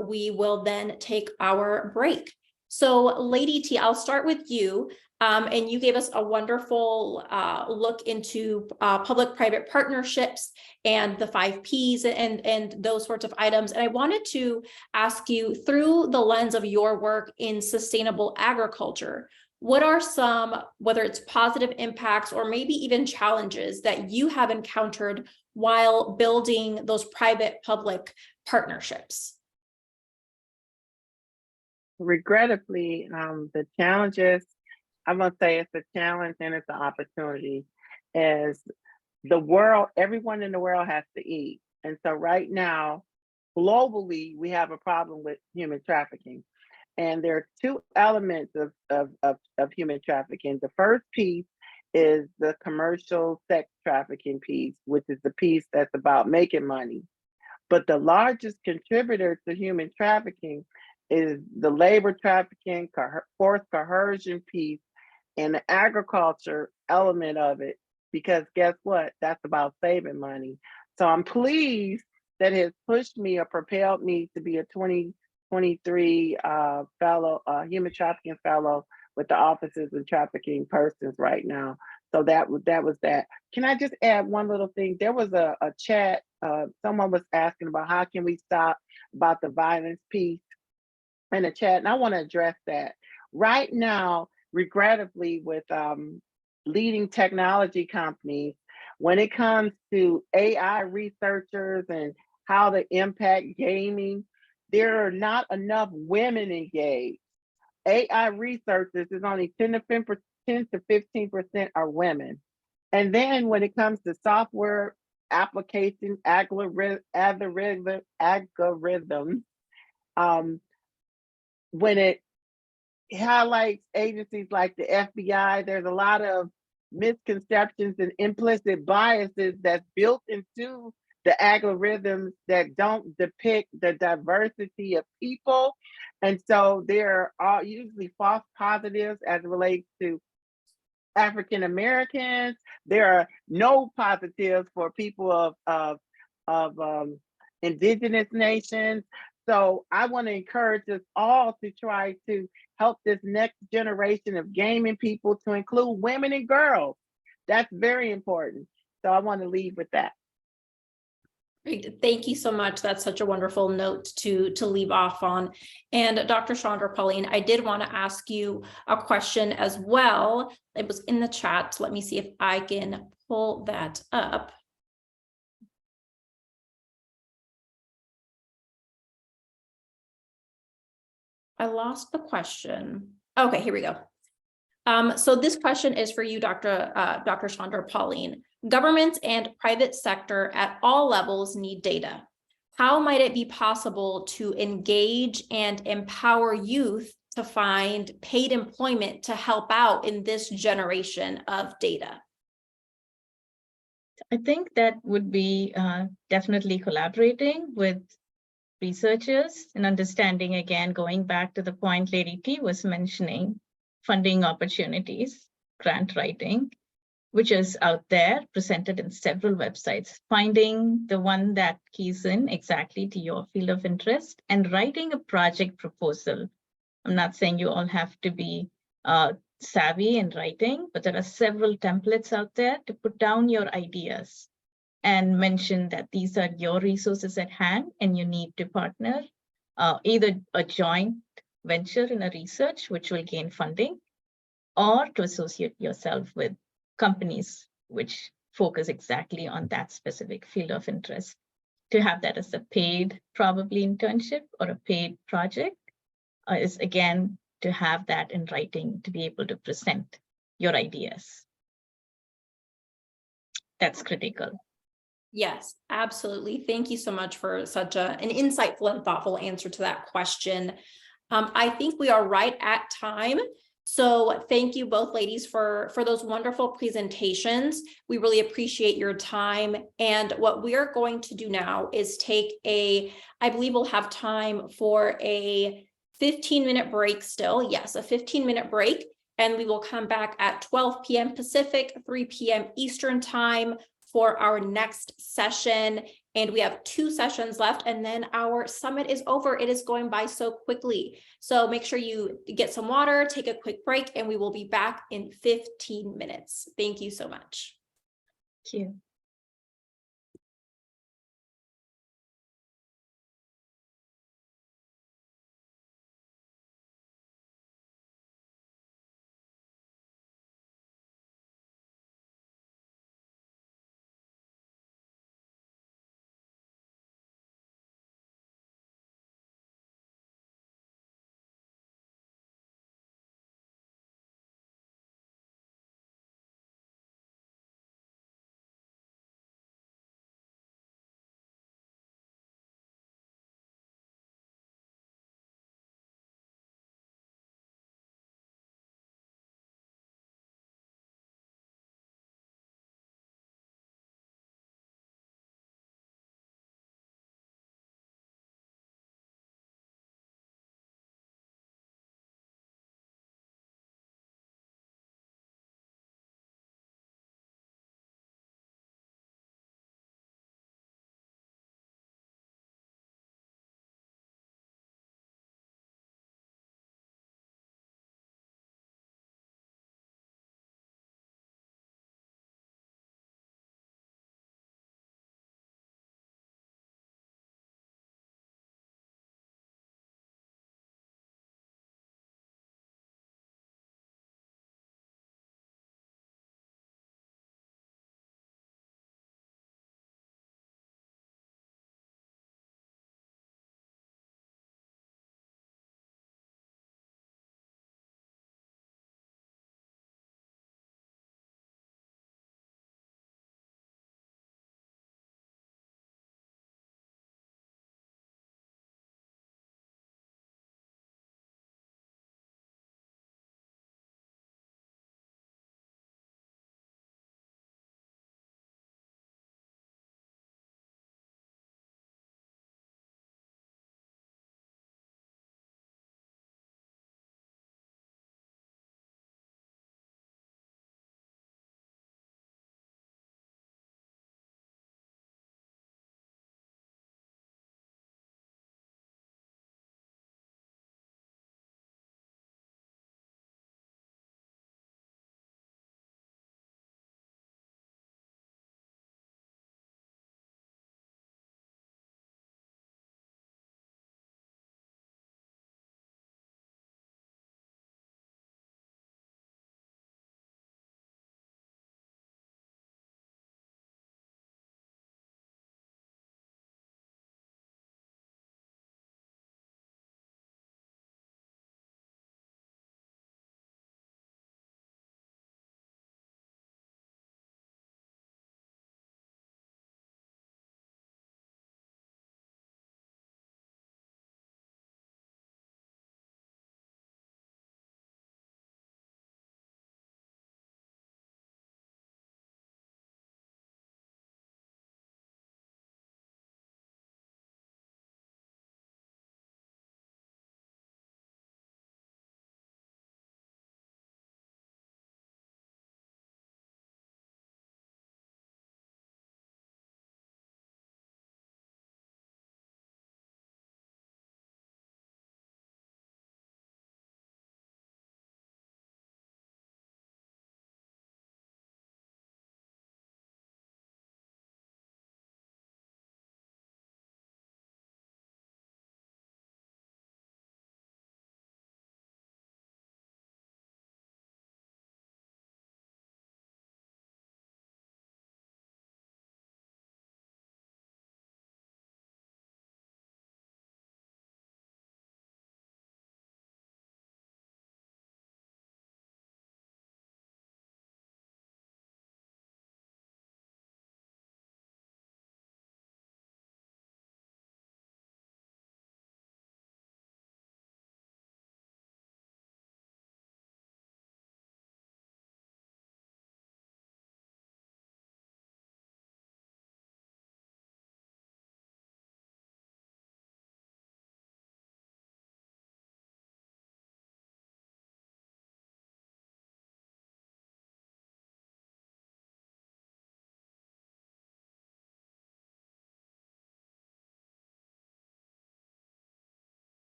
we will then take our break. So Lady T, I'll start with you. And you gave us a wonderful look into public-private partnerships and the 5 Ps and those sorts of items. And I wanted to ask you, through the lens of your work in sustainable agriculture, what are some, whether it's positive impacts or maybe even challenges that you have encountered while building those private-public partnerships? Regrettably, the challenges, I'm going to say it's a challenge and it's an opportunity, is the world, everyone in the world has to eat. And so right now, globally, we have a problem with human trafficking. And there are 2 elements of human trafficking. The first piece is the commercial sex trafficking piece, which is the piece that's about making money. But the largest contributor to human trafficking is the labor trafficking, forced coercion piece, and the agriculture element of it, because guess what? That's about saving money. So I'm pleased that it has pushed me or propelled me to be a 2023 fellow, human trafficking fellow with the Offices of Trafficking Persons right now. So that was that. Can I just add one little thing? There was a chat, someone was asking about how can we stop about the violence piece in the chat, and I want to address that. Right now, regrettably, with leading technology companies, when it comes to AI researchers and how to impact gaming, there are not enough women engaged. AI researchers is only 10 to 15% are women. And then when it comes to software application algorithms, when it highlights agencies like the FBI, there's a lot of misconceptions and implicit biases that's built into the algorithms that don't depict the diversity of people. And so there are usually false positives as it relates to African Americans. There are no positives for people of indigenous nations. So I want to encourage us all to try to help this next generation of gaming people to include women and girls. That's very important. So I want to leave with that. Great. Thank you so much. That's such a wonderful note to leave off on. And Dr. Chandra Pauline, I did want to ask you a question as well. It was in the chat. Let me see if I can pull that up. I lost the question. Okay, here we go. So this question is for you, Dr. Chandra Pauline. Governments and private sector at all levels need data. How might it be possible to engage and empower youth to find paid employment to help out in this generation of data? I think that would be definitely collaborating with researchers and understanding, again, going back to the point Lady T was mentioning, funding opportunities, grant writing. which is out there, presented in several websites, finding the one that keys in exactly to your field of interest and writing a project proposal. I'm not saying you all have to be savvy in writing, but there are several templates out there to put down your ideas and mention that these are your resources at hand and you need to partner, either a joint venture in a research, which will gain funding, or to associate yourself with companies which focus exactly on that specific field of interest. To have that as a paid, probably internship or a paid project is again to have that in writing to be able to present your ideas. That's critical. Yes, absolutely. Thank you so much for such an insightful and thoughtful answer to that question. I think we are right at time. So thank you both ladies for those wonderful presentations. We really appreciate your time. And what we are going to do now is take I believe we'll have time for a 15-minute break still. Yes, a 15-minute break. And we will come back at 12 p.m. Pacific, 3 p.m. Eastern time for our next session. And we have 2 sessions left, and then our summit is over. It is going by so quickly. So make sure you get some water, take a quick break, and we will be back in 15 minutes. Thank you so much. Thank you.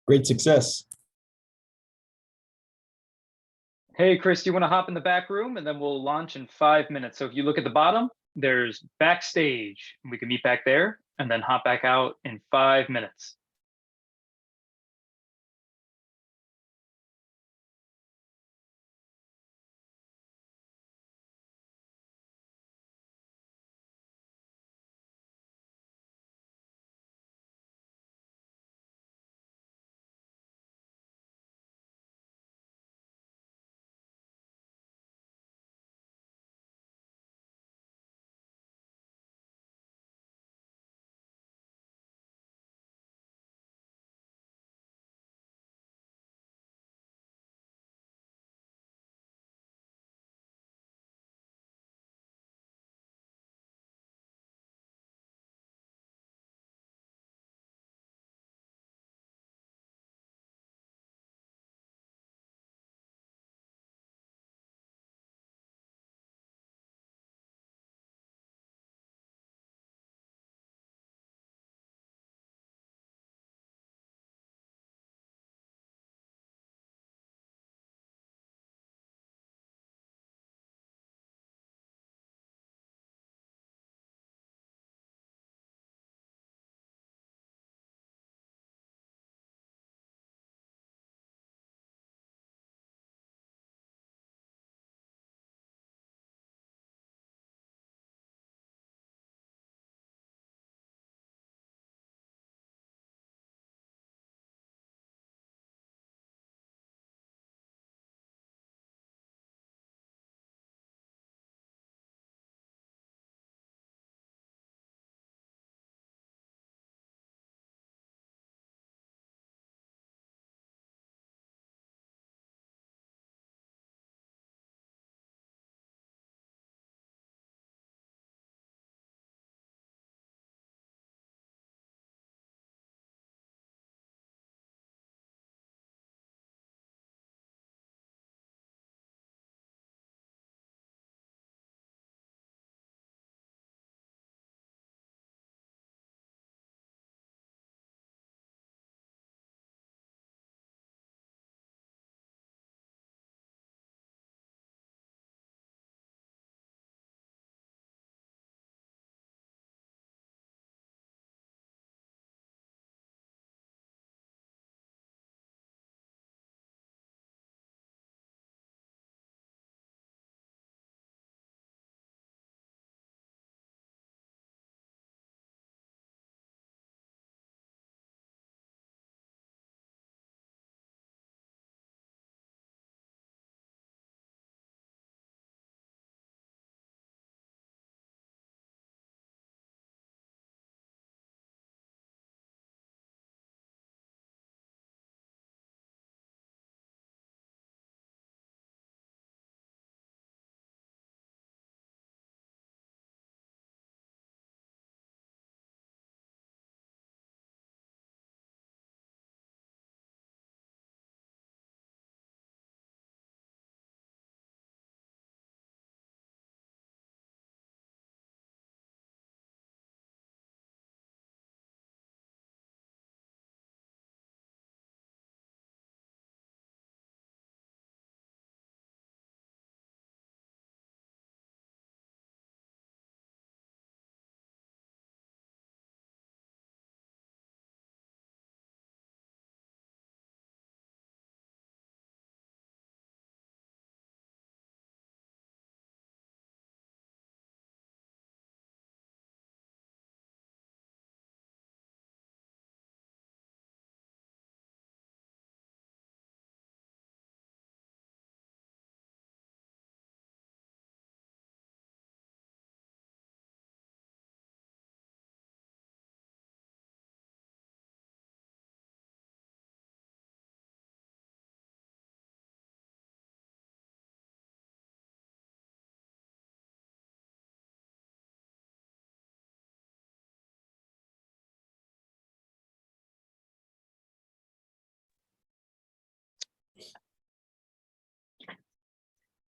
Great success. Hey, Chris, you want to hop in the back room and then we'll launch in 5 minutes. So if you look at the bottom, there's backstage. We can meet back there and then hop back out in 5 minutes.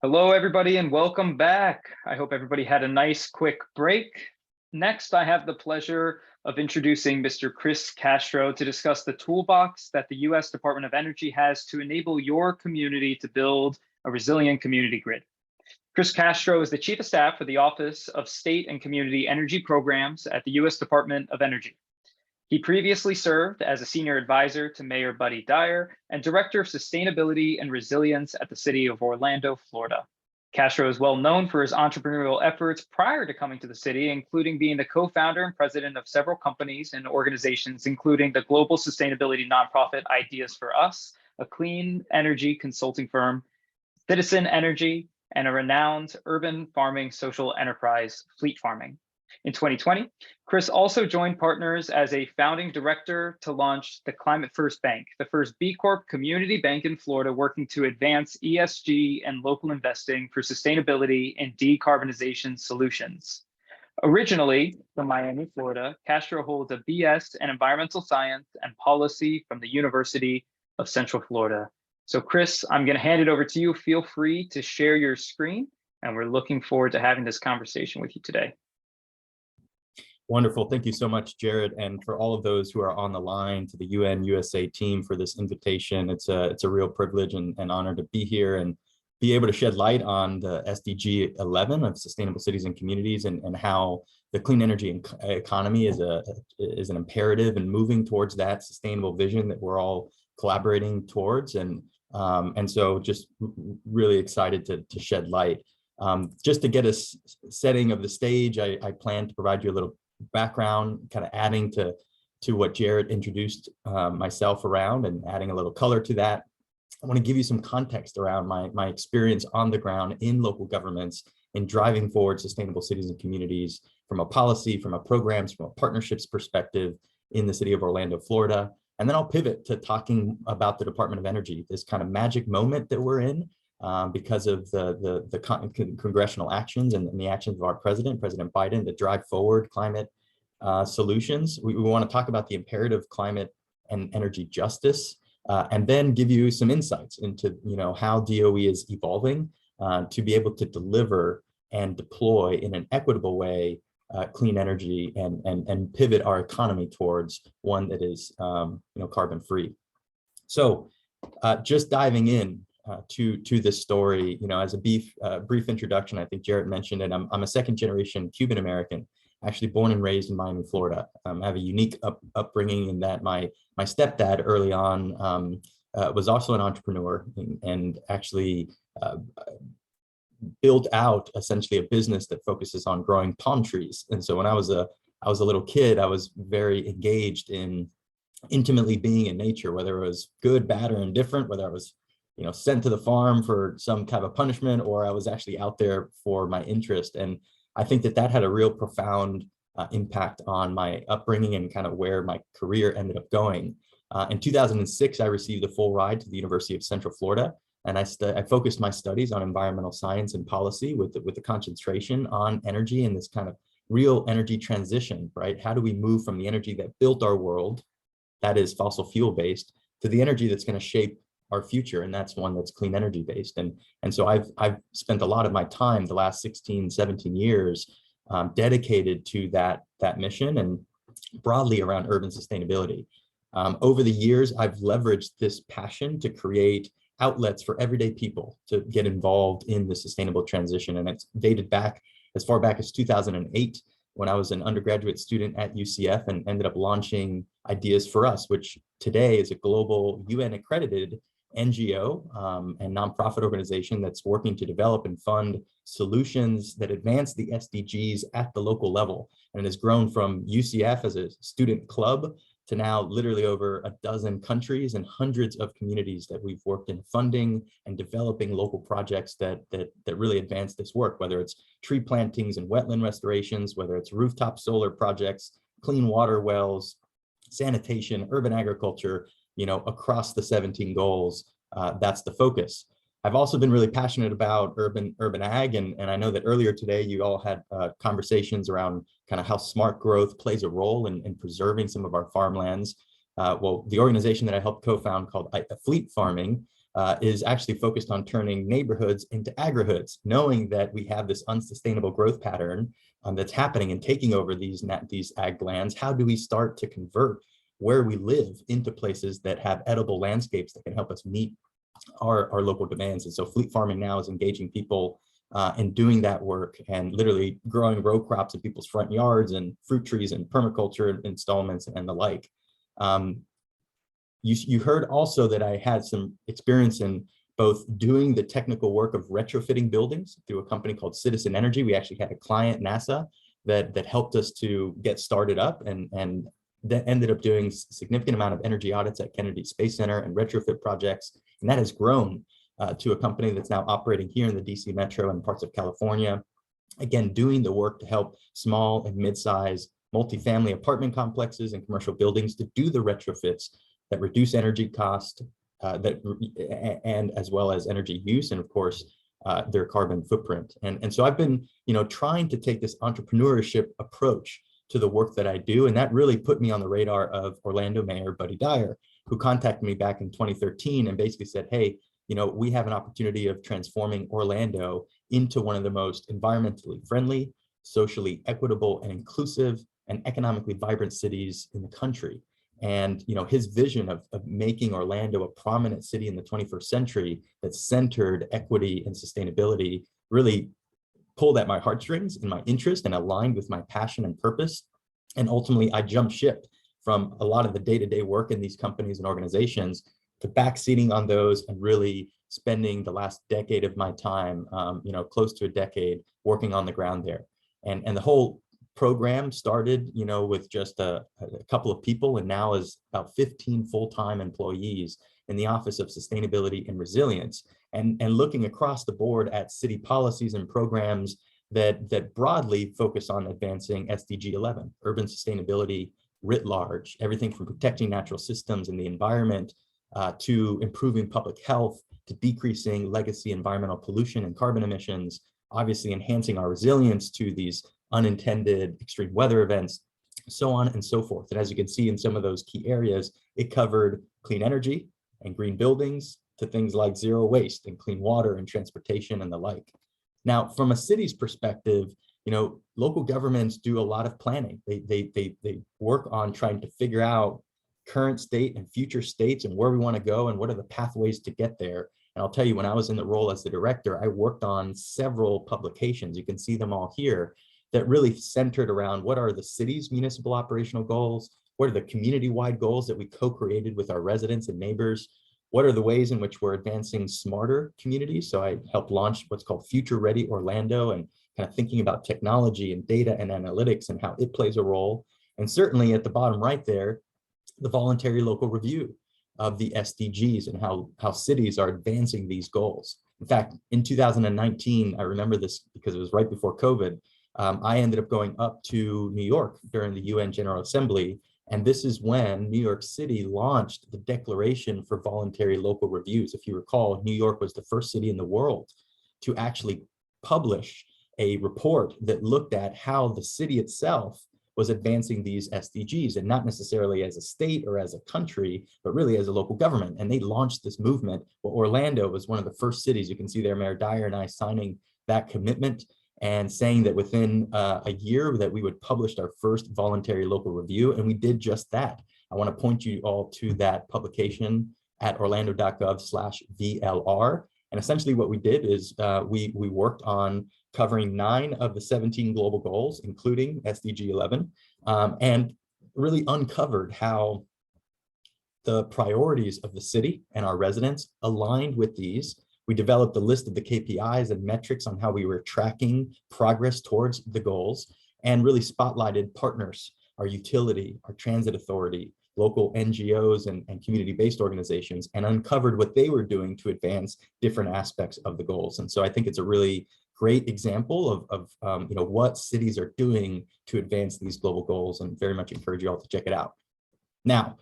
Hello, everybody, and welcome back. I hope everybody had a nice quick break. Next, I have the pleasure of introducing Mr. Chris Castro to discuss the toolbox that the U.S. Department of Energy has to enable your community to build a resilient community grid. Chris Castro is the Chief of Staff for the Office of State and Community Energy Programs at the U.S. Department of Energy. He previously served as a senior advisor to Mayor Buddy Dyer and Director of Sustainability and Resilience at the City of Orlando, Florida. Castro is well known for his entrepreneurial efforts prior to coming to the city, including being the co-founder and president of several companies and organizations, including the global sustainability nonprofit Ideas for Us, a clean energy consulting firm, Citizen Energy, and a renowned urban farming social enterprise, Fleet Farming. In 2020, Chris also joined partners as a founding director to launch the Climate First Bank, the first B Corp community bank in Florida working to advance ESG and local investing for sustainability and decarbonization solutions. Originally from Miami, Florida, Castro holds a BS in environmental science and policy from the University of Central Florida. So Chris, I'm going to hand it over to you. Feel free to share your screen, and we're looking forward to having this conversation with you today. Wonderful. Thank you so much, Jarret, and for all of those who are on the line, to the UN USA team for this invitation. It's a real privilege and honor to be here and be able to shed light on the SDG 11 of sustainable cities and communities, and how the clean energy economy is an imperative and moving towards that sustainable vision that we're all collaborating towards. And so just really excited to shed light. Just to get a setting of the stage, I plan to provide you a little background, kind of adding to what Jarret introduced myself around and adding a little color to that. I want to give you some context around my experience on the ground in local governments in driving forward sustainable cities and communities from a policy, from a programs, from a partnerships perspective in the city of Orlando, Florida. And then I'll pivot to talking about the Department of Energy, this kind of magic moment that we're in because of the congressional actions and the actions of our President Biden, that drive forward climate solutions. We want to talk about the imperative climate and energy justice, and then give you some insights into how DOE is evolving to be able to deliver and deploy in an equitable way clean energy and pivot our economy towards one that is carbon free. So just diving in to this story, as a brief introduction, I think Jarret mentioned it. I'm a second generation Cuban American, actually born and raised in Miami, Florida. I have a unique upbringing in that my stepdad early on was also an entrepreneur and actually built out essentially a business that focuses on growing palm trees. And so when I was a little kid, I was very engaged in intimately being in nature, whether it was good, bad, or indifferent, whether I was sent to the farm for some type of punishment, or I was actually out there for my interest. And I think that had a real profound impact on my upbringing and kind of where my career ended up going. In 2006, I received a full ride to the University of Central Florida, and I focused my studies on environmental science and policy with the concentration on energy and this kind of real energy transition, right? How do we move from the energy that built our world, that is fossil fuel based, to the energy that's going to shape our future, and that's one that's clean energy based. And so I've spent a lot of my time, the last 16, 17 years, dedicated to that mission and broadly around urban sustainability. Over the years, I've leveraged this passion to create outlets for everyday people to get involved in the sustainable transition. And it's dated back as far back as 2008, when I was an undergraduate student at UCF and ended up launching Ideas for Us, which today is a global UN accredited NGO and nonprofit organization that's working to develop and fund solutions that advance the SDGs at the local level. And it has grown from UCF as a student club to now literally over a dozen countries and hundreds of communities that we've worked in funding and developing local projects that really advance this work, whether it's tree plantings and wetland restorations, whether it's rooftop solar projects, clean water wells, sanitation, urban agriculture, across the 17 goals. That's the focus. I've also been really passionate about urban ag, and I know that earlier today you all had conversations around kind of how smart growth plays a role in preserving some of our farmlands. Well, the organization that I helped co-found, called Fleet Farming, is actually focused on turning neighborhoods into agrihoods, knowing that we have this unsustainable growth pattern that's happening and taking over these ag lands, how do we start to convert where we live into places that have edible landscapes that can help us meet our local demands? And so Fleet Farming now is engaging people in doing that work and literally growing row crops in people's front yards and fruit trees and permaculture installments and the like. You heard also that I had some experience in both doing the technical work of retrofitting buildings through a company called Citizen Energy. We actually had a client, NASA, that helped us to get started up and that ended up doing significant amount of energy audits at Kennedy Space Center and retrofit projects. And that has grown to a company that's now operating here in the DC Metro and parts of California. Again, doing the work to help small and mid-size multifamily apartment complexes and commercial buildings to do the retrofits that reduce energy cost, and as well as energy use, and of course, their carbon footprint. And so I've been, trying to take this entrepreneurship approach to the work that I do. And that really put me on the radar of Orlando Mayor Buddy Dyer, who contacted me back in 2013 and basically said, hey, we have an opportunity of transforming Orlando into one of the most environmentally friendly, socially equitable and inclusive and economically vibrant cities in the country. And his vision of making Orlando a prominent city in the 21st century that centered equity and sustainability really pulled at my heartstrings and my interest and aligned with my passion and purpose. And ultimately, I jumped ship from a lot of the day-to-day work in these companies and organizations to backseating on those and really spending the last decade of my time, close to a decade, working on the ground there. And the whole program started, with just a couple of people, and now is about 15 full-time employees in the Office of Sustainability and Resilience, and looking across the board at city policies and programs that broadly focus on advancing SDG 11, urban sustainability writ large, everything from protecting natural systems and the environment to improving public health, to decreasing legacy environmental pollution and carbon emissions, obviously enhancing our resilience to these unintended extreme weather events, so on and so forth. And as you can see in some of those key areas, it covered clean energy and green buildings to things like zero waste and clean water and transportation and the like. Now, from a city's perspective, local governments do a lot of planning. They work on trying to figure out current state and future states and where we want to go and what are the pathways to get there. And I'll tell you, when I was in the role as the director, I worked on several publications. You can see them all here, that really centered around what are the city's municipal operational goals, what are the community-wide goals that we co-created with our residents and neighbors, what are the ways in which we're advancing smarter communities. So I helped launch what's called Future Ready Orlando, and kind of thinking about technology and data and analytics and how it plays a role. And certainly at the bottom right there, the voluntary local review of the SDGs and how cities are advancing these goals. In fact, in 2019, I remember this because it was right before COVID, I ended up going up to New York during the UN General Assembly. And this is when New York City launched the Declaration for Voluntary Local Reviews. If you recall, New York was the first city in the world to actually publish a report that looked at how the city itself was advancing these SDGs, and not necessarily as a state or as a country, but really as a local government. And they launched this movement. Well, Orlando was one of the first cities. You can see there Mayor Dyer and I signing that commitment and saying that within a year that we would publish our first voluntary local review, and we did just that. I want to point you all to that publication at orlando.gov/VLR. And essentially what we did is we worked on covering 9 of the 17 global goals, including SDG 11, and really uncovered how the priorities of the city and our residents aligned with these. We developed a list of the KPIs and metrics on how we were tracking progress towards the goals, and really spotlighted partners, our utility, our transit authority, local NGOs and community-based organizations, and uncovered what they were doing to advance different aspects of the goals. And so I think it's a really great example of what cities are doing to advance these global goals, and very much encourage you all to check it out. Now,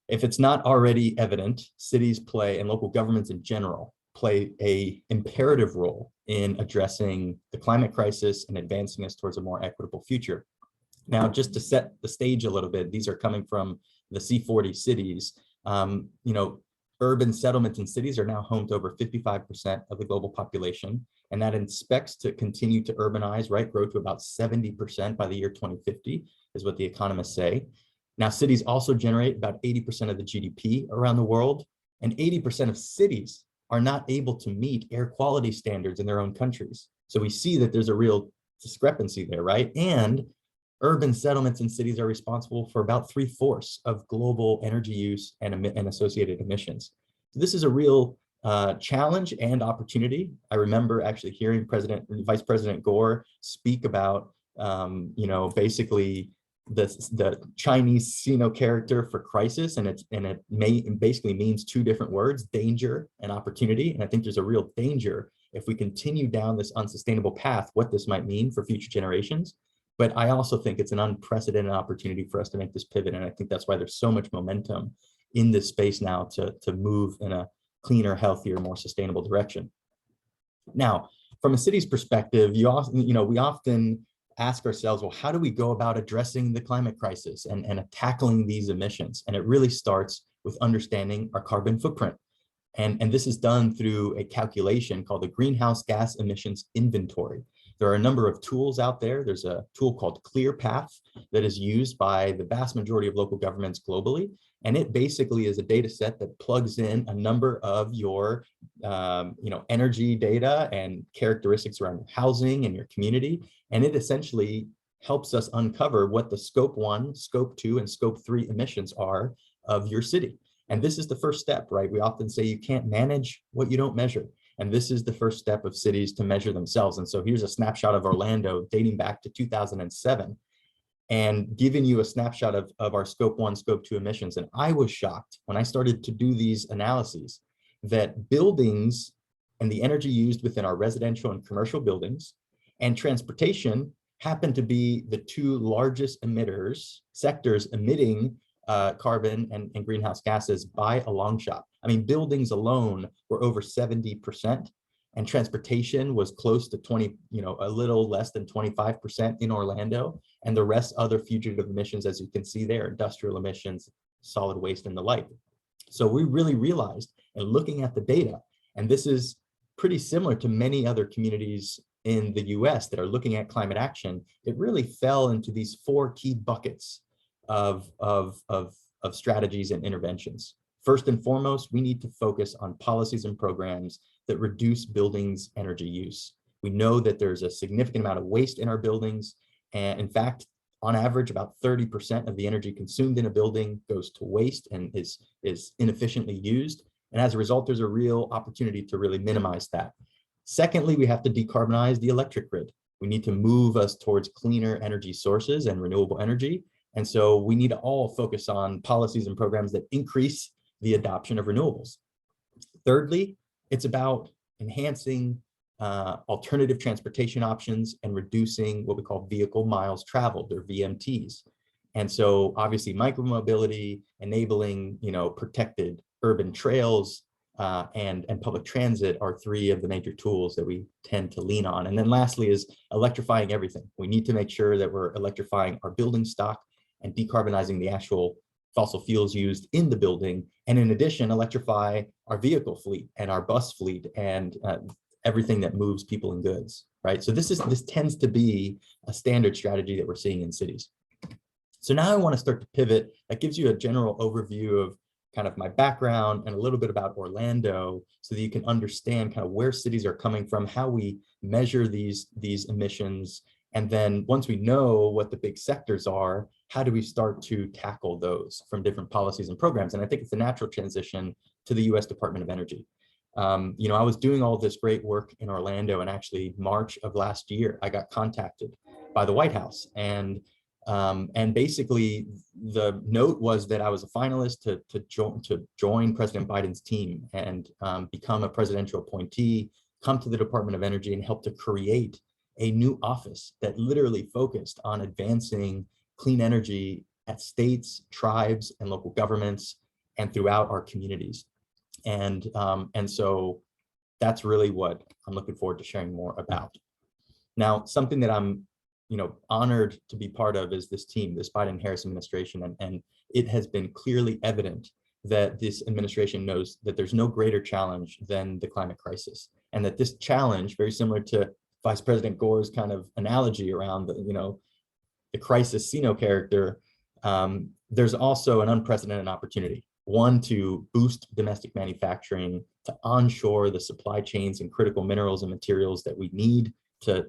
if it's not already evident, cities play, and local governments in general, play an imperative role in addressing the climate crisis and advancing us towards a more equitable future. Now, just to set the stage a little bit, these are coming from the C40 cities. urban settlements and cities are now home to over 55% of the global population, and that expects to continue to urbanize, right? Grow to about 70% by the year 2050 is what the economists say. Now, cities also generate about 80% of the GDP around the world, and 80% of cities are not able to meet air quality standards in their own countries. So we see that there's a real discrepancy there, right? And urban settlements and cities are responsible for about 3/4 of global energy use and associated emissions. So this is a real challenge and opportunity. I remember actually hearing Vice President Gore speak about, basically the Chinese character for crisis, and it basically means two different words: danger and opportunity. And I think there's a real danger if we continue down this unsustainable path, what this might mean for future generations. But I also think it's an unprecedented opportunity for us to make this pivot. And I think that's why there's so much momentum in this space now to move in a cleaner, healthier, more sustainable direction. Now, from a city's perspective, we often ask ourselves, well, how do we go about addressing the climate crisis and tackling these emissions? And it really starts with understanding our carbon footprint. And this is done through a calculation called the Greenhouse Gas Emissions Inventory. There are a number of tools out there. There's a tool called ClearPath that is used by the vast majority of local governments globally. And it basically is a data set that plugs in a number of your energy data and characteristics around your housing and your community. And it essentially helps us uncover what the Scope 1, Scope 2, and Scope 3 emissions are of your city. And this is the first step, right? We often say you can't manage what you don't measure. And this is the first step of cities to measure themselves. And so here's a snapshot of Orlando dating back to 2007 and giving you a snapshot of our Scope 1, Scope 2 emissions. And I was shocked when I started to do these analyses that buildings and the energy used within our residential and commercial buildings and transportation happen to be the two largest sectors emitting carbon and greenhouse gases by a long shot. I mean, buildings alone were over 70%, and transportation was close to 20, a little less than 25% in Orlando, and the rest other fugitive emissions, as you can see there, industrial emissions, solid waste, and the like. So we really realized, and looking at the data, and this is pretty similar to many other communities in the US that are looking at climate action, it really fell into these four key buckets of strategies and interventions. First and foremost, we need to focus on policies and programs that reduce buildings' energy use. We know that there's a significant amount of waste in our buildings. And in fact, on average, about 30% of the energy consumed in a building goes to waste and is inefficiently used. And as a result, there's a real opportunity to really minimize that. Secondly, we have to decarbonize the electric grid. We need to move us towards cleaner energy sources and renewable energy. And so we need to all focus on policies and programs that increase the adoption of renewables. Thirdly, it's about enhancing alternative transportation options and reducing what we call vehicle miles traveled, or VMTs. And so obviously micromobility, enabling protected urban trails and public transit are three of the major tools that we tend to lean on. And then lastly is electrifying everything. We need to make sure that we're electrifying our building stock and decarbonizing the actual fossil fuels used in the building. And in addition, electrify our vehicle fleet and our bus fleet and everything that moves people and goods, right? So this tends to be a standard strategy that we're seeing in cities. So now I want to start to pivot. That gives you a general overview of kind of my background and a little bit about Orlando so that you can understand kind of where cities are coming from, how we measure these emissions. And then once we know what the big sectors are, how do we start to tackle those from different policies and programs? And I think it's a natural transition to the US Department of Energy. I was doing all this great work in Orlando, and actually March of last year, I got contacted by the White House. And basically the note was that I was a finalist to join President Biden's team and become a presidential appointee, come to the Department of Energy and help to create a new office that literally focused on advancing clean energy at states, tribes, and local governments and throughout our communities. And so that's really what I'm looking forward to sharing more about. Now, something that I'm honored to be part of is this team, this Biden-Harris administration, and it has been clearly evident that this administration knows that there's no greater challenge than the climate crisis, and that this challenge, very similar to Vice President Gore's kind of analogy around the crisis Sino character, there's also an unprecedented opportunity. One, to boost domestic manufacturing, to onshore the supply chains and critical minerals and materials that we need to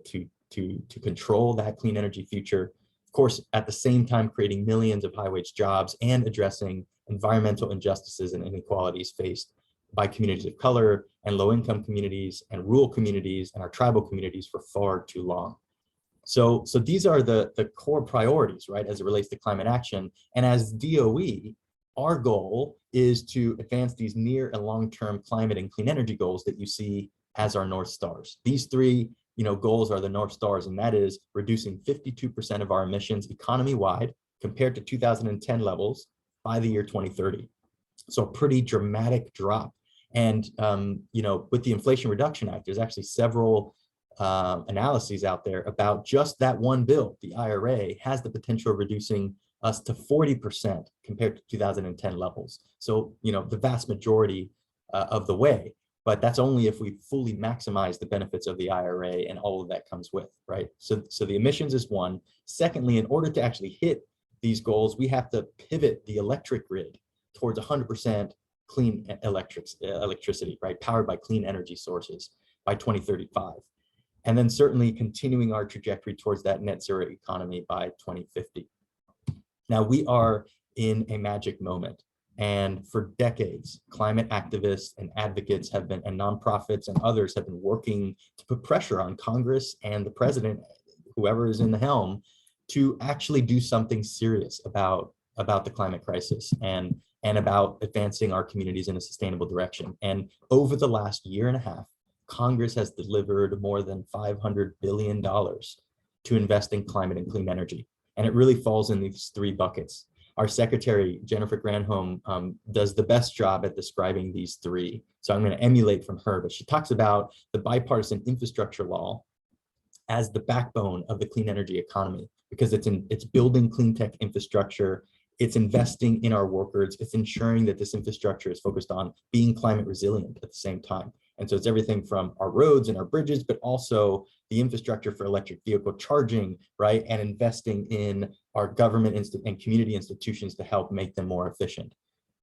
control that clean energy future. Of course, at the same time, creating millions of high-wage jobs and addressing environmental injustices and inequalities faced by communities of color and low-income communities and rural communities and our tribal communities for far too long. So these are the core priorities, right, as it relates to climate action. And as DOE, our goal is to advance these near and long-term climate and clean energy goals that you see as our North Stars. These three goals are the North Stars, and that is reducing 52% of our emissions economy-wide compared to 2010 levels by the year 2030. So a pretty dramatic drop. And with the Inflation Reduction Act, there's actually several analyses out there about just that one bill. The IRA has the potential of reducing us to 40% compared to 2010 levels. So, the vast majority of the way, but that's only if we fully maximize the benefits of the IRA and all of that comes with, right? So the emissions is one. Secondly, in order to actually hit these goals, we have to pivot the electric grid towards 100% clean electricity, right? Powered by clean energy sources by 2035. And then certainly continuing our trajectory towards that net zero economy by 2050. Now, we are in a magic moment, and for decades, climate activists and advocates have been, and nonprofits and others have been working to put pressure on Congress and the president, whoever is in the helm, to actually do something serious about the climate crisis and about advancing our communities in a sustainable direction. And over the last year and a half, Congress has delivered more than $500 billion to invest in climate and clean energy. And it really falls in these three buckets. Our secretary, Jennifer Granholm, does the best job at describing these three. So I'm going to emulate from her, but she talks about the bipartisan infrastructure law as the backbone of the clean energy economy, because it's building clean tech infrastructure, it's investing in our workers, it's ensuring that this infrastructure is focused on being climate resilient at the same time. And so it's everything from our roads and our bridges, but also the infrastructure for electric vehicle charging, right? And investing in our government and community institutions to help make them more efficient.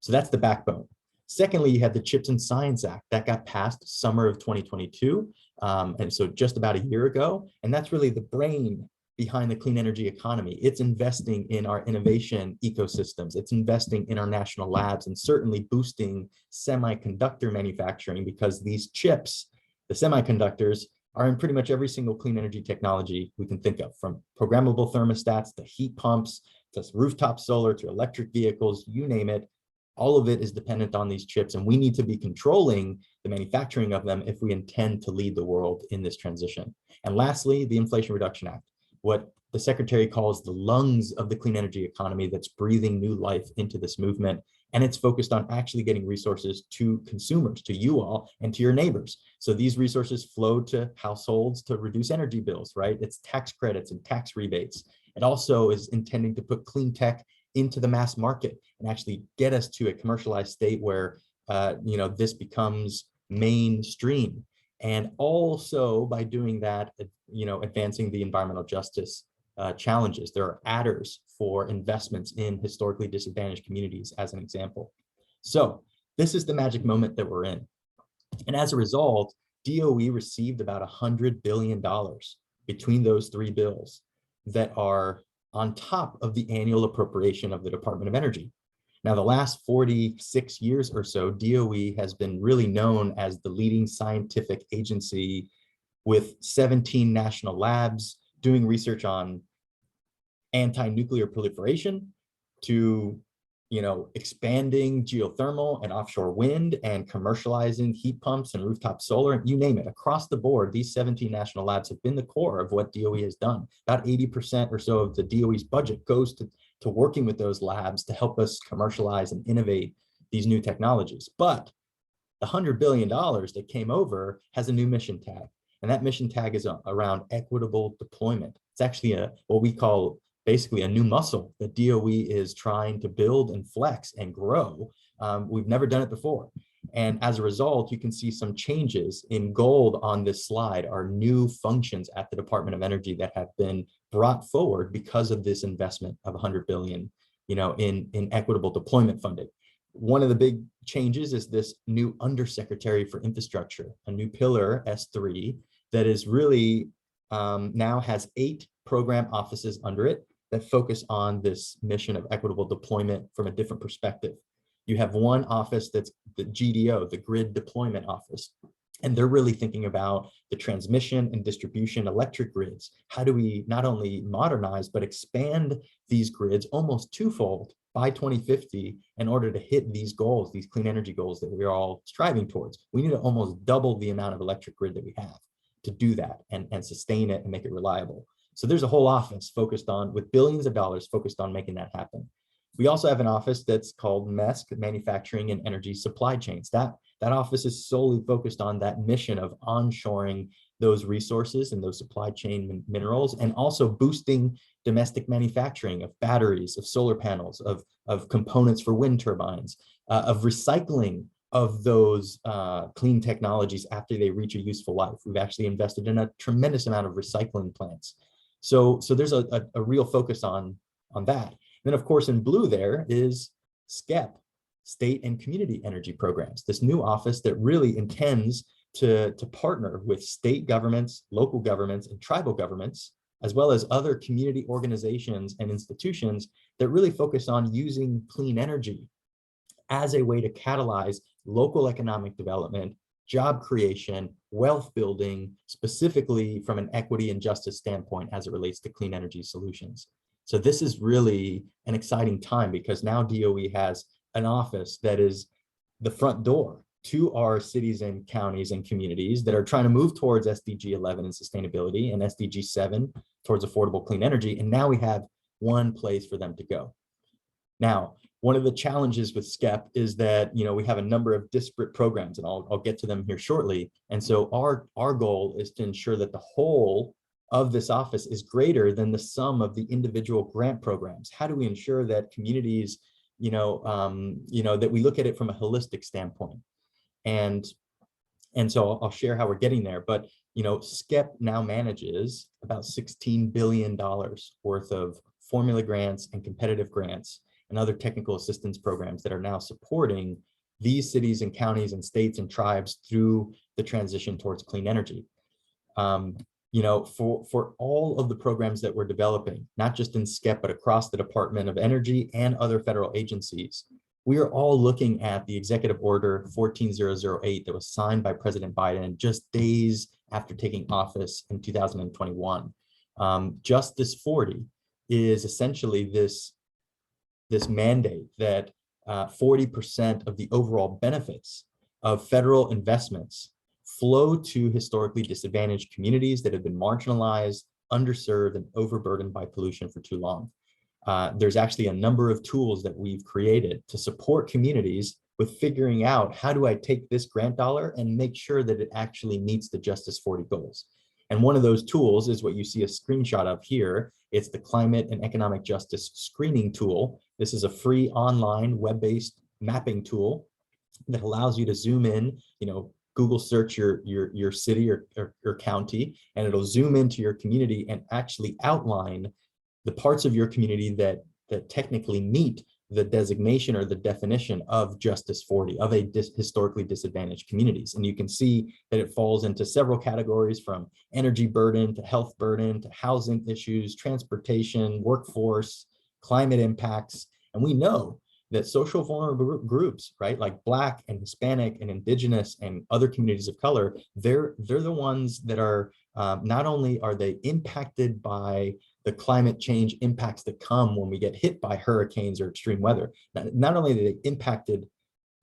So that's the backbone. Secondly, you had the CHIPS and Science Act that got passed summer of 2022. And so just about a year ago, and that's really the brain behind the clean energy economy. It's investing in our innovation ecosystems. It's investing in our national labs and certainly boosting semiconductor manufacturing, because these chips, the semiconductors, are in pretty much every single clean energy technology we can think of, from programmable thermostats to heat pumps, to rooftop solar, to electric vehicles, you name it. All of it is dependent on these chips, and we need to be controlling the manufacturing of them if we intend to lead the world in this transition. And lastly, the Inflation Reduction Act, what the secretary calls the lungs of the clean energy economy that's breathing new life into this movement. And it's focused on actually getting resources to consumers, to you all, and to your neighbors. So these resources flow to households to reduce energy bills, right? It's tax credits and tax rebates. It also is intending to put clean tech into the mass market and actually get us to a commercialized state where this becomes mainstream. And also by doing that, advancing the environmental justice challenges. There are adders for investments in historically disadvantaged communities, as an example. So this is the magic moment that we're in. And as a result, DOE received about $100 billion between those three bills that are on top of the annual appropriation of the Department of Energy. Now, the last 46 years or so, DOE has been really known as the leading scientific agency with 17 national labs doing research on anti-nuclear proliferation to, expanding geothermal and offshore wind and commercializing heat pumps and rooftop solar, you name it. Across the board, these 17 national labs have been the core of what DOE has done. About 80% or so of the DOE's budget goes to working with those labs to help us commercialize and innovate these new technologies. But the $100 billion that came over has a new mission tag. And that mission tag is around equitable deployment. It's actually what we call basically a new muscle that DOE is trying to build and flex and grow We've never done it before. And as a result, you can see some changes in gold on this slide are new functions at the Department of Energy that have been brought forward because of this investment of 100 billion, in equitable deployment funding. One of the big changes is this new Undersecretary for Infrastructure, a new pillar, S3, that is really now has 8 program offices under it that focus on this mission of equitable deployment from a different perspective. You have one office that's the GDO, the Grid Deployment Office, and they're really thinking about the transmission and distribution electric grids. How do we not only modernize, but expand these grids almost twofold by 2050 in order to hit these goals, these clean energy goals that we're all striving towards? We need to almost double the amount of electric grid that we have to do that and sustain it and make it reliable. So there's a whole office focused on, with billions of dollars focused on making that happen. We also have an office that's called MESC, Manufacturing and Energy Supply Chains. That office is solely focused on that mission of onshoring those resources and those supply chain minerals, and also boosting domestic manufacturing of batteries, of solar panels, of components for wind turbines, of recycling of those clean technologies after they reach a useful life. We've actually invested in a tremendous amount of recycling plants. So there's a real focus on that. Then, of course, in blue there is SCEP, State and Community Energy Programs, this new office that really intends to partner with state governments, local governments, and tribal governments, as well as other community organizations and institutions that really focus on using clean energy as a way to catalyze local economic development, job creation, wealth building, specifically from an equity and justice standpoint as it relates to clean energy solutions. So this is really an exciting time because now DOE has an office that is the front door to our cities and counties and communities that are trying to move towards SDG 11 and sustainability and SDG 7 towards affordable clean energy. And now we have one place for them to go. Now, one of the challenges with SCEP is that, we have a number of disparate programs, and I'll get to them here shortly. And so our goal is to ensure that the whole of this office is greater than the sum of the individual grant programs. How do we ensure that communities, that we look at it from a holistic standpoint? And so I'll share how we're getting there. But, SCEP now manages about $16 billion worth of formula grants and competitive grants and other technical assistance programs that are now supporting these cities and counties and states and tribes through the transition towards clean energy. For all of the programs that we're developing, not just in SCEP, but across the Department of Energy and other federal agencies, we are all looking at the Executive Order 14008 that was signed by President Biden just days after taking office in 2021. Justice 40 is essentially this mandate that 40% of the overall benefits of federal investments flow to historically disadvantaged communities that have been marginalized, underserved, and overburdened by pollution for too long. There's actually a number of tools that we've created to support communities with figuring out, how do I take this grant dollar and make sure that it actually meets the Justice 40 goals? And one of those tools is what you see a screenshot of here. It's the Climate and Economic Justice Screening Tool. This is a free online web-based mapping tool that allows you to zoom in, Google search your city or county, and it'll zoom into your community and actually outline the parts of your community that technically meet the designation or the definition of Justice 40, of a historically disadvantaged communities. And you can see that it falls into several categories, from energy burden to health burden to housing issues, transportation, workforce, climate impacts. And we know that social vulnerable groups, right, like Black and Hispanic and Indigenous and other communities of color, they're the ones that are, not only are they impacted by the climate change impacts that come when we get hit by hurricanes or extreme weather, not only are they impacted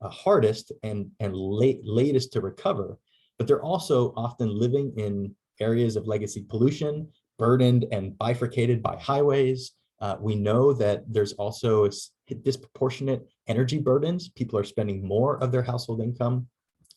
hardest and latest to recover, but they're also often living in areas of legacy pollution, burdened and bifurcated by highways. We know that there's also disproportionate energy burdens. People are spending more of their household income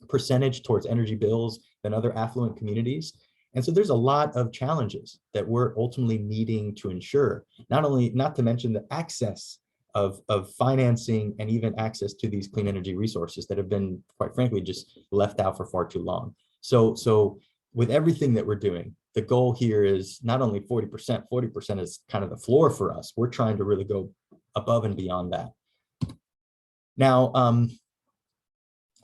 percentage towards energy bills than other affluent communities. And so there's a lot of challenges that we're ultimately needing to ensure, not to mention the access of financing and even access to these clean energy resources that have been, quite frankly, just left out for far too long. So with everything that we're doing, the goal here is not only 40%, 40% is kind of the floor for us. We're trying to really go above and beyond that. Now,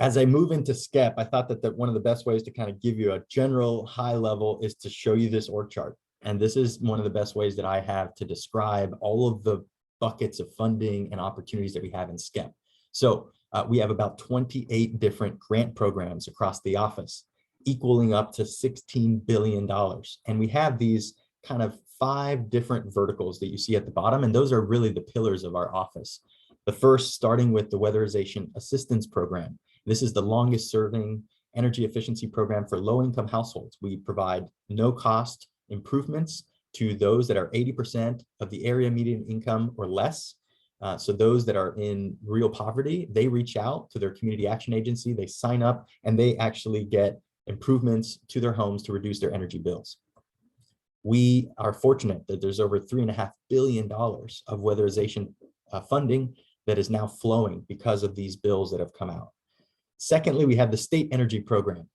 as I move into SCEP, I thought that one of the best ways to kind of give you a general high level is to show you this org chart. And this is one of the best ways that I have to describe all of the buckets of funding and opportunities that we have in SCEP. So we have about 28 different grant programs across the office, equaling up to $16 billion. And we have these kind of 5 different verticals that you see at the bottom, and those are really the pillars of our office. The first, starting with the Weatherization Assistance Program. This is the longest serving energy efficiency program for low-income households. We provide no-cost improvements to those that are 80% of the area median income or less. So those that are in real poverty, they reach out to their community action agency, they sign up, and they actually get improvements to their homes to reduce their energy bills. We are fortunate that there's over $3.5 billion of weatherization funding that is now flowing because of these bills that have come out. Secondly, we have the State Energy Program.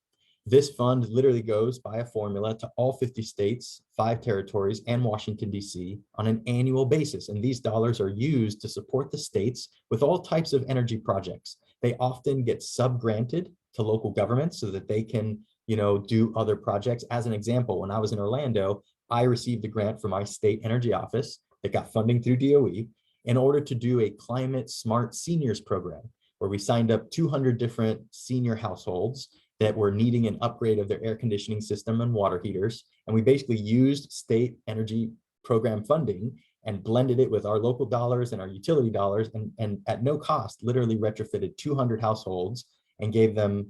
This fund literally goes by a formula to all 50 states, 5 territories, and Washington, D.C. on an annual basis. And these dollars are used to support the states with all types of energy projects. They often get sub-granted to local governments so that they can, do other projects. As an example, when I was in Orlando, I received a grant from my state energy office that got funding through DOE in order to do a climate smart seniors program, where we signed up 200 different senior households that were needing an upgrade of their air conditioning system and water heaters. And we basically used state energy program funding and blended it with our local dollars and our utility dollars, and at no cost, literally retrofitted 200 households and gave them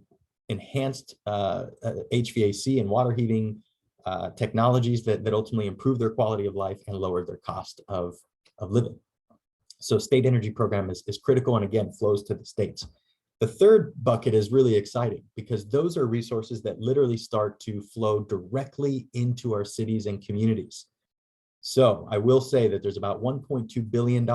enhanced HVAC and water heating technologies that ultimately improved their quality of life and lowered their cost of living. So state energy program is critical, and again, flows to the states. The third bucket is really exciting because those are resources that literally start to flow directly into our cities and communities. So I will say that there's about $1.2 billion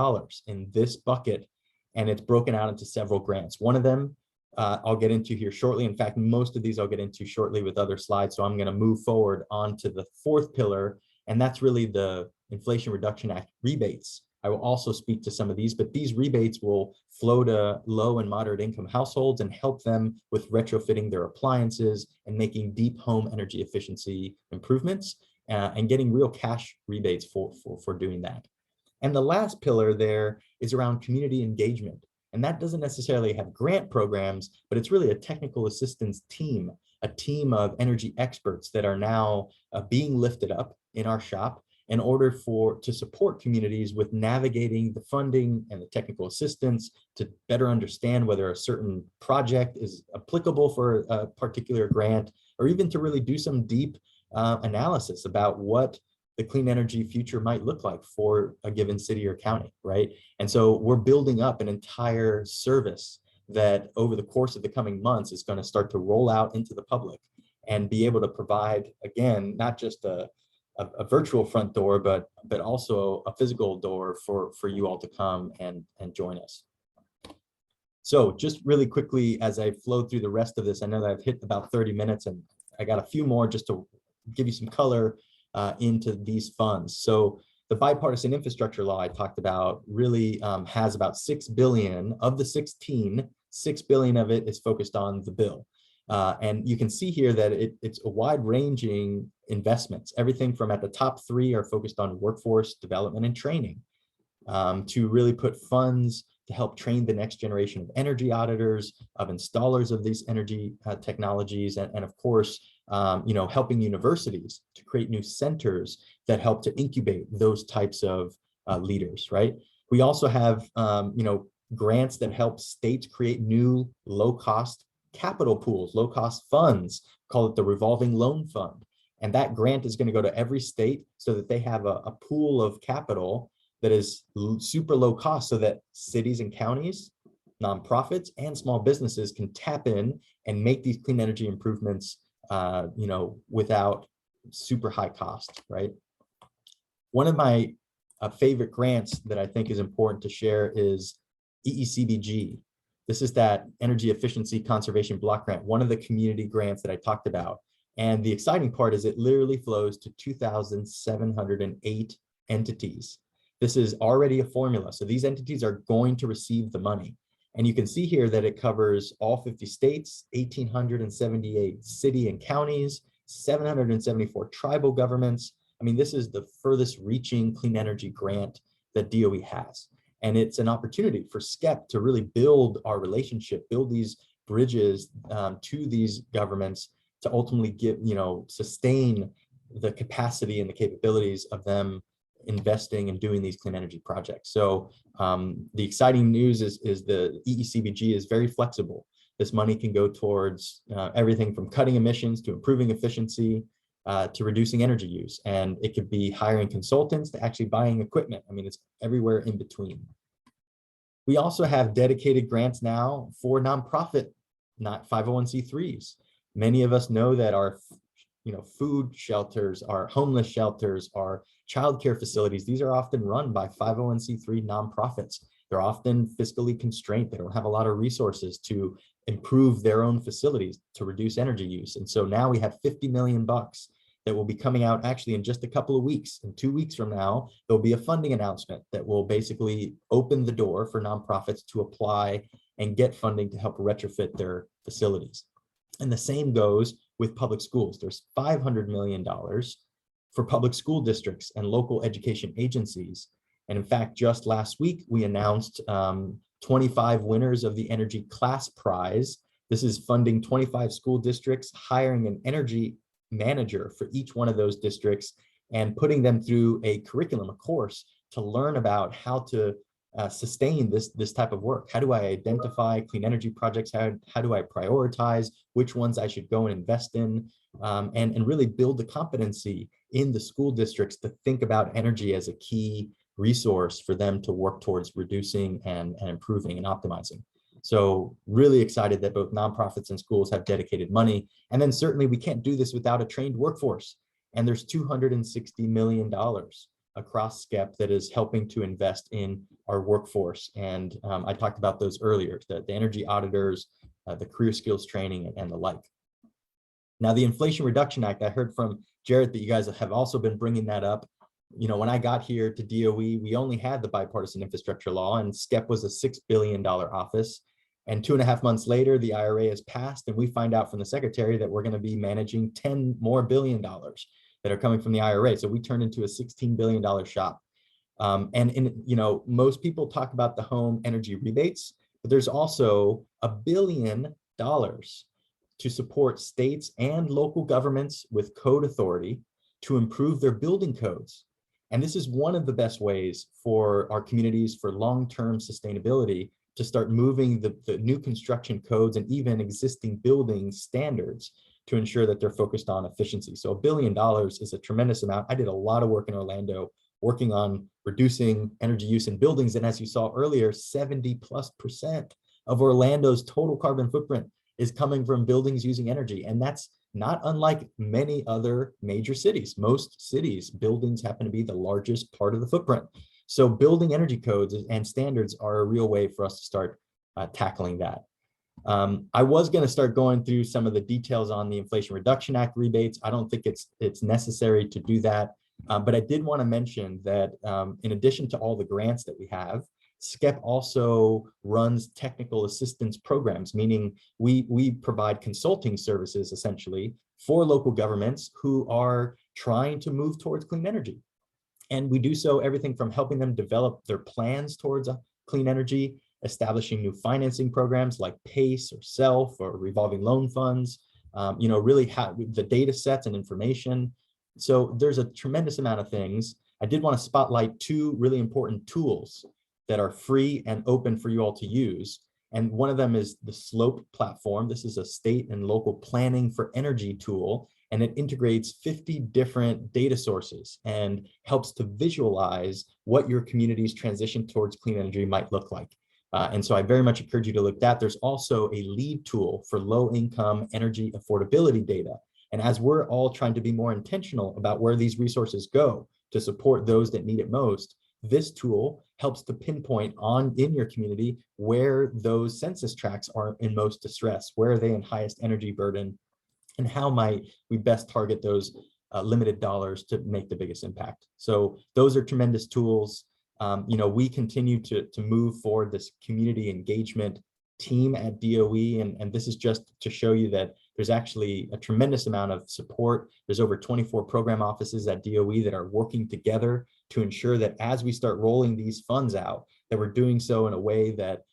in this bucket, and it's broken out into several grants. One of them I'll get into here shortly. In fact, most of these I'll get into shortly with other slides. So I'm going to move forward onto the fourth pillar, and that's really the Inflation Reduction Act rebates. I will also speak to some of these, but these rebates will flow to low and moderate income households and help them with retrofitting their appliances and making deep home energy efficiency improvements and getting real cash rebates for doing that. And the last pillar there is around community engagement. And that doesn't necessarily have grant programs, but it's really a technical assistance team, a team of energy experts that are now being lifted up in our shop in order to support communities with navigating the funding and the technical assistance to better understand whether a certain project is applicable for a particular grant, or even to really do some deep analysis about what the clean energy future might look like for a given city or county, right? And so we're building up an entire service that over the course of the coming months is going to start to roll out into the public and be able to provide, again, not just a virtual front door, but also a physical door for you all to come and join us. So just really quickly, as I flow through the rest of this, I know that I've hit about 30 minutes and I got a few more just to give you some color into these funds. So the bipartisan infrastructure law I talked about really has about 6 billion of the 16, 6 billion of it is focused on the bill. And you can see here that it's a wide-ranging investments. Everything from at the top 3 are focused on workforce development and training, to really put funds to help train the next generation of energy auditors, of installers of these energy technologies, and of course, helping universities to create new centers that help to incubate those types of leaders, right? We also have, grants that help states create new low-cost capital pools, low-cost funds, call it the revolving loan fund. And that grant is going to go to every state so that they have a pool of capital that is super low cost so that cities and counties, nonprofits, and small businesses can tap in and make these clean energy improvements, without super high cost, right? One of my favorite grants that I think is important to share is EECBG. This is that Energy Efficiency Conservation Block Grant, one of the community grants that I talked about. And the exciting part is it literally flows to 2,708 entities. This is already a formula. So these entities are going to receive the money. And you can see here that it covers all 50 states, 1,878 city and counties, 774 tribal governments. I mean, this is the furthest reaching clean energy grant that DOE has. And it's an opportunity for SCEP to really build our relationship, build these bridges to these governments to ultimately sustain the capacity and the capabilities of them investing and doing these clean energy projects. So the exciting news is the EECBG is very flexible. This money can go towards everything from cutting emissions to improving efficiency to reducing energy use. And it could be hiring consultants to actually buying equipment. I mean, it's everywhere in between. We also have dedicated grants now for nonprofit, not 501c3s. Many of us know that our food shelters, our homeless shelters, our childcare facilities, these are often run by 501c3 nonprofits. They're often fiscally constrained. They don't have a lot of resources to improve their own facilities to reduce energy use. And so now we have $50 million that will be coming out actually in just a couple of weeks. In 2 weeks from now, there'll be a funding announcement that will basically open the door for nonprofits to apply and get funding to help retrofit their facilities. And the same goes with public schools. There's $500 million for public school districts and local education agencies. And in fact, just last week, we announced 25 winners of the Energy Class Prize. This is funding 25 school districts, hiring an energy manager for each one of those districts and putting them through a curriculum, a course to learn about how to sustain this type of work. How do I identify clean energy projects? How do I prioritize which ones I should go and invest in, and really build the competency in the school districts to think about energy as a key resource for them to work towards reducing and improving and optimizing. So really excited that both nonprofits and schools have dedicated money. And then certainly we can't do this without a trained workforce. And there's $260 million across SCEP that is helping to invest in our workforce. And I talked about those earlier, the energy auditors, the career skills training, and the like. Now, the Inflation Reduction Act, I heard from Jarret that you guys have also been bringing that up. When I got here to DOE, we only had the bipartisan infrastructure law, and SCEP was a $6 billion office. And 2.5 months later, the IRA has passed, and we find out from the secretary that we're going to be managing $10 more billion that are coming from the IRA. So we turned into a $16 billion shop. Most people talk about the home energy rebates, but there's also $1 billion to support states and local governments with code authority to improve their building codes. And this is one of the best ways for our communities for long-term sustainability to start moving the new construction codes and even existing building standards to ensure that they're focused on efficiency. So $1 billion is a tremendous amount. I did a lot of work in Orlando working on reducing energy use in buildings. And as you saw earlier, 70+% of Orlando's total carbon footprint is coming from buildings using energy. And that's not unlike many other major cities. Most cities, buildings happen to be the largest part of the footprint. So building energy codes and standards are a real way for us to start tackling that. I was going to start going through some of the details on the Inflation Reduction Act rebates. I don't think it's necessary to do that. But I did want to mention that in addition to all the grants that we have, SCEP also runs technical assistance programs, meaning we provide consulting services essentially for local governments who are trying to move towards clean energy. And we do so everything from helping them develop their plans towards clean energy, establishing new financing programs like PACE or SELF or revolving loan funds, really the data sets and information. So there's a tremendous amount of things. I did want to spotlight 2 really important tools that are free and open for you all to use. And one of them is the SLOPE platform. This is a state and local planning for energy tool, and it integrates 50 different data sources and helps to visualize what your community's transition towards clean energy might look like. And so I very much encourage you to look at that. There's also a LEAD tool for low-income energy affordability data. And as we're all trying to be more intentional about where these resources go to support those that need it most, this tool helps to pinpoint in your community where those census tracts are in most distress, where are they in highest energy burden, and how might we best target those limited dollars to make the biggest impact. So those are tremendous tools. We continue to move forward this community engagement team at DOE, and this is just to show you that there's actually a tremendous amount of support. There's over 24 program offices at DOE that are working together to ensure that as we start rolling these funds out, that we're doing so in a way that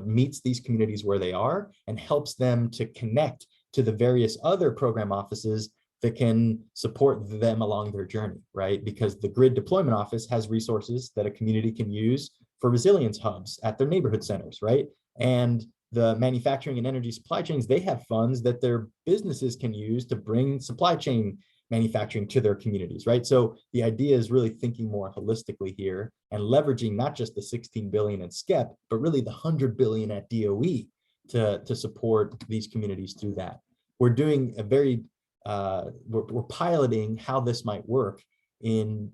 meets these communities where they are and helps them to connect to the various other program offices that can support them along their journey, right? Because the grid deployment office has resources that a community can use for resilience hubs at their neighborhood centers, right? And the manufacturing and energy supply chains, they have funds that their businesses can use to bring supply chain manufacturing to their communities, right? So the idea is really thinking more holistically here and leveraging not just the 16 billion in SCEP, but really the 100 billion at DOE to support these communities through that. We're doing a very, we're piloting how this might work in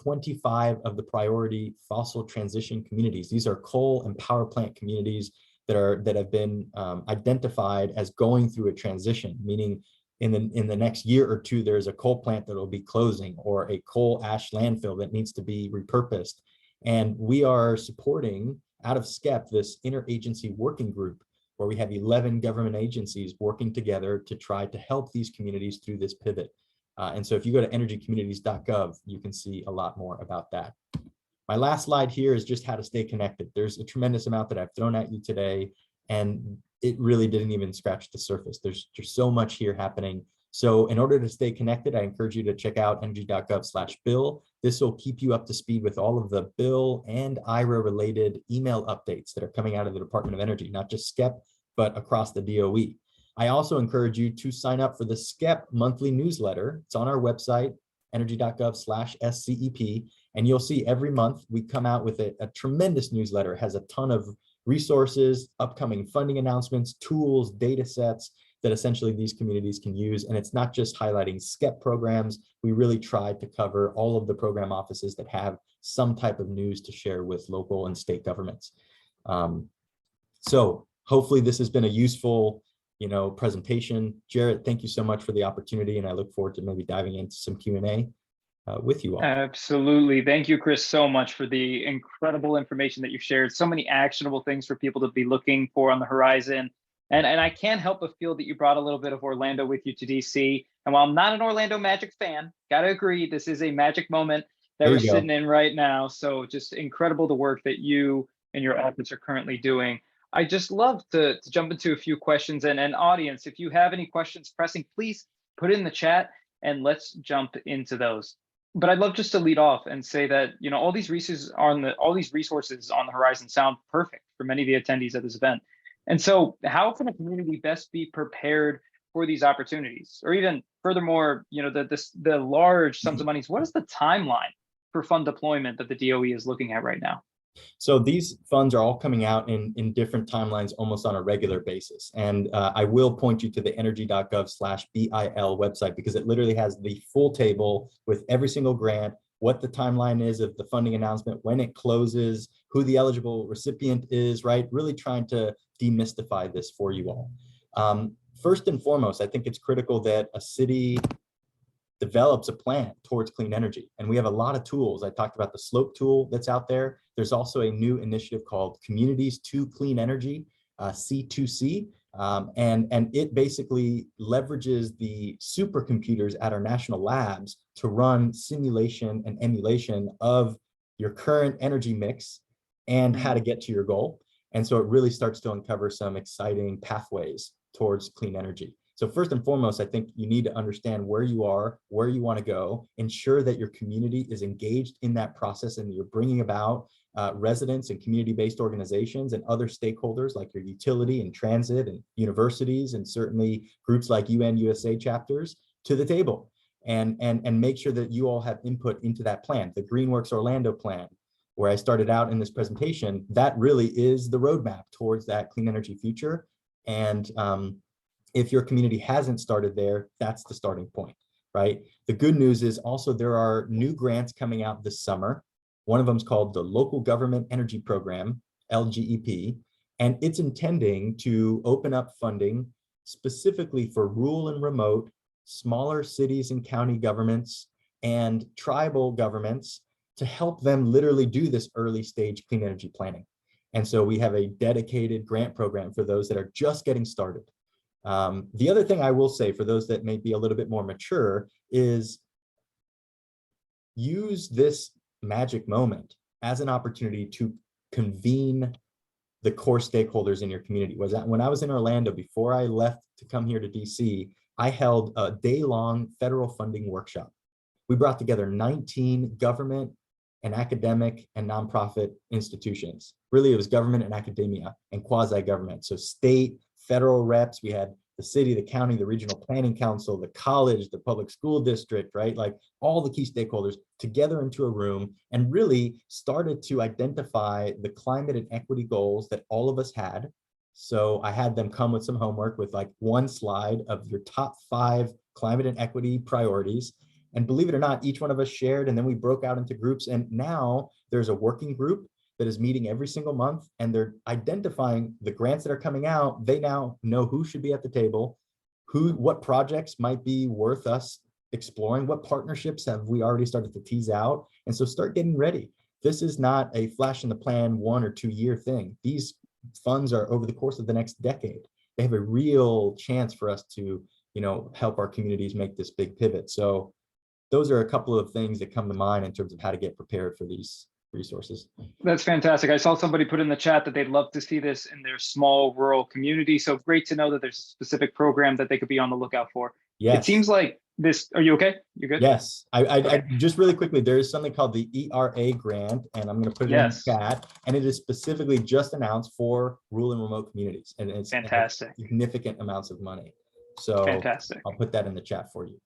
25 of the priority fossil transition communities. These are coal and power plant communities that have been identified as going through a transition, meaning in the next year or two, there's a coal plant that will be closing or a coal ash landfill that needs to be repurposed. And we are supporting out of SCEP this interagency working group where we have 11 government agencies working together to try to help these communities through this pivot. And so if you go to energycommunities.gov, you can see a lot more about that. My last slide here is just how to stay connected. There's a tremendous amount that I've thrown at you today, and it really didn't even scratch the surface. There's so much here happening. So in order to stay connected, I encourage you to check out energy.gov/bill. This will keep you up to speed with all of the bill and IRA related email updates that are coming out of the Department of Energy, not just SCEP, but across the DOE. I also encourage you to sign up for the SCEP monthly newsletter. It's on our website, energy.gov/SCEP, and you'll see every month we come out with a tremendous newsletter. It has a ton of resources, upcoming funding announcements, tools, data sets that essentially these communities can use. And it's not just highlighting SCEP programs. We really try to cover all of the program offices that have some type of news to share with local and state governments. So hopefully this has been a useful presentation. Jarret, thank you so much for the opportunity, and I look forward to maybe diving into some Q&A with you all. Absolutely. Thank you, Chris, so much for the incredible information that you've shared. So many actionable things for people to be looking for on the horizon. And I can't help but feel that you brought a little bit of Orlando with you to DC. And while I'm not an Orlando Magic fan, gotta agree, this is a magic moment that we're sitting in right now. So just incredible the work that you and your office are currently doing. I just love to jump into a few questions, and audience, if you have any questions pressing, please put it in the chat and let's jump into those. But I'd love just to lead off and say that all these resources on the horizon sound perfect for many of the attendees of this event. And so how can a community best be prepared for these opportunities? Or even furthermore, the large sums of monies, what is the timeline for fund deployment that the DOE is looking at right now? So these funds are all coming out in different timelines almost on a regular basis. And I will point you to the energy.gov/BIL website, because it literally has the full table with every single grant, what the timeline is of the funding announcement, when it closes, who the eligible recipient is, right? Really trying to demystify this for you all. First and foremost, I think it's critical that a city develops a plan towards clean energy. And we have a lot of tools. I talked about the SLOPE tool that's out there. There's also a new initiative called Communities to Clean Energy, C2C. And it basically leverages the supercomputers at our national labs to run simulation and emulation of your current energy mix and how to get to your goal. And so it really starts to uncover some exciting pathways towards clean energy. So first and foremost, I think you need to understand where you are, where you want to go, ensure that your community is engaged in that process and you're bringing about residents and community-based organizations and other stakeholders like your utility and transit and universities and certainly groups like UN USA chapters to the table and make sure that you all have input into that plan. The Greenworks Orlando plan, where I started out in this presentation, that really is the roadmap towards that clean energy future. And if your community hasn't started there, that's the starting point, right? The good news is also there are new grants coming out this summer One of them is called the Local Government Energy Program, LGEP, and it's intending to open up funding specifically for rural and remote, smaller cities and county governments and tribal governments to help them literally do this early stage clean energy planning. And so we have a dedicated grant program for those that are just getting started. The other thing I will say for those that may be a little bit more mature is use this magic moment as an opportunity to convene the core stakeholders in your community. When I was in Orlando, before I left to come here to DC, I held a day-long federal funding workshop. We brought together 19 government and academic and nonprofit institutions. Really, it was government and academia and quasi-government. So state, federal reps, we had the city, the county, the regional planning council, the college, the public school district, right? Like all the key stakeholders together into a room and really started to identify the climate and equity goals that all of us had. So I had them come with some homework with like one slide of your top 5 climate and equity priorities. And believe it or not, each one of us shared, and then we broke out into groups. And now there's a working group that is meeting every single month, and they're identifying the grants that are coming out. They now know who should be at the table, what projects might be worth us exploring, what partnerships have we already started to tease out. And so start getting ready. This is not a flash in the pan 1 or 2 year thing. These funds are over the course of the next decade. They have a real chance for us to, help our communities make this big pivot. So those are a couple of things that come to mind in terms of how to get prepared for these resources. That's fantastic. I saw somebody put in the chat that they'd love to see this in their small rural community. So great to know that there's a specific program that they could be on the lookout for. Yes. It seems like this, are you okay? You good? Yes. I just really quickly, there is something called the ERA grant, and I'm going to put it in the chat, and it is specifically just announced for rural and remote communities. And it's fantastic. Significant amounts of money. So fantastic. I'll put that in the chat for you.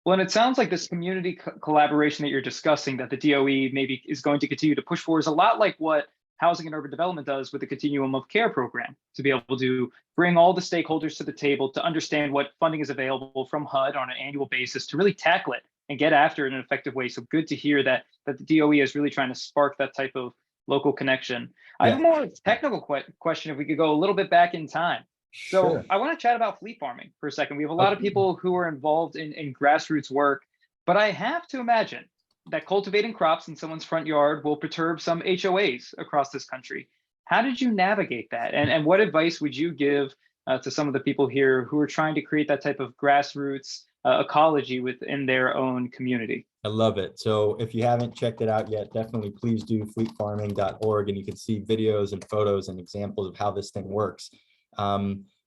Well, and it sounds like this community collaboration that you're discussing that the DOE maybe is going to continue to push for is a lot like what Housing and Urban Development does with the Continuum of Care program, to be able to bring all the stakeholders to the table to understand what funding is available from HUD on an annual basis to really tackle it and get after it in an effective way. So good to hear that the DOE is really trying to spark that type of local connection. I have a more technical question if we could go a little bit back in time. So I want to chat about fleet farming for a second. We have a lot of people who are involved in grassroots work, but I have to imagine that cultivating crops in someone's front yard will perturb some HOAs across this country. How did you navigate that? And what advice would you give to some of the people here who are trying to create that type of grassroots ecology within their own community? I love it. So if you haven't checked it out yet, definitely please do fleetfarming.org, and you can see videos and photos and examples of how this thing works.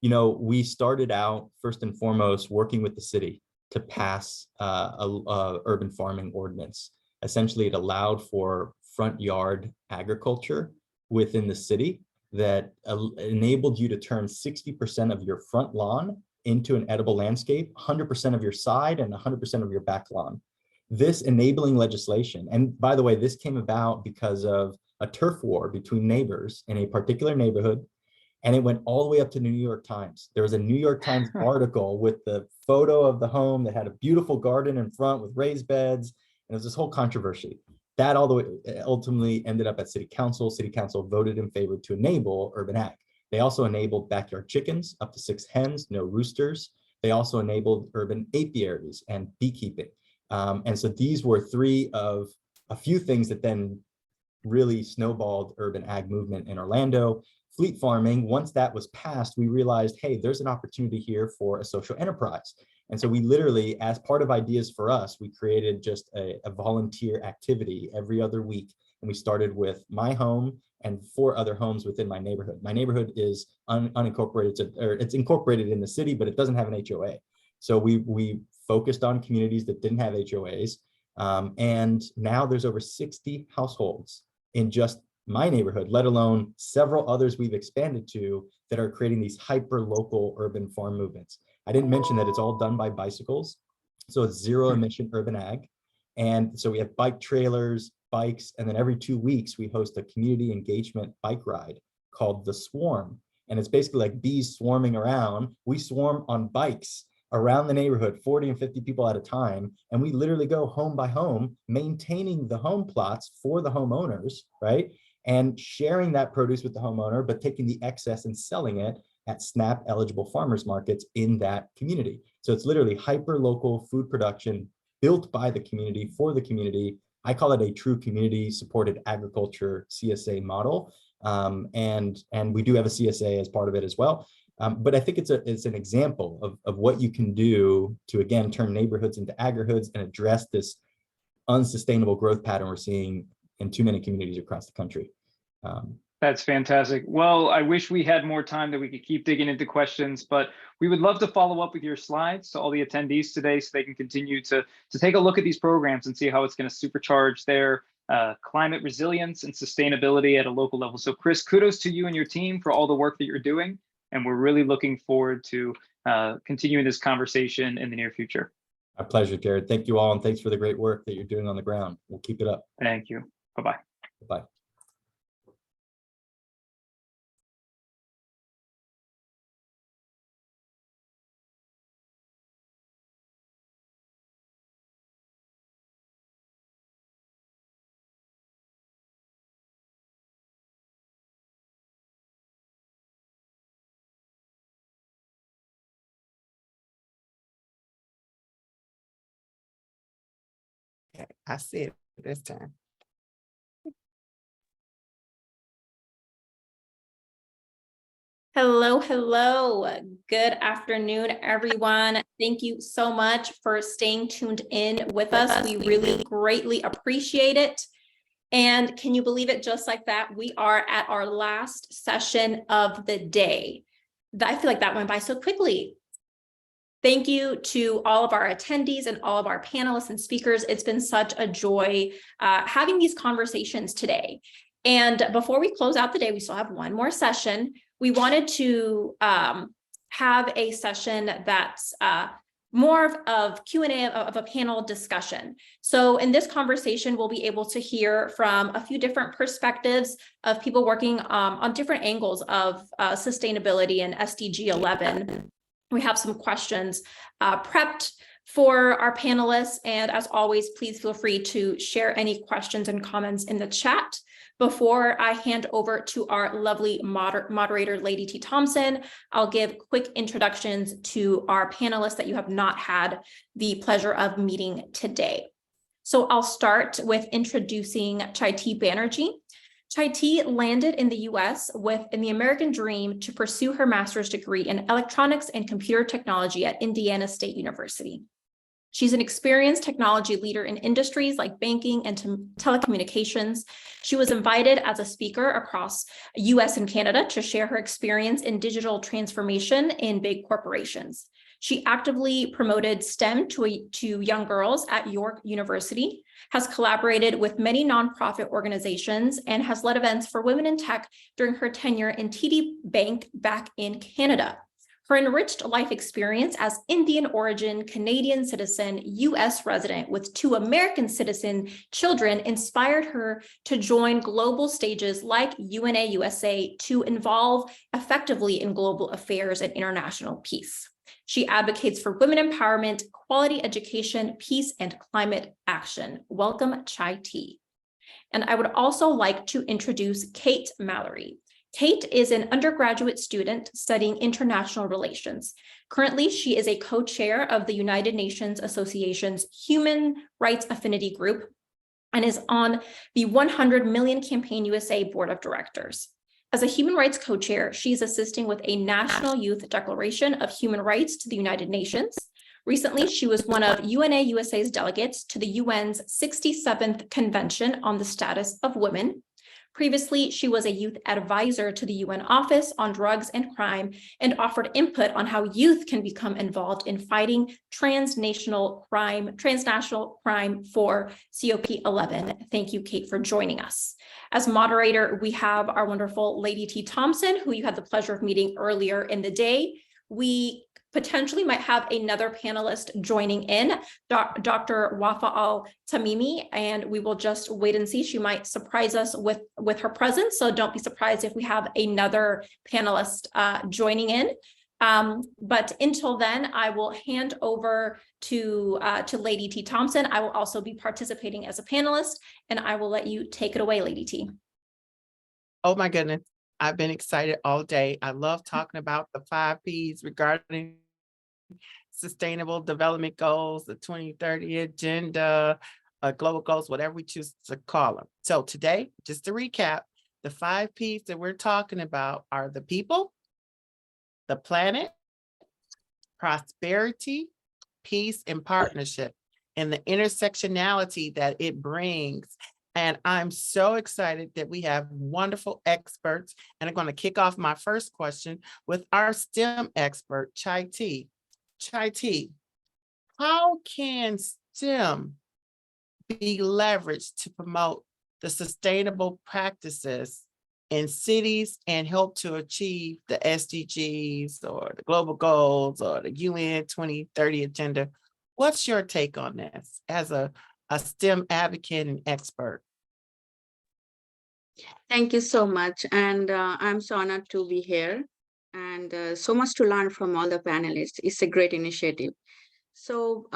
We started out first and foremost working with the city to pass a urban farming ordinance. Essentially, it allowed for front yard agriculture within the city that enabled you to turn 60% of your front lawn into an edible landscape, 100% of your side and 100% of your back lawn. This enabling legislation, and by the way, this came about because of a turf war between neighbors in a particular neighborhood. And it went all the way up to the New York Times. There was a New York Times article with the photo of the home that had a beautiful garden in front with raised beds. And it was this whole controversy. That all the way ultimately ended up at City Council. City Council voted in favor to enable urban ag. They also enabled backyard chickens, up to 6 hens, no roosters. They also enabled urban apiaries and beekeeping. And so these were 3 of a few things that then really snowballed urban ag movement in Orlando. Fleet farming, once that was passed, we realized, hey, there's an opportunity here for a social enterprise. And so we literally, as part of Ideas for Us, we created just a volunteer activity every other week. And we started with my home and 4 other homes within my neighborhood. My neighborhood is unincorporated, or it's incorporated in the city, but it doesn't have an HOA. So we focused on communities that didn't have HOAs. And now there's over 60 households in just my neighborhood, let alone several others we've expanded to, that are creating these hyper local urban farm movements. I didn't mention that it's all done by bicycles. So it's 0 emission urban ag. And so we have bike trailers, bikes, and then every 2 weeks we host a community engagement bike ride called The Swarm. And it's basically like bees swarming around. We swarm on bikes around the neighborhood, 40 and 50 people at a time. And we literally go home by home, maintaining the home plots for the homeowners, right? And sharing that produce with the homeowner, but taking the excess and selling it at SNAP eligible farmers markets in that community. So it's literally hyper local food production built by the community for the community. I call it a true community supported agriculture CSA model. And we do have a CSA as part of it as well. But I think it's an example of what you can do to, again, turn neighborhoods into agrihoods and address this unsustainable growth pattern we're seeing in too many communities across the country. That's fantastic. Well, I wish we had more time that we could keep digging into questions, but we would love to follow up with your slides to all the attendees today so they can continue to take a look at these programs and see how it's going to supercharge their climate resilience and sustainability at a local level. So Chris, kudos to you and your team for all the work that you're doing. And we're really looking forward to continuing this conversation in the near future. My pleasure, Jared. Thank you all. And thanks for the great work that you're doing on the ground. We'll keep it up. Thank you. Bye-bye. Bye. Okay, I see it this time. Hello, hello. Good afternoon, everyone. Thank you so much for staying tuned in with us. We really greatly appreciate it. And can you believe it? Just like that, we are at our last session of the day. I feel like that went by so quickly. Thank you to all of our attendees and all of our panelists and speakers. It's been such a joy having these conversations today. And before we close out the day, we still have one more session. We wanted to have a session that's more of Q&A of a panel discussion. So in this conversation, we'll be able to hear from a few different perspectives of people working on different angles of sustainability and SDG 11. We have some questions prepped for our panelists. And as always, please feel free to share any questions and comments in the chat. Before I hand over to our lovely moderator, Lady T. Thompson, I'll give quick introductions to our panelists that you have not had the pleasure of meeting today. So I'll start with introducing Chaiti Banerjee. Chaiti landed in the US in the American dream to pursue her master's degree in electronics and computer technology at Indiana State University. She's an experienced technology leader in industries like banking and telecommunications. She was invited as a speaker across US and Canada to share her experience in digital transformation in big corporations. She actively promoted STEM to young girls at York University, has collaborated with many nonprofit organizations, and has led events for women in tech during her tenure in TD Bank back in Canada. Her enriched life experience as Indian origin, Canadian citizen, US resident with 2 American citizen children inspired her to join global stages like UNA USA to involve effectively in global affairs and international peace. She advocates for women empowerment, quality education, peace, and climate action. Welcome, Chaiti. And I would also like to introduce Kate Mallory. Kate is an undergraduate student studying international relations. Currently, she is a co-chair of the United Nations Association's Human Rights Affinity Group and is on the 100 Million Campaign USA Board of Directors. As a human rights co-chair, she is assisting with a National Youth Declaration of Human Rights to the United Nations. Recently, she was one of UNA USA's delegates to the UN's 67th Convention on the Status of Women. Previously, she was a youth advisor to the UN Office on Drugs and Crime and offered input on how youth can become involved in fighting transnational crime for COP11. Thank you, Kate, for joining us. As moderator, we have our wonderful Lady T. Thompson, who you had the pleasure of meeting earlier in the day. We potentially might have another panelist joining in, Dr. Wafa Al-Tamimi, and we will just wait and see. She might surprise us with her presence, so don't be surprised if we have another panelist joining in. But until then, I will hand over to Lady T Thompson. I will also be participating as a panelist, and I will let you take it away, Lady T. Oh my goodness, I've been excited all day. I love talking about the 5 Ps regarding sustainable development goals, the 2030 agenda, global goals, whatever we choose to call them. So today, just to recap, the 5 Ps that we're talking about are the people, the planet, prosperity, peace, and partnership, and the intersectionality that it brings. And I'm so excited that we have wonderful experts. And I'm going to kick off my first question with our STEM expert, Chai T. Chai T, how can STEM be leveraged to promote the sustainable practices in cities and help to achieve the SDGs or the global goals or the UN 2030 agenda? What's your take on this as a STEM advocate and expert? Thank you so much. And I'm so honored to be here and so much to learn from all the panelists. It's a great initiative. So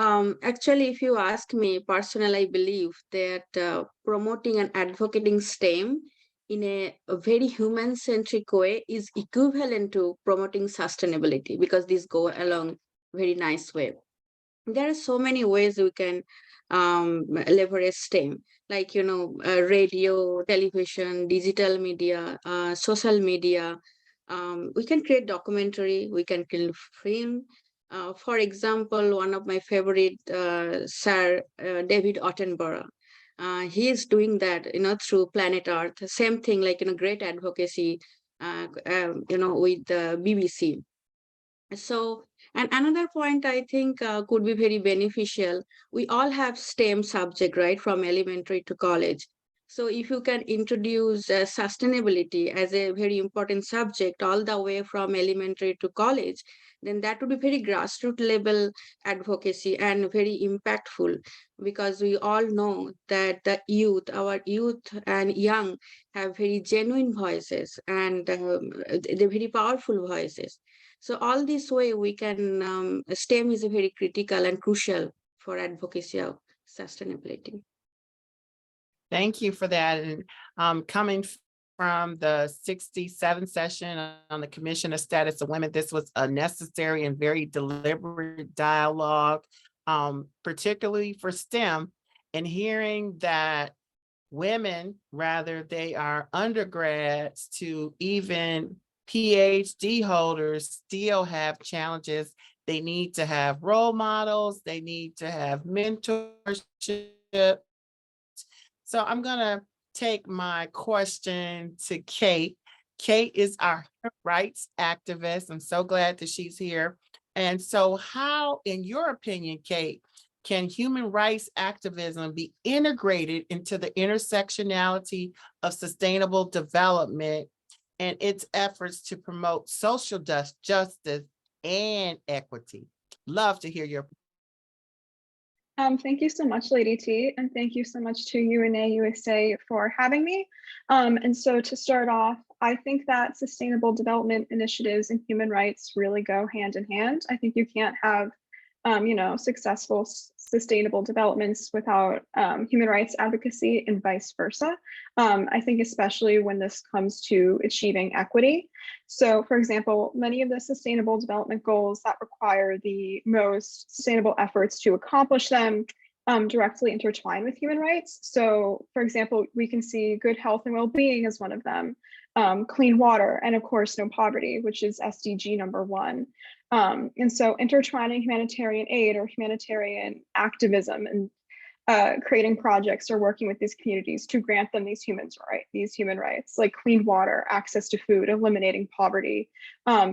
actually, if you ask me personally, I believe that promoting and advocating STEM in a very human-centric way is equivalent to promoting sustainability, because these go along very nice way. There are so many ways we can leverage STEM, like, radio, television, digital media, social media. We can create documentary, we can create film. For example, one of my favorite, Sir David Attenborough, he is doing that, through Planet Earth. Same thing, like, great advocacy, with the BBC. So, and another point I think could be very beneficial. We all have STEM subject, right, from elementary to college. So if you can introduce sustainability as a very important subject all the way from elementary to college, then that would be very grassroots level advocacy and very impactful, because we all know that our youth and young have very genuine voices, and they're very powerful voices. So all this way we can, STEM is a very critical and crucial for advocacy of sustainability. Thank you for that. And coming from the 67th session on the Commission of Status of Women, this was a necessary and very deliberate dialogue, particularly for STEM, and hearing that women, rather they are undergrads to even PhD holders, still have challenges. They need to have role models. They need to have mentorship. So I'm going to take my question to Kate. Kate is our rights activist. I'm so glad that she's here. And so how, in your opinion, Kate, can human rights activism be integrated into the intersectionality of sustainable development and its efforts to promote social justice and equity? Love to hear your. Thank you so much, Lady T, and thank you so much to UNA USA for having me. And so to start off, I think that sustainable development initiatives and human rights really go hand in hand. I think you can't have successful sustainable developments without human rights advocacy and vice versa. I think especially when this comes to achieving equity. So for example, many of the sustainable development goals that require the most sustainable efforts to accomplish them directly intertwine with human rights. So for example, we can see good health and well-being as one of them, clean water, and of course, no poverty, which is SDG number 1. And so intertwining humanitarian aid or humanitarian activism and creating projects or working with these communities to grant them these human rights, like clean water, access to food, eliminating poverty,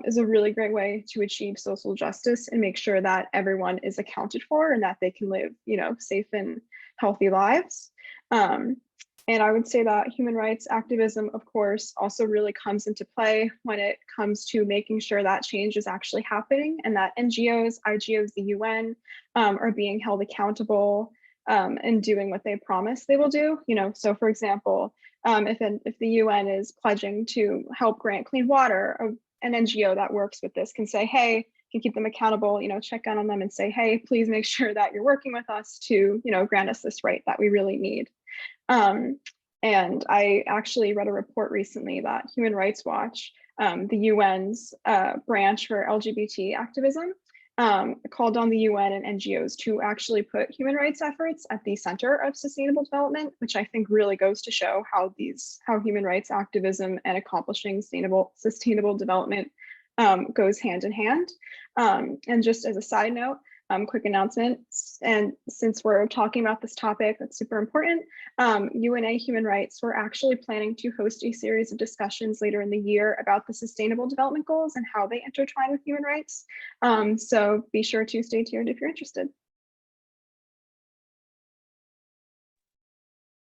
is a really great way to achieve social justice and make sure that everyone is accounted for and that they can live, safe and healthy lives. And I would say that human rights activism, of course, also really comes into play when it comes to making sure that change is actually happening and that NGOs, IGOs, the UN are being held accountable and doing what they promise they will do. So for example, if the UN is pledging to help grant clean water, an NGO that works with this can say, hey, can keep them accountable, check in on them and say, hey, please make sure that you're working with us to, grant us this right that we really need. And I actually read a report recently that Human Rights Watch, the UN's branch for LGBT activism, called on the UN and NGOs to actually put human rights efforts at the center of sustainable development, which I think really goes to show how human rights activism and accomplishing sustainable development goes hand in hand. And just as a side note, quick announcement, and since we're talking about this topic that's super important, UNA Human Rights, we're actually planning to host a series of discussions later in the year about the Sustainable Development Goals and how they intertwine with human rights. So be sure to stay tuned if you're interested.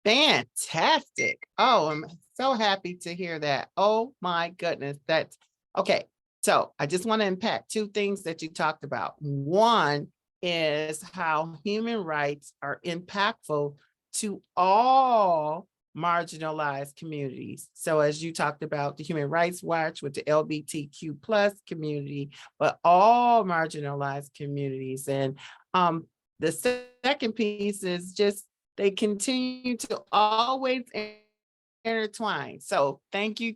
Fantastic. Oh, I'm so happy to hear that. Oh my goodness. That's okay. So I just want to unpack two things that you talked about. One is how human rights are impactful to all marginalized communities. So as you talked about the Human Rights Watch with the LGBTQ plus community, but all marginalized communities. And the second piece is just they continue to always intertwine. So thank you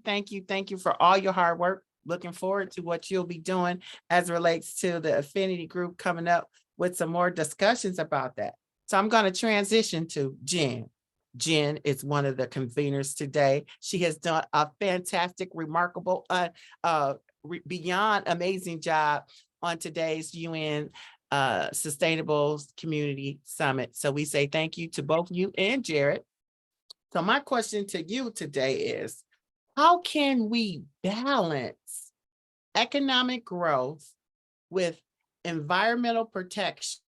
for all your hard work. Looking forward to what you'll be doing as it relates to the affinity group coming up with some more discussions about that. So I'm going to transition to Jen. Jen is one of the conveners today. She has done a fantastic, remarkable, beyond amazing job on today's UN Sustainable Community Summit. So we say thank you to both you and Jarret. So my question to you today is, how can we balance economic growth with environmental protection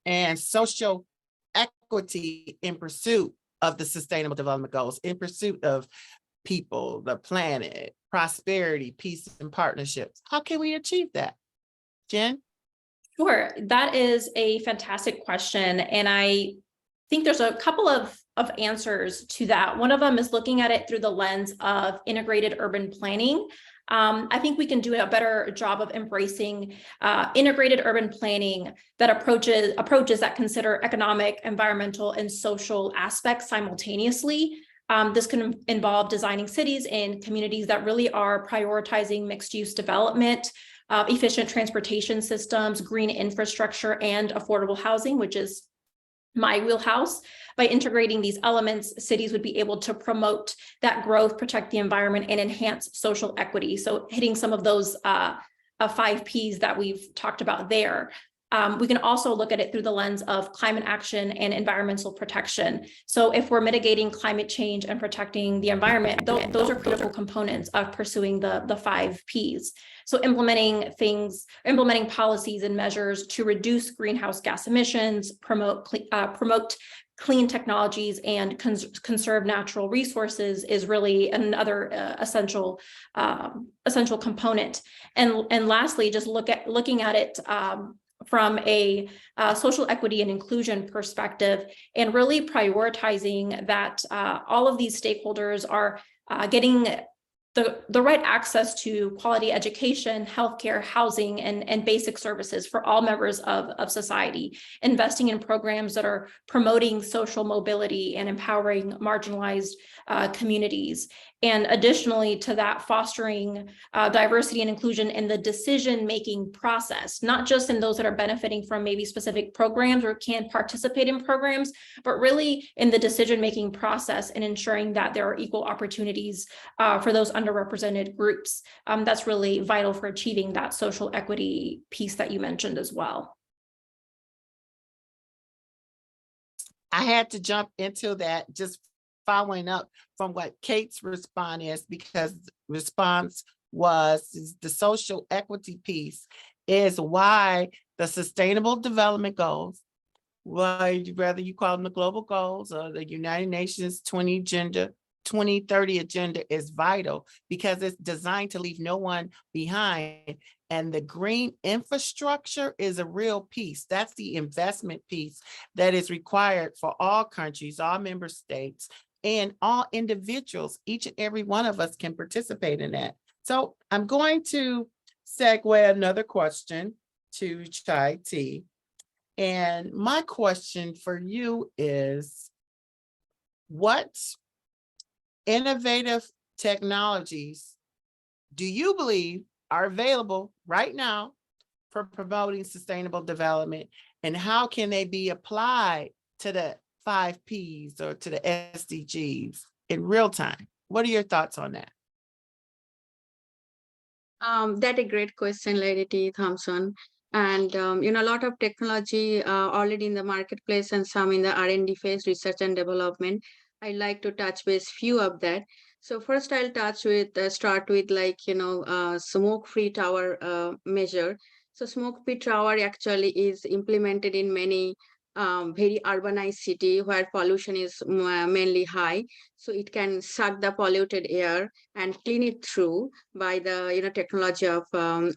and social equity in pursuit of the Sustainable Development Goals, in pursuit of people, the planet, prosperity, peace, and partnerships? How can we achieve that? Jen? Sure, that is a fantastic question. And I think there's a couple of answers to that. One of them is looking at it through the lens of integrated urban planning. I think we can do a better job of embracing integrated urban planning that approaches that consider economic, environmental, and social aspects simultaneously. This can involve designing cities and communities that really are prioritizing mixed-use development, efficient transportation systems, green infrastructure, and affordable housing, which is my wheelhouse. By integrating these elements, cities would be able to promote that growth, protect the environment, and enhance social equity. So hitting some of those 5 Ps that we've talked about there. We can also look at it through the lens of climate action and environmental protection. So if we're mitigating climate change and protecting the environment, those are critical components of pursuing the 5 Ps. So implementing policies and measures to reduce greenhouse gas emissions, promote clean technologies, and conserve natural resources is really another essential component. And lastly, just looking at it from a social equity and inclusion perspective, and really prioritizing that all of these stakeholders are getting the right access to quality education, healthcare, housing, and basic services for all members of society, investing in programs that are promoting social mobility and empowering marginalized communities. And additionally to that, fostering diversity and inclusion in the decision-making process, not just in those that are benefiting from maybe specific programs or can participate in programs, but really in the decision-making process and ensuring that there are equal opportunities for those underrepresented groups. That's really vital for achieving that social equity piece that you mentioned as well. I had to jump into that, just following up from what Kate's response is, because response was the social equity piece is why the Sustainable Development Goals, whether you call them the global goals or the United Nations 2030 agenda, is vital, because it's designed to leave no one behind. And the green infrastructure is a real piece. That's the investment piece that is required for all countries, all member states, and all individuals. Each and every one of us can participate in that. So I'm going to segue another question to Chai T. And my question for you is, what innovative technologies do you believe are available right now for promoting sustainable development, and how can they be applied to the 5 Ps or to the SDGs in real time? What are your thoughts on that? That a great question, Lady T. Thompson. And you know, a lot of technology already in the marketplace and some in the R&D phase, research and development. I like to touch base few of that. So first, I'll start with smoke-free tower measure. So smoke-free tower actually is implemented in many very urbanized city where pollution is mainly high. So it can suck the polluted air and clean it through by the technology of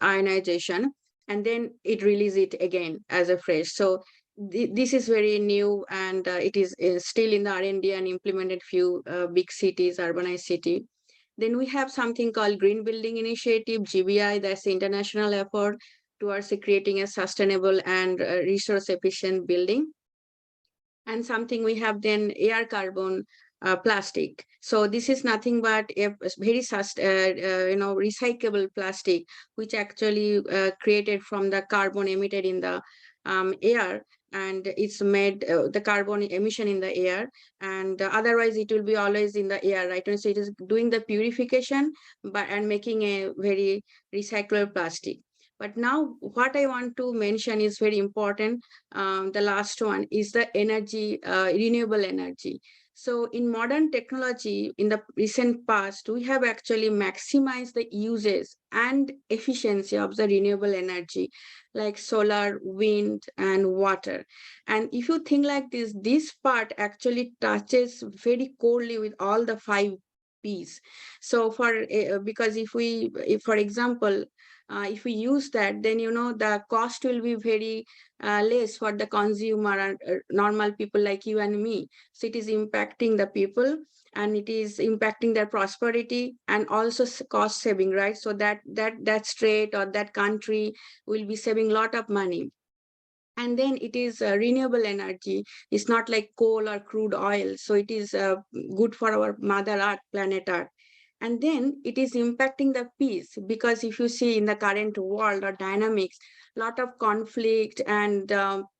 ionization, and then it release it again as a fresh. So this is very new, and it is still in the R&D and implemented few big cities, urbanized city. Then we have something called Green Building Initiative, GBI. That's the international effort towards creating a sustainable and resource efficient building. And something we have then air carbon plastic. So this is nothing but a very recyclable plastic, which actually created from the carbon emitted in the air, and it's made the carbon emission in the air, and otherwise it will be always in the air, right? And so it is doing the purification and making a very recyclable plastic. But now what I want to mention is very important. The last one is the energy, renewable energy. So in modern technology, in the recent past, we have actually maximized the uses and efficiency of the renewable energy, like solar, wind, and water. And if you think like this part actually touches very corely with all the 5 Ps. So because if for example, if we use that, then the cost will be very less for the consumer and normal people like you and me. So it is impacting the people, and it is impacting their prosperity and also cost saving, right? So that state or that country will be saving a lot of money. And then it is renewable energy. It's not like coal or crude oil. So it is good for our mother earth, planet earth. And then it is impacting the peace, because if you see in the current world or dynamics, a lot of conflict and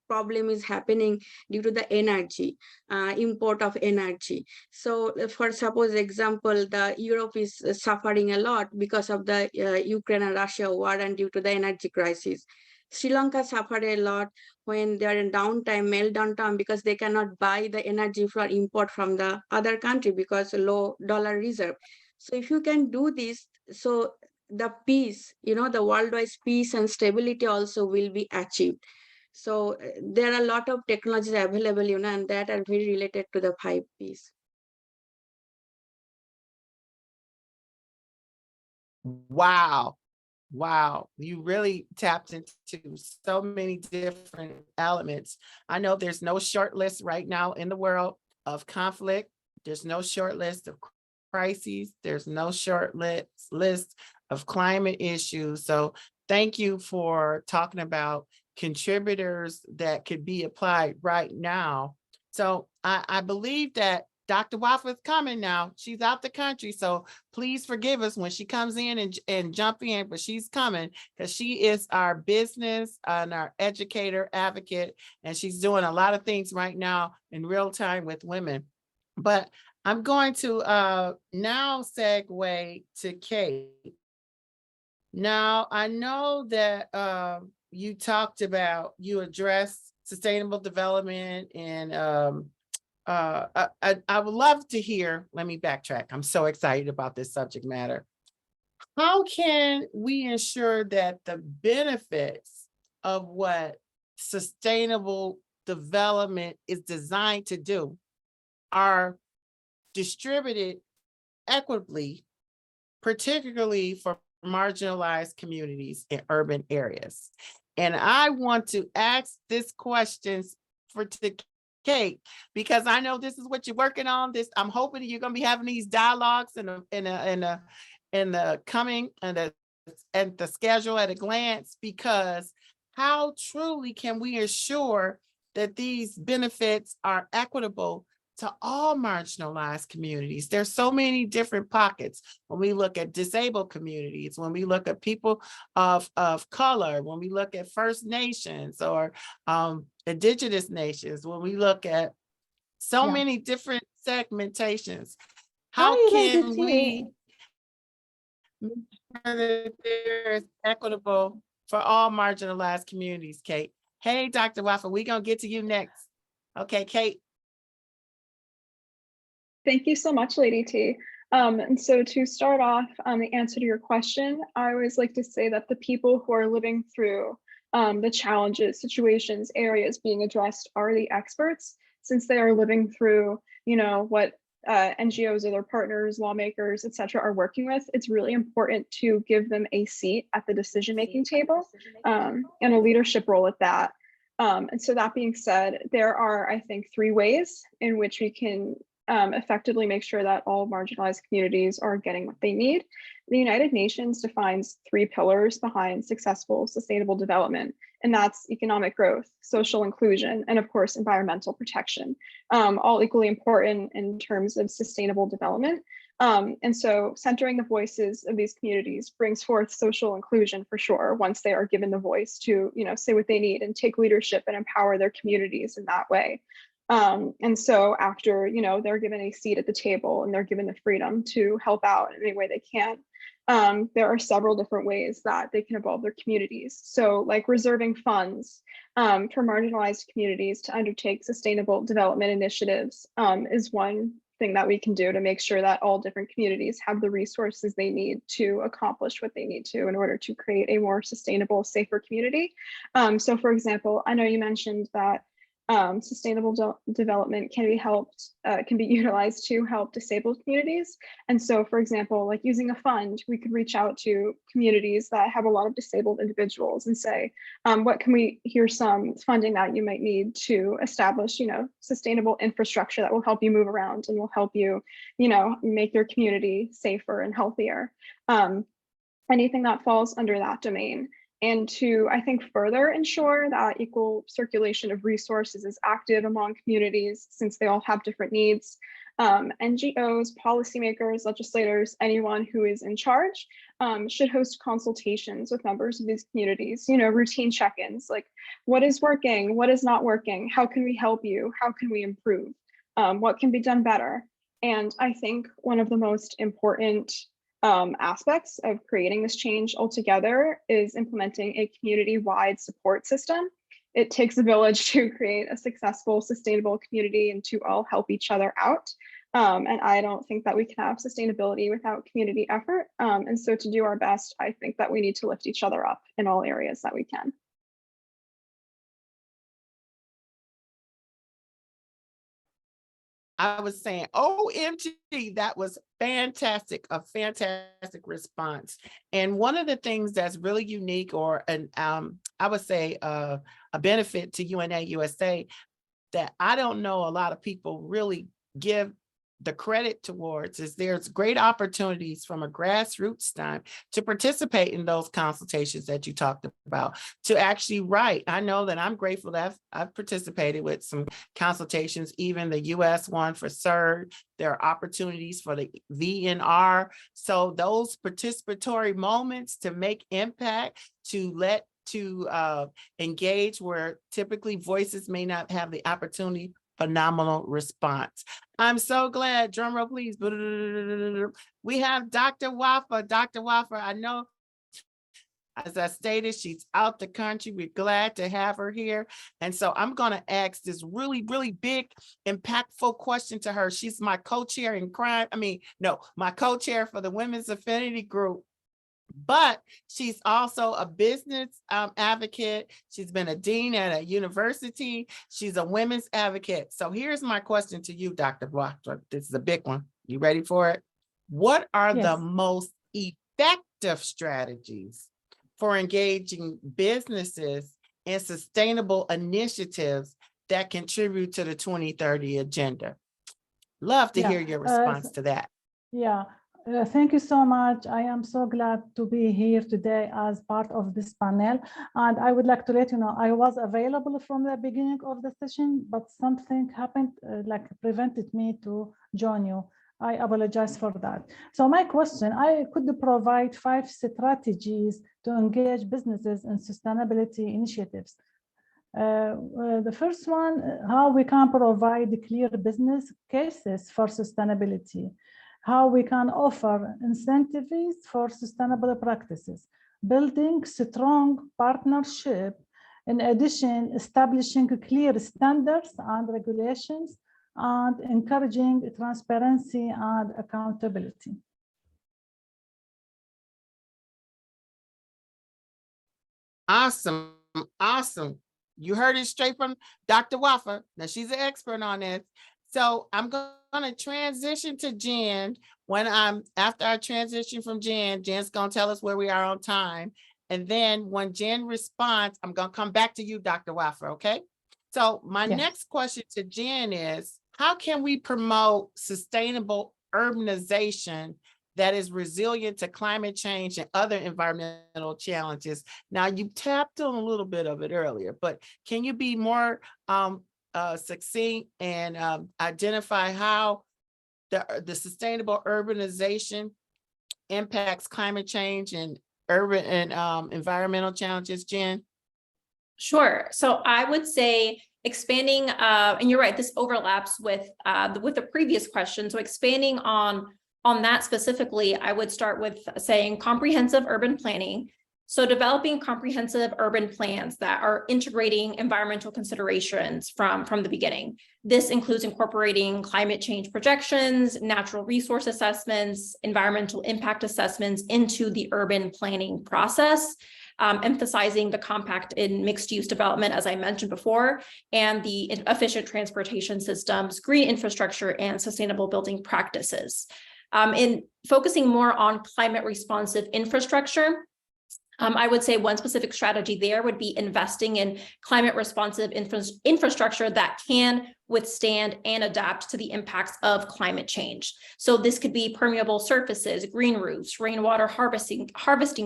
problem is happening due to the energy, import of energy. So for suppose example, the Europe is suffering a lot because of the Ukraine and Russia war and due to the energy crisis. Sri Lanka suffered a lot when they are in downtime, meltdown time, because they cannot buy the energy for import from the other country because low dollar reserve. So if you can do this, so the peace, the worldwide peace and stability also will be achieved. So there are a lot of technologies available, and that are very related to the 5 Ps. Wow. Wow, you really tapped into so many different elements. I know there's no short list right now in the world of conflict. There's no short list of crises. There's no short list of climate issues. So thank you for talking about contributors that could be applied right now. So I believe that Dr. Wafa is coming now. She's out the country, so please forgive us when she comes in and jump in, but she's coming because she is our business and our educator advocate, and she's doing a lot of things right now in real time with women. But I'm going to now segue to Kate. Now, I know that you addressed sustainable development and I would love to hear, let me backtrack. I'm so excited about this subject matter. How can we ensure that the benefits of what sustainable development is designed to do are distributed equitably, particularly for marginalized communities in urban areas? And I want to ask this question for Kate, because I know this is what you're working on. I'm hoping you're going to be having these dialogues in in the coming and the schedule at a glance, because how truly can we ensure that these benefits are equitable to all marginalized communities? There's so many different pockets. When we look at disabled communities, when we look at people of color, when we look at First Nations or Indigenous nations, when we look at so many different segmentations, how can we make sure that there's equitable for all marginalized communities, Kate? Hey, Dr. Waffle, we're gonna get to you next. Okay, Kate. Thank you so much, Lady T. And so to start off on the answer to your question, I always like to say that the people who are living through the challenges, situations, areas being addressed are the experts, since they are living through, you know, what NGOs or their partners, lawmakers, et cetera, are working with. It's really important to give them a seat at the decision-making table and a leadership role at that. And so that being said, there are, I think, 3 ways in which we can effectively make sure that all marginalized communities are getting what they need. The United Nations defines 3 pillars behind successful sustainable development, and that's economic growth, social inclusion, and of course, environmental protection, all equally important in terms of sustainable development. And so centering the voices of these communities brings forth social inclusion for sure, once they are given the voice to, you know, say what they need and take leadership and empower their communities in that way. And so after, you know, they're given a seat at the table and they're given the freedom to help out in any way they can, there are several different ways that they can involve their communities. So like reserving funds for marginalized communities to undertake sustainable development initiatives is one thing that we can do to make sure that all different communities have the resources they need to accomplish what they need to in order to create a more sustainable, safer community. So for example, I know you mentioned that sustainable development can be utilized to help disabled communities. And so, for example, like using a fund, we could reach out to communities that have a lot of disabled individuals and say, here's some funding that you might need to establish, you know, sustainable infrastructure that will help you move around and will help you, you know, make your community safer and healthier. Anything that falls under that domain. And to, I think, further ensure that equal circulation of resources is active among communities, since they all have different needs. NGOs, policymakers, legislators, anyone who is in charge should host consultations with members of these communities, you know, routine check-ins, like what is working, what is not working, how can we help you, how can we improve, what can be done better. And I think one of the most important aspects of creating this change altogether is implementing a community-wide support system. It takes a village to create a successful, sustainable community and to all help each other out. And I don't think that we can have sustainability without community effort. And so to do our best, I think that we need to lift each other up in all areas that we can. I was saying, OMG, that was fantastic, a fantastic response. And one of the things that's really unique, or I would say a benefit to UNA USA that I don't know a lot of people really give the credit towards, is there's great opportunities from a grassroots time to participate in those consultations that you talked about, to actually write. I know that I'm grateful that I've participated with some consultations, even the US one for CERD. There are opportunities for the VNR. So those participatory moments to make impact, to engage where typically voices may not have the opportunity. Phenomenal response. I'm so glad, drum roll please. We have Dr. Wafa. Dr. Wafa, I know, as I stated, she's out the country. We're glad to have her here. And so I'm gonna ask this really, really big, impactful question to her. She's my co-chair in crime. My co-chair for the Women's Affinity Group. But she's also a business advocate. She's been a dean at a university. She's a women's advocate. So here's my question to you, Dr. Wachter. This is a big one. You ready for it? What are the most effective strategies for engaging businesses in sustainable initiatives that contribute to the 2030 agenda? Love to hear your response to that. Yeah. Thank you so much. I am so glad to be here today as part of this panel. And I would like to let you know, I was available from the beginning of the session, but something happened, like prevented me to join you. I apologize for that. So my question, I could provide 5 strategies to engage businesses in sustainability initiatives. The first one, how we can provide clear business cases for sustainability, how we can offer incentives for sustainable practices, building strong partnership, in addition, establishing clear standards and regulations, and encouraging transparency and accountability. Awesome, awesome. You heard it straight from Dr. Waffa. Now she's an expert on this. So I'm going to transition to Jen. After I transition from Jen, Jen's going to tell us where we are on time. And then when Jen responds, I'm going to come back to you, Dr. Waffa, okay? So my next question to Jen is, how can we promote sustainable urbanization that is resilient to climate change and other environmental challenges? Now, you tapped on a little bit of it earlier, but can you be more succinct and identify how the sustainable urbanization impacts climate change and urban and environmental challenges, Jen? Sure. So I would say expanding, and you're right, this overlaps with the previous question. So expanding on that specifically, I would start with saying comprehensive urban planning. So developing comprehensive urban plans that are integrating environmental considerations from the beginning. This includes incorporating climate change projections, natural resource assessments, environmental impact assessments into the urban planning process, emphasizing the compact and mixed use development, as I mentioned before, and the efficient transportation systems, green infrastructure, and sustainable building practices. In focusing more on climate responsive infrastructure, I would say one specific strategy there would be investing in climate responsive infrastructure that can withstand and adapt to the impacts of climate change. So this could be permeable surfaces, green roofs, rainwater harvesting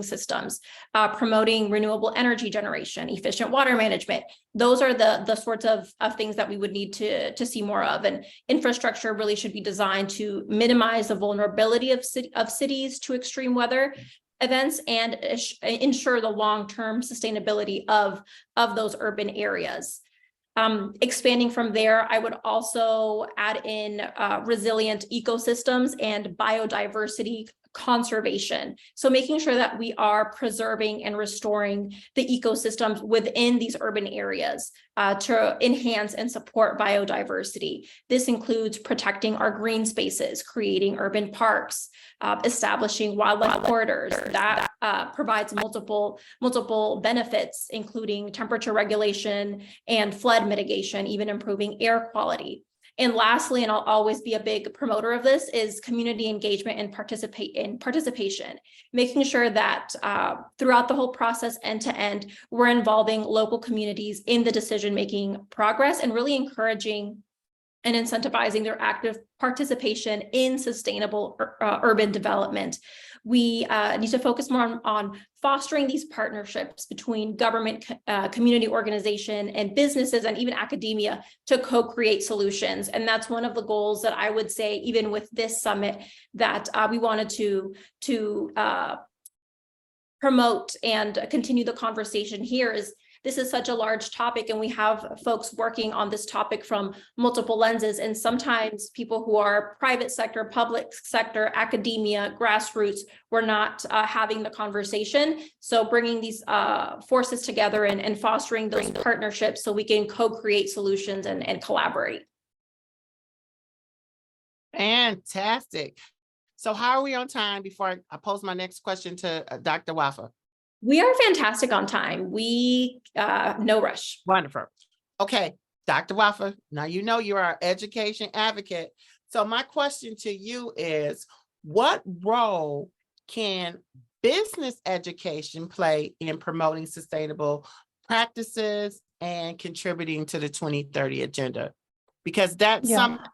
systems, promoting renewable energy generation, efficient water management. Those are the sorts of things that we would need to see more of. And infrastructure really should be designed to minimize the vulnerability of cities to extreme weather events and ensure the long-term sustainability of those urban areas. Expanding from there, I would also add in resilient ecosystems and biodiversity conservation. So making sure that we are preserving and restoring the ecosystems within these urban areas to enhance and support biodiversity. This includes protecting our green spaces, creating urban parks, establishing wildlife corridors that provides multiple benefits, including temperature regulation and flood mitigation, even improving air quality. And lastly, and I'll always be a big promoter of this, is community engagement and participation, making sure that throughout the whole process, end to end, we're involving local communities in the decision-making progress and really encouraging and incentivizing their active participation in sustainable urban development. We need to focus more on fostering these partnerships between government, community organization, and businesses, and even academia to co-create solutions. And that's one of the goals that I would say, even with this summit, that we wanted to promote and continue the conversation here is this is such a large topic, and we have folks working on this topic from multiple lenses. And sometimes people who are private sector, public sector, academia, grassroots, we're not having the conversation. So bringing these forces together and fostering those partnerships so we can co-create solutions and collaborate. Fantastic. So how are we on time before I pose my next question to Dr. Waffa? We are fantastic on time. We, no rush. Wonderful. Okay, Dr. Waffa, now you know you're our education advocate. So my question to you is, what role can business education play in promoting sustainable practices and contributing to the 2030 agenda? Because that's something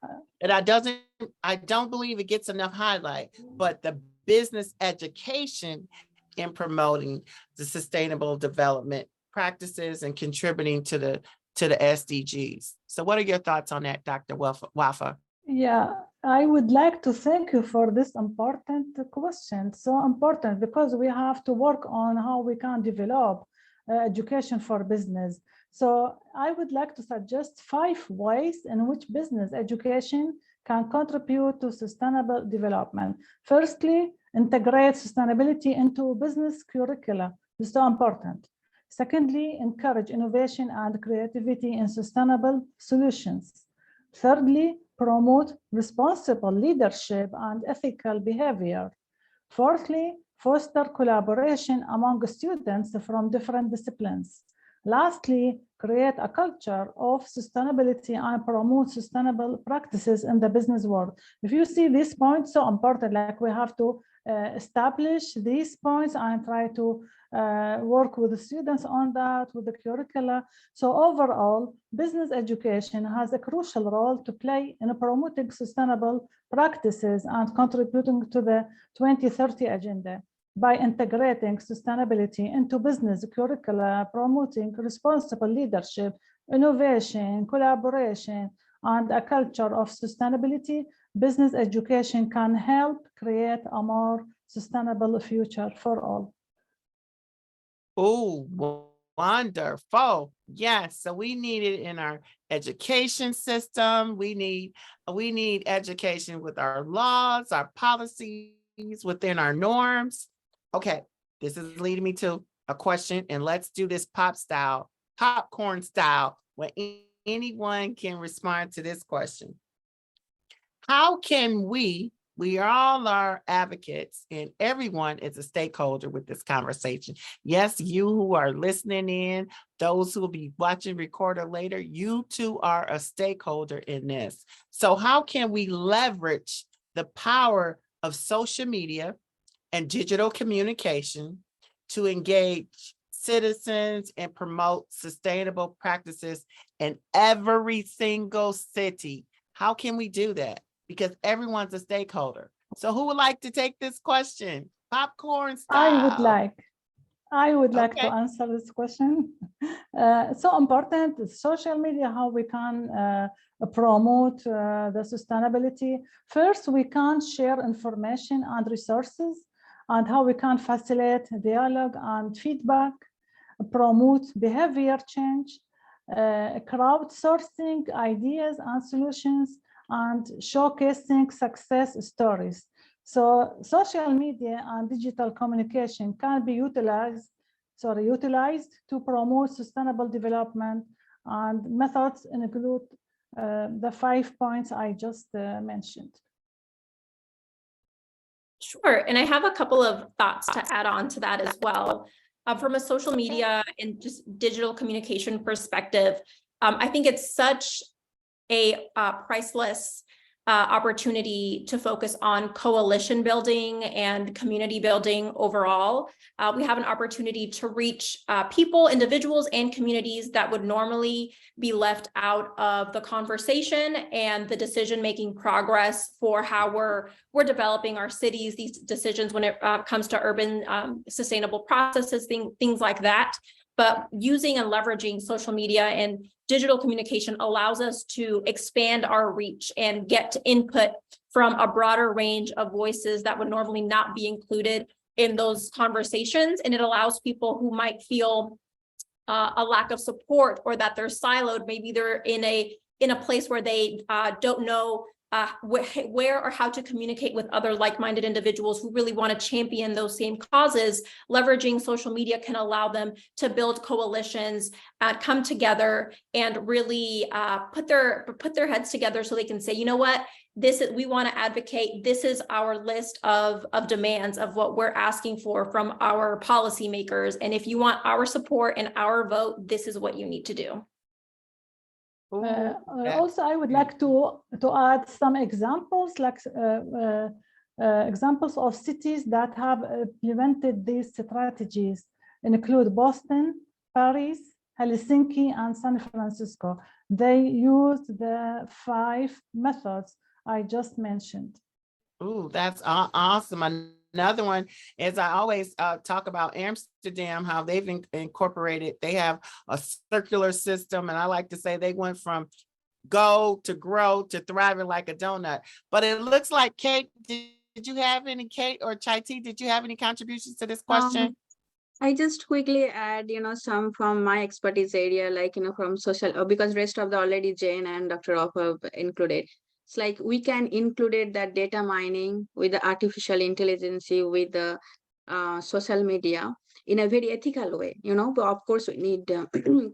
that doesn't I don't believe it gets enough highlight, but the business education in promoting the sustainable development practices and contributing to the SDGs. So what are your thoughts on that, Dr. Wafa? Yeah, I would like to thank you for this important question. So important because we have to work on how we can develop education for business. So I would like to suggest 5 ways in which business education can contribute to sustainable development. Firstly, integrate sustainability into business curricula. This is so important. Secondly, encourage innovation and creativity in sustainable solutions. Thirdly, promote responsible leadership and ethical behavior. Fourthly, foster collaboration among students from different disciplines. Lastly, create a culture of sustainability and promote sustainable practices in the business world. If you see these points, so important, like we have to establish these points and try to work with the students on that, with the curricula. So overall, business education has a crucial role to play in promoting sustainable practices and contributing to the 2030 agenda by integrating sustainability into business curricula, promoting responsible leadership, innovation, collaboration, and a culture of sustainability. Business education can help create a more sustainable future for all. Oh, wonderful. Yes. So we need it in our education system. We need education with our laws, our policies, within our norms. Okay, this is leading me to a question, and let's do this popcorn style, where anyone can respond to this question. How can we all are advocates, and everyone is a stakeholder with this conversation. Yes, you who are listening in, those who will be watching recorder later, you too are a stakeholder in this. So how can we leverage the power of social media and digital communication to engage citizens and promote sustainable practices in every single city? How can we do that? Because everyone's a stakeholder. So who would like to take this question? Popcorn style. I would like to answer this question. So important, social media, how we can promote the sustainability. First, we can share information and resources, and how we can facilitate dialogue and feedback, promote behavior change, crowdsourcing ideas and solutions, and showcasing success stories. So social media and digital communication can be utilized to promote sustainable development, and methods include the 5 points I just mentioned. Sure, and I have a couple of thoughts to add on to that as well. From a social media and just digital communication perspective, I think it's such a priceless opportunity to focus on coalition building and community building overall. We have an opportunity to reach people, individuals, and communities that would normally be left out of the conversation and the decision-making progress for how we're developing our cities, these decisions when it comes to urban sustainable processes, things like that. But using and leveraging social media and digital communication allows us to expand our reach and get input from a broader range of voices that would normally not be included in those conversations. And it allows people who might feel a lack of support, or that they're siloed, maybe they're in a place where they don't know where or how to communicate with other like-minded individuals who really want to champion those same causes. Leveraging social media can allow them to build coalitions, come together, and really put their heads together so they can say, you know what, we want to advocate. This is our list of demands of what we're asking for from our policymakers. And if you want our support and our vote, this is what you need to do. Also, I would like to add some examples, like examples of cities that have implemented these strategies include Boston, Paris, Helsinki, and San Francisco. They used the 5 methods I just mentioned. Ooh, that's awesome. Another one is I always talk about Amsterdam, how they've incorporated, they have a circular system. And I like to say they went from go to grow to thriving like a donut. But it looks like Kate, did you have any, Kate or Chai Tea, did you have any contributions to this question? I just quickly add, some from my expertise area, like, from social, because rest of the already Jane and Dr. Off have included. It's like we can include that data mining with the artificial intelligence, with the social media in a very ethical way. But of course, we need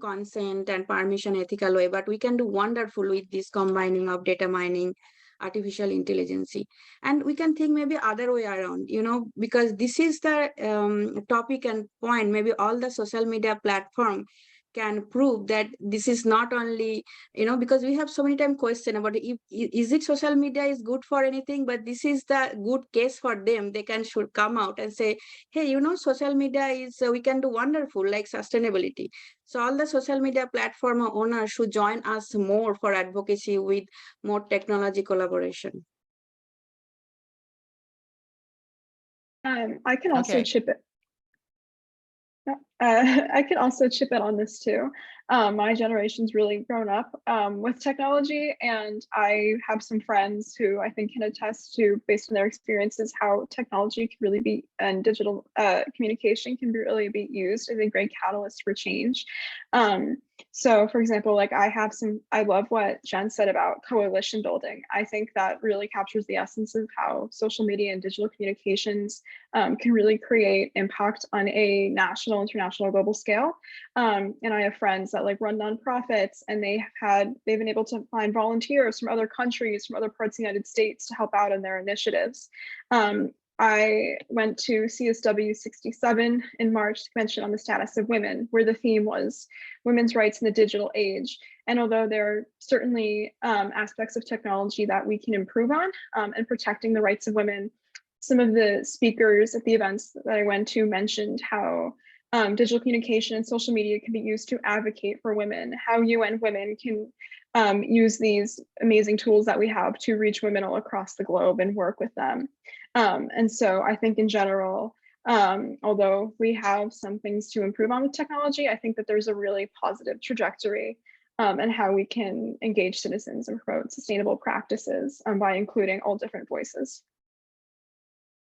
consent and permission ethical way, but we can do wonderful with this combining of data mining, artificial intelligence, and we can think maybe other way around, because this is the topic and point. Maybe all the social media platform can prove that this is not only, because we have so many time question about is it social media is good for anything, but this is the good case for them. They should come out and say, hey, social media is, we can do wonderful like sustainability. So all the social media platform owners should join us more for advocacy with more technology collaboration. I can also chip it. I can also chip in on this too. My generation's really grown up with technology, and I have some friends who I think can attest to, based on their experiences, how technology can really be, and digital communication can really be used as a great catalyst for change. So for example, like I love what Jen said about coalition building. I think that really captures the essence of how social media and digital communications can really create impact on a national, international, global scale. And I have friends that like run nonprofits, and they've been able to find volunteers from other countries, from other parts of the United States to help out in their initiatives. I went to CSW 67 in March, the Convention on the Status of Women, where the theme was women's rights in the digital age. And although there are certainly aspects of technology that we can improve on and protecting the rights of women, some of the speakers at the events that I went to mentioned how digital communication and social media can be used to advocate for women, how UN women can use these amazing tools that we have to reach women all across the globe and work with them. And so I think in general, although we have some things to improve on with technology, I think that there's a really positive trajectory and how we can engage citizens and promote sustainable practices by including all different voices.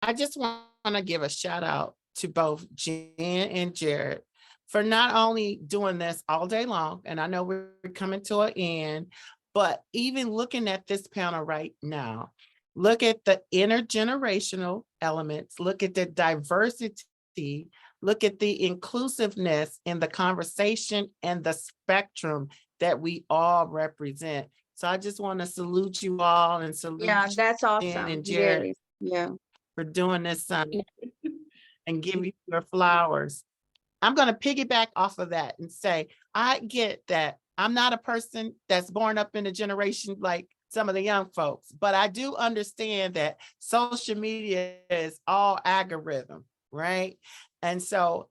I just want to give a shout out to both Jen and Jarret for not only doing this all day long, and I know we're coming to an end, but even looking at this panel right now, look at the intergenerational elements, look at the diversity, look at the inclusiveness in the conversation and the spectrum that we all represent. So I just want to salute you all and salute That's awesome. Jen and Jarret for doing this and give you your flowers. I'm going to piggyback off of that and say, I get that I'm not a person that's born up in a generation like some of the young folks, but I do understand that social media is all algorithm, right? And so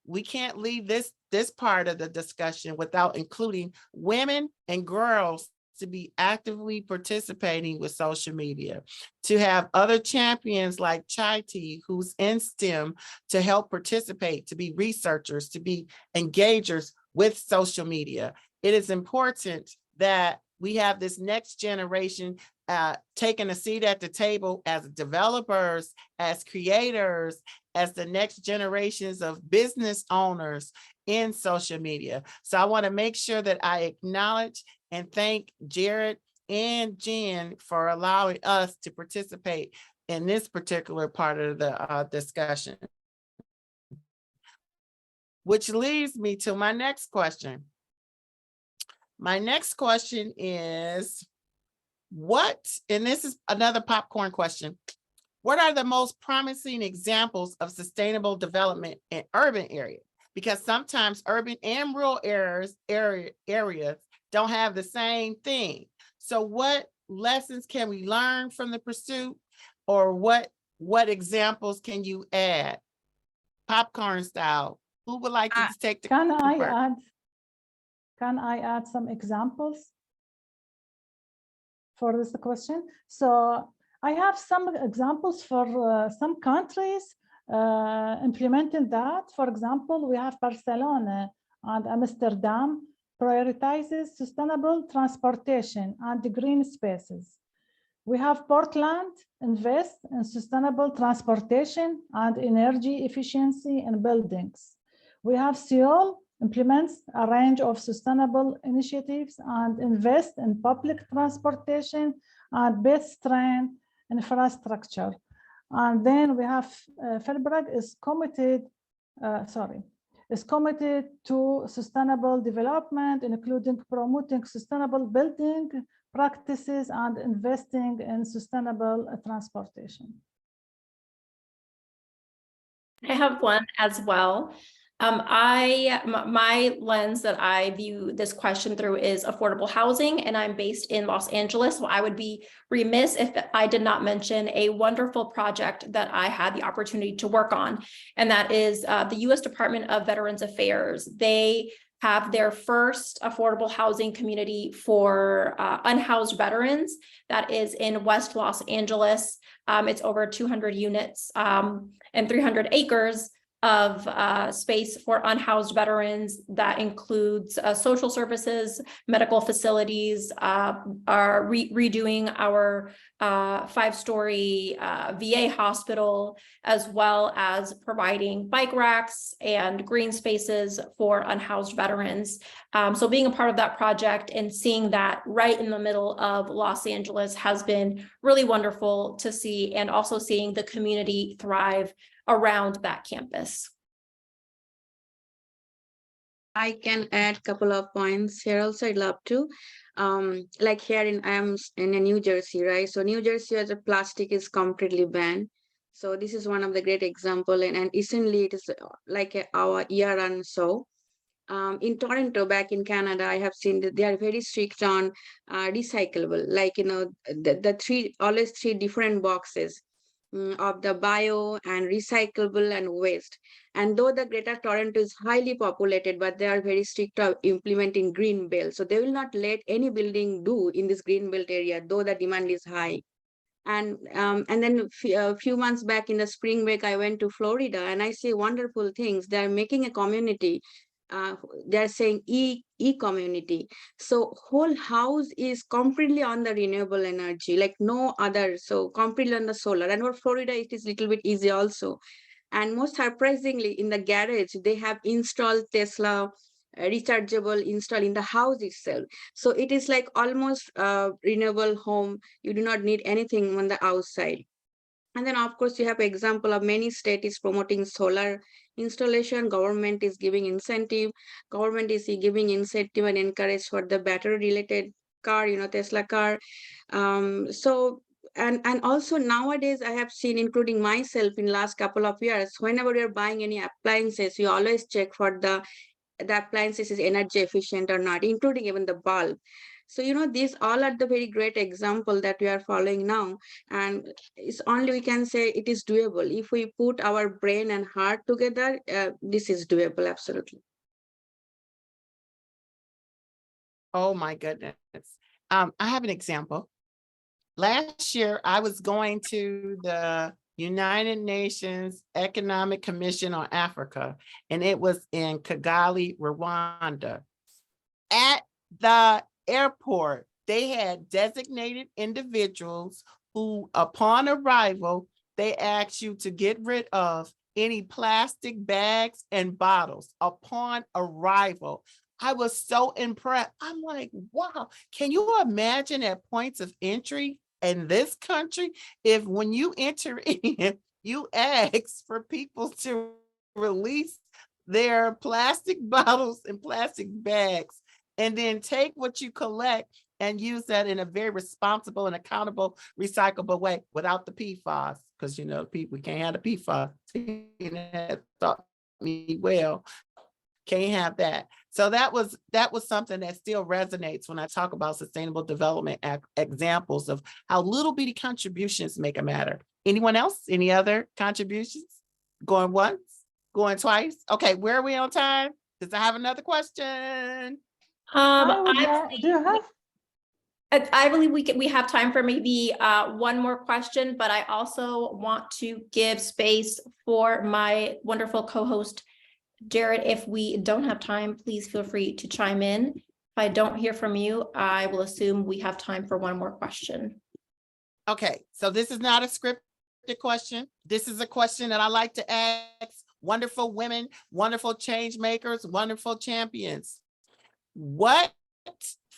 we can't leave this part of the discussion without including women and girls to be actively participating with social media, to have other champions like Chai Tea, who's in STEM, to help participate, to be researchers, to be engagers with social media. It is important that we have this next generation taking a seat at the table as developers, as creators, as the next generations of business owners in social media. So I want to make sure that I acknowledge and thank Jarret and Jen for allowing us to participate in this particular part of the discussion. Which leads me to my next question. My next question is, and this is another popcorn question, what are the most promising examples of sustainable development in urban areas? Because sometimes urban and rural areas don't have the same thing. So what lessons can we learn from the pursuit, or what examples can you add? Popcorn style. Who would like to take the Can I add some examples? for this question. So I have some examples for some countries implementing that. For example, we have Barcelona and Amsterdam prioritizes sustainable transportation and green spaces. We have Portland invest in sustainable transportation and energy efficiency in buildings. We have Seoul implements a range of sustainable initiatives and invest in public transportation and best train infrastructure. And then we have Felbrag is committed to sustainable development, including promoting sustainable building practices and investing in sustainable transportation. I have one as well. My lens that I view this question through is affordable housing, and I'm based in Los Angeles. So I would be remiss if I did not mention a wonderful project that I had the opportunity to work on, and that is the U.S. Department of Veterans Affairs. They have their first affordable housing community for unhoused veterans that is in West Los Angeles. It's over 200 units and 300 acres of space for unhoused veterans. That includes social services, medical facilities, are redoing our 5-story VA hospital, as well as providing bike racks and green spaces for unhoused veterans. So being a part of that project and seeing that right in the middle of Los Angeles has been really wonderful to see, and also seeing the community thrive around that campus. I can add a couple of points here also. I'd love to. Like here I'm in New Jersey, right? So New Jersey as a plastic is completely banned. So this is one of the great example, and recently it is like our year and so. In Toronto, back in Canada, I have seen that they are very strict on recyclable, like, you know, always three different boxes of the bio and recyclable and waste. And though the Greater Toronto is highly populated, but they are very strict of implementing green belt. So they will not let any building do in this green belt area, though the demand is high. And then a few months back in the spring break, I went to Florida and I see wonderful things. They're making a community. They're saying e-community. So whole house is completely on the renewable energy, like no other. So completely on the solar. And for Florida, it is a little bit easy also. And most surprisingly, in the garage, they have installed Tesla rechargeable install in the house itself. So it is like almost renewable home. You do not need anything on the outside. And then, of course, you have example of many states is promoting solar installation. Government is giving incentive. Government is giving incentive and encourage for the battery-related car, you know, Tesla car. And also nowadays, I have seen, including myself in last couple of years, whenever you're buying any appliances, you always check for the appliances is energy efficient or not, including even the bulb. So, you know, these all are the very great example that we are following now. And it's only we can say it is doable. If we put our brain and heart together, this is doable, absolutely. Oh my goodness. I have an example. Last year, I was going to the United Nations Economic Commission on Africa, and it was in Kigali, Rwanda. At the airport, they had designated individuals who, upon arrival, they asked you to get rid of any plastic bags and bottles upon arrival. I was so impressed. I'm like, wow, can you imagine at points of entry in this country, if when you enter in, you ask for people to release their plastic bottles and plastic bags, and then take what you collect and use that in a very responsible and accountable, recyclable way without the PFAS, because, you know, we can't have the PFAS. Tina taught me well. Can't have that. So that was something that still resonates when I talk about sustainable development examples of how little bitty contributions make a matter. Anyone else? Any other contributions? Going once? Going twice? Okay, where are we on time? Does I have another question? Do you have? I believe we have time for maybe one more question, but I also want to give space for my wonderful co-host, Jarret. If we don't have time, please feel free to chime in. If I don't hear from you, I will assume we have time for one more question. Okay, so this is not a scripted question. This is a question that I like to ask wonderful women, wonderful change makers, wonderful champions. What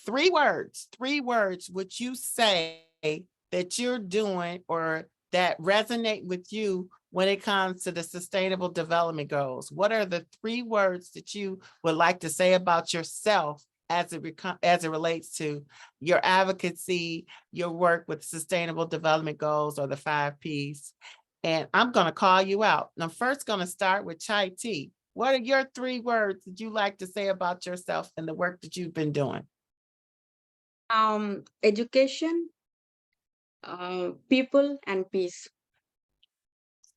three words would you say that you're doing or that resonate with you when it comes to the sustainable development goals? What are the 3 words that you would like to say about yourself as it relates to your advocacy, your work with sustainable development goals or the 5 Ps? And I'm going to call you out. And I'm first going to start with Chai T. What are your 3 words that you like to say about yourself and the work that you've been doing? Education, people, and peace.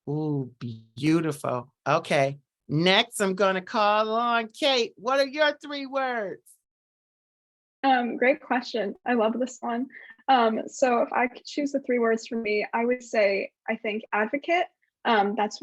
Ooh, beautiful. Okay. Next, I'm going to call on Kate. What are your 3 words? Great question. I love this one. So if I could choose the 3 words for me, I would say, I think advocate. That's